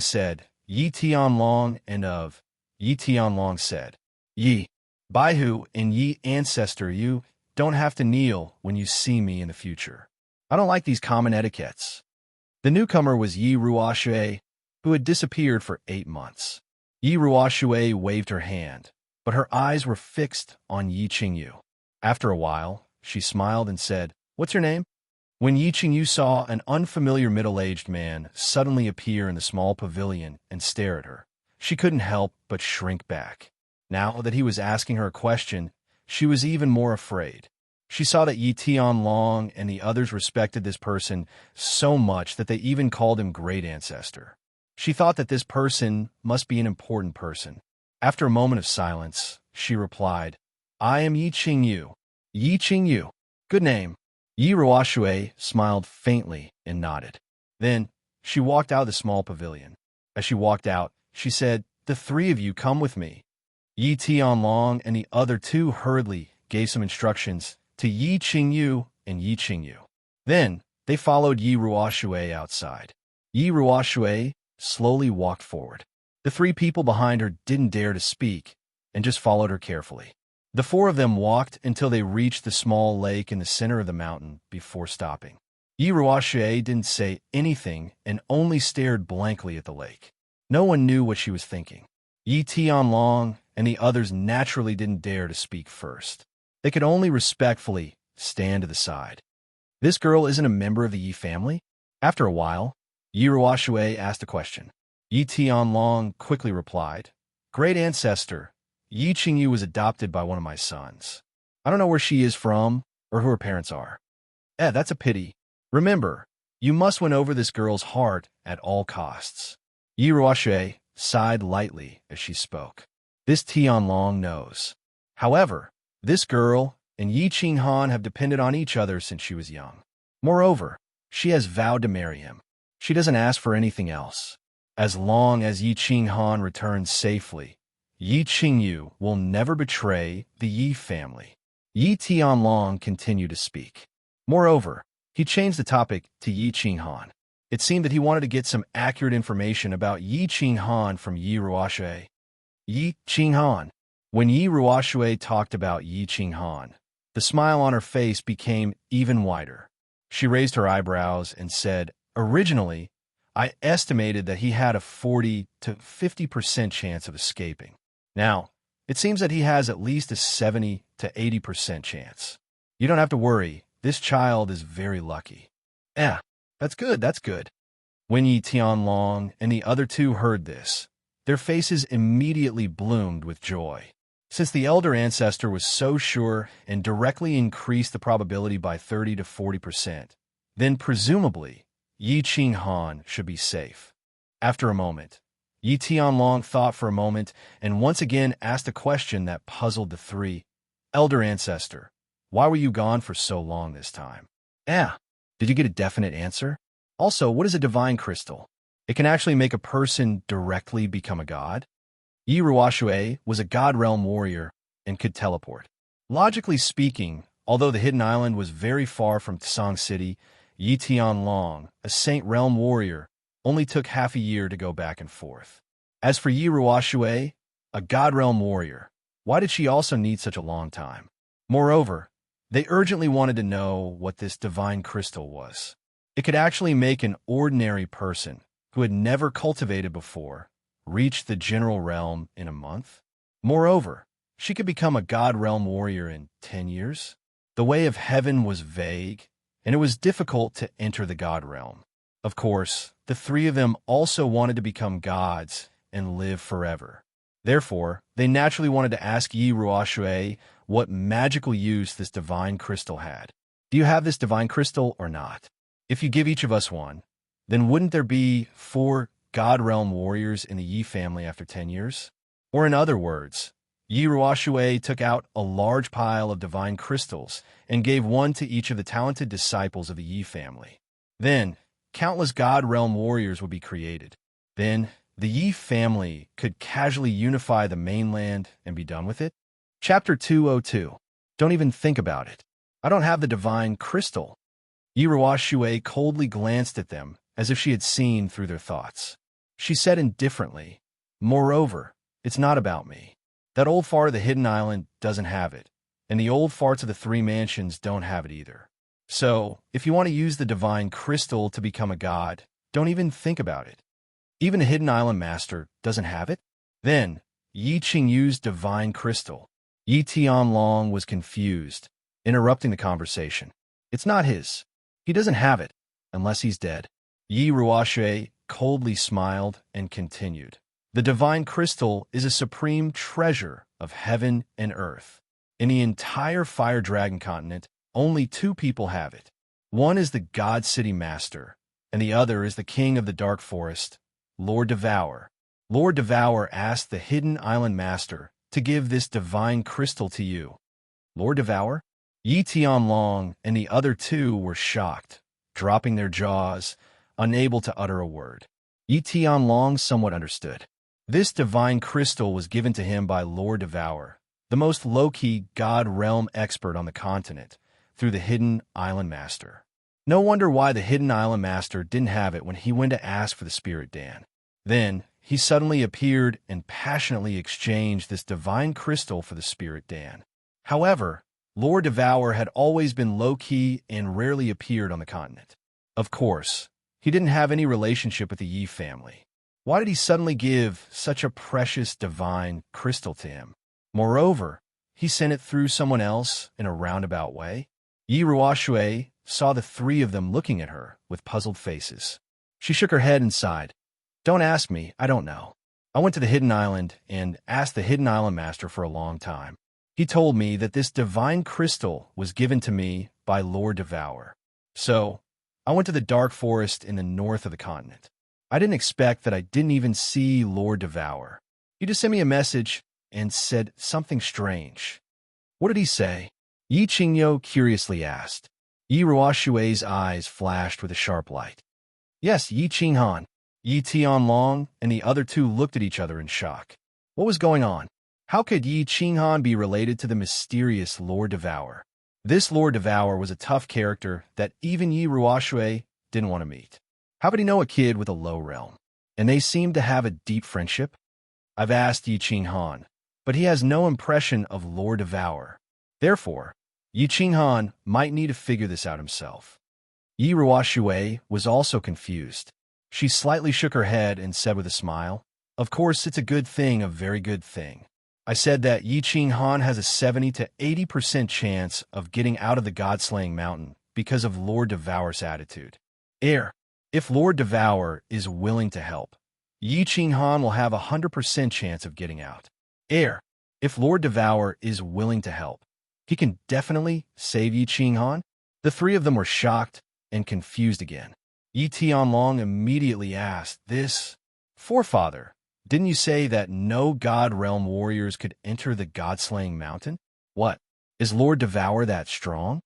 said, Yi Tianlong, and of Yi Tianlong said, Yi Baihu and Yi ancestor, you don't have to kneel when you see me in the future. I don't like these common etiquettes. The newcomer was Yi Ruoxue, who had disappeared for 8 months. Yi Ruoxue waved her hand, but her eyes were fixed on Yi Qingyu. After a while, she smiled and said, "What's your name?" When Yi Qingyu saw an unfamiliar middle-aged man suddenly appear in the small pavilion and stare at her, she couldn't help but shrink back. Now that he was asking her a question, she was even more afraid. She saw that Yi Tianlong and the others respected this person so much that they even called him Great Ancestor. She thought that this person must be an important person. After a moment of silence, she replied, "I am Yi Qingyu." Yi Qingyu. Good name. Yi Ruoxue smiled faintly and nodded. Then, she walked out of the small pavilion. As she walked out, she said, "The 3 of you come with me." Yi Tianlong and the other 2 hurriedly gave some instructions to Yi Qingyu and Yi Qingyu. Then, they followed Yi Ruoxue outside. Yi Ruoxue slowly walked forward. The 3 people behind her didn't dare to speak and just followed her carefully. The 4 of them walked until they reached the small lake in the center of the mountain before stopping. Yi Ruoxue didn't say anything and only stared blankly at the lake. No one knew what she was thinking. Yi Tianlong and the others naturally didn't dare to speak first. They could only respectfully stand to the side. This girl isn't a member of the Yi family? After a while, Yi Ruoxue asked a question. Yi Tianlong quickly replied, "Great ancestor, Yi Qingyu was adopted by one of my sons. I don't know where she is from or who her parents are." That's a pity. Remember, you must win over this girl's heart at all costs. Yi Ruoxue sighed lightly as she spoke. This Tianlong knows. However, this girl and Yi Qinghan have depended on each other since she was young. Moreover, she has vowed to marry him. She doesn't ask for anything else. As long as Yi Qinghan returns safely, Yi Qingyu will never betray the Yi family. Yi Tianlong continued to speak. Moreover, he changed the topic to Yi Qinghan. It seemed that he wanted to get some accurate information about Yi Qinghan from Yi Ruoxue. Yi Qinghan. When Yi Ruoxue talked about Yi Qinghan, the smile on her face became even wider. She raised her eyebrows and said, "Originally, I estimated that he had a 40 to 50% chance of escaping. Now, it seems that he has at least a 70 to 80% chance. You don't have to worry, this child is very lucky." That's good. When Yi Tianlong and the other 2 heard this, their faces immediately bloomed with joy. Since the elder ancestor was so sure and directly increased the probability by 30 to 40%, then presumably, Yi Qinghan should be safe. After a moment, Yi Tianlong thought for a moment and once again asked a question that puzzled the 3. "Elder ancestor, why were you gone for so long this time?" Did you get a definite answer? Also, what is a divine crystal? It can actually make a person directly become a god? Yi Ruoxue was a god realm warrior and could teleport. Logically speaking, although the hidden island was very far from Tsang City, Yi Tianlong, a saint realm warrior, only took half a year to go back and forth. As for Yi Ruoxue, a god realm warrior, why did she also need such a long time? Moreover, they urgently wanted to know what this divine crystal was. It could actually make an ordinary person, who had never cultivated before, reach the general realm in a month. Moreover, she could become a god realm warrior in 10 years. The way of heaven was vague, and it was difficult to enter the god realm. Of course, the 3 of them also wanted to become gods and live forever. Therefore, they naturally wanted to ask Yi Ruoxue what magical use this divine crystal had. Do you have this divine crystal or not? If you give each of us one, then wouldn't there be 4 God Realm warriors in the Yi family after 10 years? Or in other words, Yi Ruoxue took out a large pile of divine crystals and gave one to each of the talented disciples of the Yi family. Then, countless God Realm warriors would be created. Then, the Yi family could casually unify the mainland and be done with it. Chapter 202. Don't even think about it. I don't have the divine crystal. Yi Ruoxue coldly glanced at them as if she had seen through their thoughts. She said indifferently, "Moreover, it's not about me. That old fart of the hidden island doesn't have it, and the old farts of the three mansions don't have it either. So, if you want to use the divine crystal to become a god, don't even think about it. Even a hidden island master doesn't have it?" Then, Yi Qingyu's divine crystal. Yi Tianlong was confused, interrupting the conversation. "It's not his. He doesn't have it, unless he's dead." Yi Ruoxue coldly smiled and continued. "The divine crystal is a supreme treasure of heaven and earth. In the entire Fire Dragon continent, only two people have it. One is the God City Master, and the other is the King of the Dark Forest, Lord Devour. Lord Devour asked the Hidden Island Master to give this divine crystal to you." Lord Devour? Yi Tianlong and the other two were shocked, dropping their jaws, unable to utter a word. Yi Tianlong somewhat understood. This divine crystal was given to him by Lord Devour, the most low-key God Realm expert on the continent, through the Hidden Island Master. No wonder why the Hidden Island Master didn't have it when he went to ask for the Spirit Dan. Then, he suddenly appeared and passionately exchanged this divine crystal for the Spirit Dan. However, Lord Devour had always been low-key and rarely appeared on the continent. Of course, he didn't have any relationship with the Yi family. Why did he suddenly give such a precious divine crystal to him? Moreover, he sent it through someone else in a roundabout way. Yi Ruoxue saw the three of them looking at her with puzzled faces. She shook her head and sighed. "Don't ask me, I don't know. I went to the Hidden Island and asked the Hidden Island Master for a long time. He told me that this divine crystal was given to me by Lord Devour. So, I went to the Dark Forest in the north of the continent. I didn't expect that I didn't even see Lord Devour. He just sent me a message and said something strange." "What did he say?" Yi Qingyu curiously asked. Yi Ruoxue's eyes flashed with a sharp light. "Yes, Yi Qinghan." Yi Tianlong and the other two looked at each other in shock. What was going on? How could Yi Qinghan be related to the mysterious Lord Devour? This Lord Devour was a tough character that even Yi Ruoxue didn't want to meet. How could he know a kid with a low realm? And they seemed to have a deep friendship? I've asked Yi Qinghan, but he has no impression of Lord Devour. Therefore, Yi Qinghan might need to figure this out himself. Yi Ruoxue was also confused. She slightly shook her head and said with a smile, "Of course, it's a good thing, a very good thing. I said that Yi Qinghan has a 70 to 80% chance of getting out of the God-slaying mountain because of Lord Devour's attitude. If Lord Devour is willing to help, Yi Qinghan will have a 100% chance of getting out. If Lord Devour is willing to help, he can definitely save Yi Qinghan." The three of them were shocked and confused again. Yi Tianlong immediately asked, "This forefather, didn't you say that no God Realm warriors could enter the God-slaying mountain? What, is Lord Devour that strong?"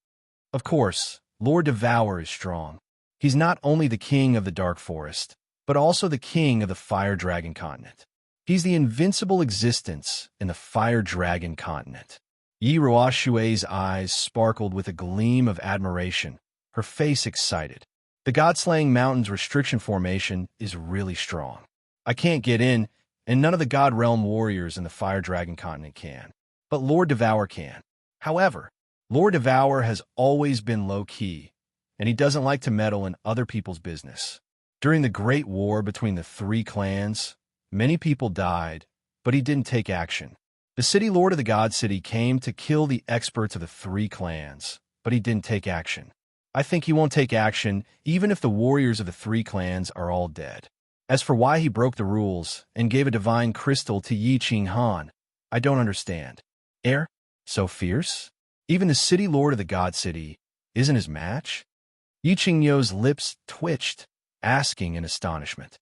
"Of course, Lord Devour is strong. He's not only the king of the Dark Forest, but also the king of the Fire Dragon continent. He's the invincible existence in the Fire Dragon continent." Yi Ruoxue's eyes sparkled with a gleam of admiration, her face excited. "The God-slaying mountain's restriction formation is really strong. I can't get in, and none of the God Realm warriors in the Fire Dragon continent can. But Lord Devour can. However, Lord Devour has always been low-key, and he doesn't like to meddle in other people's business. During the Great War between the three clans, many people died, but he didn't take action. The City Lord of the God City came to kill the experts of the three clans, but he didn't take action. I think he won't take action even if the warriors of the three clans are all dead. As for why he broke the rules and gave a divine crystal to Yi Qinghan, I don't understand. So fierce? Even the City Lord of the God City isn't his match?" Yi Qingyu's lips twitched, asking in astonishment.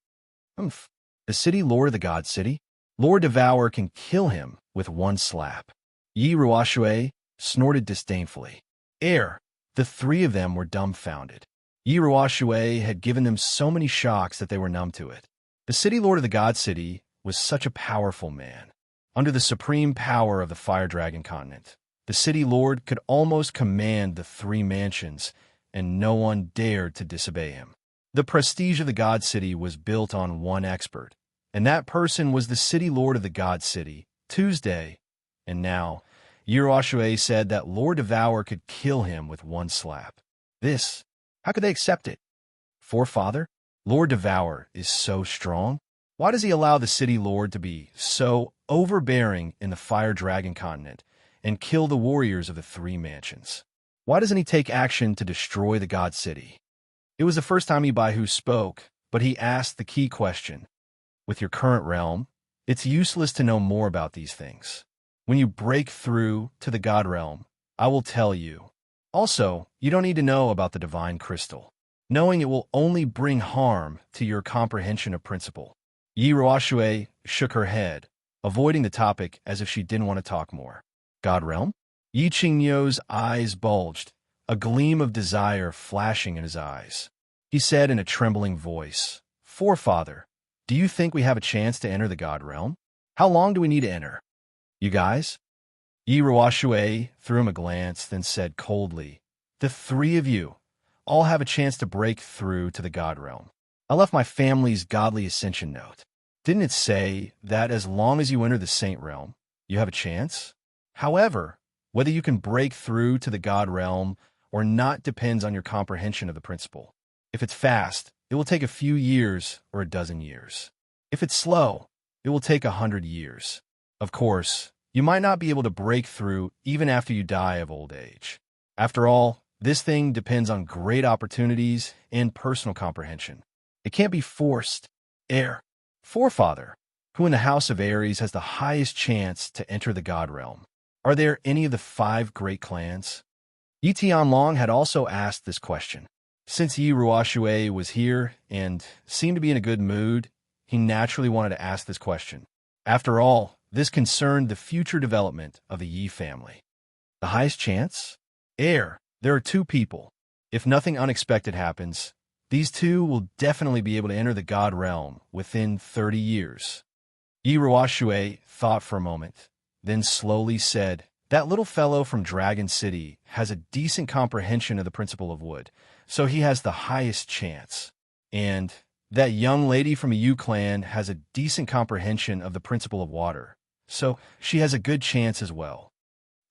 The City Lord of the God City? Lord Devour can kill him with one slap." Yi Ruoxue snorted disdainfully. The three of them were dumbfounded. Yi Ruoshui had given them so many shocks that they were numb to it. The city lord of the God City was such a powerful man. Under the supreme power of the Fire Dragon continent, the city lord could almost command the three mansions, and no one dared to disobey him. The prestige of the God City was built on one expert, and that person was the city lord of the God City, Tuesday. And now, Yi Ruoshui said that Lord Devour could kill him with one slap. How could they accept it? Forefather, Lord Devour is so strong. Why does he allow the city lord to be so overbearing in the Fire Dragon continent and kill the warriors of the three mansions? Why doesn't he take action to destroy the God City? It was the first time Ibai spoke, but he asked the key question. With your current realm, it's useless to know more about these things. When you break through to the God realm, I will tell you. Also, you don't need to know about the divine crystal. Knowing it will only bring harm to your comprehension of principle. Yi Ruoshui shook her head, avoiding the topic as if she didn't want to talk more. God realm? Yi Qingyo's eyes bulged, a gleam of desire flashing in his eyes. He said in a trembling voice, Forefather, do you think we have a chance to enter the God realm? How long do we need to enter? You guys? Yi Ruoshui threw him a glance, then said coldly, the three of you all have a chance to break through to the God realm. I left my family's godly ascension note. Didn't it say that as long as you enter the Saint realm, you have a chance? However, whether you can break through to the God realm or not depends on your comprehension of the principle. If it's fast, it will take a few years or a dozen years. If it's slow, it will take 100 years. Of course, you might not be able to break through even after you die of old age. After all, this thing depends on great opportunities and personal comprehension. It can't be forced. Forefather, who in the House of Aries has the highest chance to enter the God realm? Are there any of the 5 great clans? Yi Tianlong had also asked this question. Since Yi Ruoshui was here and seemed to be in a good mood, he naturally wanted to ask this question. After all, this concerned the future development of the Yi family. The highest chance? There are 2 people. If nothing unexpected happens, these 2 will definitely be able to enter the God realm within 30 years. Yi Ruoshui thought for a moment, then slowly said, that little fellow from Dragon City has a decent comprehension of the principle of wood, so he has the highest chance. And that young lady from a Yu clan has a decent comprehension of the principle of water, so she has a good chance as well.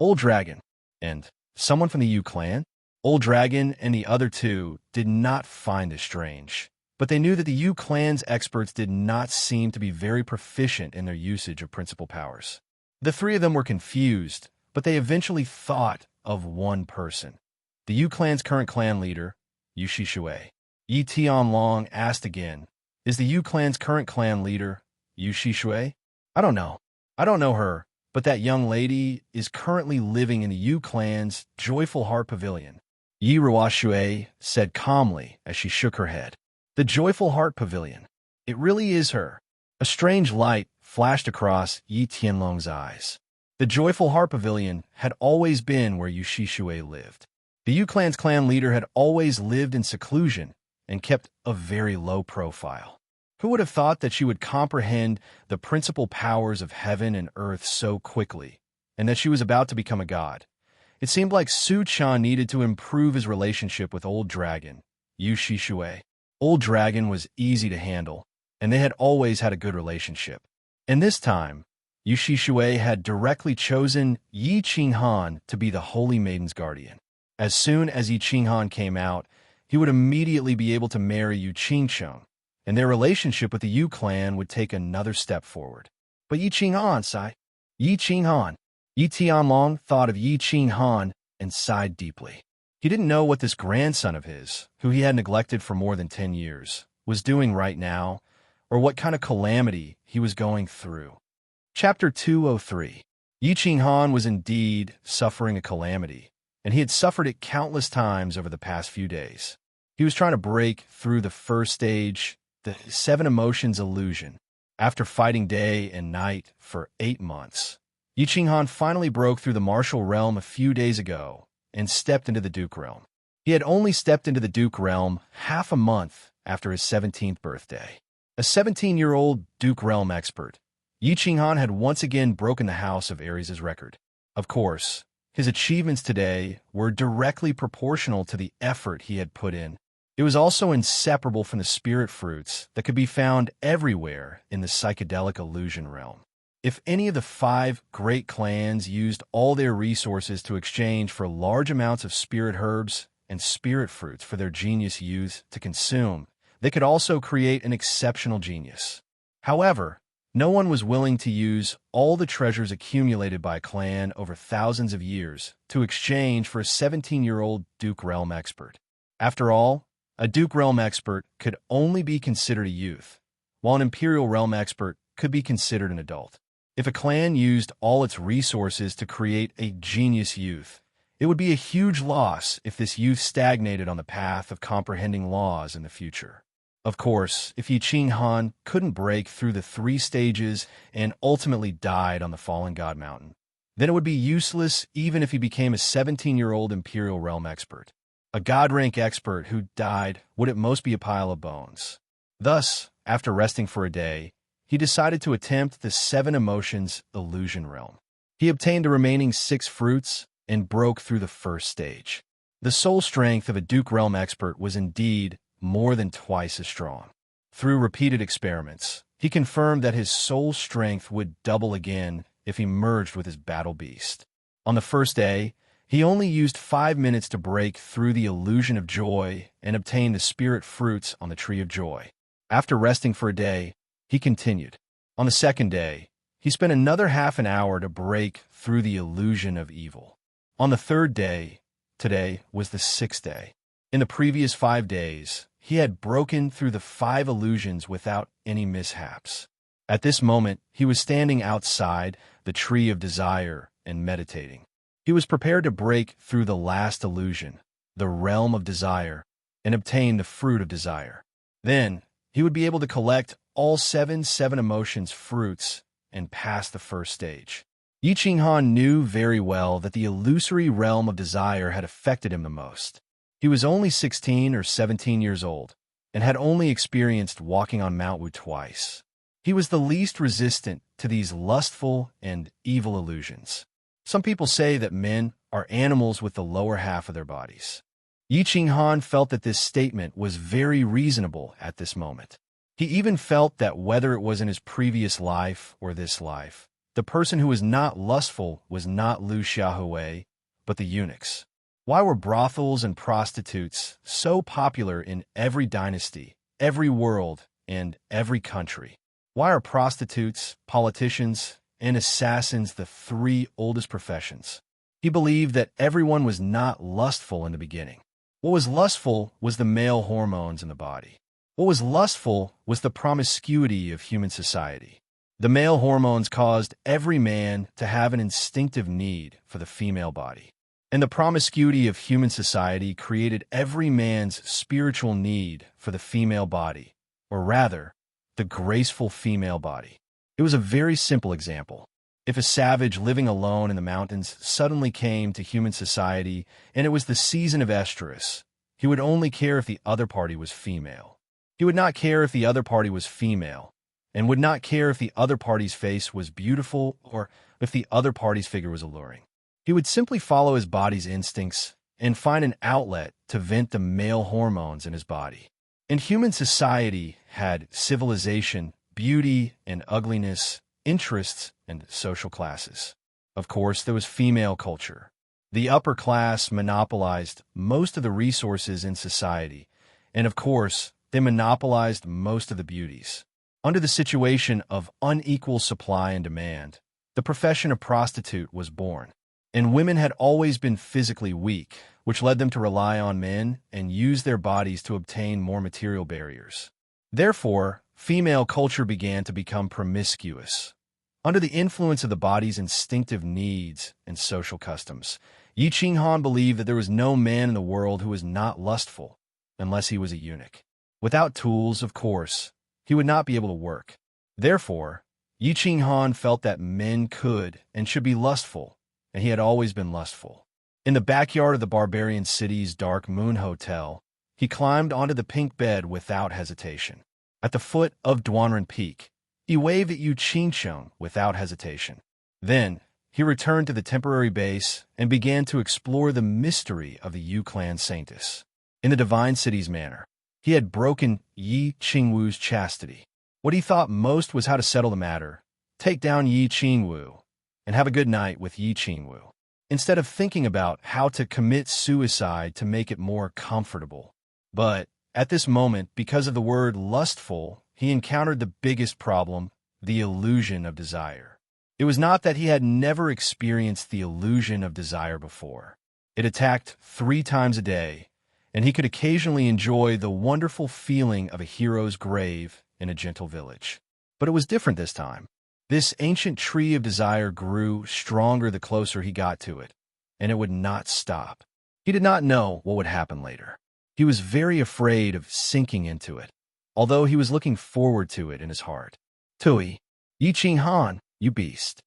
Old Dragon and someone from the Yu clan? Old Dragon and the other 2 did not find this strange, but they knew that the Yu clan's experts did not seem to be very proficient in their usage of principal powers. The 3 of them were confused, but they eventually thought of one person. The Yu clan's current clan leader, Yu Shishui. Yi Tianlong asked again, is the Yu clan's current clan leader, Yu Shishui? I don't know. I don't know her, but that young lady is currently living in the Yu clan's Joyful Heart Pavilion. Yi Ruoshui said calmly as she shook her head. The Joyful Heart Pavilion. It really is her. A strange light flashed across Yi Tianlong's eyes. The Joyful Heart Pavilion had always been where Yu Shishui lived. The Yu clan's clan leader had always lived in seclusion and kept a very low profile. Who would have thought that she would comprehend the principal powers of heaven and earth so quickly, and that she was about to become a god? It seemed like Su Chan needed to improve his relationship with Old Dragon, Yu Shishui. Old Dragon was easy to handle, and they had always had a good relationship. And this time, Yu Shishui had directly chosen Yi Qinghan to be the Holy Maiden's guardian. As soon as Yi Qinghan came out, he would immediately be able to marry Yu Qingcheng, and their relationship with the Yu clan would take another step forward. But Yi Qinghan sighed. Yi Qinghan. Yi Tianlong thought of Yi Qinghan and sighed deeply. He didn't know what this grandson of his, who he had neglected for more than 10 years, was doing right now, or what kind of calamity he was going through. Chapter 203. Yi Qinghan was indeed suffering a calamity, and he had suffered it countless times over the past few days. He was trying to break through the first stage, the 7 emotions illusion. After fighting day and night for 8 months, Yi Qinghan finally broke through the martial realm a few days ago and stepped into the Duke realm. He had only stepped into the Duke realm half a month after his 17th birthday. A 17-year-old Duke realm expert, Yi Qinghan had once again broken the House of Aries' record. Of course, his achievements today were directly proportional to the effort he had put in. It was also inseparable from the spirit fruits that could be found everywhere in the psychedelic illusion realm. If any of the 5 great clans used all their resources to exchange for large amounts of spirit herbs and spirit fruits for their genius youths to consume, they could also create an exceptional genius. However, no one was willing to use all the treasures accumulated by a clan over thousands of years to exchange for a 17-year-old Duke realm expert. After all, a Duke realm expert could only be considered a youth, while an Imperial realm expert could be considered an adult. If a clan used all its resources to create a genius youth, it would be a huge loss if this youth stagnated on the path of comprehending laws in the future. Of course, if Yi Qinghan couldn't break through the 3 stages and ultimately died on the Fallen God Mountain, then it would be useless even if he became a 17-year-old Imperial realm expert. A God-rank expert who died would at most be a pile of bones. Thus, after resting for a day, he decided to attempt the 7 emotions illusion realm. He obtained the remaining 6 fruits and broke through the first stage. The soul strength of a Duke realm expert was indeed more than twice as strong. Through repeated experiments, he confirmed that his soul strength would double again if he merged with his battle beast. On the first day, he only used 5 minutes to break through the illusion of joy and obtain the spirit fruits on the tree of joy. After resting for a day, he continued. On the second day, he spent another half an hour to break through the illusion of evil. On the third day, today was the 6th day. In the previous 5 days, he had broken through the 5 illusions without any mishaps. At this moment, he was standing outside the tree of desire and meditating. He was prepared to break through the last illusion, the realm of desire, and obtain the fruit of desire. Then, he would be able to collect all 7 emotions fruits and pass the first stage. Yi Qinghan knew very well that the illusory realm of desire had affected him the most. He was only 16 or 17 years old and had only experienced walking on Mount Wu twice. He was the least resistant to these lustful and evil illusions. Some people say that men are animals with the lower half of their bodies. Yi Qinghan felt that this statement was very reasonable at this moment. He even felt that whether it was in his previous life or this life, the person who was not lustful was not Liu Xiaohui, but the eunuchs. Why were brothels and prostitutes so popular in every dynasty, every world, and every country? Why are prostitutes, politicians, and assassins the 3 oldest professions? He believed that everyone was not lustful in the beginning. What was lustful was the male hormones in the body. What was lustful was the promiscuity of human society. The male hormones caused every man to have an instinctive need for the female body. And the promiscuity of human society created every man's spiritual need for the female body, or rather, the graceful female body. It was a very simple example. If a savage living alone in the mountains suddenly came to human society and it was the season of estrus, he would only care if the other party was female. He would not care if the other party was female, and would not care if the other party's face was beautiful or if the other party's figure was alluring. He would simply follow his body's instincts and find an outlet to vent the male hormones in his body. And human society had civilization, beauty and ugliness, interests and social classes. Of course, there was female culture. The upper class monopolized most of the resources in society, and of course, they monopolized most of the beauties. Under the situation of unequal supply and demand, the profession of prostitute was born. And women had always been physically weak, which led them to rely on men and use their bodies to obtain more material barriers. Therefore, female culture began to become promiscuous. Under the influence of the body's instinctive needs and social customs, Yi Qinghan believed that there was no man in the world who was not lustful, unless he was a eunuch. Without tools, of course, he would not be able to work. Therefore, Yi Qinghan felt that men could and should be lustful, and he had always been lustful. In the backyard of the barbarian city's Dark Moon Hotel, he climbed onto the pink bed without hesitation. At the foot of Duanren Peak, he waved at Yu Qingsheng without hesitation. Then, he returned to the temporary base and began to explore the mystery of the Yu clan Saintess. In the Divine City's manner, he had broken Yi Qingwu's chastity. What he thought most was how to settle the matter, take down Yi Qingwu, and have a good night with Yi Qingwu, instead of thinking about how to commit suicide to make it more comfortable. But at this moment, because of the word lustful, he encountered the biggest problem, the illusion of desire. It was not that he had never experienced the illusion of desire before. It attacked 3 times a day, and he could occasionally enjoy the wonderful feeling of a hero's grave in a gentle village. But it was different this time. This ancient tree of desire grew stronger the closer he got to it, and it would not stop. He did not know what would happen later. He was very afraid of sinking into it, although he was looking forward to it in his heart. Tui, Yi Qinghan, you beast.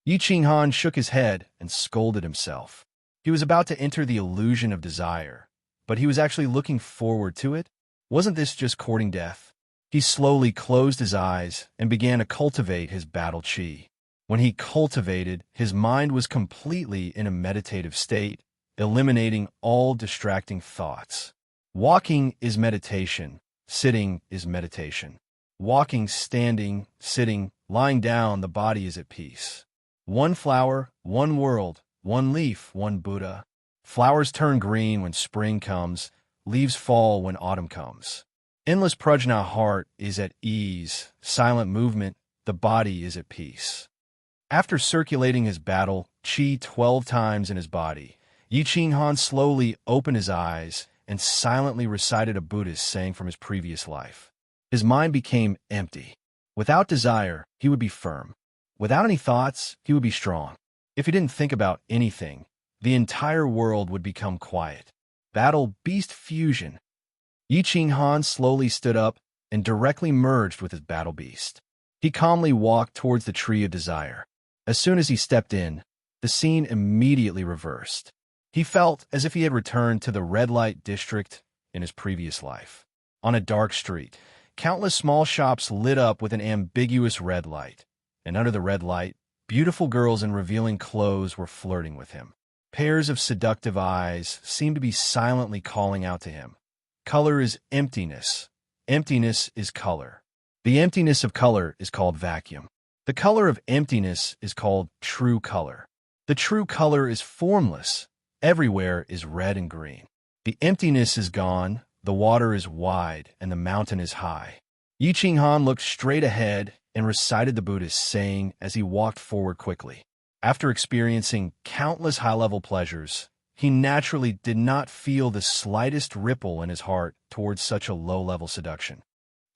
Yi Qinghan shook his head and scolded himself. He was about to enter the illusion of desire, but he was actually looking forward to it. Wasn't this just courting death? He slowly closed his eyes and began to cultivate his battle chi. When he cultivated, his mind was completely in a meditative state, eliminating all distracting thoughts. Walking is meditation. Sitting is meditation. Walking, standing, sitting, lying down, the body is at peace. One flower, one world, one leaf, one Buddha. Flowers turn green when spring comes, leaves fall when autumn comes. Endless prajna heart is at ease, silent movement, the body is at peace. After circulating his battle chi 12 times in his body, Yi Qinghan slowly opened his eyes and silently recited a Buddhist saying from his previous life. His mind became empty. Without desire, he would be firm. Without any thoughts, he would be strong. If he didn't think about anything, the entire world would become quiet. Battle beast fusion. Yi Qinghan slowly stood up and directly merged with his battle beast. He calmly walked towards the tree of desire. As soon as he stepped in, the scene immediately reversed. He felt as if he had returned to the red light district in his previous life. On a dark street, countless small shops lit up with an ambiguous red light, and under the red light, beautiful girls in revealing clothes were flirting with him. Pairs of seductive eyes seemed to be silently calling out to him. Color is emptiness. Emptiness is color. The emptiness of color is called vacuum. The color of emptiness is called true color. The true color is formless. Everywhere is red and green. The emptiness is gone, the water is wide, and the mountain is high. Yi Qinghan looked straight ahead and recited the Buddhist saying as he walked forward quickly. After experiencing countless high-level pleasures, he naturally did not feel the slightest ripple in his heart towards such a low-level seduction.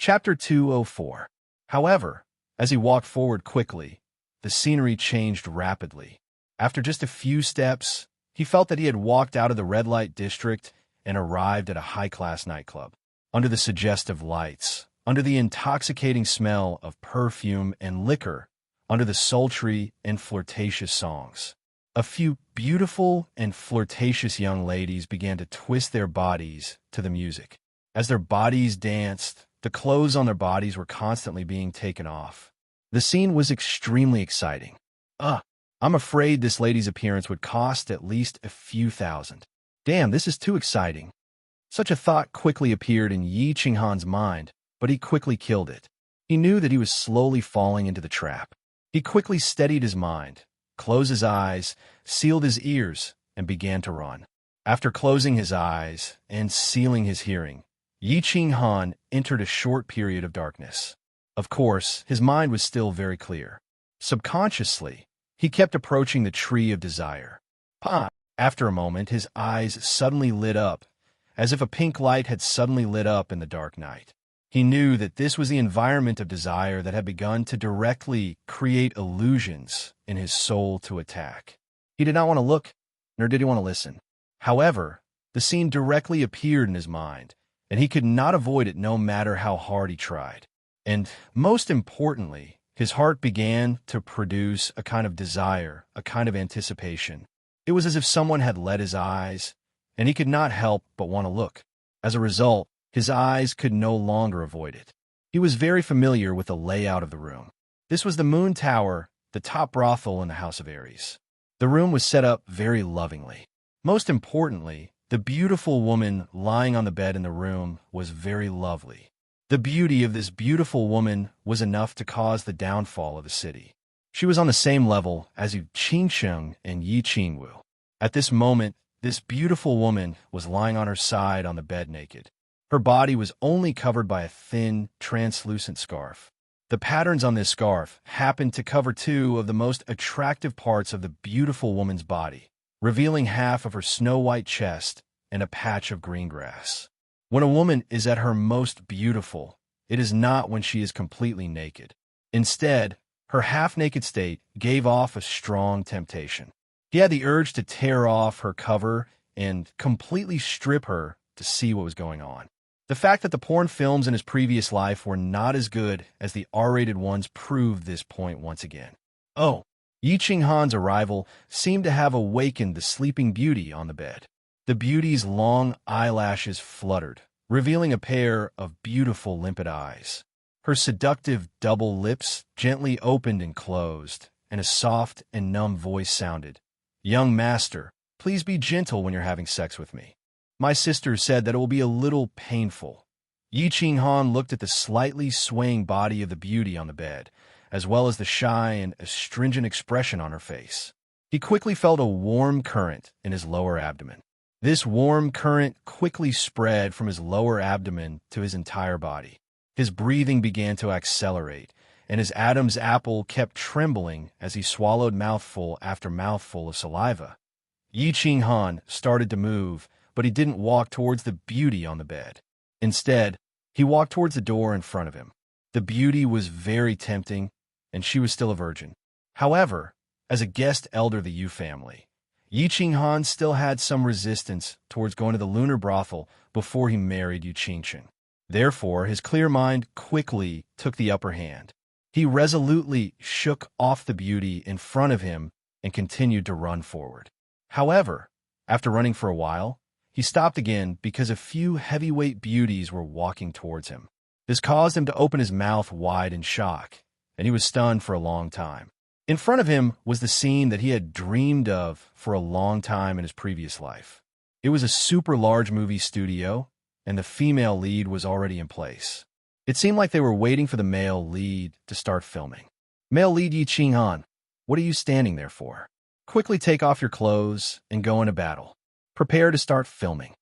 Chapter 204. However, as he walked forward quickly, the scenery changed rapidly. After just a few steps, he felt that he had walked out of the red light district and arrived at a high-class nightclub. Under the suggestive lights, under the intoxicating smell of perfume and liquor, under the sultry and flirtatious songs, a few beautiful and flirtatious young ladies began to twist their bodies to the music. As their bodies danced, the clothes on their bodies were constantly being taken off. The scene was extremely exciting. I'm afraid this lady's appearance would cost at least a few thousand. Damn, this is too exciting. Such a thought quickly appeared in Yi Qinghan's mind, but he quickly killed it. He knew that he was slowly falling into the trap. He quickly steadied his mind, closed his eyes, sealed his ears, and began to run. After closing his eyes and sealing his hearing, Yi Qinghan entered a short period of darkness. Of course, his mind was still very clear. Subconsciously, he kept approaching the tree of desire. After a moment, his eyes suddenly lit up, as if a pink light had suddenly lit up in the dark night. He knew that this was the environment of desire that had begun to directly create illusions in his soul to attack. He did not want to look, nor did he want to listen. However, the scene directly appeared in his mind, and he could not avoid it no matter how hard he tried. And most importantly, his heart began to produce a kind of desire, a kind of anticipation. It was as if someone had led his eyes, and he could not help but want to look. As a result, his eyes could no longer avoid it. He was very familiar with the layout of the room. This was the Moon Tower, the top brothel in the House of Ares. The room was set up very lovingly. Most importantly, the beautiful woman lying on the bed in the room was very lovely. The beauty of this beautiful woman was enough to cause the downfall of the city. She was on the same level as Yu Qingsheng and Yi Qingwu. At this moment, this beautiful woman was lying on her side on the bed naked. Her body was only covered by a thin, translucent scarf. The patterns on this scarf happened to cover two of the most attractive parts of the beautiful woman's body, revealing half of her snow-white chest and a patch of green grass. When a woman is at her most beautiful, it is not when she is completely naked. Instead, her half-naked state gave off a strong temptation. He had the urge to tear off her cover and completely strip her to see what was going on. The fact that the porn films in his previous life were not as good as the R-rated ones proved this point once again. Oh, Yi Qinghan's arrival seemed to have awakened the sleeping beauty on the bed. The beauty's long eyelashes fluttered, revealing a pair of beautiful limpid eyes. Her seductive double lips gently opened and closed, and a soft and numb voice sounded, "Young master, please be gentle when you're having sex with me. My sister said that it will be a little painful." Yi Qinghan looked at the slightly swaying body of the beauty on the bed, as well as the shy and astringent expression on her face. He quickly felt a warm current in his lower abdomen. This warm current quickly spread from his lower abdomen to his entire body. His breathing began to accelerate, and his Adam's apple kept trembling as he swallowed mouthful after mouthful of saliva. Yi Qinghan started to move, but he didn't walk towards the beauty on the bed. Instead, he walked towards the door in front of him. The beauty was very tempting, and she was still a virgin. However, as a guest elder of the Yu family, Yi Qinghan still had some resistance towards going to the lunar brothel before he married Yu Qingsheng. Therefore, his clear mind quickly took the upper hand. He resolutely shook off the beauty in front of him and continued to run forward. However, after running for a while, he stopped again because a few heavyweight beauties were walking towards him. This caused him to open his mouth wide in shock, and he was stunned for a long time. In front of him was the scene that he had dreamed of for a long time in his previous life. It was a super large movie studio, and the female lead was already in place. It seemed like they were waiting for the male lead to start filming. "Male lead Yi Qinghan, what are you standing there for? Quickly take off your clothes and go into battle. Prepare to start filming."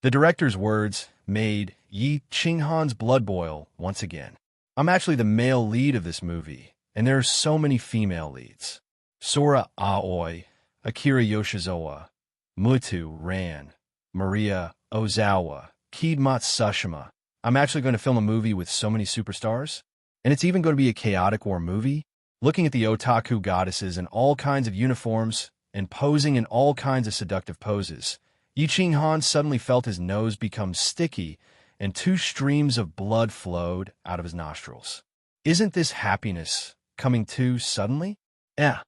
The director's words made Yi Qinghan's blood boil once again. "I'm actually the male lead of this movie, and there are so many female leads. Sora Aoi, Akira Yoshizawa, Mutu Ran, Maria Ozawa, Keed Matsushima. I'm actually going to film a movie with so many superstars, and it's even going to be a chaotic war movie." Looking at the otaku goddesses in all kinds of uniforms and posing in all kinds of seductive poses, Yi Qinghan suddenly felt his nose become sticky and 2 streams of blood flowed out of his nostrils. Isn't this happiness coming too suddenly? Yeah.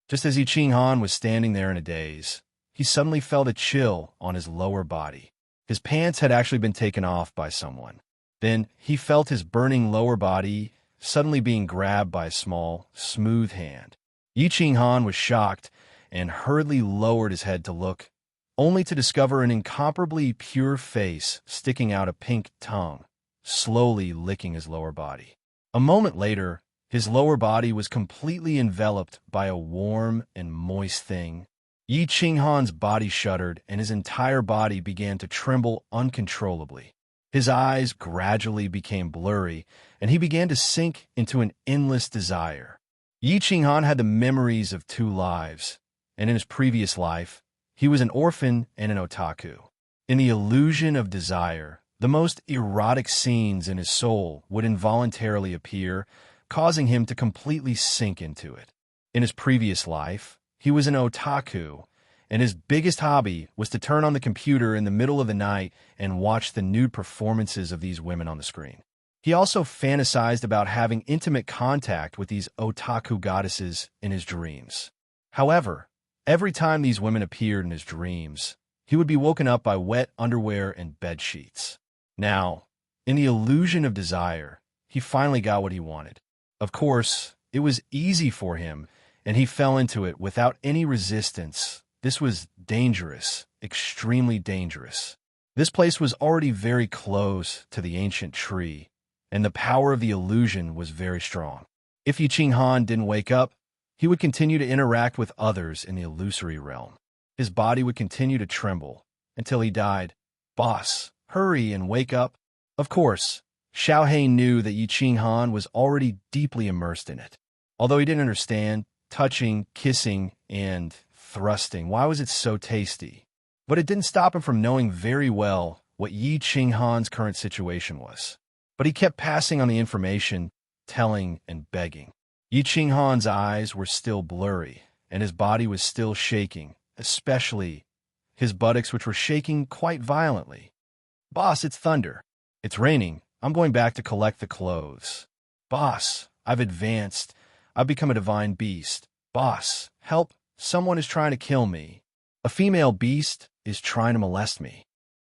Just as Yi Qinghan was standing there in a daze, he suddenly felt a chill on his lower body. His pants had actually been taken off by someone. Then he felt his burning lower body suddenly being grabbed by a small, smooth hand. Yi Qinghan was shocked and hurriedly lowered his head to look, only to discover an incomparably pure face sticking out a pink tongue, slowly licking his lower body. A moment later, his lower body was completely enveloped by a warm and moist thing. Yi Qinghan's body shuddered and his entire body began to tremble uncontrollably. His eyes gradually became blurry, and he began to sink into an endless desire. Yi Qinghan had the memories of 2 lives, and in his previous life, he was an orphan and an otaku. In the illusion of desire, the most erotic scenes in his soul would involuntarily appear, causing him to completely sink into it. In his previous life, he was an otaku, and his biggest hobby was to turn on the computer in the middle of the night and watch the nude performances of these women on the screen. He also fantasized about having intimate contact with these otaku goddesses in his dreams. However, Every time these women appeared in his dreams, he would be woken up by wet underwear and bed sheets. Now, in the illusion of desire, he finally got what he wanted. Of course, it was easy for him, and he fell into it without any resistance. This was dangerous, extremely dangerous. This place was already very close to the ancient tree, and the power of the illusion was very strong. If Yi Qinghan didn't wake up, he would continue to interact with others in the illusory realm. His body would continue to tremble until he died. Boss, hurry and wake up. Of course, Xiaohei knew that Yi Qinghan was already deeply immersed in it. Although he didn't understand touching, kissing, and thrusting, why was it so tasty? But it didn't stop him from knowing very well what Yi Qinghan's current situation was. But he kept passing on the information, telling and begging. Yi Qinghan's eyes were still blurry, and his body was still shaking, especially his buttocks, which were shaking quite violently. Boss, it's thunder. It's raining. I'm going back to collect the clothes. Boss, I've advanced. I've become a divine beast. Boss, help. Someone is trying to kill me. A female beast is trying to molest me.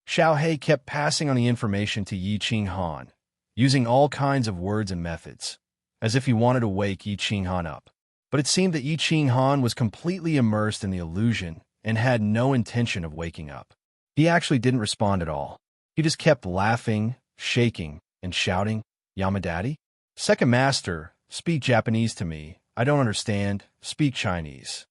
Xiaohei kept passing on the information to Yi Qinghan, using all kinds of words and methods, as if he wanted to wake Yi Qinghan up. But it seemed that Yi Qinghan was completely immersed in the illusion and had no intention of waking up. He actually didn't respond at all. He just kept laughing, shaking, and shouting, Yamadaddy? Second master, speak Japanese to me. I don't understand. Speak Chinese.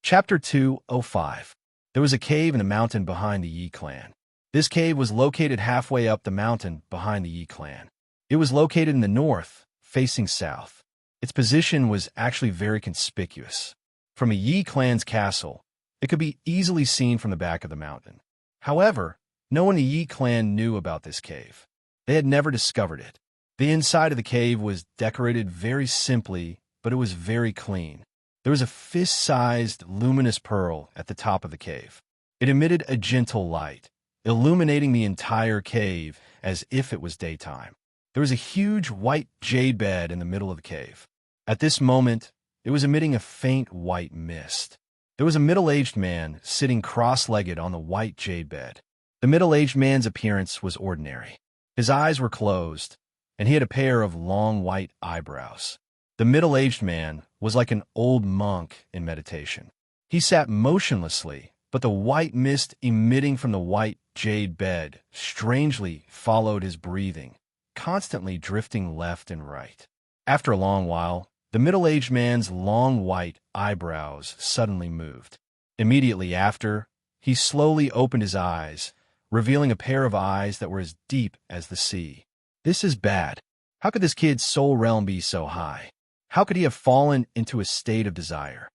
Chapter 205. There was a cave in a mountain behind the Yi clan. This cave was located halfway up the mountain behind the Yi clan. It was located in the north, facing south. Its position was actually very conspicuous. From a Yi clan's castle, it could be easily seen from the back of the mountain. However, no one in the Yi clan knew about this cave. They had never discovered it. The inside of the cave was decorated very simply, but it was very clean. There was a fist-sized, luminous pearl at the top of the cave. It emitted a gentle light, illuminating the entire cave as if it was daytime. There was a huge white jade bed in the middle of the cave. At this moment, it was emitting a faint white mist. There was a middle-aged man sitting cross-legged on the white jade bed. The middle-aged man's appearance was ordinary. His eyes were closed, and he had a pair of long white eyebrows. The middle-aged man was like an old monk in meditation. He sat motionlessly, but the white mist emitting from the white jade bed strangely followed his breathing, constantly drifting left and right. After a long while, the middle-aged man's long white eyebrows suddenly moved. Immediately after, he slowly opened his eyes, revealing a pair of eyes that were as deep as the sea. This is bad. How could this kid's soul realm be so high? How could he have fallen into a state of desire?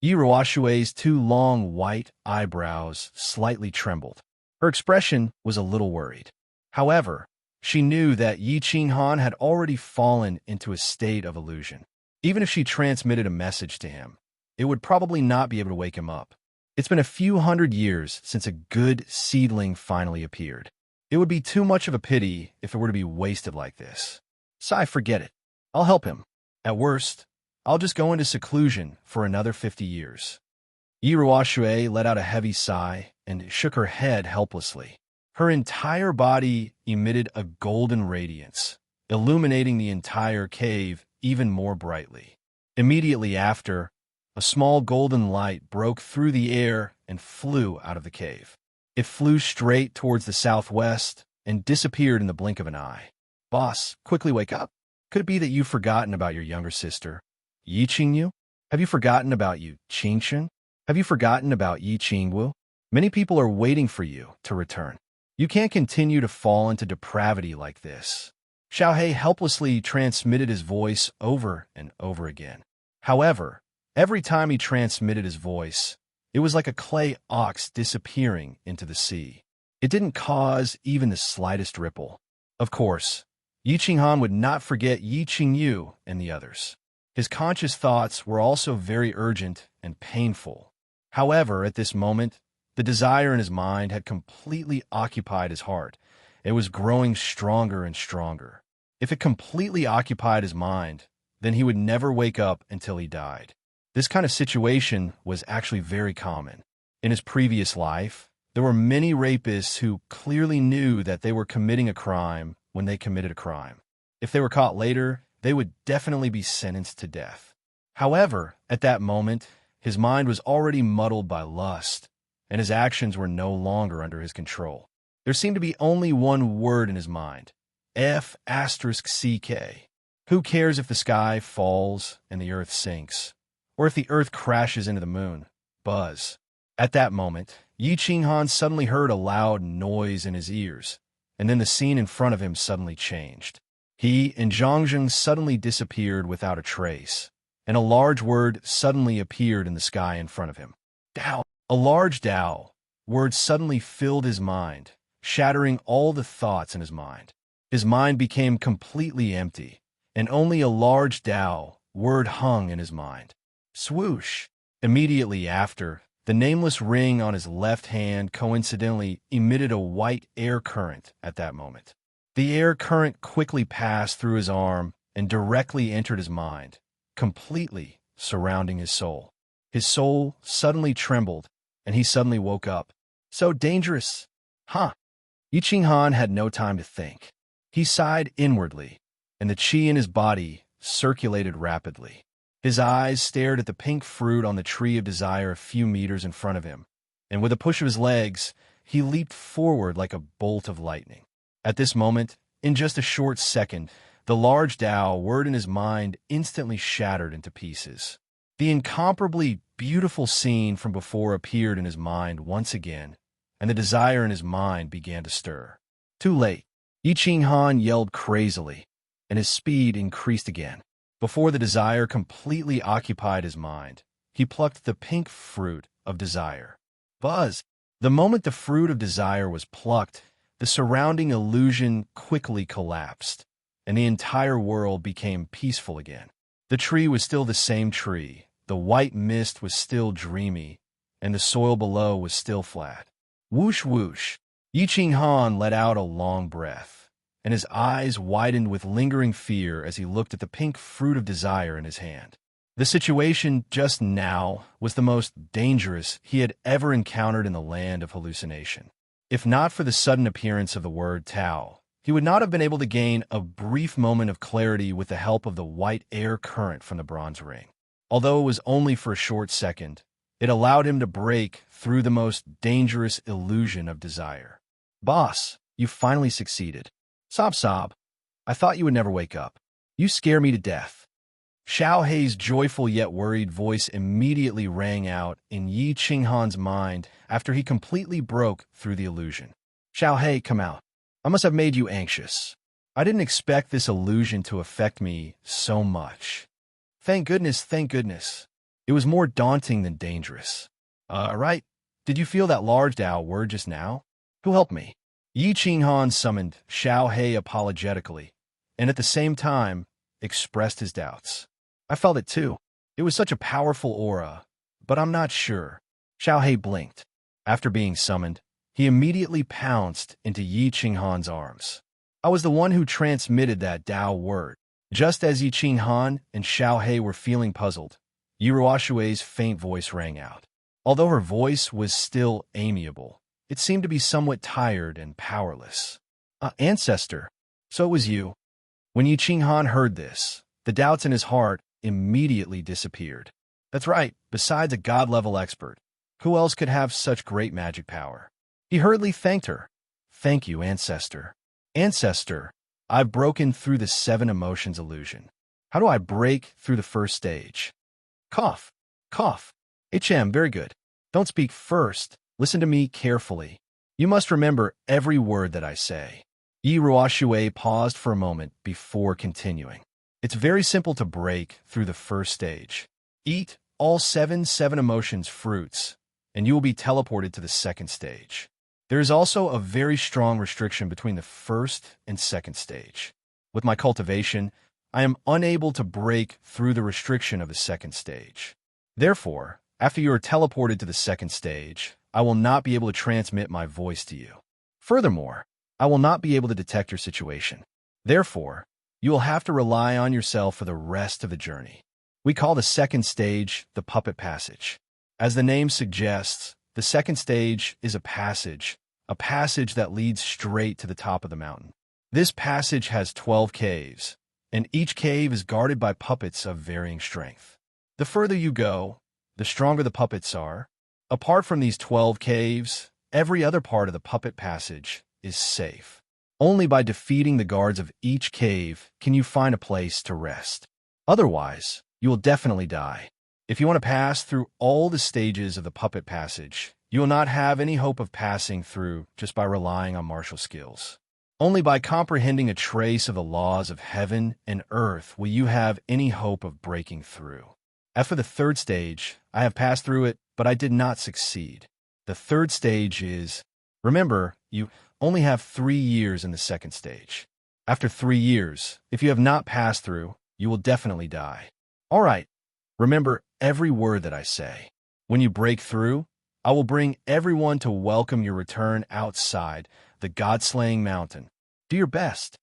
Yi Ruoshui's two long white eyebrows slightly trembled. Her expression was a little worried. However, she knew that Yi Qinghan had already fallen into a state of illusion. Even if she transmitted a message to him, it would probably not be able to wake him up. It's been a few hundred years since a good seedling finally appeared. It would be too much of a pity if it were to be wasted like this. Sai, forget it. I'll help him. At worst, I'll just go into seclusion for another 50 years. Yi Ruoshui let out a heavy sigh and shook her head helplessly. Her entire body emitted a golden radiance, illuminating the entire cave even more brightly. Immediately after, a small golden light broke through the air and flew out of the cave. It flew straight towards the southwest and disappeared in the blink of an eye. Boss, quickly wake up. Could it be that you've forgotten about your younger sister, Yi Qingyu? Have you forgotten about Yi Qingsheng? Have you forgotten about Yi Qingwu? Many people are waiting for you to return. You can't continue to fall into depravity like this. Xiaohei helplessly transmitted his voice over and over again. However, every time he transmitted his voice, it was like a clay ox disappearing into the sea. It didn't cause even the slightest ripple. Of course, Yi Qinghan would not forget Yi Qingyu and the others. His conscious thoughts were also very urgent and painful. However, at this moment, the desire in his mind had completely occupied his heart. It was growing stronger and stronger. If it completely occupied his mind, then he would never wake up until he died. This kind of situation was actually very common. In his previous life, there were many rapists who clearly knew that they were committing a crime when they committed a crime. If they were caught later, they would definitely be sentenced to death. However, at that moment, his mind was already muddled by lust, and his actions were no longer under his control. There seemed to be only one word in his mind: F***CK. Who cares if the sky falls and the earth sinks, or if the earth crashes into the moon? Buzz. At that moment, Yi Qinghan suddenly heard a loud noise in his ears, and then the scene in front of him suddenly changed. He and Zhangzheng suddenly disappeared without a trace, and a large word suddenly appeared in the sky in front of him. Dao. A large Dao word suddenly filled his mind, shattering all the thoughts in his mind. His mind became completely empty, and only a large Dao word hung in his mind. Swoosh! Immediately after, the nameless ring on his left hand coincidentally emitted a white air current at that moment. The air current quickly passed through his arm and directly entered his mind, completely surrounding his soul. His soul suddenly trembled, and he suddenly woke up. So dangerous! Huh! Yi Qinghan had no time to think. He sighed inwardly, and the qi in his body circulated rapidly. His eyes stared at the pink fruit on the tree of desire a few meters in front of him, and with a push of his legs, he leaped forward like a bolt of lightning. At this moment, in just a short second, the large Dao word in his mind instantly shattered into pieces. The incomparably beautiful scene from before appeared in his mind once again, and the desire in his mind began to stir. Too late. Yi Qinghan yelled crazily, and his speed increased again. Before the desire completely occupied his mind, he plucked the pink fruit of desire. Buzz! The moment the fruit of desire was plucked, the surrounding illusion quickly collapsed, and the entire world became peaceful again. The tree was still the same tree, the white mist was still dreamy, and the soil below was still flat. Whoosh whoosh! Yi Qinghan let out a long breath, and his eyes widened with lingering fear as he looked at the pink fruit of desire in his hand. The situation just now was the most dangerous he had ever encountered in the land of hallucination. If not for the sudden appearance of the word Tao, he would not have been able to gain a brief moment of clarity with the help of the white air current from the bronze ring. Although it was only for a short second, it allowed him to break through the most dangerous illusion of desire. Boss, you finally succeeded. Sob sob. I thought you would never wake up. You scare me to death. Xiao Hei's joyful yet worried voice immediately rang out in Yi Qinghan's mind after he completely broke through the illusion. Xiao Hei, come out. I must have made you anxious. I didn't expect this illusion to affect me so much. Thank goodness, thank goodness. It was more daunting than dangerous. Right? Did you feel that large Dao word just now? Who helped me? Yi Qinghan summoned Xiao Hei apologetically, and at the same time expressed his doubts. I felt it too. It was such a powerful aura, but I'm not sure. Xiao Hei blinked. After being summoned, he immediately pounced into Yi Qinghan's arms. I was the one who transmitted that Dao word. Just as Yi Qinghan and Xiao Hei were feeling puzzled, Yi Ruoshui's faint voice rang out. Although her voice was still amiable, it seemed to be somewhat tired and powerless. Ancestor, so it was you. When Yi Qinghan heard this, the doubts in his heart immediately disappeared. That's right, besides a god-level expert, who else could have such great magic power? He hurriedly thanked her. Thank you, Ancestor. Ancestor, I've broken through the 7 emotions illusion. How do I break through the first stage? Cough. Cough. HM, very good. Don't speak first. Listen to me carefully. You must remember every word that I say. Yi Ruoshue paused for a moment before continuing. It's very simple to break through the first stage. Eat all 7 emotions fruits, and you will be teleported to the second stage. There is also a very strong restriction between the first and second stage. With my cultivation, I am unable to break through the restriction of the second stage. Therefore, after you are teleported to the second stage, I will not be able to transmit my voice to you. Furthermore, I will not be able to detect your situation. Therefore, you will have to rely on yourself for the rest of the journey. We call the second stage the puppet passage. As the name suggests, the second stage is a passage that leads straight to the top of the mountain. This passage has 12 caves, and each cave is guarded by puppets of varying strength. The further you go, the stronger the puppets are. Apart from these 12 caves, every other part of the puppet passage is safe. Only by defeating the guards of each cave can you find a place to rest. Otherwise, you will definitely die. If you want to pass through all the stages of the puppet passage, you will not have any hope of passing through just by relying on martial skills. Only by comprehending a trace of the laws of heaven and earth will you have any hope of breaking through. As for the third stage, I have passed through it, but I did not succeed. The third stage is, remember, you only have 3 years in the second stage. After 3 years, if you have not passed through, you will definitely die. All right, remember every word that I say. When you break through, I will bring everyone to welcome your return outside the God-slaying mountain. Do your best.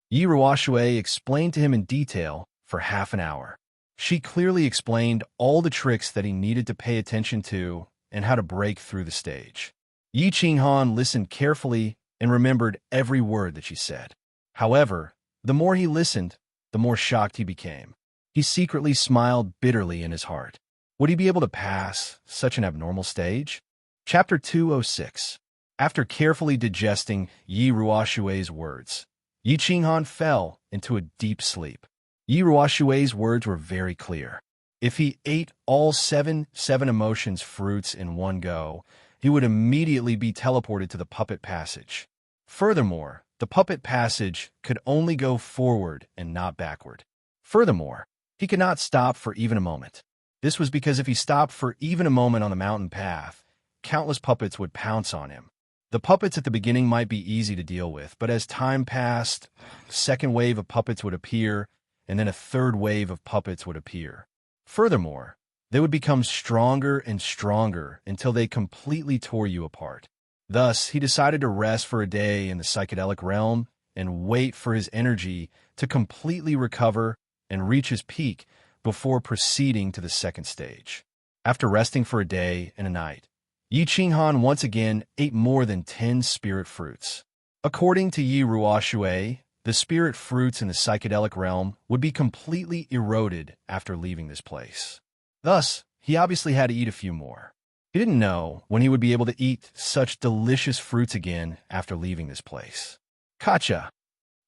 Yi Ruoxue explained to him in detail for half an hour. She clearly explained all the tricks that he needed to pay attention to and how to break through the stage. Yi Qinghan listened carefully and remembered every word that she said. However, the more he listened, the more shocked he became. He secretly smiled bitterly in his heart. Would he be able to pass such an abnormal stage? Chapter 206. After carefully digesting Yi Ruoxue's words, Yi Qinghan fell into a deep sleep. Yi Ruoxue's words were very clear. If he ate all seven emotions fruits in one go, he would immediately be teleported to the puppet passage. Furthermore, the puppet passage could only go forward and not backward. Furthermore, he could not stop for even a moment. This was because if he stopped for even a moment on the mountain path, countless puppets would pounce on him. The puppets at the beginning might be easy to deal with, but as time passed, a second wave of puppets would appear, and then a third wave of puppets would appear. Furthermore, they would become stronger and stronger until they completely tore you apart. Thus, he decided to rest for a day in the psychedelic realm and wait for his energy to completely recover and reach his peak before proceeding to the second stage. After resting for a day and a night, Yi Qinghan once again ate more than 10 spirit fruits. According to Yi Ruoxue, the spirit fruits in the psychedelic realm would be completely eroded after leaving this place. Thus, he obviously had to eat a few more. He didn't know when he would be able to eat such delicious fruits again after leaving this place. Gotcha!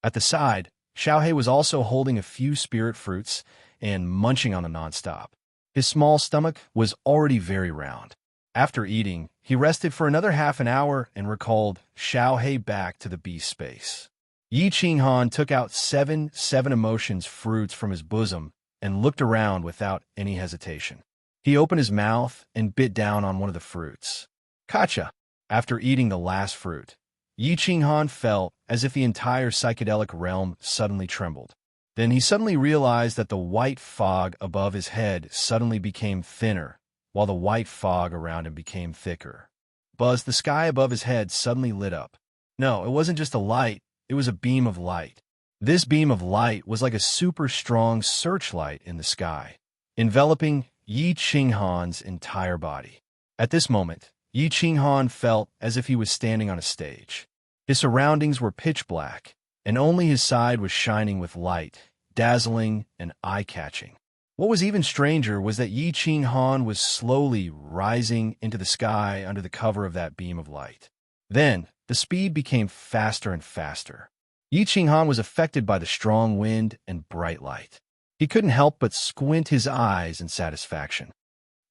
At the side, Xiaohei was also holding a few spirit fruits and munching on them nonstop. His small stomach was already very round. After eating, he rested for another half an hour and recalled Xiaohei back to the beast space. Yi Qinghan took out seven emotions fruits from his bosom and looked around without any hesitation. He opened his mouth and bit down on one of the fruits. Gotcha! After eating the last fruit, Yi Qinghan felt as if the entire psychedelic realm suddenly trembled. Then he suddenly realized that the white fog above his head suddenly became thinner, while the white fog around him became thicker. Buzz, the sky above his head suddenly lit up. No, it wasn't just a light, it was a beam of light. This beam of light was like a super strong searchlight in the sky, enveloping Yi Qinghan's entire body. At this moment, Yi Qinghan felt as if he was standing on a stage. His surroundings were pitch black, and only his side was shining with light, dazzling and eye-catching. What was even stranger was that Yi Qinghan was slowly rising into the sky under the cover of that beam of light. Then, the speed became faster and faster. Yi Qinghan was affected by the strong wind and bright light. He couldn't help but squint his eyes in satisfaction.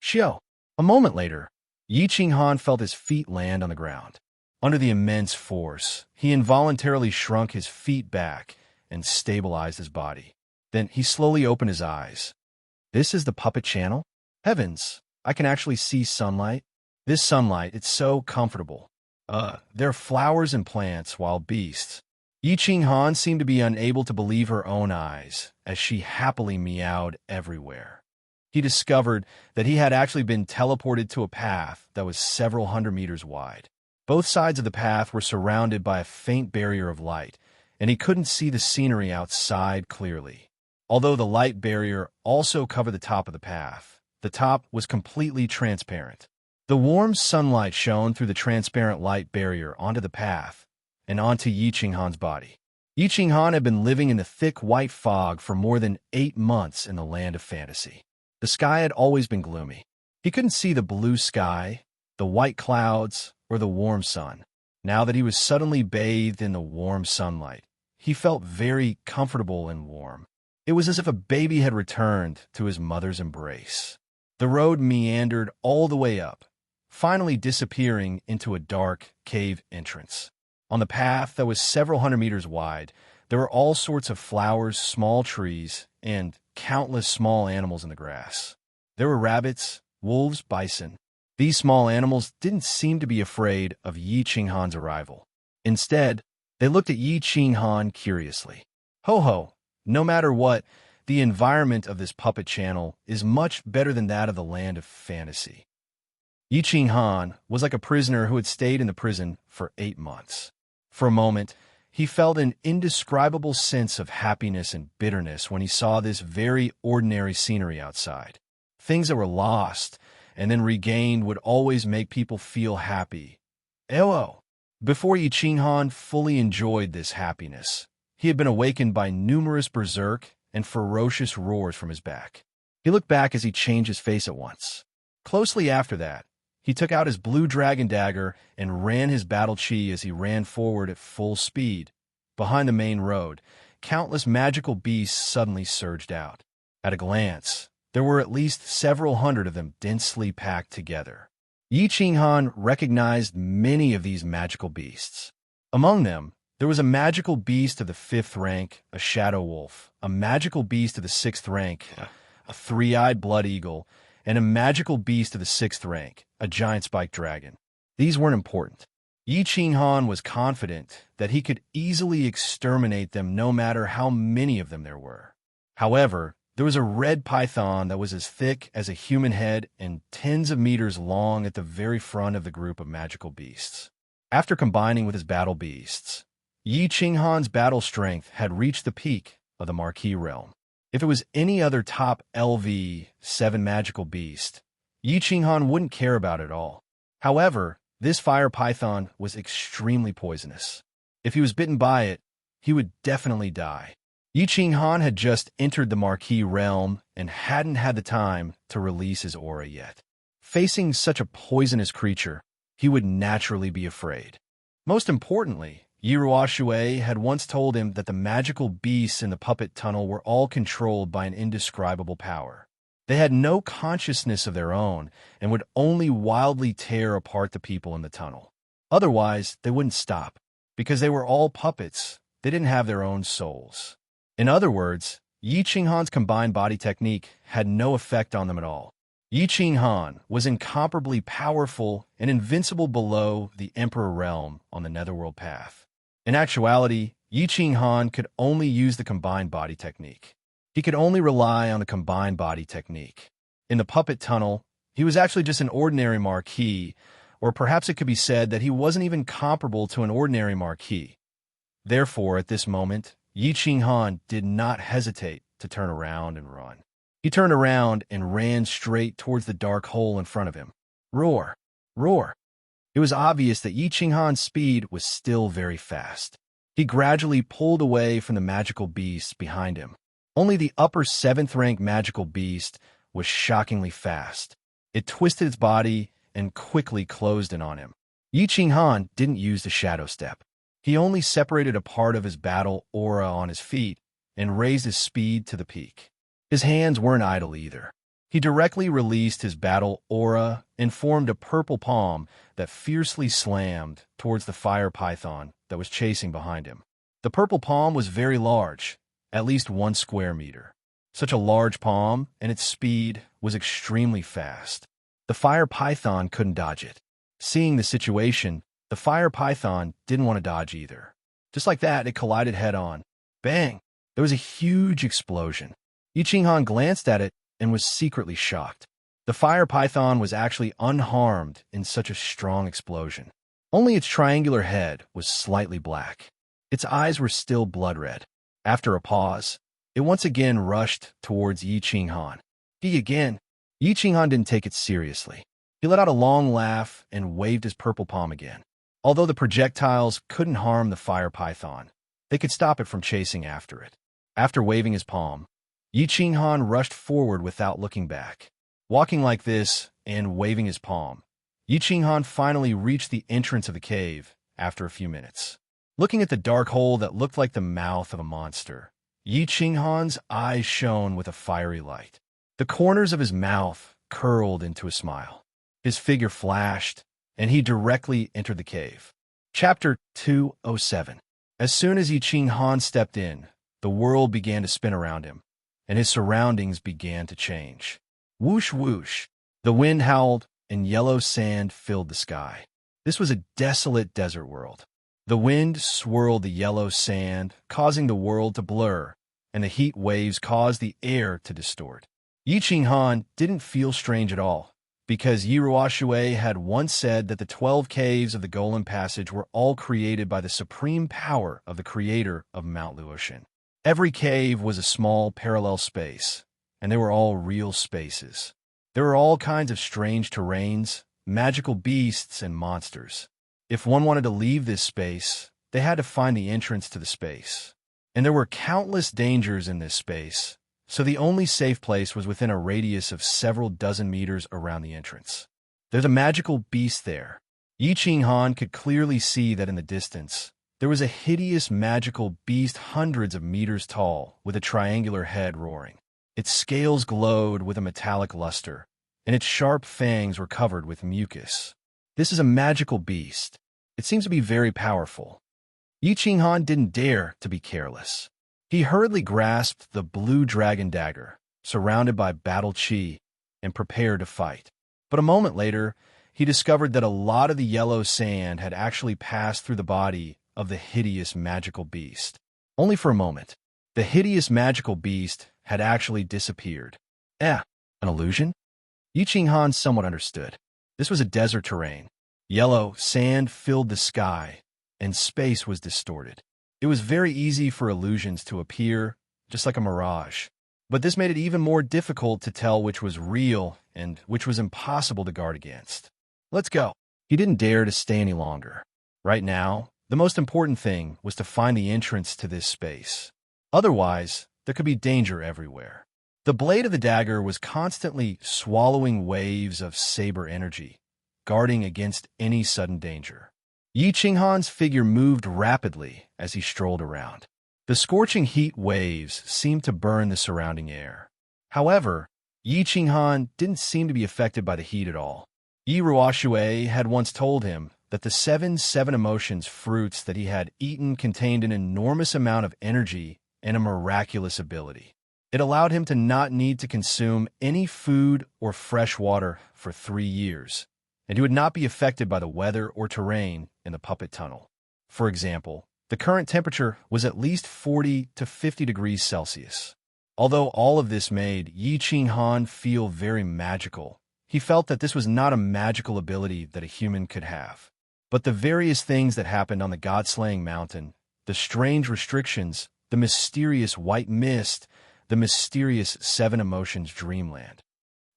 Xiao! A moment later, Yi Qinghan felt his feet land on the ground. Under the immense force, he involuntarily shrunk his feet back and stabilized his body. Then he slowly opened his eyes. This is the puppet channel? Heavens, I can actually see sunlight. This sunlight, it's so comfortable. There are flowers and plants, wild beasts. Yi Qinghan seemed to be unable to believe her own eyes as she happily meowed everywhere. He discovered that he had actually been teleported to a path that was several hundred meters wide. Both sides of the path were surrounded by a faint barrier of light, and he couldn't see the scenery outside clearly. Although the light barrier also covered the top of the path, the top was completely transparent. The warm sunlight shone through the transparent light barrier onto the path and onto Yi Qinghan's body. Yi Qinghan had been living in the thick white fog for more than 8 months in the land of fantasy. The sky had always been gloomy. He couldn't see the blue sky, the white clouds, or the warm sun. Now that he was suddenly bathed in the warm sunlight, he felt very comfortable and warm. It was as if a baby had returned to his mother's embrace. The road meandered all the way up, finally disappearing into a dark cave entrance. On the path that was several hundred meters wide, there were all sorts of flowers, small trees, and countless small animals in the grass. There were rabbits, wolves, bison. These small animals didn't seem to be afraid of Yi Qinghan's arrival. Instead, they looked at Yi Qinghan curiously. Ho ho, no matter what, the environment of this puppet channel is much better than that of the land of fantasy. Yi Qinghan was like a prisoner who had stayed in the prison for 8 months. For a moment, he felt an indescribable sense of happiness and bitterness when he saw this very ordinary scenery outside. Things that were lost and then regained would always make people feel happy. Before Yi Qinghan fully enjoyed this happiness, he had been awakened by numerous berserk and ferocious roars from his back. He looked back as he changed his face at once. Closely after that, he took out his blue dragon dagger and ran his battle chi as he ran forward at full speed. Behind the main road, countless magical beasts suddenly surged out. At a glance, there were at least several hundred of them densely packed together. Yi Qinghan recognized many of these magical beasts. Among them, there was a magical beast of the 5th rank, a shadow wolf, a magical beast of the 6th rank, a 3-eyed blood eagle, and a magical beast of the 6th rank, a giant spiked dragon. These weren't important. Yi Qinghan was confident that he could easily exterminate them no matter how many of them there were. However, there was a red python that was as thick as a human head and tens of meters long at the very front of the group of magical beasts. After combining with his battle beasts, Yi Qinghan's battle strength had reached the peak of the Marquis realm. If it was any other top LV7 magical beast, Yi Qinghan wouldn't care about it at all. However, this fire python was extremely poisonous. If he was bitten by it, he would definitely die. Yi Qinghan had just entered the Marquis realm and hadn't had the time to release his aura yet. Facing such a poisonous creature, he would naturally be afraid. Most importantly, Yi Ruoshui had once told him that the magical beasts in the puppet tunnel were all controlled by an indescribable power. They had no consciousness of their own and would only wildly tear apart the people in the tunnel. Otherwise, they wouldn't stop, because they were all puppets. They didn't have their own souls. In other words, Yi Qinghan's combined body technique had no effect on them at all. Yi Qinghan was incomparably powerful and invincible below the Emperor realm on the Netherworld path. In actuality, Yi Qinghan could only use the combined body technique. He could only rely on the combined body technique. In the puppet tunnel, he was actually just an ordinary Marquis, or perhaps it could be said that he wasn't even comparable to an ordinary Marquis. Therefore, at this moment, Yi Qinghan did not hesitate to turn around and run. He turned around and ran straight towards the dark hole in front of him. Roar! Roar! It was obvious that Yi Qinghan's speed was still very fast. He gradually pulled away from the magical beasts behind him. Only the upper 7th rank magical beast was shockingly fast. It twisted its body and quickly closed in on him. Yi Qinghan didn't use the shadow step. He only separated a part of his battle aura on his feet and raised his speed to the peak. His hands weren't idle either. He directly released his battle aura and formed a purple palm that fiercely slammed towards the fire python that was chasing behind him. The purple palm was very large, at least 1 square meter. Such a large palm and its speed was extremely fast. The fire python couldn't dodge it. Seeing the situation, the fire python didn't want to dodge either. Just like that, it collided head-on. Bang! There was a huge explosion. Yi Qinghan glanced at it and was secretly shocked. The fire python was actually unharmed in such a strong explosion. Only its triangular head was slightly black. Its eyes were still blood red. After a pause, It once again rushed towards Yi Qinghan. He again. Yi Qinghan didn't take it seriously. He let out a long laugh and waved his purple palm again. Although the projectiles couldn't harm the fire python, they could stop it from chasing after it. After waving his palm, Yi Qinghan rushed forward without looking back. Walking like this and waving his palm, Yi Qinghan finally reached the entrance of the cave after a few minutes. Looking at the dark hole that looked like the mouth of a monster, Yi Qinghan's eyes shone with a fiery light. The corners of his mouth curled into a smile. His figure flashed, and he directly entered the cave. Chapter 207. As soon as Yi Qinghan stepped in, the world began to spin around him, and his surroundings began to change. Whoosh whoosh. The wind howled, and yellow sand filled the sky. This was a desolate desert world. The wind swirled the yellow sand, causing the world to blur, and the heat waves caused the air to distort. Yi Qinghan didn't feel strange at all, because Yi Ruoxue had once said that the 12 caves of the Golden Passage were all created by the supreme power of the creator of Mount Luotian. Every cave was a small parallel space, and they were all real spaces. There were all kinds of strange terrains, magical beasts, and monsters. If one wanted to leave this space, they had to find the entrance to the space. And there were countless dangers in this space, so the only safe place was within a radius of several dozen meters around the entrance. There's a magical beast there. Yi Qinghan could clearly see that in the distance, there was a hideous magical beast hundreds of meters tall, with a triangular head roaring. Its scales glowed with a metallic luster, and its sharp fangs were covered with mucus. This is a magical beast. It seems to be very powerful. Yi Qinghan didn't dare to be careless. He hurriedly grasped the blue dragon dagger, surrounded by battle chi, and prepared to fight. But a moment later, he discovered that a lot of the yellow sand had actually passed through the body of the hideous magical beast. Only for a moment. The hideous magical beast had actually disappeared. An illusion? Yi Qinghan somewhat understood. This was a desert terrain. Yellow sand filled the sky, and space was distorted. It was very easy for illusions to appear, just like a mirage. But this made it even more difficult to tell which was real and which was impossible to guard against. Let's go. He didn't dare to stay any longer. Right now, the most important thing was to find the entrance to this space. Otherwise, there could be danger everywhere. The blade of the dagger was constantly swallowing waves of saber energy, guarding against any sudden danger. Yi Qinghan's figure moved rapidly as he strolled around. The scorching heat waves seemed to burn the surrounding air. However, Yi Qinghan didn't seem to be affected by the heat at all. Yi Ruoxue had once told him that the seven emotions fruits that he had eaten contained an enormous amount of energy and a miraculous ability. It allowed him to not need to consume any food or fresh water for 3 years, and he would not be affected by the weather or terrain in the puppet tunnel. For example, the current temperature was at least 40 to 50 degrees Celsius. Although all of this made Yi Qinghan feel very magical, he felt that this was not a magical ability that a human could have. But the various things that happened on the God-slaying mountain, the strange restrictions, the mysterious white mist, the mysterious 7 emotions dreamland.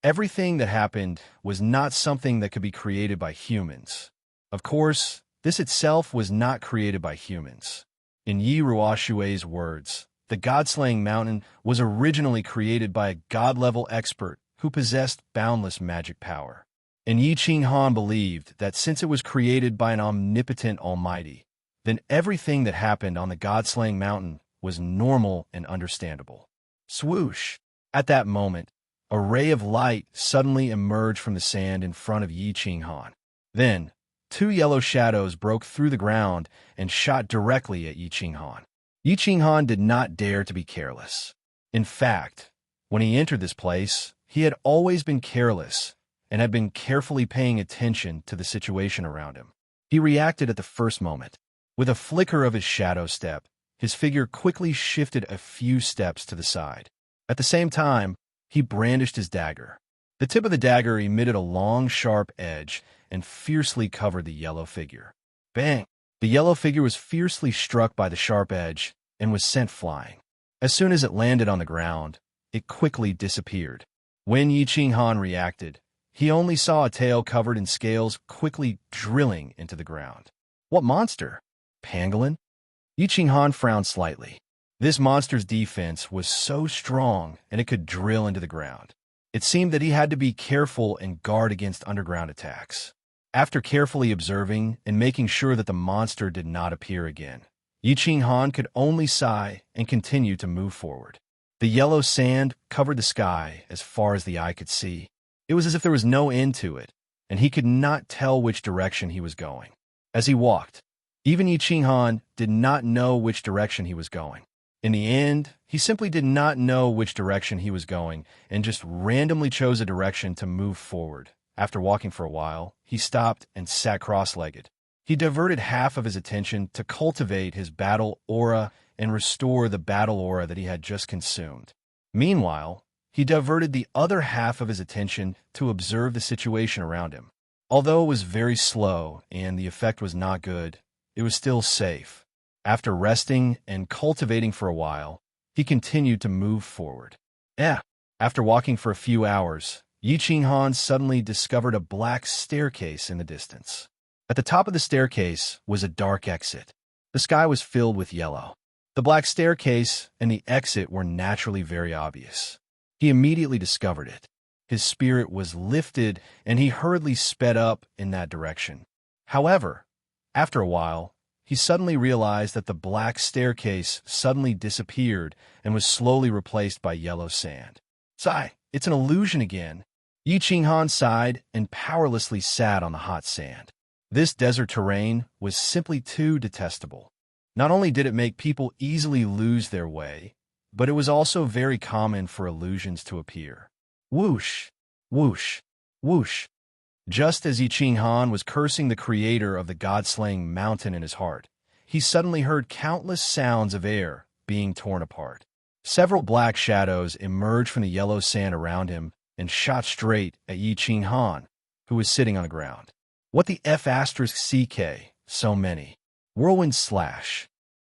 Everything that happened was not something that could be created by humans. Of course, this itself was not created by humans. In Yi Ruoxue's words, the God-slaying mountain was originally created by a god-level expert who possessed boundless magic power. And Yi Qinghan believed that since it was created by an omnipotent almighty, then everything that happened on the God-slaying mountain was normal and understandable. Swoosh! At that moment, a ray of light suddenly emerged from the sand in front of Yi Qinghan. Then, 2 yellow shadows broke through the ground and shot directly at Yi Qinghan. Yi Qinghan did not dare to be careless. In fact, when he entered this place, he had always been careless and had been carefully paying attention to the situation around him. He reacted at the first moment. With a flicker of his shadow step, his figure quickly shifted a few steps to the side. At the same time, he brandished his dagger. The tip of the dagger emitted a long, sharp edge and fiercely covered the yellow figure. Bang! The yellow figure was fiercely struck by the sharp edge and was sent flying. As soon as it landed on the ground, it quickly disappeared. When Yi Qinghan reacted, he only saw a tail covered in scales quickly drilling into the ground. What monster? Pangolin? Yi Qinghan frowned slightly. This monster's defense was so strong and it could drill into the ground. It seemed that he had to be careful and guard against underground attacks. After carefully observing and making sure that the monster did not appear again, Yi Qinghan could only sigh and continue to move forward. The yellow sand covered the sky as far as the eye could see. It was as if there was no end to it, and he could not tell which direction he was going. As he walked, even Yi Qinghan did not know which direction he was going. In the end, he simply did not know which direction he was going and just randomly chose a direction to move forward. After walking for a while, he stopped and sat cross-legged. He diverted half of his attention to cultivate his battle aura and restore the battle aura that he had just consumed. Meanwhile, he diverted the other half of his attention to observe the situation around him. Although it was very slow and the effect was not good, it was still safe. After resting and cultivating for a while, he continued to move forward. After walking for a few hours, Yi Qinghan suddenly discovered a black staircase in the distance. At the top of the staircase was a dark exit. The sky was filled with yellow. The black staircase and the exit were naturally very obvious. He immediately discovered it. His spirit was lifted, and he hurriedly sped up in that direction. However, after a while, he suddenly realized that the black staircase suddenly disappeared and was slowly replaced by yellow sand. Sigh, it's an illusion again. Yi Qinghan sighed and powerlessly sat on the hot sand. This desert terrain was simply too detestable. Not only did it make people easily lose their way, but it was also very common for illusions to appear. Whoosh, whoosh, whoosh. Just as Yi Qinghan was cursing the creator of the god-slaying mountain in his heart, he suddenly heard countless sounds of air being torn apart. Several black shadows emerged from the yellow sand around him and shot straight at Yi Qinghan, who was sitting on the ground. What the F***CK, so many. Whirlwind slash.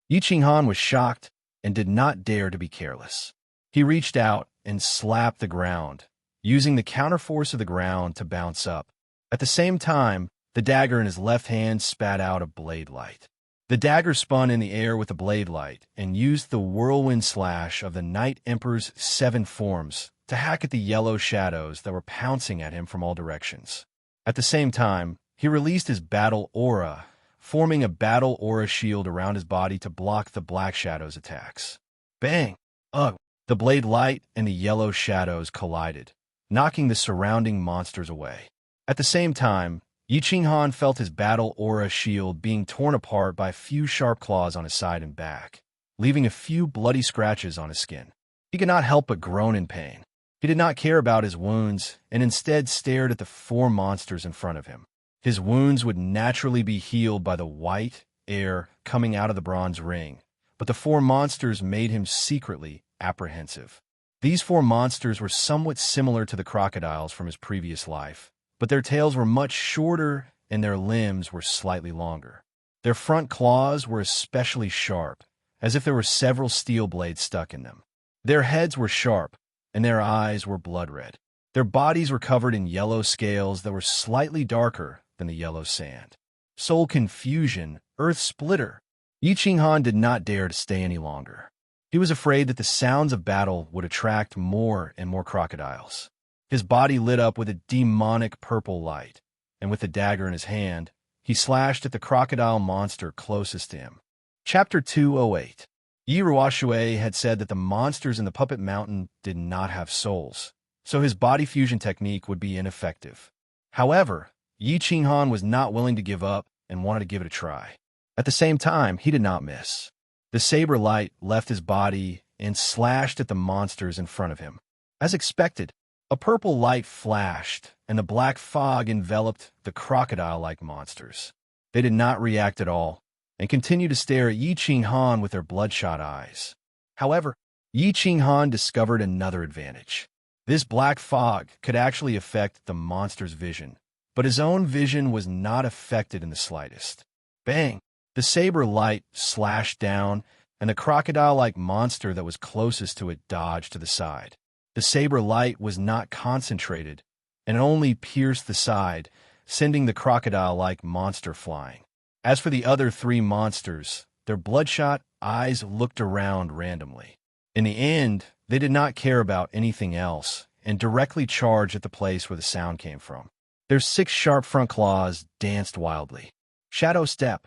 Yi Qinghan was shocked and did not dare to be careless. He reached out and slapped the ground, using the counterforce of the ground to bounce up. At the same time, the dagger in his left hand spat out a blade light. The dagger spun in the air with the blade light and used the whirlwind slash of the Night Emperor's 7 forms to hack at the yellow shadows that were pouncing at him from all directions. At the same time, he released his battle aura, forming a battle aura shield around his body to block the black shadow's attacks. Bang! Ugh! The blade light and the yellow shadows collided, knocking the surrounding monsters away. At the same time, Yi Qinghan felt his battle aura shield being torn apart by a few sharp claws on his side and back, leaving a few bloody scratches on his skin. He could not help but groan in pain. He did not care about his wounds and instead stared at the 4 monsters in front of him. His wounds would naturally be healed by the white air coming out of the bronze ring, but the 4 monsters made him secretly apprehensive. These 4 monsters were somewhat similar to the crocodiles from his previous life, but their tails were much shorter and their limbs were slightly longer. Their front claws were especially sharp, as if there were several steel blades stuck in them. Their heads were sharp, and their eyes were blood red. Their bodies were covered in yellow scales that were slightly darker than the yellow sand. Soul confusion, earth splitter. Yi Qinghan did not dare to stay any longer. He was afraid that the sounds of battle would attract more and more crocodiles. His body lit up with a demonic purple light, and with the dagger in his hand, he slashed at the crocodile monster closest to him. Chapter 208. Yi Ruoxue had said that the monsters in the Puppet Mountain did not have souls, so his body fusion technique would be ineffective. However, Yi Qinghan was not willing to give up and wanted to give it a try. At the same time, he did not miss. The saber light left his body and slashed at the monsters in front of him. As expected, a purple light flashed, and the black fog enveloped the crocodile-like monsters. They did not react at all, and continued to stare at Yi Qinghan with their bloodshot eyes. However, Yi Qinghan discovered another advantage. This black fog could actually affect the monster's vision, but his own vision was not affected in the slightest. Bang! The saber light slashed down, and the crocodile-like monster that was closest to it dodged to the side. The saber light was not concentrated, and it only pierced the side, sending the crocodile-like monster flying. As for the other three monsters, their bloodshot eyes looked around randomly. In the end, they did not care about anything else and directly charged at the place where the sound came from. Their 6 sharp front claws danced wildly. Shadow step.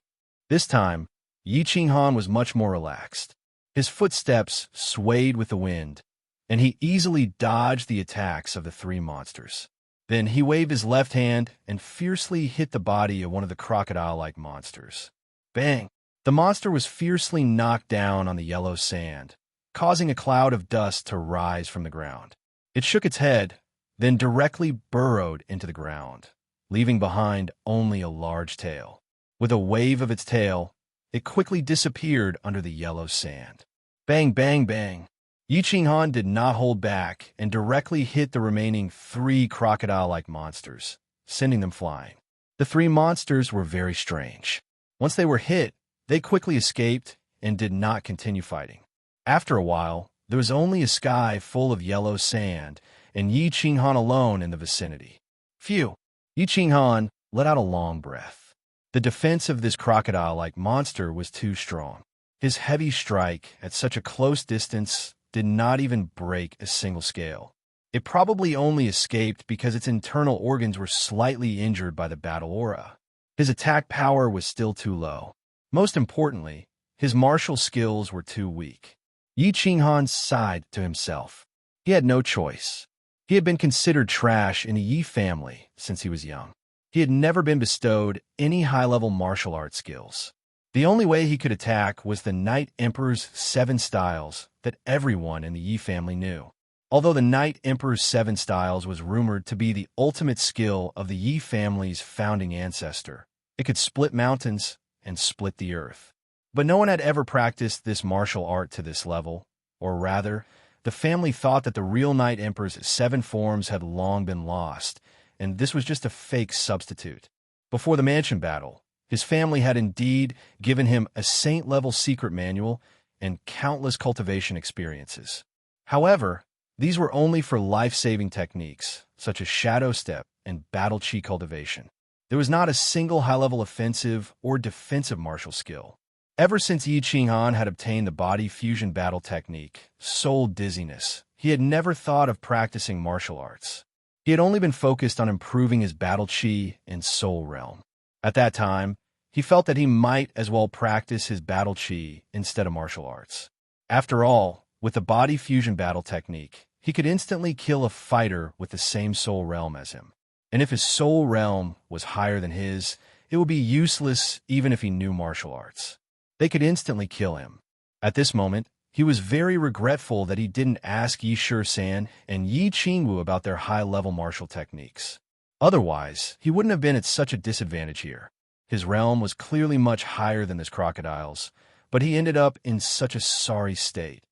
This time, Yi Qinghan was much more relaxed. His footsteps swayed with the wind, and he easily dodged the attacks of the 3 monsters. Then he waved his left hand and fiercely hit the body of one of the crocodile-like monsters. Bang! The monster was fiercely knocked down on the yellow sand, causing a cloud of dust to rise from the ground. It shook its head, then directly burrowed into the ground, leaving behind only a large tail. With a wave of its tail, it quickly disappeared under the yellow sand. Bang, bang, bang! Yi Qinghan did not hold back and directly hit the remaining 3 crocodile-like monsters, sending them flying. The 3 monsters were very strange. Once they were hit, they quickly escaped and did not continue fighting. After a while, there was only a sky full of yellow sand and Yi Qinghan alone in the vicinity. Phew! Yi Qinghan let out a long breath. The defense of this crocodile-like monster was too strong. His heavy strike at such a close distance did not even break a single scale. It probably only escaped because its internal organs were slightly injured by the battle aura. His attack power was still too low. Most importantly, his martial skills were too weak. Yi Qinghan sighed to himself. He had no choice. He had been considered trash in the Yi family since he was young. He had never been bestowed any high-level martial arts skills. The only way he could attack was the Night Emperor's 7 styles that everyone in the Yi family knew. Although the Night Emperor's 7 styles was rumored to be the ultimate skill of the Yi family's founding ancestor, it could split mountains and split the earth. But no one had ever practiced this martial art to this level, or rather, the family thought that the real Night Emperor's 7 forms had long been lost, and this was just a fake substitute. Before the mansion battle, his family had indeed given him a saint-level secret manual and countless cultivation experiences. However, these were only for life-saving techniques, such as shadow step and battle chi cultivation. There was not a single high-level offensive or defensive martial skill. Ever since Yi Qinghan had obtained the body fusion battle technique, Soul Dizziness, he had never thought of practicing martial arts. He had only been focused on improving his battle chi and soul realm. At that time, he felt that he might as well practice his battle chi instead of martial arts. After all, with the body fusion battle technique, he could instantly kill a fighter with the same soul realm as him. And if his soul realm was higher than his, it would be useless even if he knew martial arts. They could instantly kill him. At this moment, he was very regretful that he didn't ask Yi Shi-san and Yi Qingwu about their high-level martial techniques. Otherwise, he wouldn't have been at such a disadvantage here. His realm was clearly much higher than this crocodile's, but he ended up in such a sorry state.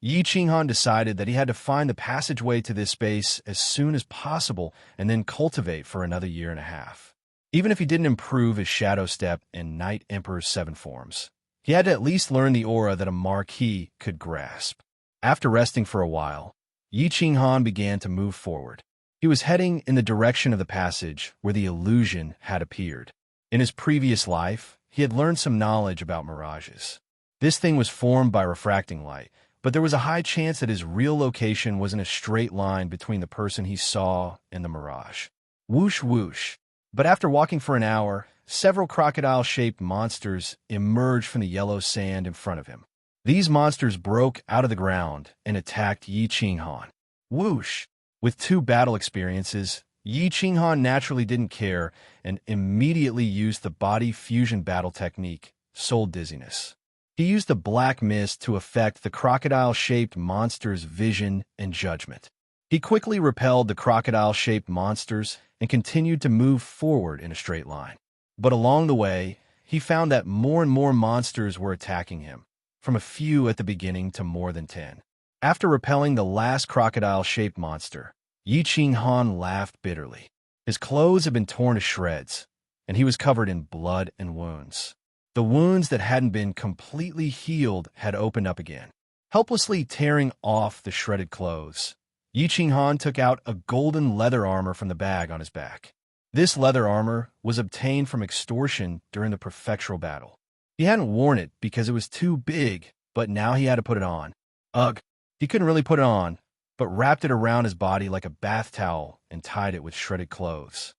Yi Qinghan decided that he had to find the passageway to this space as soon as possible and then cultivate for another 1.5 years. Even if he didn't improve his Shadow Step and Night Emperor's 7 forms, he had to at least learn the aura that a marquis could grasp. After resting for a while, Yi Qinghan began to move forward. He was heading in the direction of the passage where the illusion had appeared. In his previous life, he had learned some knowledge about mirages. This thing was formed by refracting light, but there was a high chance that his real location was in a straight line between the person he saw and the mirage. Whoosh whoosh. But after walking for an hour, several crocodile-shaped monsters emerged from the yellow sand in front of him. These monsters broke out of the ground and attacked Yi Qinghan. Whoosh! With 2 battle experiences, Yi Qinghan naturally didn't care and immediately used the body fusion battle technique, Soul Dizziness. He used the black mist to affect the crocodile-shaped monster's vision and judgment. He quickly repelled the crocodile-shaped monsters and continued to move forward in a straight line. But along the way, he found that more and more monsters were attacking him, from a few at the beginning to more than 10. After repelling the last crocodile-shaped monster, Yi Qinghan laughed bitterly. His clothes had been torn to shreds, and he was covered in blood and wounds. The wounds that hadn't been completely healed had opened up again. Helplessly tearing off the shredded clothes, Yi Qinghan took out a golden leather armor from the bag on his back. This leather armor was obtained from extortion during the prefectural battle. He hadn't worn it because it was too big, but now he had to put it on. Ugh, he couldn't really put it on, but wrapped it around his body like a bath towel and tied it with shredded clothes.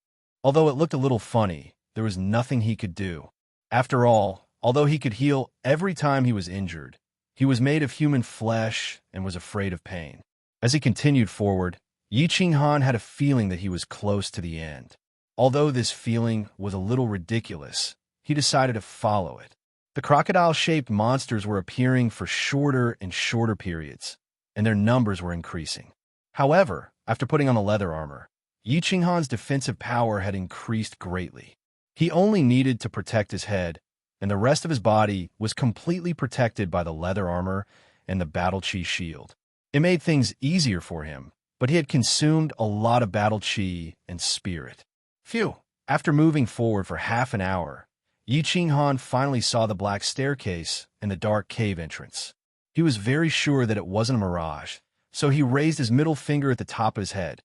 Although it looked a little funny, there was nothing he could do. After all, although he could heal every time he was injured, he was made of human flesh and was afraid of pain. As he continued forward, Yi Qinghan had a feeling that he was close to the end. Although this feeling was a little ridiculous, he decided to follow it. The crocodile-shaped monsters were appearing for shorter and shorter periods, and their numbers were increasing. However, after putting on the leather armor, Yi Qinghan's defensive power had increased greatly. He only needed to protect his head, and the rest of his body was completely protected by the leather armor and the battle chi shield. It made things easier for him, but he had consumed a lot of battle chi and spirit. Phew! After moving forward for half an hour, Yi Qinghan finally saw the black staircase and the dark cave entrance. He was very sure that it wasn't a mirage, so he raised his middle finger at the top of his head.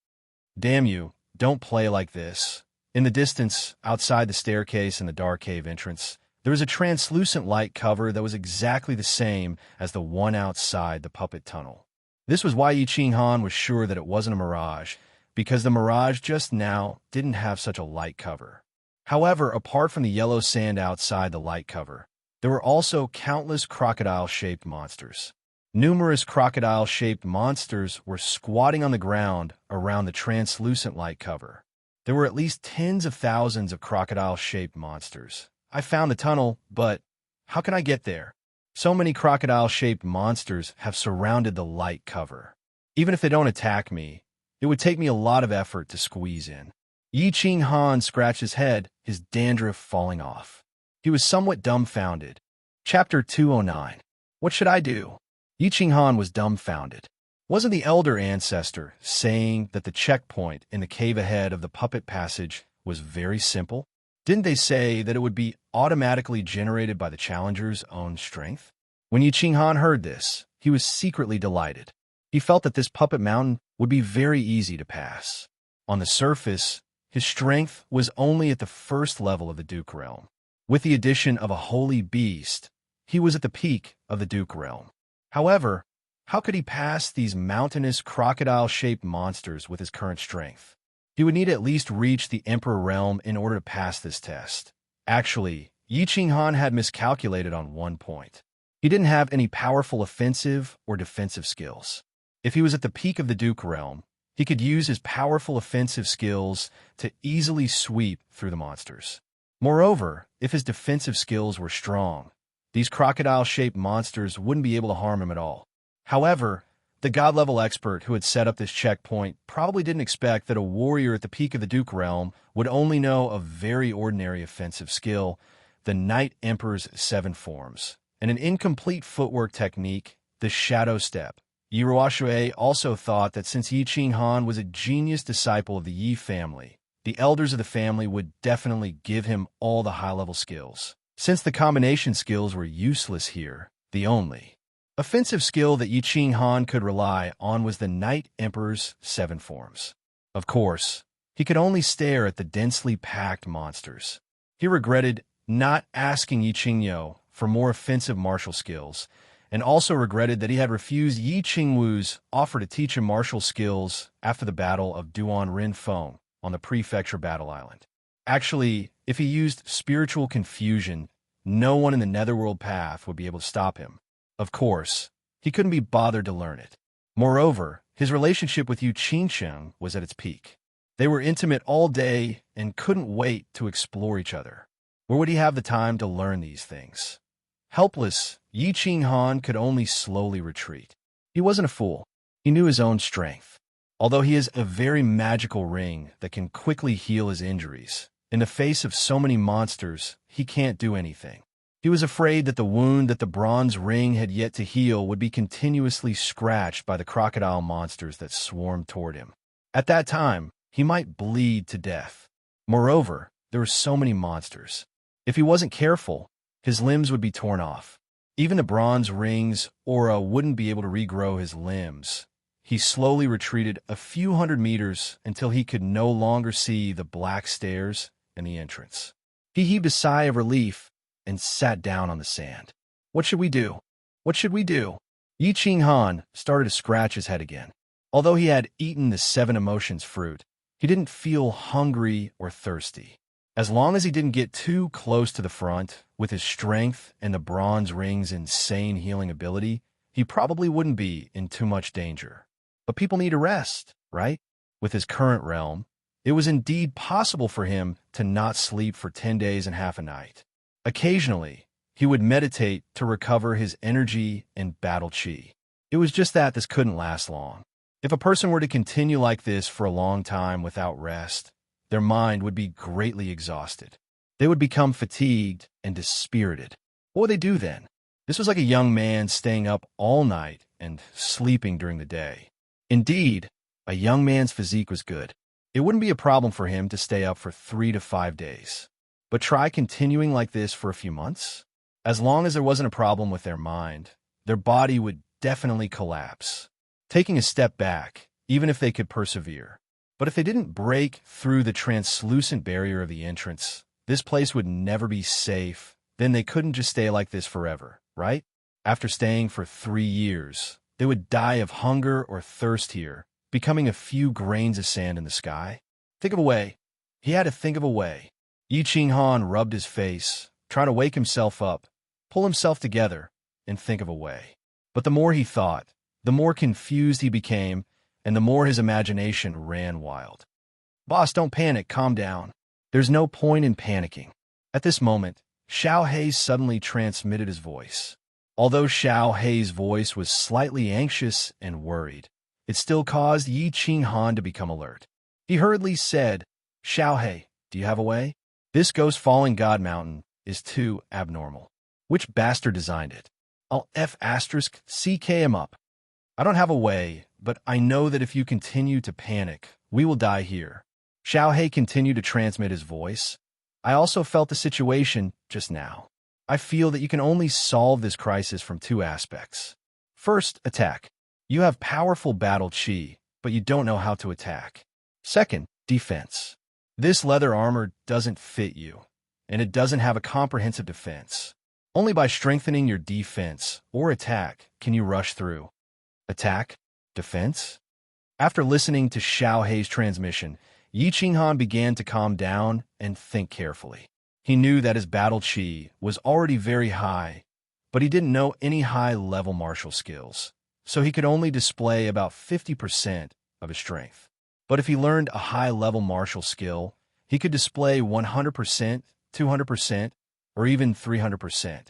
Damn you, don't play like this. In the distance, outside the staircase and the dark cave entrance, there was a translucent light cover that was exactly the same as the one outside the puppet tunnel. This was why Yi Qinghan was sure that it wasn't a mirage, because the mirage just now didn't have such a light cover. However, apart from the yellow sand outside the light cover, there were also countless crocodile-shaped monsters. Numerous crocodile-shaped monsters were squatting on the ground around the translucent light cover. There were at least tens of thousands of crocodile-shaped monsters. I found the tunnel, but how can I get there? So many crocodile-shaped monsters have surrounded the light cover. Even if they don't attack me, it would take me a lot of effort to squeeze in. Yi Qinghan scratched his head, his dandruff falling off. He was somewhat dumbfounded. Chapter 209. What should I do? Yi Qinghan was dumbfounded. Wasn't the elder ancestor saying that the checkpoint in the cave ahead of the puppet passage was very simple? Didn't they say that it would be automatically generated by the challenger's own strength? When Yi Qinghan heard this, he was secretly delighted. He felt that this puppet mountain would be very easy to pass. On the surface, his strength was only at the first level of the Duke realm. With the addition of a holy beast, he was at the peak of the Duke realm. However, how could he pass these mountainous crocodile-shaped monsters with his current strength? He would need to at least reach the Emperor realm in order to pass this test. Actually, Yi Qinghan had miscalculated on one point. He didn't have any powerful offensive or defensive skills. If he was at the peak of the Duke realm, he could use his powerful offensive skills to easily sweep through the monsters. Moreover, if his defensive skills were strong, these crocodile-shaped monsters wouldn't be able to harm him at all. However, the god-level expert who had set up this checkpoint probably didn't expect that a warrior at the peak of the Duke realm would only know a very ordinary offensive skill, the Night Emperor's 7 forms, and an incomplete footwork technique, the Shadow Step. Yi Ruoxue also thought that since Yi Qinghan was a genius disciple of the Yi family, the elders of the family would definitely give him all the high-level skills. Since the combination skills were useless here, the only offensive skill that Yi Qinghan could rely on was the Night Emperor's 7 forms. Of course, he could only stare at the densely packed monsters. He regretted not asking Yi Qingyo for more offensive martial skills, and also regretted that he had refused Yi Qingwu's offer to teach him martial skills after the Battle of Duan Rin Feng on the Prefecture Battle Island. Actually, if he used spiritual confusion, no one in the Netherworld path would be able to stop him. Of course, he couldn't be bothered to learn it. Moreover, his relationship with Yu Qingsheng was at its peak. They were intimate all day and couldn't wait to explore each other. Where would he have the time to learn these things? Helpless, Yi Qinghan could only slowly retreat. He wasn't a fool. He knew his own strength. Although he has a very magical ring that can quickly heal his injuries, in the face of so many monsters, he can't do anything. He was afraid that the wound that the bronze ring had yet to heal would be continuously scratched by the crocodile monsters that swarmed toward him. At that time, he might bleed to death. Moreover, there were so many monsters. If he wasn't careful, his limbs would be torn off. Even the bronze ring's aura wouldn't be able to regrow his limbs. He slowly retreated a few hundred meters until he could no longer see the black stairs and the entrance. He heaved a sigh of relief and sat down on the sand. What should we do? What should we do? Yi Qinghan started to scratch his head again. Although he had eaten the 7 emotions fruit, he didn't feel hungry or thirsty. As long as he didn't get too close to the front, with his strength and the bronze ring's insane healing ability, he probably wouldn't be in too much danger. But people need a rest, right? With his current realm, it was indeed possible for him to not sleep for 10 days and half a night. Occasionally, he would meditate to recover his energy and battle chi. It was just that this couldn't last long. If a person were to continue like this for a long time without rest, their mind would be greatly exhausted. They would become fatigued and dispirited. What would they do then? This was like a young man staying up all night and sleeping during the day. Indeed, a young man's physique was good. It wouldn't be a problem for him to stay up for 3 to 5 days. But try continuing like this for a few months. As long as there wasn't a problem with their mind, their body would definitely collapse, taking a step back, even if they could persevere. But if they didn't break through the translucent barrier of the entrance, this place would never be safe. Then they couldn't just stay like this forever, right? After staying for 3 years, they would die of hunger or thirst here, becoming a few grains of sand in the sky. Think of a way. He had to think of a way. Yi Qinghan rubbed his face, trying to wake himself up, pull himself together, and think of a way. But the more he thought, the more confused he became, and the more his imagination ran wild. Boss, don't panic, calm down. There's no point in panicking. At this moment, Xiao Hei's suddenly transmitted his voice. Although Xiao Hei's voice was slightly anxious and worried, it still caused Yi Qinghan to become alert. He hurriedly said, Xiao Hei, do you have a way? This ghost falling god mountain is too abnormal. Which bastard designed it? I'll CK him up. I don't have a way, but I know that if you continue to panic, we will die here. Xiao Hei continued to transmit his voice. I also felt the situation just now. I feel that you can only solve this crisis from 2 aspects. First, attack. You have powerful battle chi, but you don't know how to attack. Second, defense. This leather armor doesn't fit you, and it doesn't have a comprehensive defense. Only by strengthening your defense or attack can you rush through. Attack? Defense? After listening to Xiao Hei's transmission, Yi Qinghan began to calm down and think carefully. He knew that his battle chi was already very high, but he didn't know any high-level martial skills, so he could only display about 50% of his strength. But if he learned a high-level martial skill, he could display 100%, 200%, or even 300%.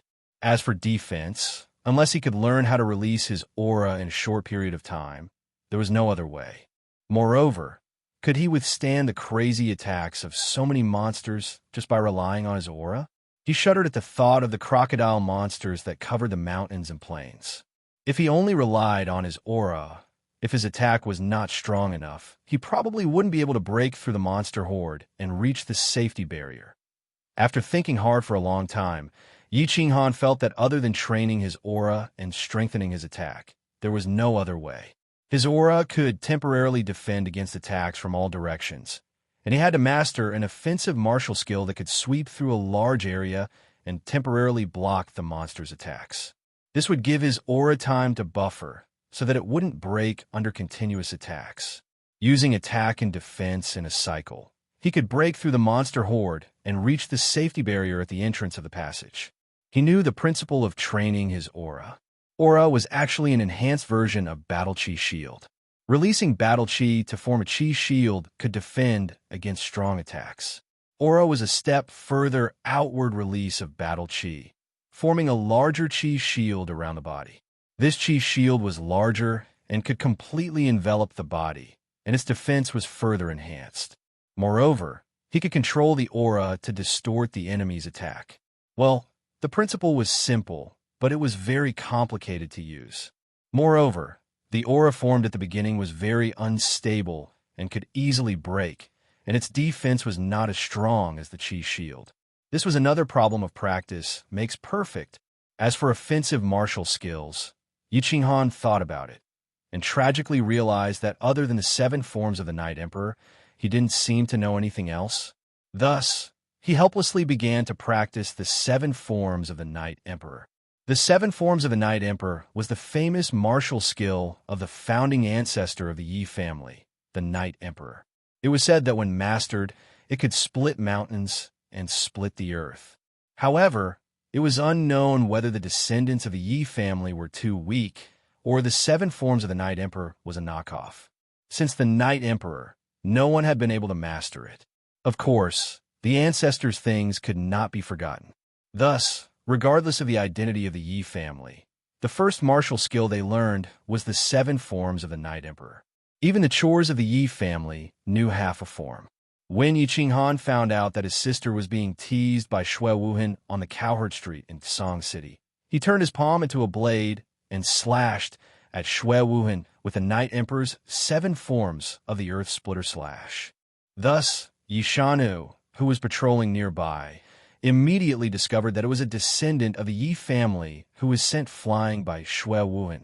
As for defense, unless he could learn how to release his aura in a short period of time, there was no other way. Moreover, could he withstand the crazy attacks of so many monsters just by relying on his aura? He shuddered at the thought of the crocodile monsters that covered the mountains and plains. If he only relied on his aura, if his attack was not strong enough, he probably wouldn't be able to break through the monster horde and reach the safety barrier. After thinking hard for a long time, Yi Qinghan felt that other than training his aura and strengthening his attack, there was no other way. His aura could temporarily defend against attacks from all directions, and he had to master an offensive martial skill that could sweep through a large area and temporarily block the monster's attacks. This would give his aura time to buffer, so that it wouldn't break under continuous attacks. Using attack and defense in a cycle, he could break through the monster horde and reach the safety barrier at the entrance of the passage. He knew the principle of training his aura. Aura was actually an enhanced version of Battle Chi Shield. Releasing Battle Chi to form a Chi Shield could defend against strong attacks. Aura was a step further outward release of Battle Chi, forming a larger Chi Shield around the body. This Chi Shield was larger and could completely envelop the body, and its defense was further enhanced. Moreover, he could control the aura to distort the enemy's attack. Well, the principle was simple, but it was very complicated to use. Moreover, the aura formed at the beginning was very unstable and could easily break, and its defense was not as strong as the Chi Shield. This was another problem of practice makes perfect. As for offensive martial skills, Yi Qinghan thought about it, and tragically realized that other than the 7 forms of the Night Emperor, he didn't seem to know anything else. Thus, he helplessly began to practice the 7 forms of the Night Emperor. The 7 forms of the Night Emperor was the famous martial skill of the founding ancestor of the Yi family, the Night Emperor. It was said that when mastered, it could split mountains and split the earth. However, it was unknown whether the descendants of the Yi family were too weak or the 7 forms of the Night Emperor was a knockoff. Since the Night Emperor, no one had been able to master it. Of course, the ancestors' things could not be forgotten. Thus, regardless of the identity of the Yi family, the first martial skill they learned was the 7 forms of the Night Emperor. Even the chores of the Yi family knew half a form. When Yi Qinghan found out that his sister was being teased by Shui Wuhan on the Cowherd Street in Song City, he turned his palm into a blade and slashed at Shui Wuhan with the Night Emperor's 7 forms of the Earth Splitter Slash. Thus, Yi Shanu, who was patrolling nearby, immediately discovered that it was a descendant of the Yi family who was sent flying by Shui Wuhan.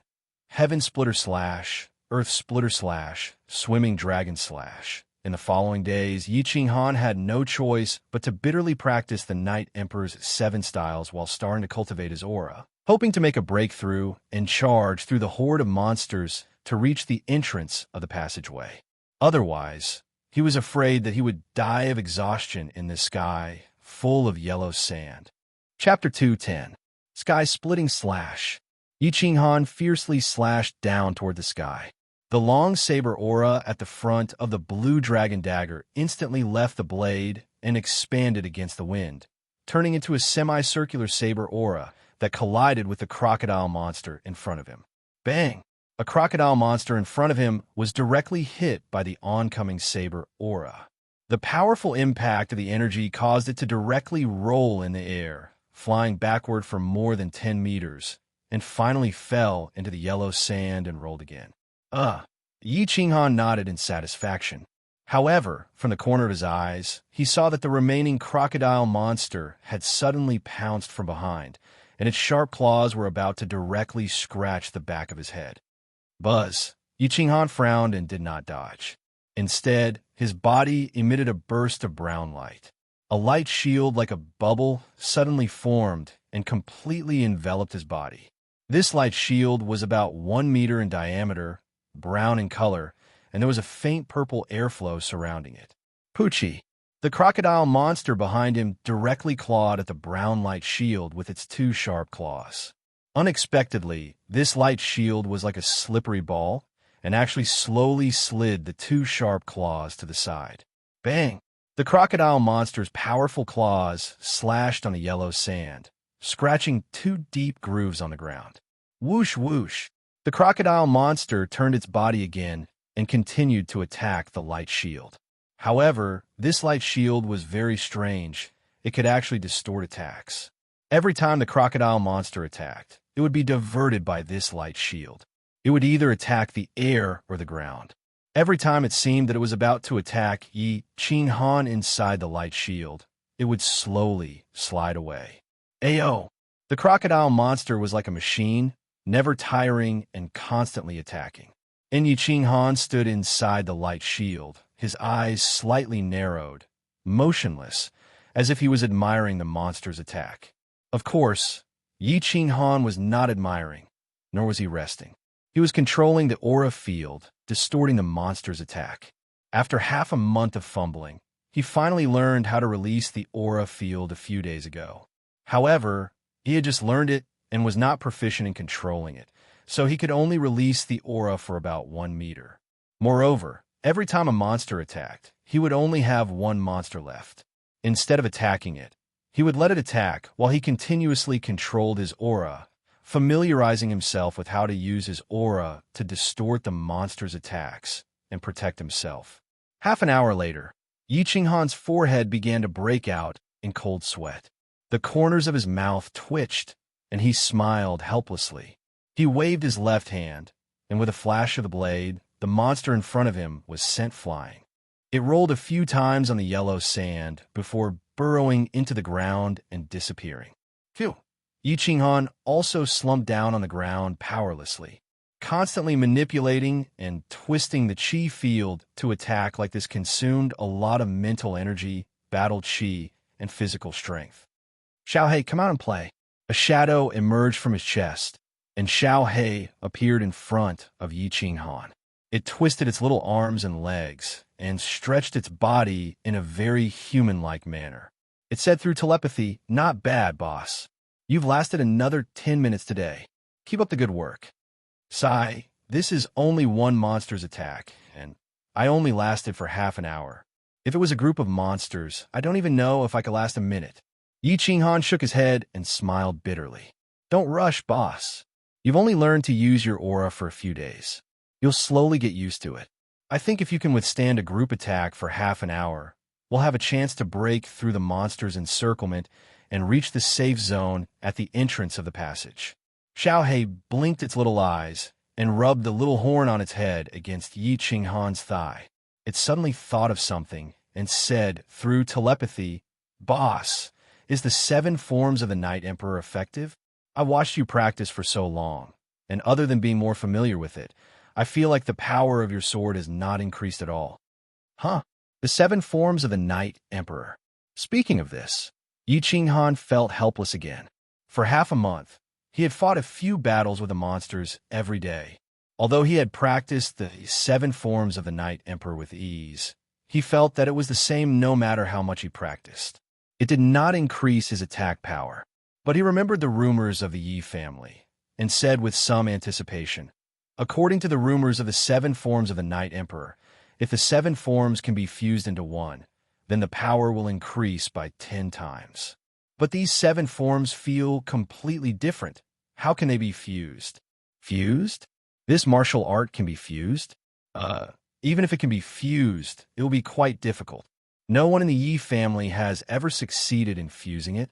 Heaven Splitter Slash, Earth Splitter Slash, Swimming Dragon Slash. In the following days, Yi Qinghan had no choice but to bitterly practice the Night Emperor's 7 styles while starting to cultivate his aura, hoping to make a breakthrough and charge through the horde of monsters to reach the entrance of the passageway. Otherwise, he was afraid that he would die of exhaustion in this sky full of yellow sand. Chapter 2:10. Sky-Splitting Slash. Yi Qinghan fiercely slashed down toward the sky. The long saber aura at the front of the blue dragon dagger instantly left the blade and expanded against the wind, turning into a semicircular saber aura that collided with the crocodile monster in front of him. Bang! A crocodile monster in front of him was directly hit by the oncoming saber aura. The powerful impact of the energy caused it to directly roll in the air, flying backward for more than 10 meters, and finally fell into the yellow sand and rolled again. Yi Qinghan nodded in satisfaction. However, from the corner of his eyes, he saw that the remaining crocodile monster had suddenly pounced from behind, and its sharp claws were about to directly scratch the back of his head. Buzz! Yi Qinghan frowned and did not dodge. Instead, his body emitted a burst of brown light. A light shield like a bubble suddenly formed and completely enveloped his body. This light shield was about 1 meter in diameter, brown in color, and there was a faint purple airflow surrounding it. Poochie! The crocodile monster behind him directly clawed at the brown light shield with its 2 sharp claws. Unexpectedly, this light shield was like a slippery ball and actually slowly slid the 2 sharp claws to the side. Bang! The crocodile monster's powerful claws slashed on the yellow sand, scratching 2 deep grooves on the ground. Whoosh whoosh! The crocodile monster turned its body again and continued to attack the light shield. However, this light shield was very strange. It could actually distort attacks. Every time the crocodile monster attacked, it would be diverted by this light shield. It would either attack the air or the ground. Every time it seemed that it was about to attack Yi Qinghan inside the light shield, it would slowly slide away. Ayo! The crocodile monster was like a machine, never tiring and constantly attacking. And Yi Qinghan stood inside the light shield, his eyes slightly narrowed, motionless, as if he was admiring the monster's attack. Of course, Yi Qinghan was not admiring, nor was he resting. He was controlling the aura field, distorting the monster's attack. After half a month of fumbling, he finally learned how to release the aura field a few days ago. However, he had just learned it and was not proficient in controlling it, so he could only release the aura for about 1 meter. Moreover, every time a monster attacked, he would only have 1 monster left. Instead of attacking it, he would let it attack while he continuously controlled his aura, familiarizing himself with how to use his aura to distort the monster's attacks and protect himself. Half an hour later, Yi Qinghan's forehead began to break out in cold sweat. The corners of his mouth twitched, and he smiled helplessly. He waved his left hand, and with a flash of the blade, the monster in front of him was sent flying. It rolled a few times on the yellow sand before burrowing into the ground and disappearing. Phew. Yi Qinghan also slumped down on the ground powerlessly, constantly manipulating and twisting the qi field to attack like this consumed a lot of mental energy, battle qi, and physical strength. Xiaohei, come out and play. A shadow emerged from his chest, and Xiaohei appeared in front of Yi Qinghan. It twisted its little arms and legs and stretched its body in a very human-like manner. It said through telepathy, "Not bad, boss. You've lasted another 10 minutes today. Keep up the good work." Sigh, this is only one monster's attack, and I only lasted for half an hour. If it was a group of monsters, I don't even know if I could last a minute. Yi Qinghan shook his head and smiled bitterly. Don't rush, boss. You've only learned to use your aura for a few days. You'll slowly get used to it. I think if you can withstand a group attack for half an hour, we'll have a chance to break through the monster's encirclement and reach the safe zone at the entrance of the passage. Xiaohei blinked its little eyes and rubbed the little horn on its head against Yi Qinghan's thigh. It suddenly thought of something and said through telepathy, "Boss, is the 7 forms of the Night Emperor effective? I watched you practice for so long, and other than being more familiar with it, I feel like the power of your sword has not increased at all." Huh? The 7 forms of the Night Emperor. Speaking of this, Yi Qinghan felt helpless again. For half a month, he had fought a few battles with the monsters every day. Although he had practiced the 7 forms of the Night Emperor with ease, he felt that it was the same no matter how much he practiced. It did not increase his attack power, but he remembered the rumors of the Yi family and said with some anticipation, according to the rumors of the 7 forms of the Night Emperor, if the 7 forms can be fused into one, then the power will increase by 10 times. But these 7 forms feel completely different. How can they be fused? Fused? This martial art can be fused? Even if it can be fused, it will be quite difficult. No one in the Yi family has ever succeeded in fusing it.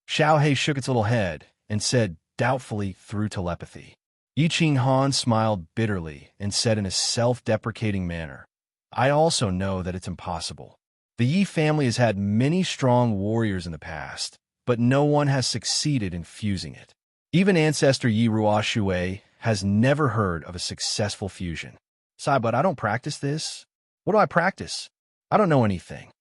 Xiaohei shook its little head and said doubtfully through telepathy. Yi Qinghan smiled bitterly and said in a self-deprecating manner, "I also know that it's impossible. The Yi family has had many strong warriors in the past, but no one has succeeded in fusing it. Even ancestor Yi Ruoshui has never heard of a successful fusion. Sai, but I don't practice this. What do I practice? I don't know anything."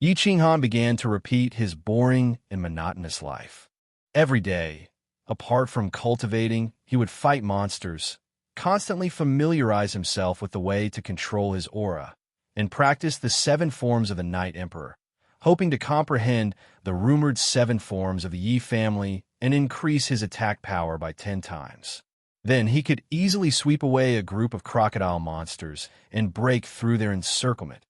Yi Qinghan began to repeat his boring and monotonous life. Every day, apart from cultivating, he would fight monsters, constantly familiarize himself with the way to control his aura, and practice the 7 forms of the Night Emperor, hoping to comprehend the rumored 7 forms of the Yi family and increase his attack power by 10 times. Then he could easily sweep away a group of crocodile monsters and break through their encirclement.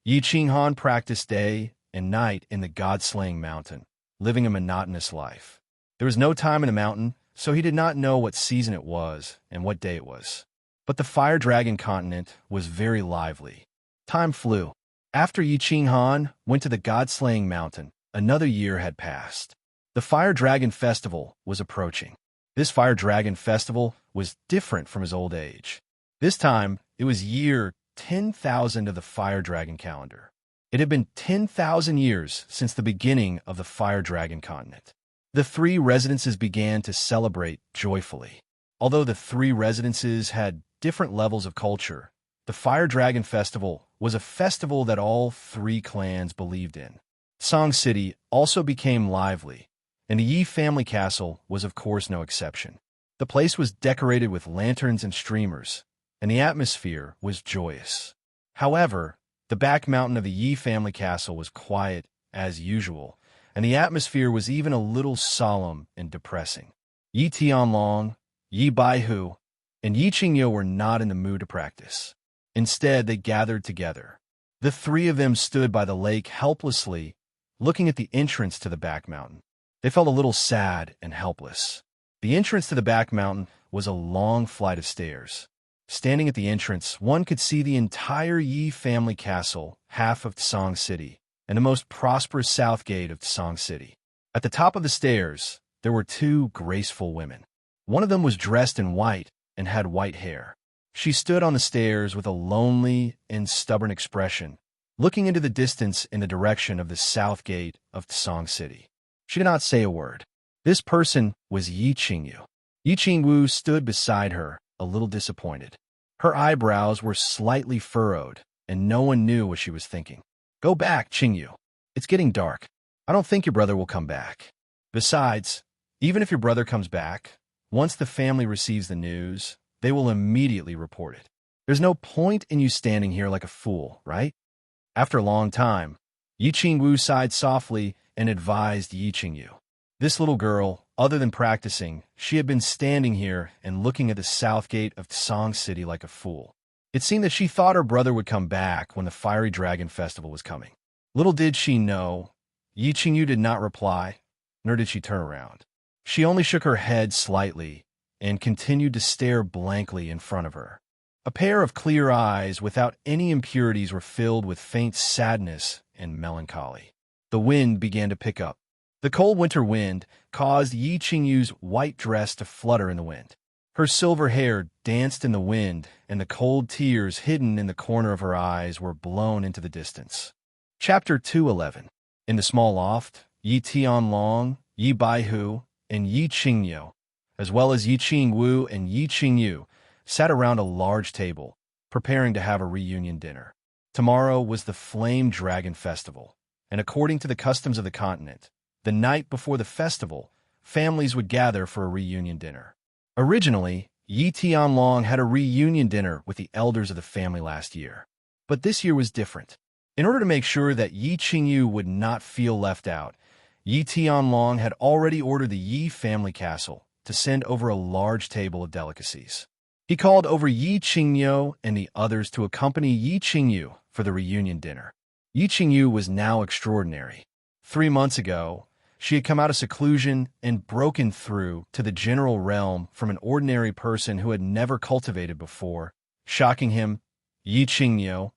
Yi Qinghan practiced day and night in the god-slaying mountain, living a monotonous life. There was no time in the mountain, so he did not know what season it was and what day it was. But the Fire Dragon continent was very lively. Time flew. After Yi Qinghan went to the god-slaying mountain, another year had passed. The Fire Dragon Festival was approaching. This Fire Dragon Festival was different from his old age. This time, it was year 10,000 of the Fire Dragon calendar. It had been 10,000 years since the beginning of the Fire Dragon continent. The 3 residences began to celebrate joyfully. Although the 3 residences had different levels of culture, the Fire Dragon Festival was a festival that all 3 clans believed in. Song City also became lively, and the Yi family castle was of course no exception. The place was decorated with lanterns and streamers, and the atmosphere was joyous. However, the back mountain of the Yi family castle was quiet as usual, and the atmosphere was even a little solemn and depressing. Yi Tianlong, Yi Baihu, and Yi Qingyu were not in the mood to practice. Instead, they gathered together. The 3 of them stood by the lake helplessly, looking at the entrance to the back mountain. They felt a little sad and helpless. The entrance to the back mountain was a long flight of stairs. Standing at the entrance, one could see the entire Yi family castle, half of Song City, and the most prosperous south gate of Song City. At the top of the stairs, there were 2 graceful women. One of them was dressed in white and had white hair. She stood on the stairs with a lonely and stubborn expression, looking into the distance in the direction of the south gate of Tsang City. She did not say a word. This person was Yi Qingyu. Yi Qingwu stood beside her, a little disappointed. Her eyebrows were slightly furrowed, and no one knew what she was thinking. Go back, Qingyu. It's getting dark. I don't think your brother will come back. Besides, even if your brother comes back, once the family receives the news, they will immediately report it. There's no point in you standing here like a fool, right? After a long time, Yi Qingwu sighed softly and advised Yi Qingyu. This little girl, other than practicing, she had been standing here and looking at the south gate of Tsang City like a fool. It seemed that she thought her brother would come back when the Fiery Dragon Festival was coming. Little did she know, Yi Qingyu did not reply, nor did she turn around. She only shook her head slightly and continued to stare blankly in front of her. A pair of clear eyes without any impurities were filled with faint sadness and melancholy. The wind began to pick up. The cold winter wind caused Yi Qingyu's white dress to flutter in the wind. Her silver hair danced in the wind, and the cold tears hidden in the corner of her eyes were blown into the distance. Chapter 211. In the small loft, Yi Tianlong, Yi Baihu, and Yi Qingyu, as well as Yi Qingwu and Yi Qingyu, sat around a large table, preparing to have a reunion dinner. Tomorrow was the Flame Dragon Festival, and according to the customs of the continent, the night before the festival, families would gather for a reunion dinner. Originally, Yi Tianlong had a reunion dinner with the elders of the family last year. But this year was different. In order to make sure that Yi Qingyu would not feel left out, Yi Tianlong had already ordered the Yi family castle to send over a large table of delicacies. He called over Yi Qingyu and the others to accompany Yi Qingyu for the reunion dinner. Yi Qingyu was now extraordinary. 3 months ago, she had come out of seclusion and broken through to the general realm from an ordinary person who had never cultivated before, shocking him, Yi Qingyu,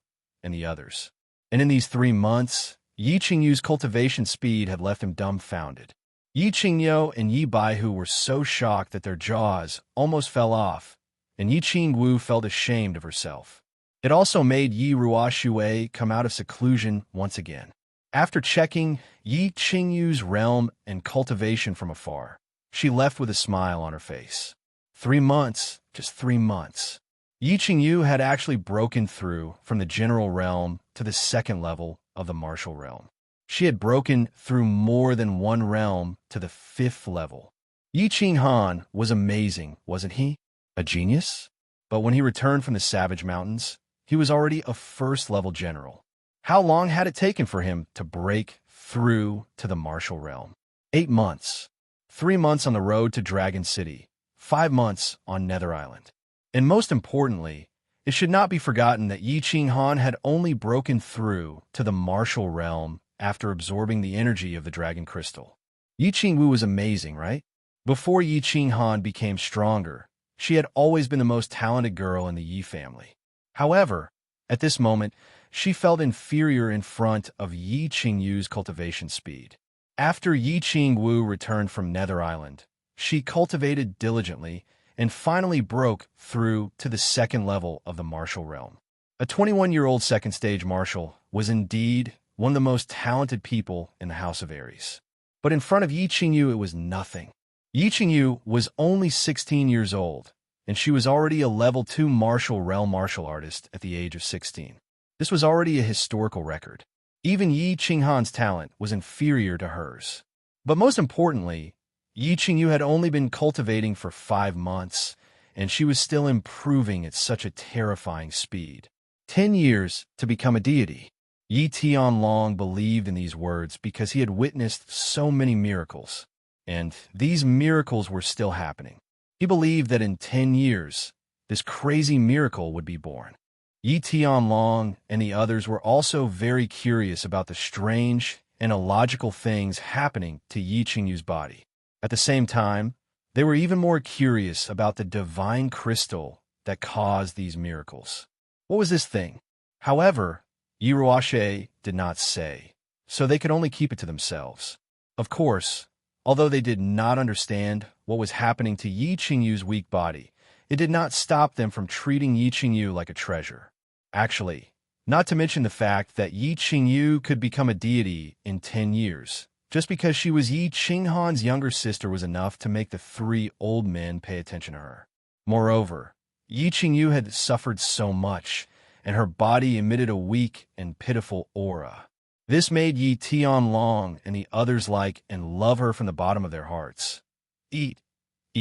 and the others. And in these 3 months, Yi Qingyu's cultivation speed had left him dumbfounded. Yi Qingyu and Yi Baihu were so shocked that their jaws almost fell off, and Yi Qingwu felt ashamed of herself. It also made Yi Ruoxue come out of seclusion once again. After checking Yi Qingyu's realm and cultivation from afar, she left with a smile on her face. 3 months, just 3 months. Yi Qingyu had actually broken through from the general realm to the second level of the martial realm. She had broken through more than one realm to the 5th level. Yi Qinghan was amazing, wasn't he? A genius? But when he returned from the Savage Mountains, he was already a 1st-level general. How long had it taken for him to break through to the martial realm? 8 months. 3 months on the road to Dragon City. 5 months on Nether Island. And most importantly, it should not be forgotten that Yi Qinghan had only broken through to the martial realm after absorbing the energy of the Dragon Crystal. Yi Qingwu was amazing, right? Before Yi Qinghan became stronger, she had always been the most talented girl in the Yi family. However, at this moment, she felt inferior in front of Yi Qingyu's cultivation speed. After Yi Qingwu returned from Nether Island, she cultivated diligently and finally broke through to the 2nd level of the martial realm. A 21-year-old 2nd-stage martial was indeed one of the most talented people in the House of Aries. But in front of Yi Qingyu, it was nothing. Yi Qingyu was only 16 years old, and she was already a level 2 martial realm martial artist at the age of 16. This was already a historical record. Even Yi Qinghan's talent was inferior to hers. But most importantly, Yi Qingyu had only been cultivating for 5 months, and she was still improving at such a terrifying speed. 10 years to become a deity. Yi Tianlong believed in these words because he had witnessed so many miracles, and these miracles were still happening. He believed that in 10 years, this crazy miracle would be born. Yi Tianlong and the others were also very curious about the strange and illogical things happening to Yi Qingyu's body. At the same time, they were even more curious about the divine crystal that caused these miracles. What was this thing? However, Yi Ruoxue did not say, so they could only keep it to themselves. Of course, although they did not understand what was happening to Yi Qingyu's weak body, it did not stop them from treating Yi Qingyu like a treasure. Actually, Not to mention the fact that Yi Qingyu could become a deity in 10 years. Just because she was Yi Qinghan's younger sister was enough to make the three old men pay attention to her. Moreover, Yi Qingyu had suffered so much, and her body emitted a weak and pitiful aura. This made Yi Tianlong and the others like and love her from the bottom of their hearts. Eat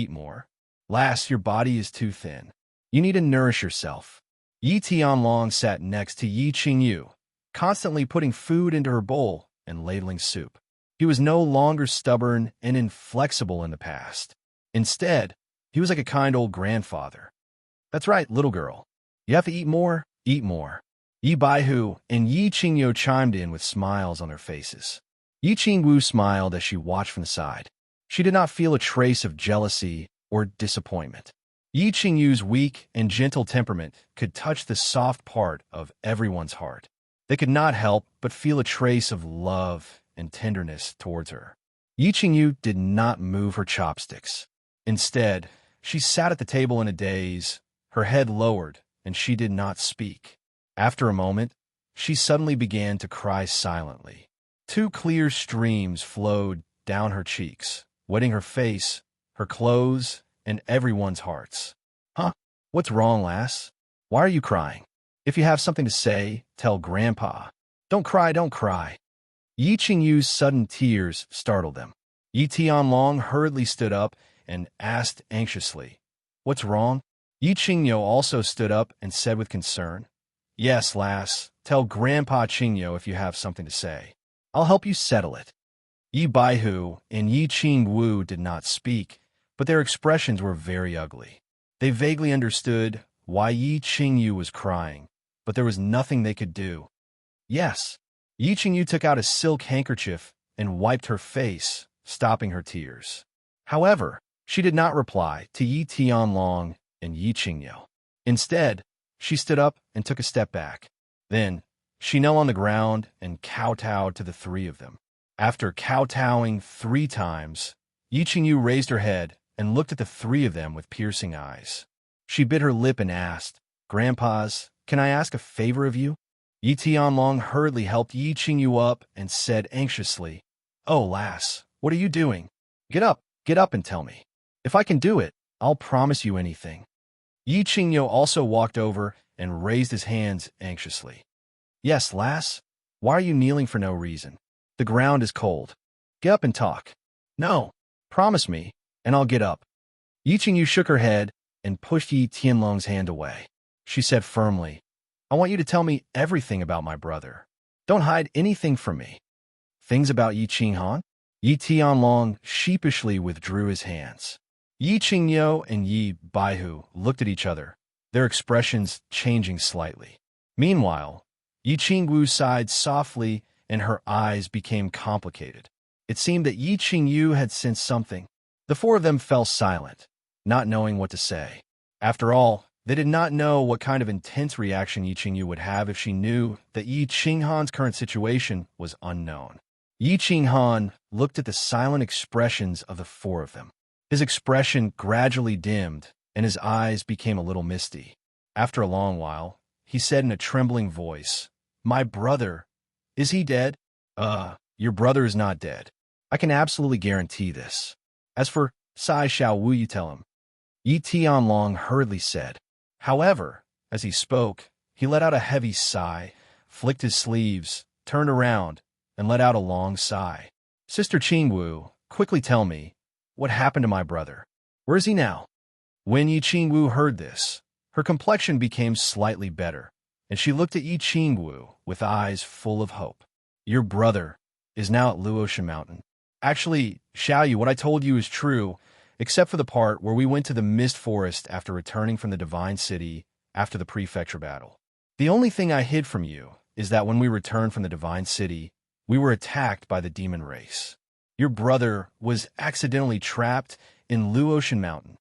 more. Lass, your body is too thin. You need to nourish yourself. Yi Tianlong sat next to Yi Qingyu, constantly putting food into her bowl and ladling soup. He was no longer stubborn and inflexible in the past. Instead, he was like a kind old grandfather. That's right, little girl. You have to eat more, eat more. Yi Baihu and Yi Qingyu chimed in with smiles on their faces. Yi Qingwu smiled as she watched from the side. She did not feel a trace of jealousy or disappointment. Yi Qingyu's weak and gentle temperament could touch the soft part of everyone's heart. They could not help but feel a trace of love and tenderness towards her. Yi Qingyu did not move her chopsticks. Instead, she sat at the table in a daze, her head lowered, and she did not speak. After a moment, she suddenly began to cry silently. Two clear streams flowed down her cheeks, wetting her face, her clothes, and everyone's hearts. Huh? What's wrong, lass? Why are you crying? If you have something to say, tell Grandpa. Don't cry, don't cry. Yi Qingyu's sudden tears startled them. Yi Tianlong hurriedly stood up and asked anxiously, "What's wrong?" Yi Qingyu also stood up and said with concern, "Yes, lass, tell Grandpa Qingyu if you have something to say. I'll help you settle it." Yi Baihu and Yi Qingwu did not speak, but their expressions were very ugly. They vaguely understood why Yi Qingyu was crying, but there was nothing they could do. Yes. Yi Qingyu took out a silk handkerchief and wiped her face, stopping her tears. However, she did not reply to Yi Tianlong and Yi Qingyu. Instead, she stood up and took a step back. Then, she knelt on the ground and kowtowed to the three of them. After kowtowing 3 times, Yi Qingyu raised her head and looked at the three of them with piercing eyes. She bit her lip and asked, "Grandpas, can I ask a favor of you?" Yi Tianlong hurriedly helped Yi Qingyu up and said anxiously, "Oh, lass, what are you doing? Get up and tell me. If I can do it, I'll promise you anything." Yi Qingyu also walked over and raised his hands anxiously. "Yes, lass, why are you kneeling for no reason? The ground is cold. Get up and talk." "No, promise me, and I'll get up." Yi Qingyu shook her head and pushed Yi Tianlong's hand away. She said firmly, "I want you to tell me everything about my brother. Don't hide anything from me." "Things about Yi Qinghan?" Yi Tianlong sheepishly withdrew his hands. Yi Qingyu and Yi Baihu looked at each other, their expressions changing slightly. Meanwhile, Yi Qingwu sighed softly and her eyes became complicated. It seemed that Yi Qingyu had sensed something. The four of them fell silent, not knowing what to say. After all, they did not know what kind of intense reaction Yi Qingyu would have if she knew that Yi Qinghan's current situation was unknown. Yi Qinghan looked at the silent expressions of the four of them. His expression gradually dimmed, and his eyes became a little misty. After a long while, he said in a trembling voice, "My brother, is he dead?" Your brother is not dead. I can absolutely guarantee this. As for Sai Xiao Wu, you tell him," Yi Tianlong hurriedly said. However, as he spoke, he let out a heavy sigh, flicked his sleeves, turned around, and let out a long sigh. "Sister Qingwu, quickly tell me, what happened to my brother? Where is he now?" When Yi Qingwu heard this, her complexion became slightly better, and she looked at Yi Qingwu with eyes full of hope. "Your brother is now at Luotian Mountain. Actually, Xiaoyu, what I told you is true, except for the part where we went to the Mist Forest after returning from the Divine City after the prefecture battle. The only thing I hid from you is that when we returned from the Divine City, we were attacked by the demon race. Your brother was accidentally trapped in Luotian Mountain."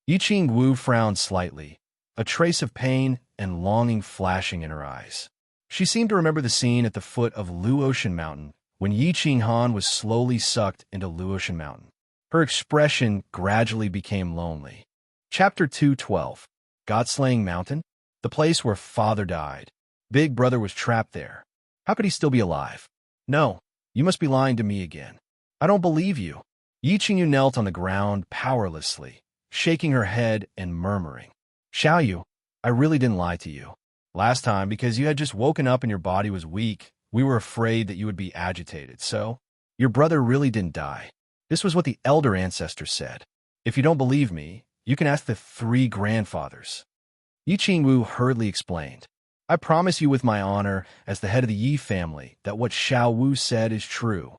Yi Qingwu frowned slightly, a trace of pain and longing flashing in her eyes. She seemed to remember the scene at the foot of Luotian Mountain when Yi Qinghan was slowly sucked into Luotian Mountain. Her expression gradually became lonely. Chapter 212. God-Slaying Mountain? The place where father died. Big Brother was trapped there. How could he still be alive? No, you must be lying to me again. I don't believe you. Yi Qingyu knelt on the ground powerlessly, shaking her head and murmuring. Xiaoyu, I really didn't lie to you. Last time, because you had just woken up and your body was weak, we were afraid that you would be agitated, so your brother really didn't die. This was what the elder ancestor said. If you don't believe me, you can ask the 3 grandfathers. Yi Qingwu hurriedly explained. I promise you with my honor as the head of the Yi family that what Xiao Wu said is true.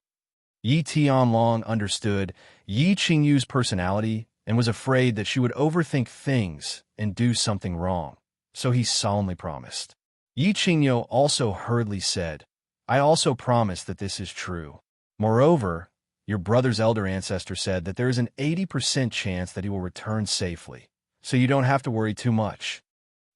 Yi Tianlong understood Yi Qingyu's personality and was afraid that she would overthink things and do something wrong, so he solemnly promised. Yi Qingyu also hurriedly said, I also promise that this is true. Moreover, your brother's elder ancestor said that there is an 80% chance that he will return safely, so you don't have to worry too much.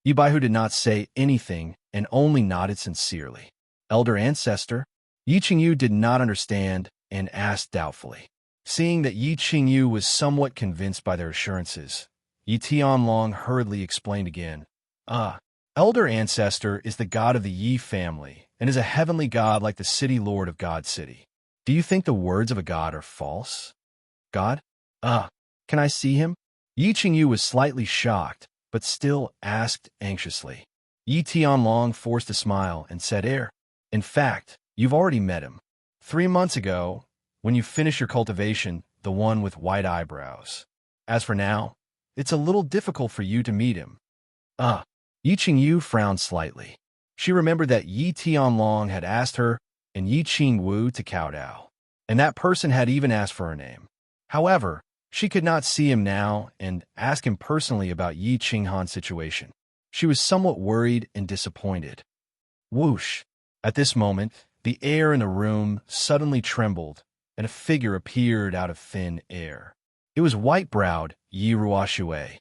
Yi Baihu did not say anything and only nodded sincerely. Elder ancestor? Yi Qingyu did not understand and asked doubtfully. Seeing that Yi Qingyu was somewhat convinced by their assurances, Yi Tianlong hurriedly explained again. Elder ancestor is the god of the Yi family and is a heavenly god like the city lord of God City. Do you think the words of a god are false? God? Can I see him? Yi Qingyu was slightly shocked, but still asked anxiously. Yi Tianlong forced a smile and said, In fact, you've already met him. 3 months ago, when you finish your cultivation, the one with white eyebrows. As for now, it's a little difficult for you to meet him. Yi Qingyu frowned slightly. She remembered that Yi Tianlong had asked her and Yi Qingwu to kowtow, and that person had even asked for her name. However, she could not see him now and ask him personally about Yi Qinghan's situation. She was somewhat worried and disappointed. Whoosh! At this moment, the air in the room suddenly trembled, and a figure appeared out of thin air. It was white-browed Yi Ruoxue.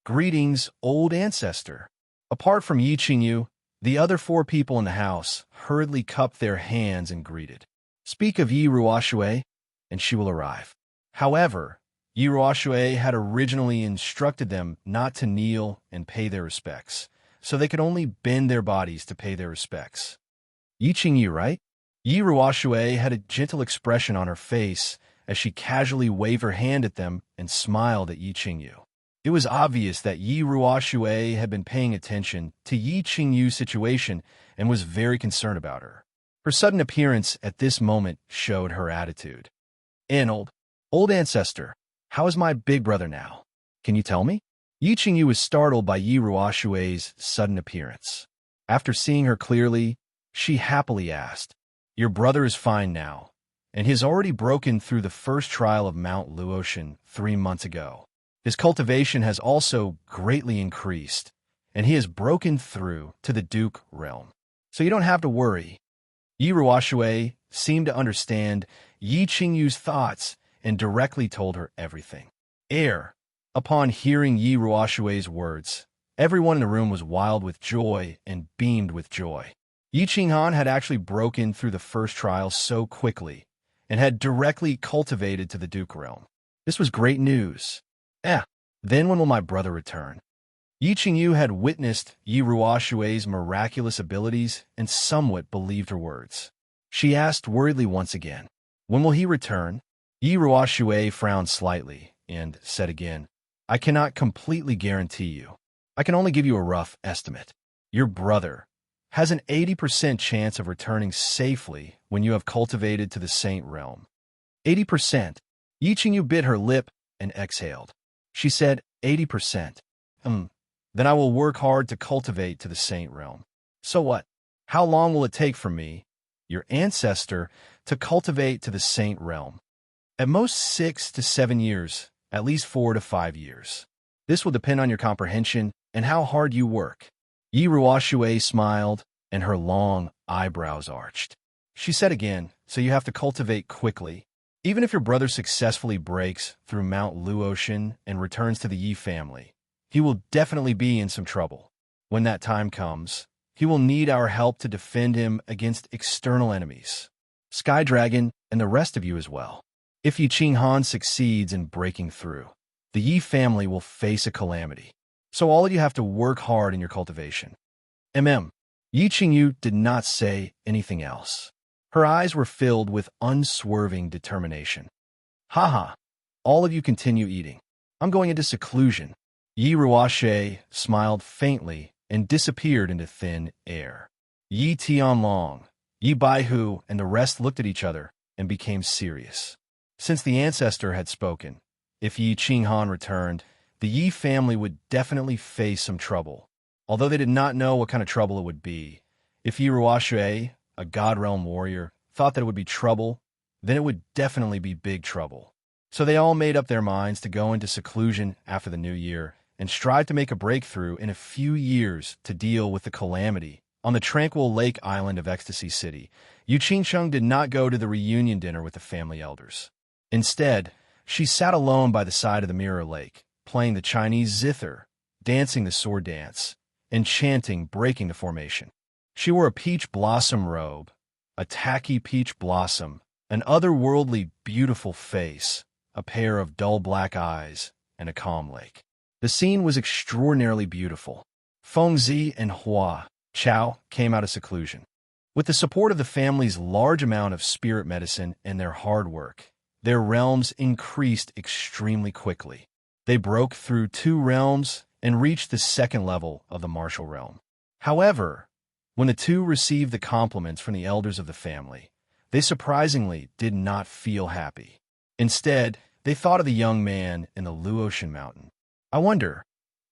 Greetings, old ancestor. Apart from Yi Qingyu, the other 4 people in the house hurriedly cupped their hands and greeted. Speak of Yi Ruoxue, and she will arrive. However, Yi Ruoxue had originally instructed them not to kneel and pay their respects, so they could only bend their bodies to pay their respects. Yi Qingyu, right? Yi Ruoxue had a gentle expression on her face as she casually waved her hand at them and smiled at Yi Qingyu. It was obvious that Yi Ruoxue had been paying attention to Yi Qingyu's situation and was very concerned about her. Her sudden appearance at this moment showed her attitude. Old ancestor, how is my big brother now? Can you tell me? Yi Qingyu was startled by Yi Ruoxue's sudden appearance. After seeing her clearly, she happily asked, Your brother is fine now, and he has already broken through the first trial of Mount Luotian 3 months ago. His cultivation has also greatly increased, and he has broken through to the Duke realm. So you don't have to worry. Yi Ruoxue seemed to understand Yi Qingyu's thoughts and directly told her everything. Upon hearing Yi Ruoxue's words, everyone in the room was wild with joy and beamed with joy. Yi Qinghan had actually broken through the first trial so quickly and had directly cultivated to the Duke realm. This was great news. Then when will my brother return? Yi Qingyu had witnessed Yi Ruoxue's miraculous abilities and somewhat believed her words. She asked worriedly once again, When will he return? Yi Ruoxue frowned slightly and said again, I cannot completely guarantee you. I can only give you a rough estimate. Your brother has an 80% chance of returning safely when you have cultivated to the Saint realm. 80%. Yi Qingyu bit her lip and exhaled. She said, 80%. Then I will work hard to cultivate to the Saint realm. So what? How long will it take for me, your ancestor, to cultivate to the Saint realm? At most 6 to 7 years, at least 4 to 5 years. This will depend on your comprehension and how hard you work. Yi Ruoxue smiled, and her long eyebrows arched. She said again, so you have to cultivate quickly. Even if your brother successfully breaks through Mount Luotian and returns to the Yi family, he will definitely be in some trouble. When that time comes, he will need our help to defend him against external enemies. Sky Dragon and the rest of you as well. If Yi Qinghan succeeds in breaking through, the Yi family will face a calamity. So all of you have to work hard in your cultivation. Yi Qingyu did not say anything else. Her eyes were filled with unswerving determination. Haha, all of you continue eating. I'm going into seclusion. Yi Ruoxie smiled faintly and disappeared into thin air. Yi Tianlong, Yi Baihu, and the rest looked at each other and became serious. Since the ancestor had spoken, if Yi Qinghan returned, the Yi family would definitely face some trouble. Although they did not know what kind of trouble it would be, if Yi Ruoxie, a God Realm warrior, thought that it would be trouble, then it would definitely be big trouble. So they all made up their minds to go into seclusion after the new year and strive to make a breakthrough in a few years to deal with the calamity. On the tranquil lake island of Ecstasy City, Yu Qingsheng did not go to the reunion dinner with the family elders. Instead, she sat alone by the side of the mirror lake, playing the Chinese zither, dancing the sword dance, and chanting, breaking the formation. She wore a peach blossom robe, a tacky peach blossom, an otherworldly beautiful face, a pair of dull black eyes, and a calm lake. The scene was extraordinarily beautiful. Fengzi and Hua Chao came out of seclusion. With the support of the family's large amount of spirit medicine and their hard work, their realms increased extremely quickly. They broke through 2 realms and reached the 2nd level of the martial realm. However, when the two received the compliments from the elders of the family, they surprisingly did not feel happy. Instead, they thought of the young man in the Luotian mountain. I wonder,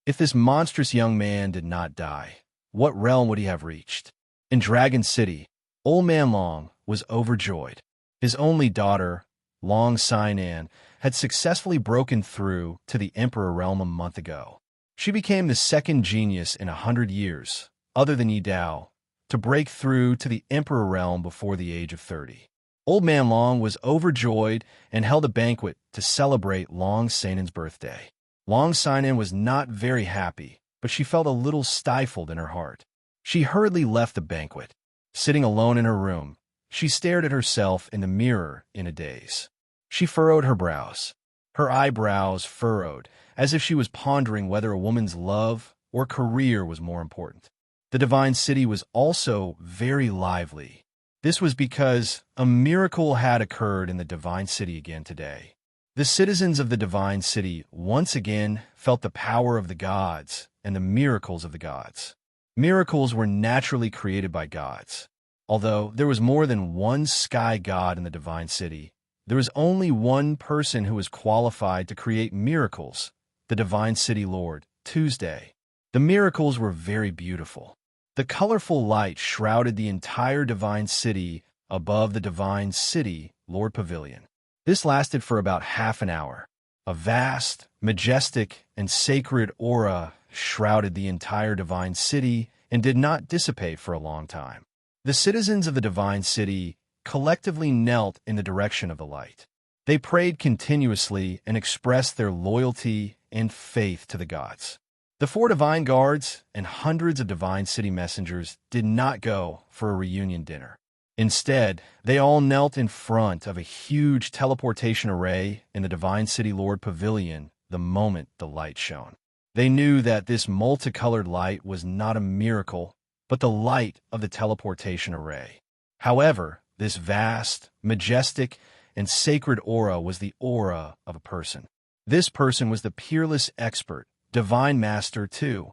if this monstrous young man did not die, what realm would he have reached? In Dragon City, Old Man Long was overjoyed. His only daughter, Long Sainan, had successfully broken through to the Emperor realm a month ago. She became the 2nd genius in 100 years, other than Yi Dao, to break through to the Emperor realm before the age of 30. Old Man Long was overjoyed and held a banquet to celebrate Long Sainan's birthday. Long Sainan was not very happy, but she felt a little stifled in her heart. She hurriedly left the banquet. Sitting alone in her room, she stared at herself in the mirror in a daze. She furrowed her brows. Her eyebrows furrowed, as if she was pondering whether a woman's love or career was more important. The Divine City was also very lively. This was because a miracle had occurred in the Divine City again today. The citizens of the Divine City once again felt the power of the gods and the miracles of the gods. Miracles were naturally created by gods. Although there was more than one sky god in the Divine City, there was only one person who was qualified to create miracles, the Divine City Lord, Tuesday. The miracles were very beautiful. The colorful light shrouded the entire Divine City above the Divine City Lord Pavilion. This lasted for about half an hour. A vast, majestic, and sacred aura shrouded the entire Divine City and did not dissipate for a long time. The citizens of the Divine City collectively knelt in the direction of the light. They prayed continuously and expressed their loyalty and faith to the gods. The 4 divine guards and hundreds of Divine City messengers did not go for a reunion dinner. Instead, they all knelt in front of a huge teleportation array in the Divine City Lord Pavilion the moment the light shone. They knew that this multicolored light was not a miracle, but the light of the teleportation array. However, this vast, majestic, and sacred aura was the aura of a person. This person was the peerless expert, Divine Master too.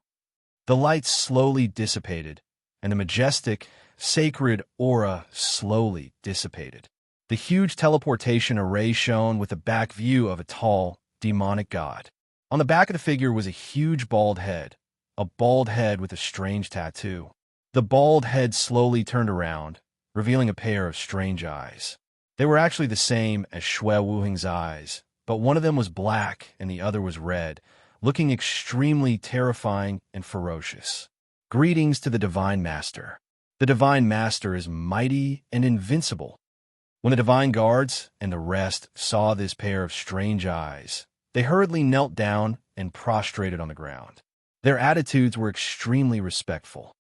The light slowly dissipated, and the majestic, sacred aura slowly dissipated. The huge teleportation array shone with a back view of a tall, demonic god. On the back of the figure was a huge bald head with a strange tattoo. The bald head slowly turned around, revealing a pair of strange eyes. They were actually the same as Shui Wuheng's eyes, but one of them was black and the other was red, looking extremely terrifying and ferocious. Greetings to the Divine Master. The Divine Master is mighty and invincible. When the Divine Guards and the rest saw this pair of strange eyes, they hurriedly knelt down and prostrated on the ground. Their attitudes were extremely respectful.